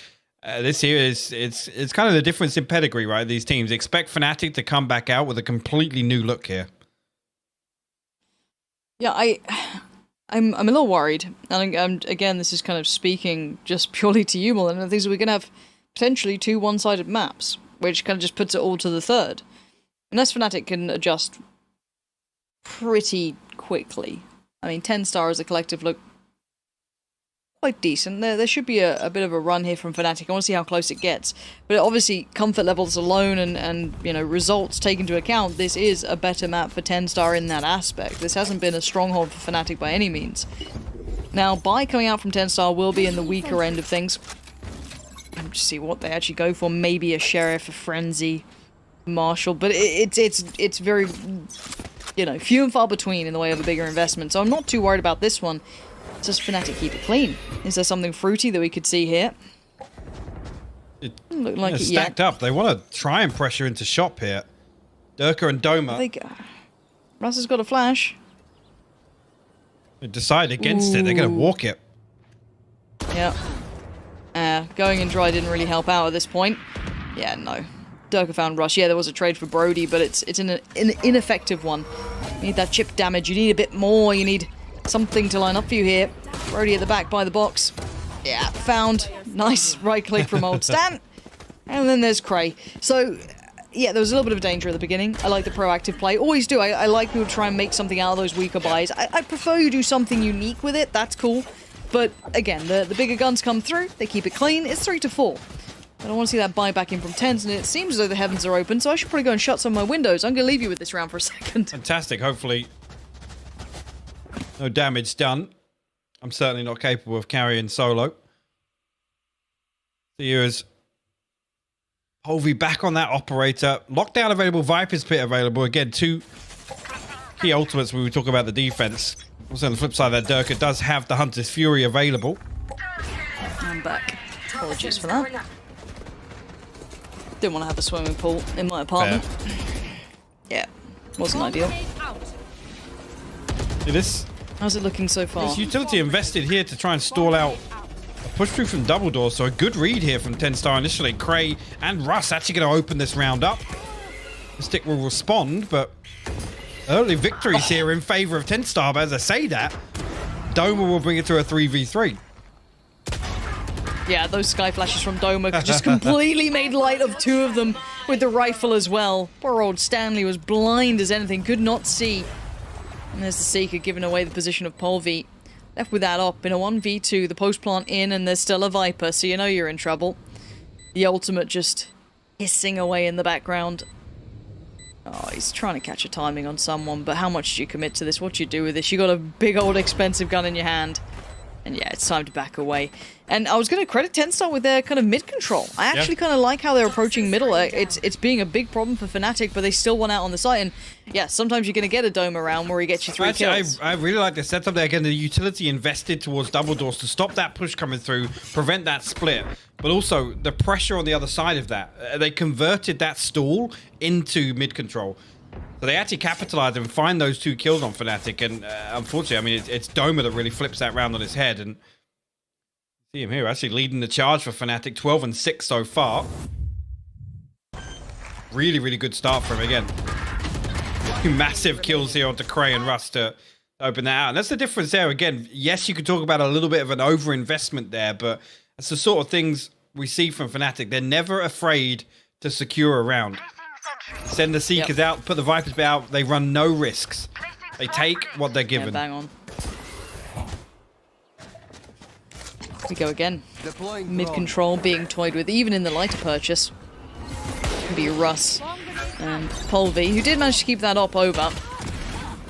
this here is it's kind of the difference in pedigree, right? These teams expect Fnatic to come back out with a completely new look here. Yeah, I'm a little worried, and again, this is kind of speaking just purely to you more than anything. So we're gonna have potentially 2 one-sided maps, which kind of just puts it all to the third, unless Fnatic can adjust pretty quickly. I mean, Tenstar as a collective look quite decent. There should be a bit of a run here from Fnatic. I want to see how close it gets. But obviously, comfort levels alone and you know, results taken into account, this is a better map for Tenstar in that aspect. This hasn't been a stronghold for Fnatic by any means. Now, Bai coming out from Tenstar will be in the weaker end of things. Let's see what they actually go for. Maybe a Sheriff, a Frenzy, Marshall. But it's very, you know, few and far between in the way of a bigger investment. So I'm not too worried about this one. Does Fnatic keep it clean? Is there something fruity that we could see here? It look like it's stacked up. They want to try and pressure into shop here. Durka and Doma. Russ has got a flash. They decide against it. They're going to walk it. Yeah. Going in dry didn't really help out at this point. Yeah, no. Durka found Rush. Yeah, there was a trade for Brody, but it's an ineffective one. You need that chip damage. You need a bit more. You need something to line up for you here. Brody at the back by the box. Yeah, found. Nice right click from old Stan. And then there's Cray. So, yeah, there was a little bit of danger at the beginning. I like the proactive play. Always do. I like people try and make something out of those weaker buys. I prefer you do something unique with it. That's cool. But, again, the bigger guns come through. They keep it clean. It's 3-4. I don't want to see that buy back in from tens, and it seems as though the heavens are open, so I should probably go and shut some of my windows. I'm going to leave you with this round for a second. Fantastic. Hopefully no damage done. I'm certainly not capable of carrying solo. See you as Hovey back on that operator. Lockdown available, Viper's Pit available. Again, 2 key ultimates when we talk about the defense. Also on the flip side, that Durka does have the Hunter's Fury available. I'm back. Apologies for that. Didn't want to have a swimming pool in my apartment. Fair. Yeah, wasn't ideal. How's it looking so far? This utility invested here to try and stall out a push through from double door, so a good read here from TenStar initially. Cray and Russ actually going to open this round up. Mystic will respond, but early victories here in favor of TenStar. But as I say that, Doma will bring it to a 3v3. Yeah, those sky flashes from Doma just completely made light of 2 of them with the rifle as well. Poor old Stanley was blind as anything, could not see. And there's the Seeker giving away the position of Polvi. Left with that up in a 1v2, the post plant in, and there's still a Viper, so you know you're in trouble. The ultimate just hissing away in the background. Oh, he's trying to catch a timing on someone, but how much do you commit to this? What do you do with this? You got a big old expensive gun in your hand. And yeah, it's time to back away. And I was going to credit TenStar with their kind of mid control. I actually kind of like how they're approaching middle. It's being a big problem for FNATIC, but they still won out on the site. And yeah, sometimes you're going to get a Dome around where he gets you 3 kills. I really like the setup there. Again, the utility invested towards double doors to stop that push coming through, prevent that split. But also the pressure on the other side of that. They converted that stall into mid control. So they actually capitalized and find those 2 kills on FNATIC, and unfortunately, I mean, it's Doma that really flips that round on his head, and see him here actually leading the charge for FNATIC, 12 and 6 so far. Really, really good start for him again. 2 massive kills here onto Cray and Russ to open that out, and that's the difference there. Again, yes, you could talk about a little bit of an overinvestment there, but that's the sort of things we see from FNATIC. They're never afraid to secure a round. Send the Seekers out, put the Vipers out. They run no risks. They take what they're given. Yeah, bang on. We go again. Mid-control being toyed with, even in the lighter purchase. Can be Russ and Polvi, who did manage to keep that op over.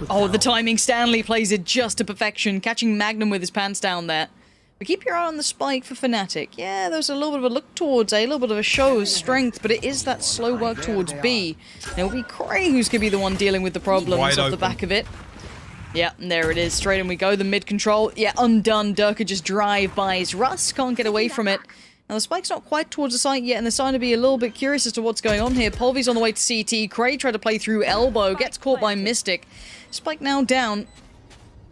Oh, the timing. Stanley plays it just to perfection, catching Magnum with his pants down there. But keep your eye on the spike for FNATIC. Yeah, there's a little bit of a look towards A, a little bit of a show of strength, but it is that slow work towards B. And it'll be Cray who's going to be the one dealing with the problems off the back of it. Yeah, and there it is. Straight in we go. The mid-control. Yeah, undone. Durka just drive-bys. Russ can't get away from it. Now, the spike's not quite towards the site yet, and they're starting to be a little bit curious as to what's going on here. Polvi's on the way to CT. Cray tried to play through elbow. Gets caught by Mystic. Spike now down.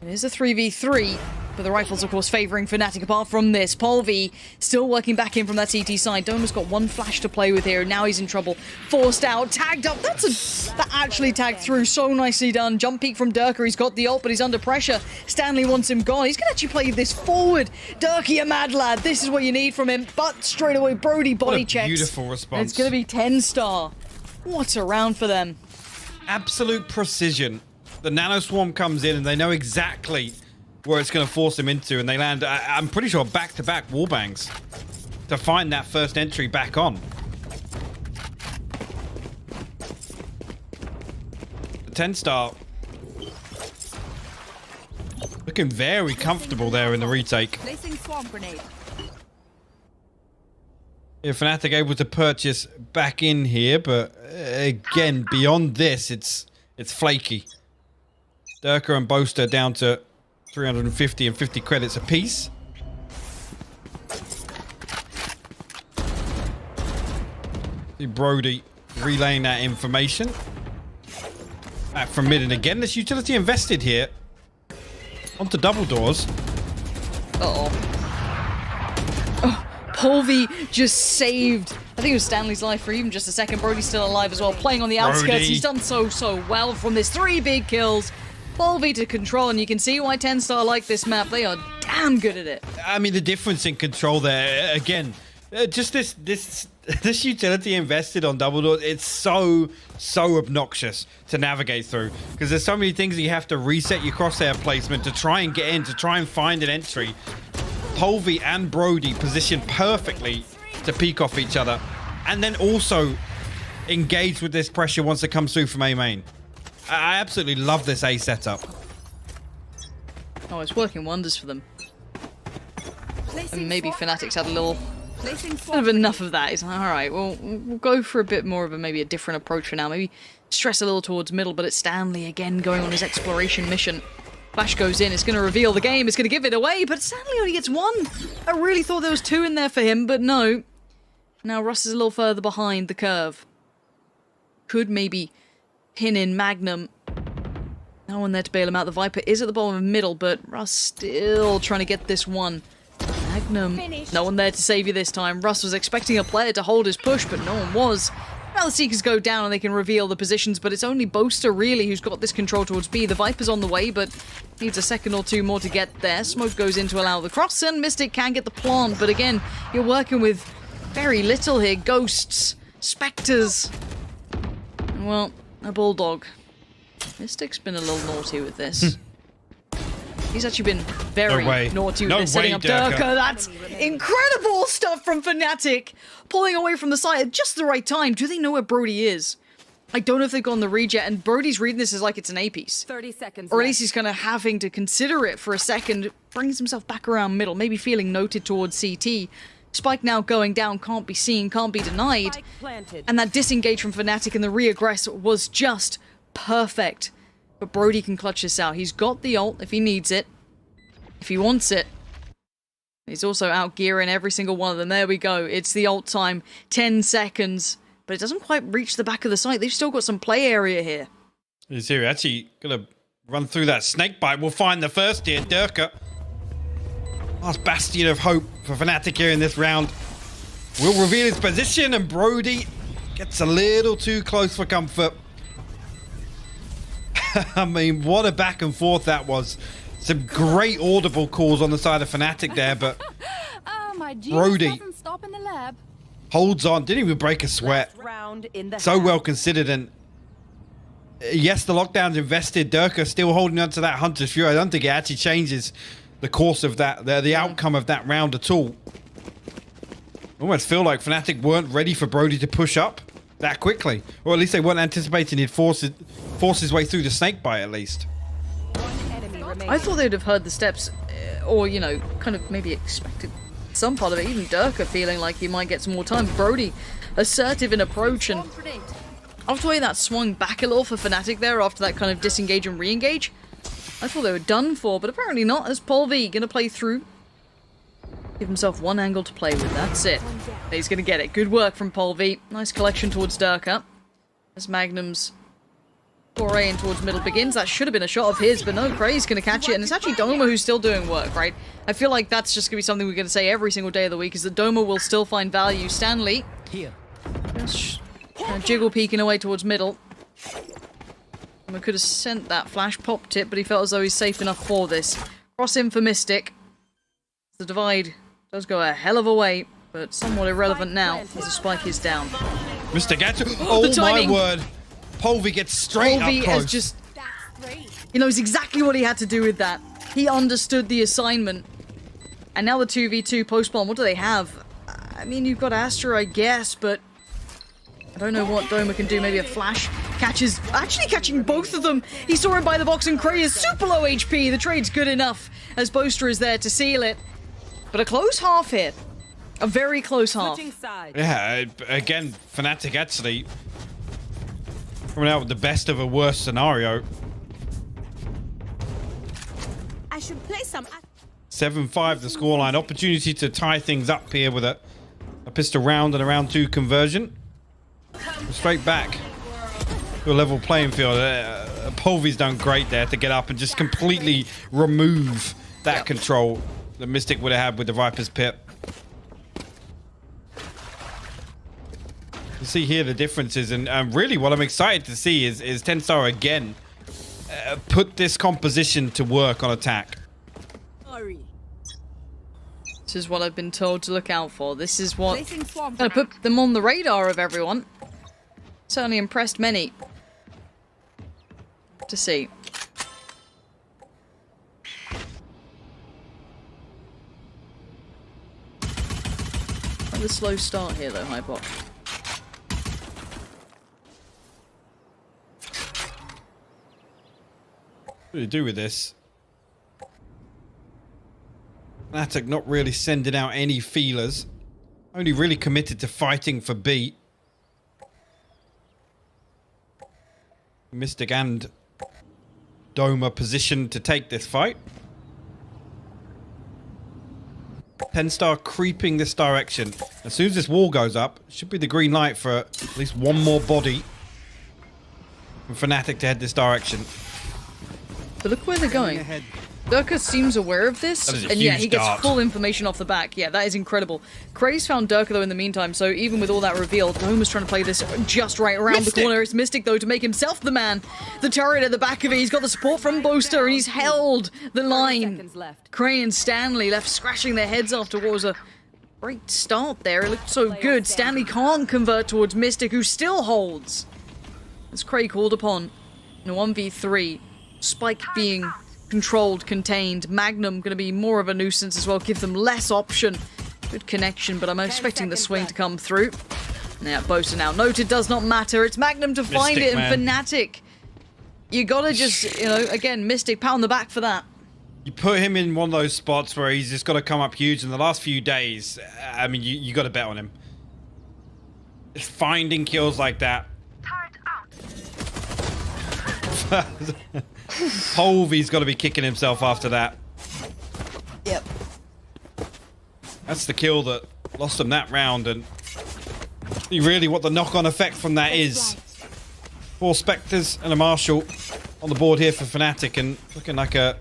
It is a 3v3. But the rifles, of course, favouring FNATIC apart from this. Polvi still working back in from that CT side. Doma's got 1 flash to play with here. Now he's in trouble. Forced out. Tagged up. That actually tagged through. So nicely done. Jump peek from Durka. He's got the ult, but he's under pressure. Stanley wants him gone. He's going to actually play this forward. Durka, you mad lad. This is what you need from him. But straight away, Brody body checks. Beautiful response. And it's going to be TenStar. What a round for them. Absolute precision. The Nano Swarm comes in, and they know exactly where it's going to force them into, and they land, I'm pretty sure, back-to-back wallbangs to find that first entry back on. The TenStar looking very comfortable there in the retake. Placing swarm grenade. Yeah, FNATIC able to purchase back in here, but again, beyond this, it's flaky. Durka and Boaster down to 350 and 50 credits apiece. See Brody relaying that information. Back from mid, and again, this utility invested here. Onto double doors. Oh, Polvi just saved, I think it was Stanley's life for even just a second. Brody's still alive as well, playing on the outskirts. He's done so well from this. 3 big kills. Polvi to control, and you can see why TenStar like this map. They are damn good at it. I mean, the difference in control there, again, just this utility invested on double doors, it's so obnoxious to navigate through, because there's so many things that you have to reset your crosshair placement to try and get in, to try and find an entry. Polvi and Brody positioned perfectly to peek off each other, and then also engage with this pressure once it comes through from A main. I absolutely love this A setup. Oh, it's working wonders for them. And maybe FNATIC's had a little Kind of enough of that. He's like, all right, well, we'll go for a bit more of maybe a different approach for now. Maybe stress a little towards middle, but it's Stanley again going on his exploration mission. Flash goes in, it's going to reveal the game, it's going to give it away, but Stanley only gets one. I really thought there was two in there for him, but no. Now Russ is a little further behind the curve. Could maybe pin in Magnum. No one there to bail him out. The Viper is at the bottom of middle, but Russ still trying to get this one. Magnum, no one there to save you this time. Russ was expecting a player to hold his push, but no one was. Now the Seekers go down and they can reveal the positions, but it's only Boaster really who's got this control towards B. The Viper's on the way, but needs a second or two more to get there. Smoke goes in to allow the cross, and Mystic can get the plant, but again, you're working with very little here. Ghosts, Spectres, well, a Bulldog. Mystic's been a little naughty with this. He's actually been very naughty with this, setting up Durka. That's incredible stuff from FNATIC. Pulling away from the side at just the right time. Do they know where Brody is? I don't know if they've gone the read yet, and Brody's reading this as like it's an A-piece. 30 seconds or at least he's kind of having to consider it for a second. Brings himself back around middle, maybe feeling noted towards CT. Spike now going down, can't be seen, can't be denied. And that disengage from FNATIC and the re-aggress was just perfect. But Brody can clutch this out. He's got the ult if he needs it. If he wants it. He's also out gearing every single one of them. There we go. It's the ult time. 10 seconds. But it doesn't quite reach the back of the site. They've still got some play area here. He's here. Actually going to run through that snake bite. We'll find the first here. Durka. Last bastion of hope for FNATIC here in this round. Will reveal his position, and Brody gets a little too close for comfort. I mean, what a back and forth that was. Some great audible calls on the side of FNATIC there, but Brody holds on. Didn't even break a sweat. So well considered, and yes, the lockdown's invested. Durka still holding on to that Hunter's Fury. I don't think it actually changes the course of that, the outcome of that round at all. I almost feel like FNATIC weren't ready for Brody to push up that quickly, or at least they weren't anticipating he'd force his way through the snake bite at least. I thought they'd have heard the steps, or, you know, kind of maybe expected some part of it. Even Durka feeling like he might get some more time. Brody assertive in approach, and after the way that swung back a little for FNATIC there after that kind of disengage and re-engage, I thought they were done for, but apparently not, as Polv gonna play through. Give himself one angle to play with, that's it. He's gonna get it. Good work from Polv. Nice collection towards Durka. As Magnum's foray in towards middle begins. That should have been a shot of his, but no, Cray's gonna catch it, and it's actually Doma who's still doing work, right? I feel like that's just gonna be something we're gonna say every single day of the week, is that Doma will still find value. Stanley. Here. Just jiggle peeking away towards middle. We could have sent that flash pop tip, but he felt as though he's safe enough for this. Cross in for Mystic. The divide does go a hell of a way, but somewhat irrelevant now as the spike is down. Mystic gets oh my word. Polv gets straight up close. Has just, he knows exactly what he had to do with that. He understood the assignment. And now the 2v2 post-bomb, what do they have? I mean, you've got Astra, I guess, but I don't know what Doma can do. Maybe a flash catches, actually catching both of them. He saw him by the box, and Cray is super low HP. The trade's good enough as Boaster is there to seal it. But a close half here. A very close half. Yeah, again, FNATIC actually coming out with the best of a worst scenario. I should play some 7-5 the scoreline. Opportunity to tie things up here with a pistol round and a round 2 conversion. Straight back to a level playing field. Polv's done great there to get up and just completely remove that control that Mystic would have had with the Viper's Pit. You see here the differences, and really what I'm excited to see is Tenstar again put this composition to work on attack. This is what I've been told to look out for. This is what gonna put them on the radar of everyone. Certainly impressed many. To see. A slow start here though, Hypop. What do you do with this? FNATIC not really sending out any feelers. only really committed to fighting for B. Mystic and Dome are positioned to take this fight. Tenstar creeping this direction. As soon as this wall goes up, it should be the green light for at least one more body from Fnatic to head this direction. But look where they're going. Durka seems aware of this, and yeah, he gets full information off the back. Yeah, that is incredible. Craze found Durka though in the meantime, so even with all that reveal, Dome is trying to play this just right around the corner. It's Mystic though to make himself the man. The turret at the back of it, he's got the support from Boaster, and he's held the line. Cray and Stanley left scratching their heads after what was a great start there. It looked so good. Stanley can't convert towards Mystic, who still holds. As Cray called upon in a 1v3, Spike being controlled, contained. Magnum going to be more of a nuisance as well, give them less option. Good connection, but I'm expecting the swing to come through. Yeah, Boaster now noted, does not matter. It's Magnum to find it, and Fnatic. You gotta just, you know, again, Mystic, pound the back for that. You put him in one of those spots where he's just got to come up huge in the last few days. I mean, you got to bet on him. Finding kills like that. Polvy's got to be kicking himself after that. Yep. That's the kill that lost him that round, and really what the knock-on effect from that is. 4 Spectres and a Marshal on the board here for Fnatic, and looking like a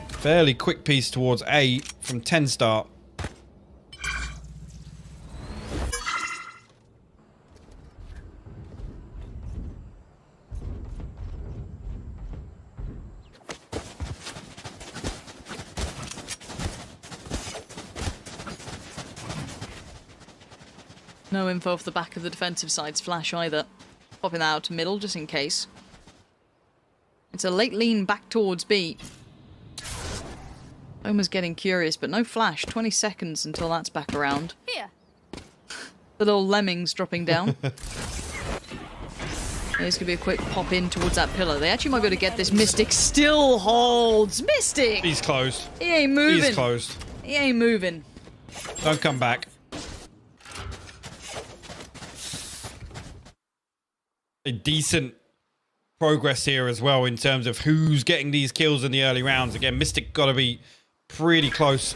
fairly quick piece towards A from Tenstar. No info off the back of the defensive side's flash either. Popping that out to middle just in case. It's a late lean back towards B. Oma's getting curious, but no flash. 20 seconds until that's back around. Here. The little lemmings dropping down. There's going to be a quick pop in towards that pillar. They actually might be able to get this. Mystic still holds. Mystic! He's closed. He ain't moving. He's closed. He ain't moving. Don't come back. A decent progress here as well in terms of who's getting these kills in the early rounds. Again, Mystic got to be pretty close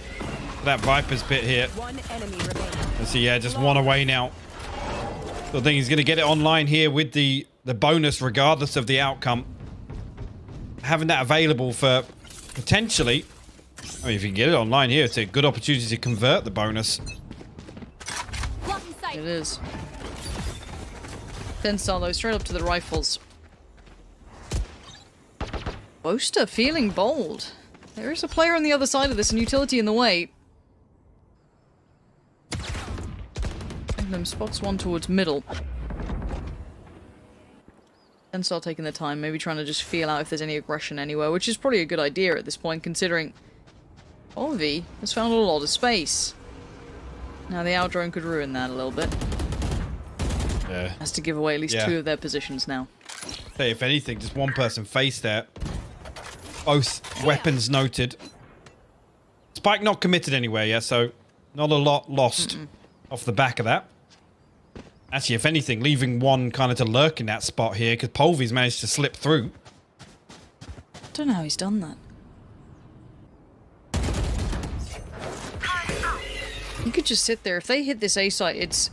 to that Viper's pit here. One enemy remaining. And so yeah, just one away now. So I think he's going to get it online here with the bonus regardless of the outcome. Having that available for potentially, I mean, if you can get it online here, it's a good opportunity to convert the bonus. It is. Tenstar though, straight up to the rifles. Boaster feeling bold. There is a player on the other side of this and utility in the way. Magnum spots one towards middle. Tenstar taking their time, maybe trying to just feel out if there's any aggression anywhere, which is probably a good idea at this point, considering Olvi has found a lot of space. Now the outdrone could ruin that a little bit. Yeah. Has to give away at least 2 of their positions now. Hey, if anything, just one person faced there. Both weapons noted. Spike not committed anywhere, yeah, so not a lot lost off the back of that. Actually, if anything, leaving one kind of to lurk in that spot here, because Polvy's managed to slip through. I don't know how he's done that. You could just sit there. If they hit this A site, it's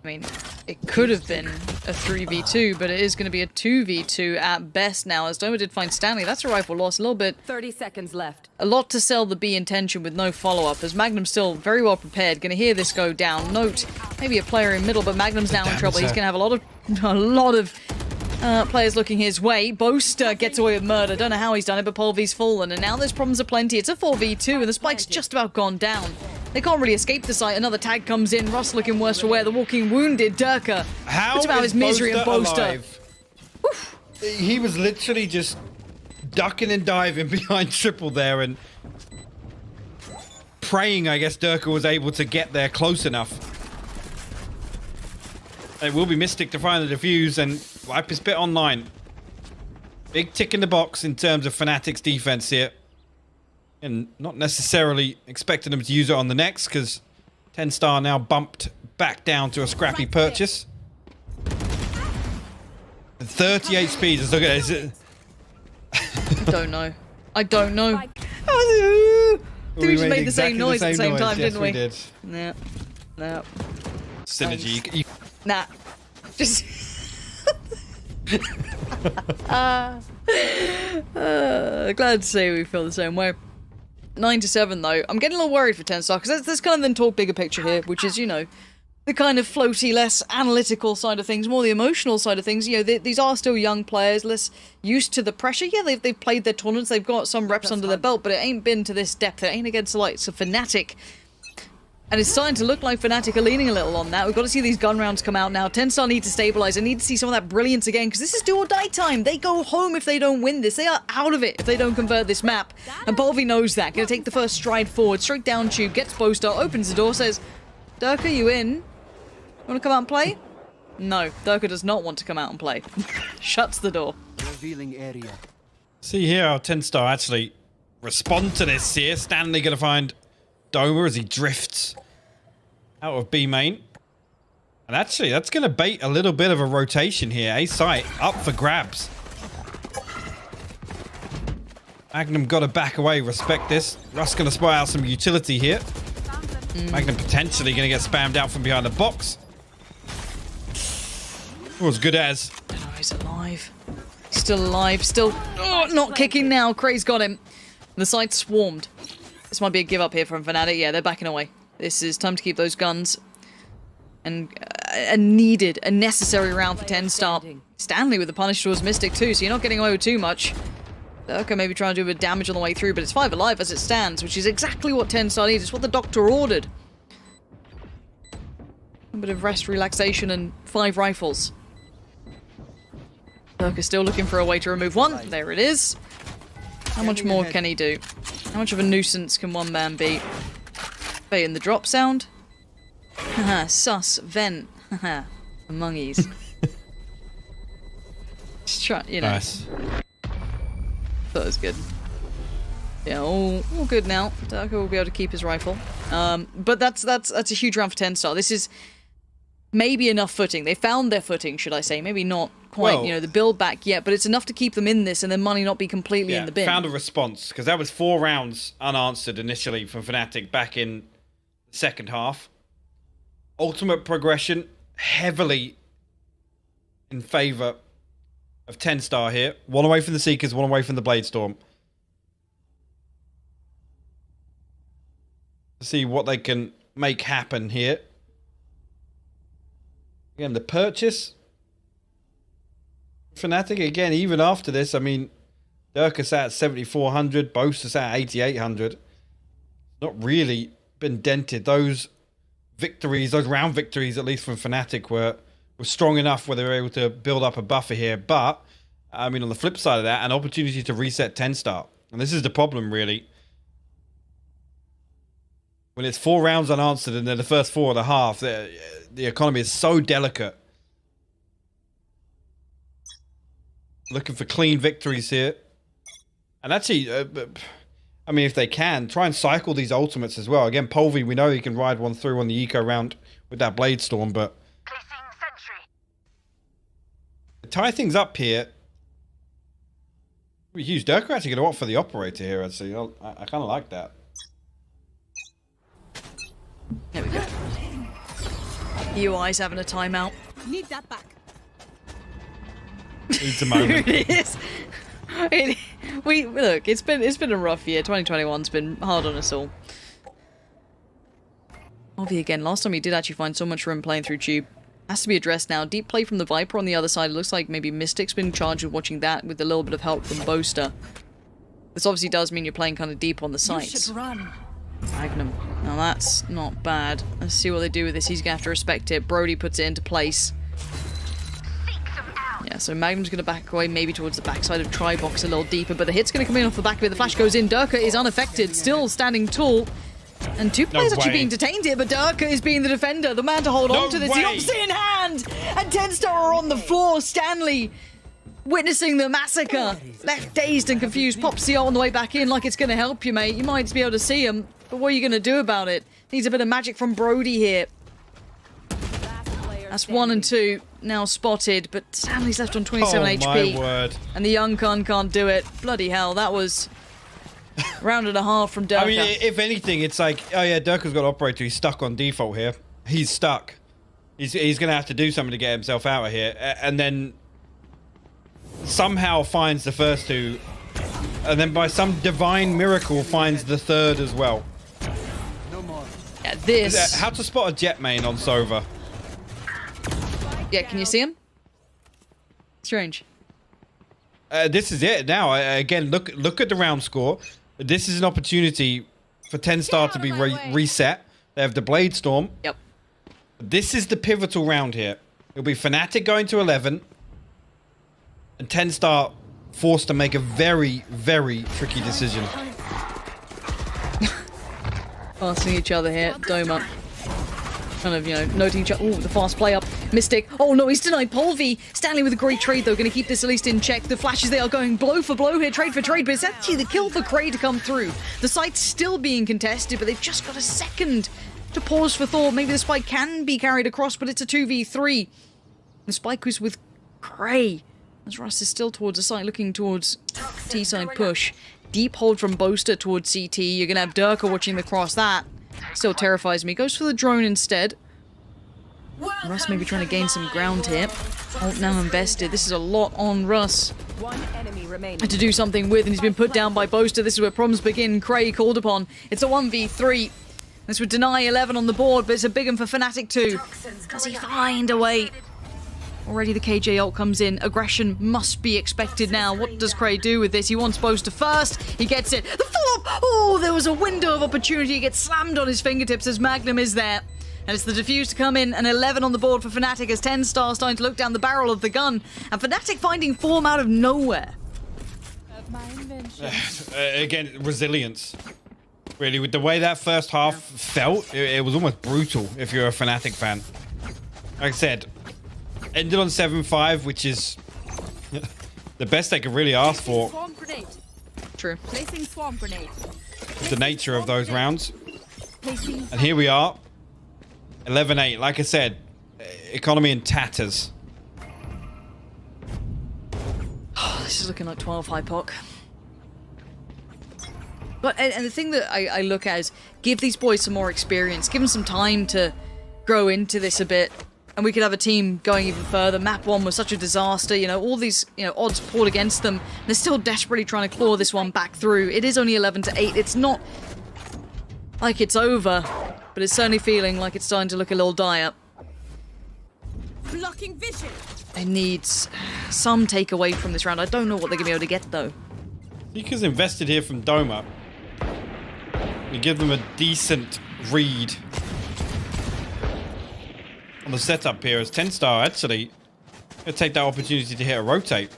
I mean, it could have been a 3v2, but it is going to be a 2v2 at best now, as Doma did find Stanley. That's a rifle loss, a little bit. 30 seconds left. A lot to sell the B intention with no follow-up, as Magnum's still very well prepared. Going to hear this go down. Note, maybe a player in middle, but Magnum's now in trouble. He's going to have a lot of players looking his way. Boaster gets away with murder. Don't know how he's done it, but Polvy's fallen. And now there's problems aplenty. It's a 4v2, and the spike's just about gone down. They can't really escape the site. Another tag comes in. Russ looking worse for wear. The walking wounded Durka. How puts about his misery and Boaster. He was literally just ducking and diving behind triple there and praying, I guess, Durka was able to get there close enough. It will be Mystic to find the defuse and wipe his bit online. Big tick in the box in terms of Fnatic's defense here. And not necessarily expecting them to use it on the next, because 10-star now bumped back down to a scrappy purchase. 30 HP. Just look at it. I don't know. I don't know. We just made the same noise at the same time, didn't we? Did. Nah. Nah. Synergy. Nah. Just. Glad to say we feel the same way. 9-7 though. I'm getting a little worried for 10-star because let's kind of then talk bigger picture here, which is, you know, the kind of floaty, less analytical side of things, more the emotional side of things. You know, these are still young players, less used to the pressure. Yeah, they've played their tournaments, they've got some reps under their belt, but it ain't been to this depth. It ain't against the likes of FNATIC. And it's starting to look like FNATIC are leaning a little on that. We've got to see these gun rounds come out now. 10-star need to stabilize. I need to see some of that brilliance again, because this is do or die time. They go home if they don't win this. They are out of it if they don't convert this map. And Polvi knows that. Gonna take the first stride forward, straight down tube, gets Boaster, opens the door, says, Durka, you in? Want to come out and play? No, Durka does not want to come out and play. Shuts the door. Revealing area. See here how 10-star actually respond to this here. Stanley going to find Doma as he drifts out of B main. And actually, that's going to bait a little bit of a rotation here. A site up for grabs. Magnum got to back away. Respect this. Russ going to spy out some utility here. Magnum potentially going to get spammed out from behind the box. Oh, as good as. Oh, he's alive. Still alive. Still not kicking now. Cray's got him. The site swarmed. This might be a give up here from FNATIC. Yeah, they're backing away. This is time to keep those guns. And a necessary round for 10-star. Stanley with the punish towards Mystic too, so you're not getting away with too much. Durka maybe trying to do a bit of damage on the way through, but it's 5 alive as it stands, which is exactly what 10-star needs. It's what the doctor ordered. A bit of rest, relaxation, and 5 rifles. Durka's still looking for a way to remove one. There it is. How much more can he do? How much of a nuisance can one man be? Baiting the drop sound. Haha, sus, vent. Haha, amongies. Just try, you know. Nice. That was good. Yeah, all good now. Durka will be able to keep his rifle. But that's a huge round for 10-star. This is maybe enough footing. They found their footing, should I say. Maybe not quite, well, you know, the build back yet, but it's enough to keep them in this and then money not be completely in the bin. Found a response, because that was 4 rounds unanswered initially from FNATIC back in the second half. Ultimate progression heavily in favour of 10-star here. 1 away from the Seekers, 1 away from the Bladestorm. See what they can make happen here. Again, the purchase. FNATIC, again, even after this, I mean, Durka sat at 7,400, Boaster sat at 8,800. Not really been dented. Those victories, those round victories, at least from FNATIC, were strong enough where they were able to build up a buffer here. But, I mean, on the flip side of that, an opportunity to reset 10-star. And this is the problem, really. When it's 4 rounds unanswered and then the first 4 of the half, the economy is so delicate. Looking for clean victories here. And actually, I mean, if they can, try and cycle these ultimates as well. Again, Polvi, we know he can ride one through on the eco round with that Bladestorm, but to tie things up here, we use Durka actually going to opt for the operator here, actually. I kind of like that. There we go. UI's having a timeout. Need that back. It's a moment. It is. Look, it's been a rough year. 2021's been hard on us all. Ovi again. Last time he did actually find so much room playing through tube. Has to be addressed now. Deep play from the Viper on the other side. It looks like maybe Mystic's been charged with watching that with a little bit of help from Boaster. This obviously does mean you're playing kind of deep on the sites. You should run. Magnum. Now that's not bad. Let's see what they do with this. He's going to have to respect it. Brody puts it into place. Yeah, so Magnum's going to back away maybe towards the backside of Tribox a little deeper, but the hit's going to come in off the back of it. The flash goes in. Durka is unaffected, still standing tall. And 2 players actually being detained here, but Durka is being the defender, the man to hold on to this. The opposite in hand! And 10-star are on the floor. Stanley witnessing the massacre. Left dazed and confused. Pops the ult on the way back in like it's going to help you, mate. You might be able to see him, but what are you going to do about it? Needs a bit of magic from Brody here. That's 1 and 2 now spotted, but Stanley's left on 27 HP. My word. And the young Kun can't do it. Bloody hell, that was round and a half from Durka. I mean, if anything, it's like, oh yeah, Durka's got operator. He's stuck on default here. He's stuck. He's going to have to do something to get himself out of here. And then somehow finds the first 2. And then by some divine miracle finds the 3rd as well. No more. Yeah, this. How to spot a jet main on Sova? Yeah, can you see him? Strange. This is it now. Again, look at the round score. This is an opportunity for 10 star to be reset. They have the Blade Storm. Yep. This is the pivotal round here. It'll be Fnatic going to 11. And 10 star forced to make a very, very tricky decision. Passing each other here. Doma. Kind of, you know, noting each other. Oh, the fast play up. Mystic. Oh no, he's denied Polvi. Stanley with a great trade though. Going to keep this at least in check. The flashes, they are going blow for blow here, trade for trade. But it's actually the kill for Cray to come through. The site's still being contested, but they've just got a second to pause for thought. Maybe the spike can be carried across, but it's a 2v3. The spike was with Cray. As Russ is still towards the site, looking towards T-side push. Deep hold from Boaster towards CT. You're going to have Durka watching the cross. That still terrifies me. Goes for the drone instead. Russ maybe trying to gain some ground here. Ult now invested. This is a lot on Russ. One enemy remaining. To do something with, and he's been put down by Boaster. This is where problems begin. Cray called upon. It's a 1v3. This would deny 11 on the board, but it's a big one for Fnatic too. Does he find a way? Already the KJ ult comes in. Aggression must be expected now. What does Cray do with this? He wants Boaster first. He gets it. The follow-up! Oh, there was a window of opportunity. He gets slammed on his fingertips as Magnum is there. And it's the defuse to come in. An 11 on the board for Fnatic as 10 star starting to look down the barrel of the gun. And Fnatic finding form out of nowhere. Again, resilience. Really, with the way that first half felt, it was almost brutal if you're a Fnatic fan. Like I said, ended on 7-5, which is the best they could really ask for. True. Placing swarm grenade. The nature of those rounds. And here we are. 11-8. Like I said, economy in tatters. This is looking like 12 high poc. But and the thing that I look at is give these boys some more experience, give them some time to grow into this a bit, and we could have a team going even further. Map 1 was such a disaster, you know, all these, you know, odds poured against them. They're still desperately trying to claw this one back through. It is only 11-8. It's not like it's over, but it's certainly feeling like it's starting to look a little dire. Blocking vision. It needs some takeaway from this round. I don't know what they're going to be able to get, though. Seekers invested here from Doma. We give them a decent read on the setup here as 10 star actually going to take that opportunity to hit a rotate.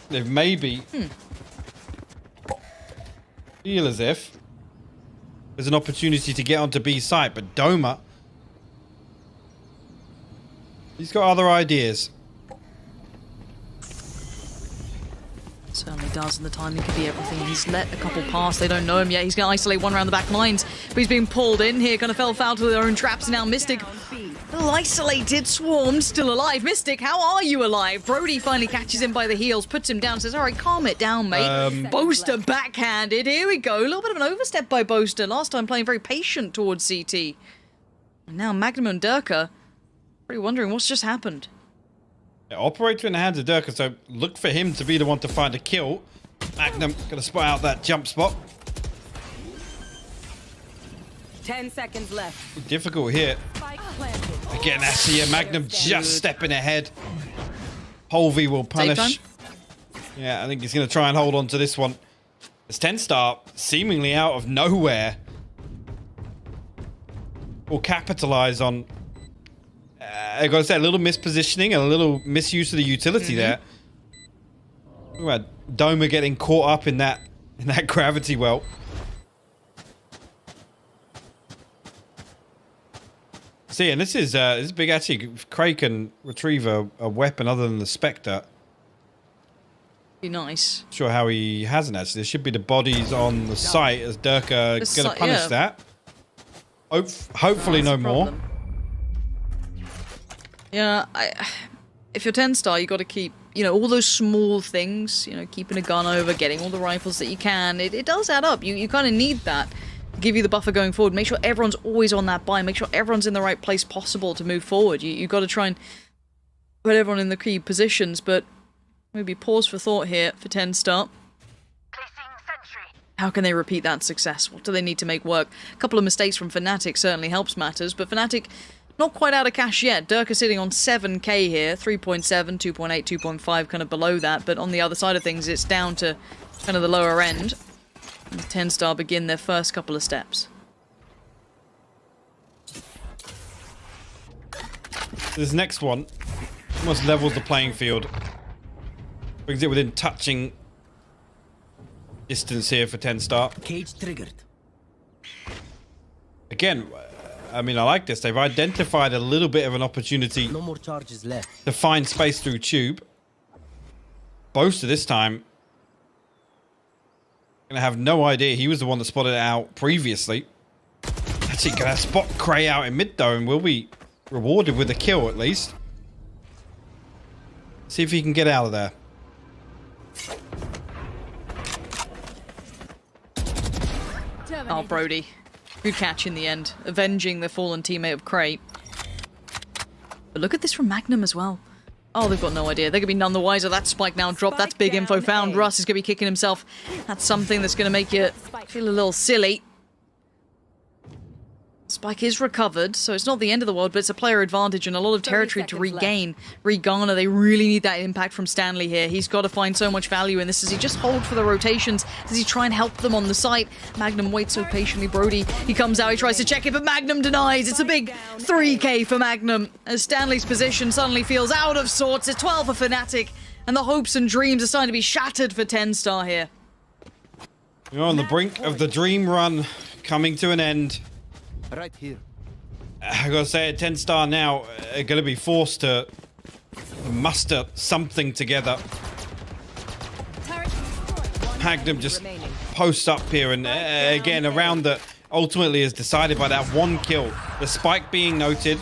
They've maybe feel as if there's an opportunity to get onto B site, but Doma, he's got other ideas. Certainly does, and the timing could be everything. He's let a couple pass. They don't know him yet. He's going to isolate one around the back lines, but he's being pulled in here. Kind of fell foul to their own traps. Now Mystic, a little isolated, swarmed, still alive. Mystic, how are you alive? Brody finally catches him by the heels, puts him down, says, all right, calm it down, mate. Boaster backhanded. Here we go. A little bit of an overstep by Boaster. Last time playing very patient towards CT. And now Magnum and Durka, pretty wondering what's just happened. Yeah, operator in the hands of Durka, so look for him to be the one to find a kill. Magnum going to spot out that jump spot. 10 seconds left. Difficult here. Again, actually, Magnum just stepping ahead. Polvi will punish. Yeah, I think he's going to try and hold on to this one. It's 10 star, seemingly out of nowhere, will capitalize on, I got to say, a little mispositioning and a little misuse of the utility there. Look about Doma getting caught up in that gravity well. See, and this is big actually. If Cray can retrieve a weapon other than the Spectre, Be nice. not sure how he hasn't actually. There should be the bodies on the site as Durka gonna punish that. Hopefully no more. Yeah, if you're 10-star, you got to keep, all those small things, keeping a gun over, getting all the rifles that you can. It does add up. You kind of need that to give you the buffer going forward. Make sure everyone's always on that buy. Make sure everyone's in the right place possible to move forward. You got to try and put everyone in the key positions, but maybe pause for thought here for 10-star. How can they repeat that success? What do they need to make work? A couple of mistakes from FNATIC certainly helps matters, but FNATIC not quite out of cash yet. Durka sitting on 7k here, 3.7, 2.8, 2.5, kind of below that, but on the other side of things, it's down to kind of the lower end. And 10-star begin their first couple of steps. This next one almost levels the playing field. Brings it within touching distance here for 10-star. Cage triggered. Again, I mean, I like this. They've identified a little bit of an opportunity No more charges left. to find space through tube. Boaster this time gonna have no idea. He was the one that spotted it out previously. Actually gonna spot Cray out in mid though, and will be rewarded with a kill at least. See if he can get out of there. Oh, Brody. Good catch in the end, avenging the fallen teammate of Cray. But look at this from Magnum as well. Oh, they've got no idea. They're going to be none the wiser. That spike now dropped. That's big info found. Russ is going to be kicking himself. That's something that's going to make you feel a little silly. Spike is recovered, so it's not the end of the world, but it's a player advantage and a lot of territory to regain. Re-garner, they really need that impact from Stanley here. He's got to find so much value in this. Does he just hold for the rotations? Does he try and help them on the site? Magnum waits so patiently. Brody, he comes out, he tries to check it, but Magnum denies. It's a big 3k for Magnum, as Stanley's position suddenly feels out of sorts. It's 12 for FNATIC, and the hopes and dreams are starting to be shattered for 10-star here. We're on the brink of the dream run coming to an end. Right here. I gotta say, 10-star now are gonna be forced to muster something together. Magnum just posts up here, and again, a round that ultimately is decided by that one kill. The spike being noted,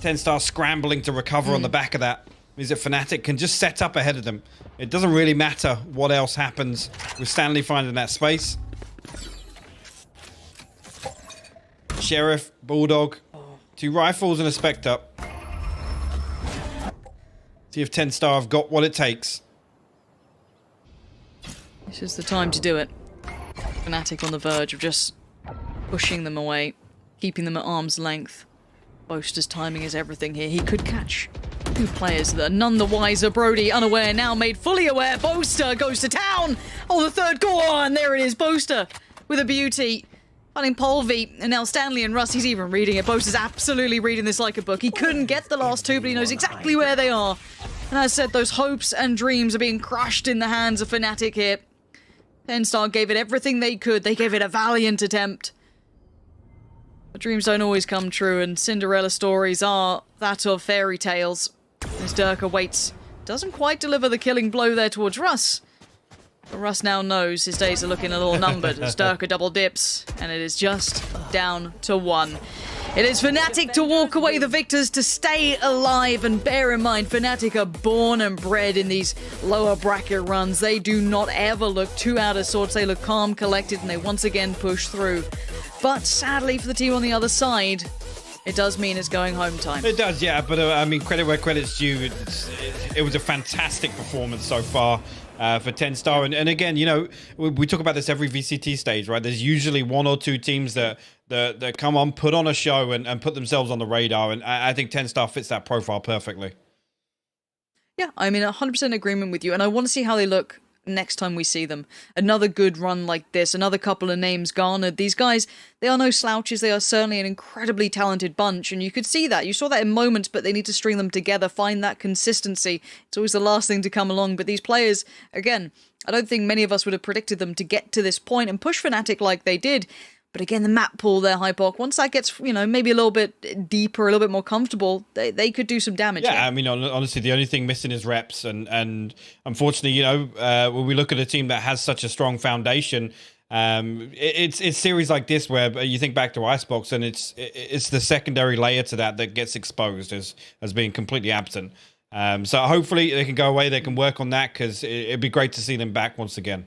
10-star scrambling to recover on the back of that. Means that FNATIC can just set up ahead of them. It doesn't really matter what else happens with Stanley finding that space. Sheriff, Bulldog, 2 rifles and a Spectre. See if 10-star have got what it takes. This is the time to do it. FNATIC on the verge of just pushing them away, keeping them at arm's length. Boaster's timing is everything here. He could catch 2 players that are none the wiser. Brody, unaware, now made fully aware. Boaster goes to town! Oh, the third, go on! There it is, Boaster with a beauty. Finding Polvi, and now Stanley and Russ, he's even reading it. Boaster's absolutely reading this like a book. He couldn't get the last 2, but he knows exactly where they are. And as I said, those hopes and dreams are being crushed in the hands of FNATIC here. 10-star gave it everything they could. They gave it a valiant attempt. But dreams don't always come true, and Cinderella stories are that of fairy tales. As Durka waits, doesn't quite deliver the killing blow there towards Russ. But Russ now knows his days are looking a little numbered as Durka double dips, and it is just down to 1. It is FNATIC to walk away the victors, to stay alive, and bear in mind, FNATIC are born and bred in these lower bracket runs. They do not ever look too out of sorts. They look calm, collected, and they once again push through. But sadly for the team on the other side, it does mean it's going home time. It does, yeah, but I mean, credit where credit's due. It was a fantastic performance so far. For 10-star, and again, we talk about this every VCT stage, right? There's usually 1 or 2 teams that come on, put on a show, and put themselves on the radar, and I think 10-star fits that profile perfectly. Yeah, I'm in 100% agreement with you, and I want to see how they look next time we see them. Another good run like this, another couple of names garnered. These guys, they are no slouches. They are certainly an incredibly talented bunch, and you could see that. You saw that in moments, but they need to string them together, find that consistency. It's always the last thing to come along, but these players, again, I don't think many of us would have predicted them to get to this point and push FNATIC like they did. But again, the map pool there, Hypoc, once that gets, maybe a little bit deeper, a little bit more comfortable, they could do some damage. Yeah, I mean, honestly, the only thing missing is reps. And unfortunately, when we look at a team that has such a strong foundation, It's series like this where you think back to Icebox, and it's the secondary layer to that gets exposed as being completely absent. So hopefully they can go away, they can work on that, because it'd be great to see them back once again.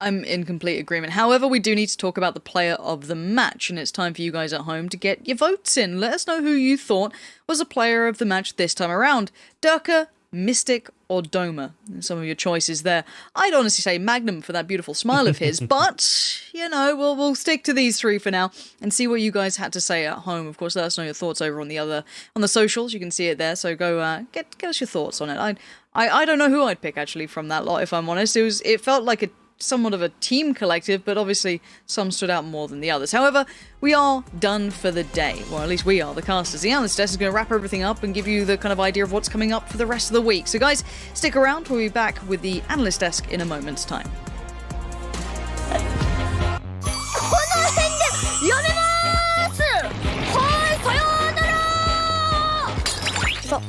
I'm in complete agreement. However, we do need to talk about the player of the match, and it's time for you guys at home to get your votes in. Let us know who you thought was a player of the match this time around. Durka, Mystic, or Doma? Some of your choices there. I'd honestly say Magnum for that beautiful smile of his, but, you know, we'll stick to these three for now and see what you guys had to say at home. Of course, let us know your thoughts over on the socials. You can see it there, so go get us your thoughts on it. I don't know who I'd pick, actually, from that lot, if I'm honest. It felt like somewhat of a team collective, but obviously some stood out more than the others. However, we are done for the day. Well, at least we are, the casters. The analyst desk is going to wrap everything up and give you the kind of idea of what's coming up for the rest of the week. So guys, stick around. We'll be back with the analyst desk in a moment's time.